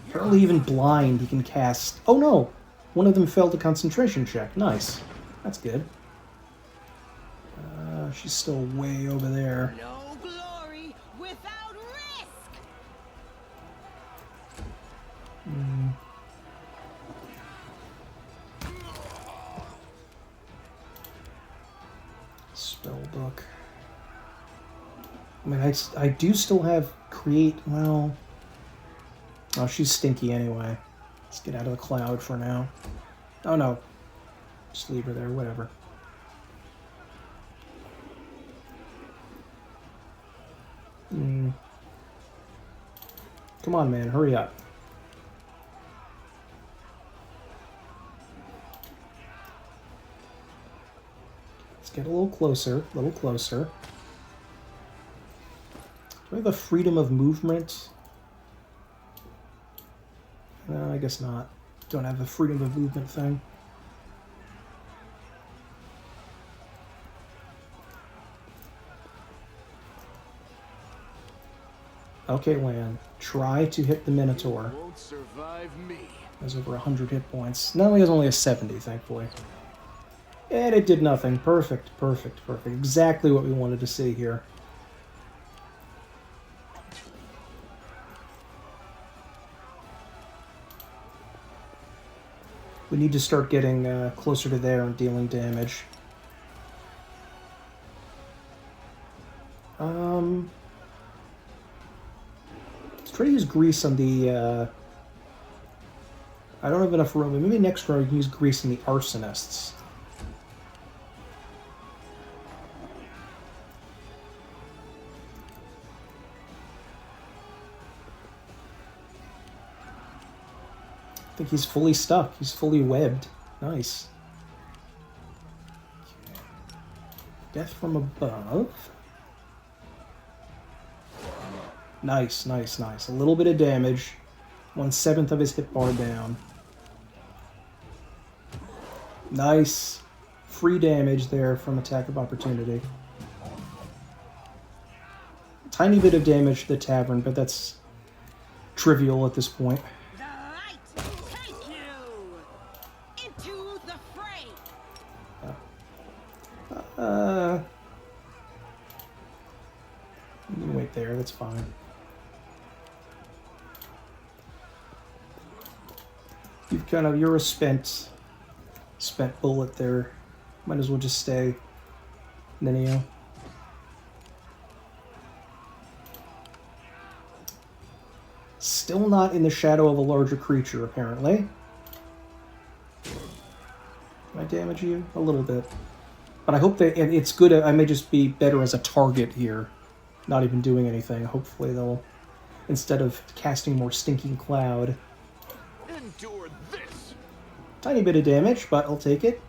Apparently even blind he can cast... Oh no! One of them failed a concentration check. Nice. That's good. She's still way over there. No glory without risk. Spellbook. I mean, I do still have create... Well... Oh, she's stinky anyway. Let's get out of the cloud for now. Oh no. Just leave her there, whatever. Come on, man, hurry up. Let's get a little closer, a little closer. Do I have a freedom of movement? No, I guess not. Don't have the freedom of movement thing. Okay, Lan. Try to hit the Minotaur. Won't survive me. Has over 100 hit points. No, he has only a 70, thankfully. And it did nothing. Perfect, perfect, perfect. Exactly what we wanted to see here. We need to start getting closer to there and dealing damage. Let's try to use Grease on the... I don't have enough room, but maybe next round we can use Grease on the Arsonists. I think he's fully stuck. He's fully webbed. Nice. Okay. Death from above. Nice, nice, nice. A little bit of damage. 1/7 of his hit bar down. Nice. Free damage there from attack of opportunity. Tiny bit of damage to the tavern, but that's trivial at this point. The light there. That's fine. You're a spent bullet there. Might as well just stay. Nenio. Still not in the shadow of a larger creature, apparently. Can I damage you? A little bit. But I hope that it's good. I may just be better as a target here. Not even doing anything. Hopefully they'll, instead of casting more stinking cloud. Endure this. Tiny bit of damage, but I'll take it.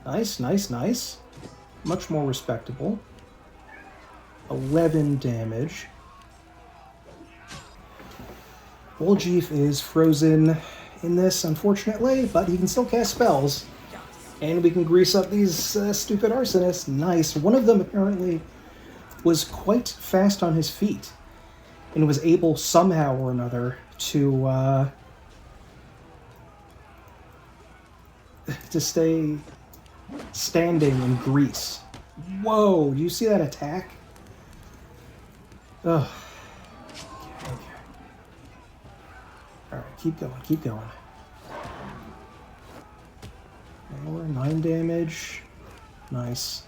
Nice, nice, nice. Much more respectable. 11 damage. Woljeef is frozen in this, unfortunately, but he can still cast spells. And we can grease up these stupid arsonists. Nice. One of them apparently was quite fast on his feet and was able somehow or another to stay standing in grease. Whoa, do you see that attack? Ugh. Okay. Alright, keep going, keep going. More, 9 damage. Nice.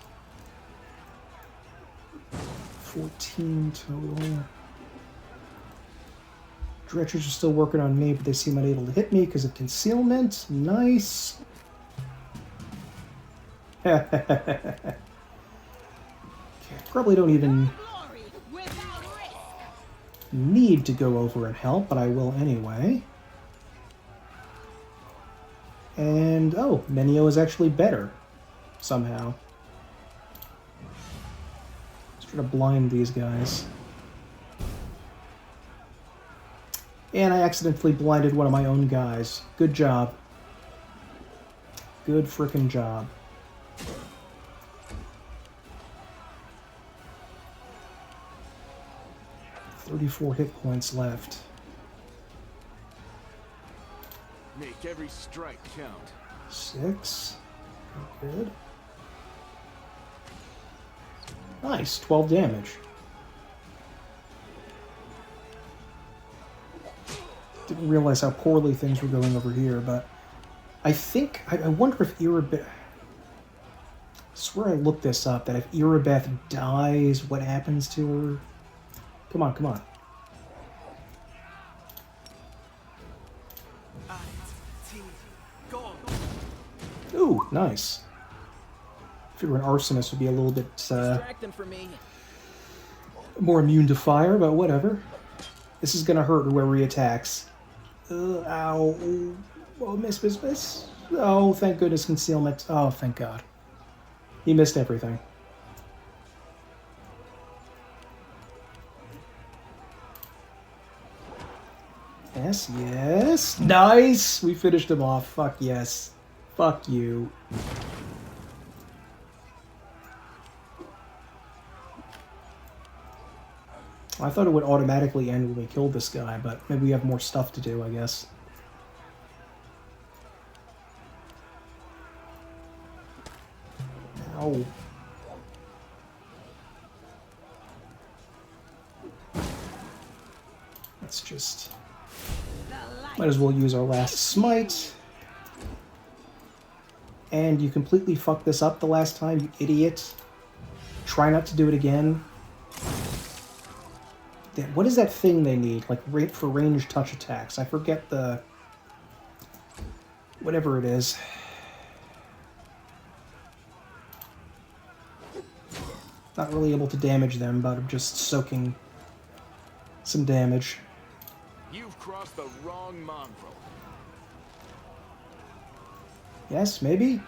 14 total. Dretchers are still working on me, but they seem unable to hit me because of concealment. Nice. Okay, probably don't even need to go over and help, but I will anyway. And, oh, Nenio is actually better, somehow. Let's try to blind these guys. And I accidentally blinded one of my own guys. Good job. Good frickin' job. "34 hit points left. Make every strike count. 6. Good. Nice, 12 damage. Didn't realize how poorly things were going over here, but I think, I wonder if Irabeth, I swear I looked this up, that if Irabeth dies, what happens to her? Come on, come on. Ooh, nice. I figure an arsonist would be a little bit more immune to fire, but whatever. This is gonna hurt whoever he attacks. Ow. Oh, miss. Oh, thank goodness, concealment. Oh, thank God. He missed everything. Yes, yes. Nice! We finished him off. Fuck yes. Fuck you. I thought it would automatically end when we killed this guy, but maybe we have more stuff to do, I guess. Ow. Let's just... might as well use our last smite. And you completely fucked this up the last time, you idiot. Try not to do it again. What is that thing they need? Like, for range touch attacks. I forget the... whatever it is. Not really able to damage them, but I'm just soaking some damage. You've crossed the wrong mongrel. Yes, maybe?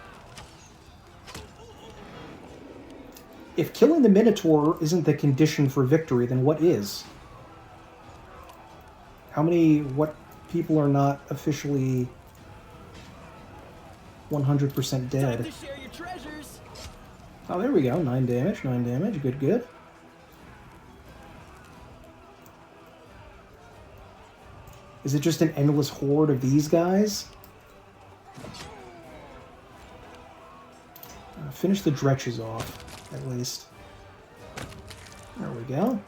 If killing the Minotaur isn't the condition for victory, then what is? What people are not officially 100% dead? Time to share your treasures. Oh, there we go. 9 damage, 9 damage. Good, good. Is it just an endless horde of these guys? Finish the Dretches off, at least. There we go.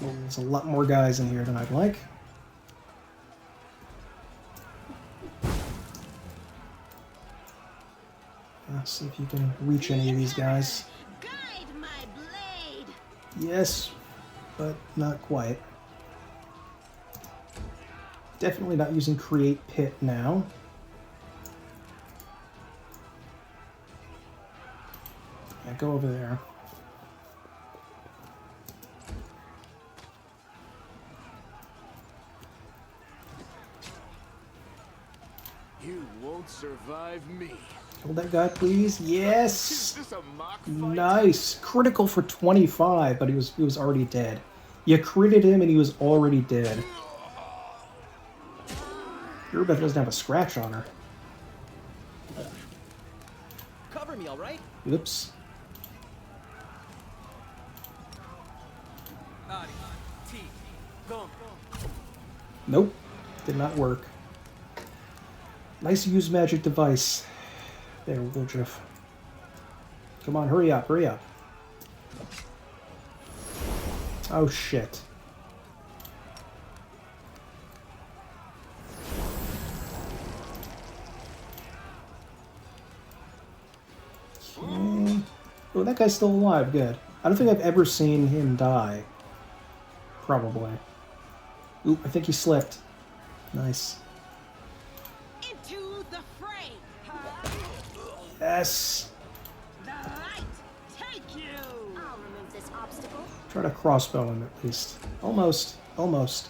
Oh, there's a lot more guys in here than I'd like. Let's see if you can reach any of these guys. Guide my blade. Yes, but not quite. Definitely not using Create Pit now. Yeah, go over there. You won't survive me. Kill that guy, please. Yes. Is this a mock fight? Nice. Critical for 25, but he was already dead. You critted him and he was already dead. Eurobeth doesn't have a scratch on her. Cover me, all right? Oops. Nope. Did not work. Nice use magic device. There, Woodruff. Come on, hurry up, hurry up. Oh, shit. Okay. Oh, that guy's still alive. Good. I don't think I've ever seen him die. Probably. Oop, I think he slipped. Nice. Into the fray. Yes. The light take you. I'll remove this obstacle. Try to crossbow him at least. Almost. Almost.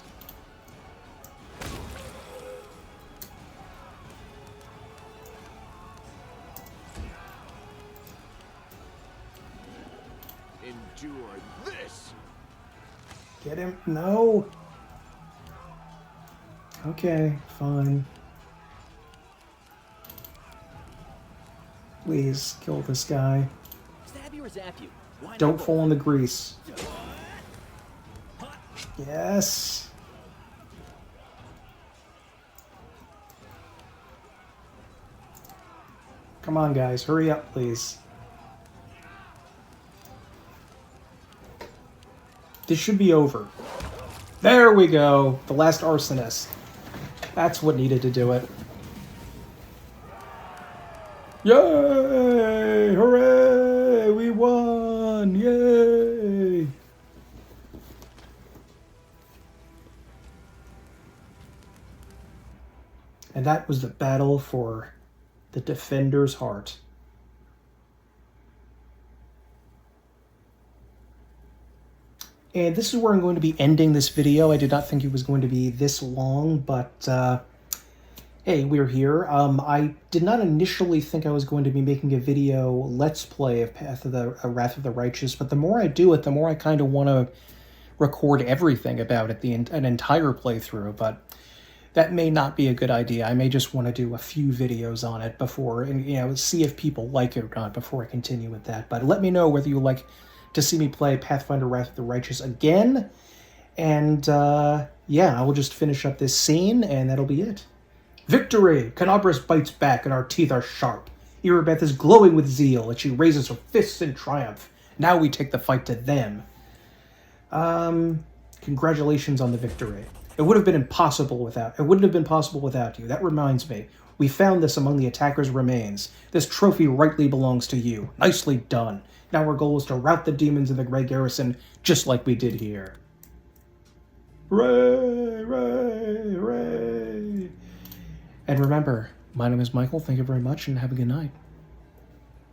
Endure this. Get him. No. Okay, fine. Please kill this guy. Stab you or zap you? Why Don't not? fall in the grease. Yes. Come on, guys. Hurry up, please. This should be over. There we go. The last arsonist. That's what needed to do it. Yay! Hooray! We won! Yay! And that was the battle for the Defender's Heart. And this is where I'm going to be ending this video. I did not think it was going to be this long, but hey, we're here. I did not initially think I was going to be making a video Let's Play of Wrath of the Righteous, but the more I do it, the more I kind of want to record everything about it, an entire playthrough, but that may not be a good idea. I may just want to do a few videos on it before, and see if people like it or not before I continue with that. But let me know whether you like to see me play Pathfinder Wrath of the Righteous again. And, yeah, I will just finish up this scene, and that'll be it. Victory! Kenabres bites back, and our teeth are sharp. Eurobeth is glowing with zeal, and she raises her fists in triumph. Now we take the fight to them. Congratulations on the victory. It would have been impossible without... It wouldn't have been possible without you. That reminds me. We found this among the attacker's remains. This trophy rightly belongs to you. Nicely done. Now our goal is to rout the demons in the Grey Garrison, just like we did here. Hooray! Hooray! Hooray! And remember, my name is Michael. Thank you very much, and have a good night.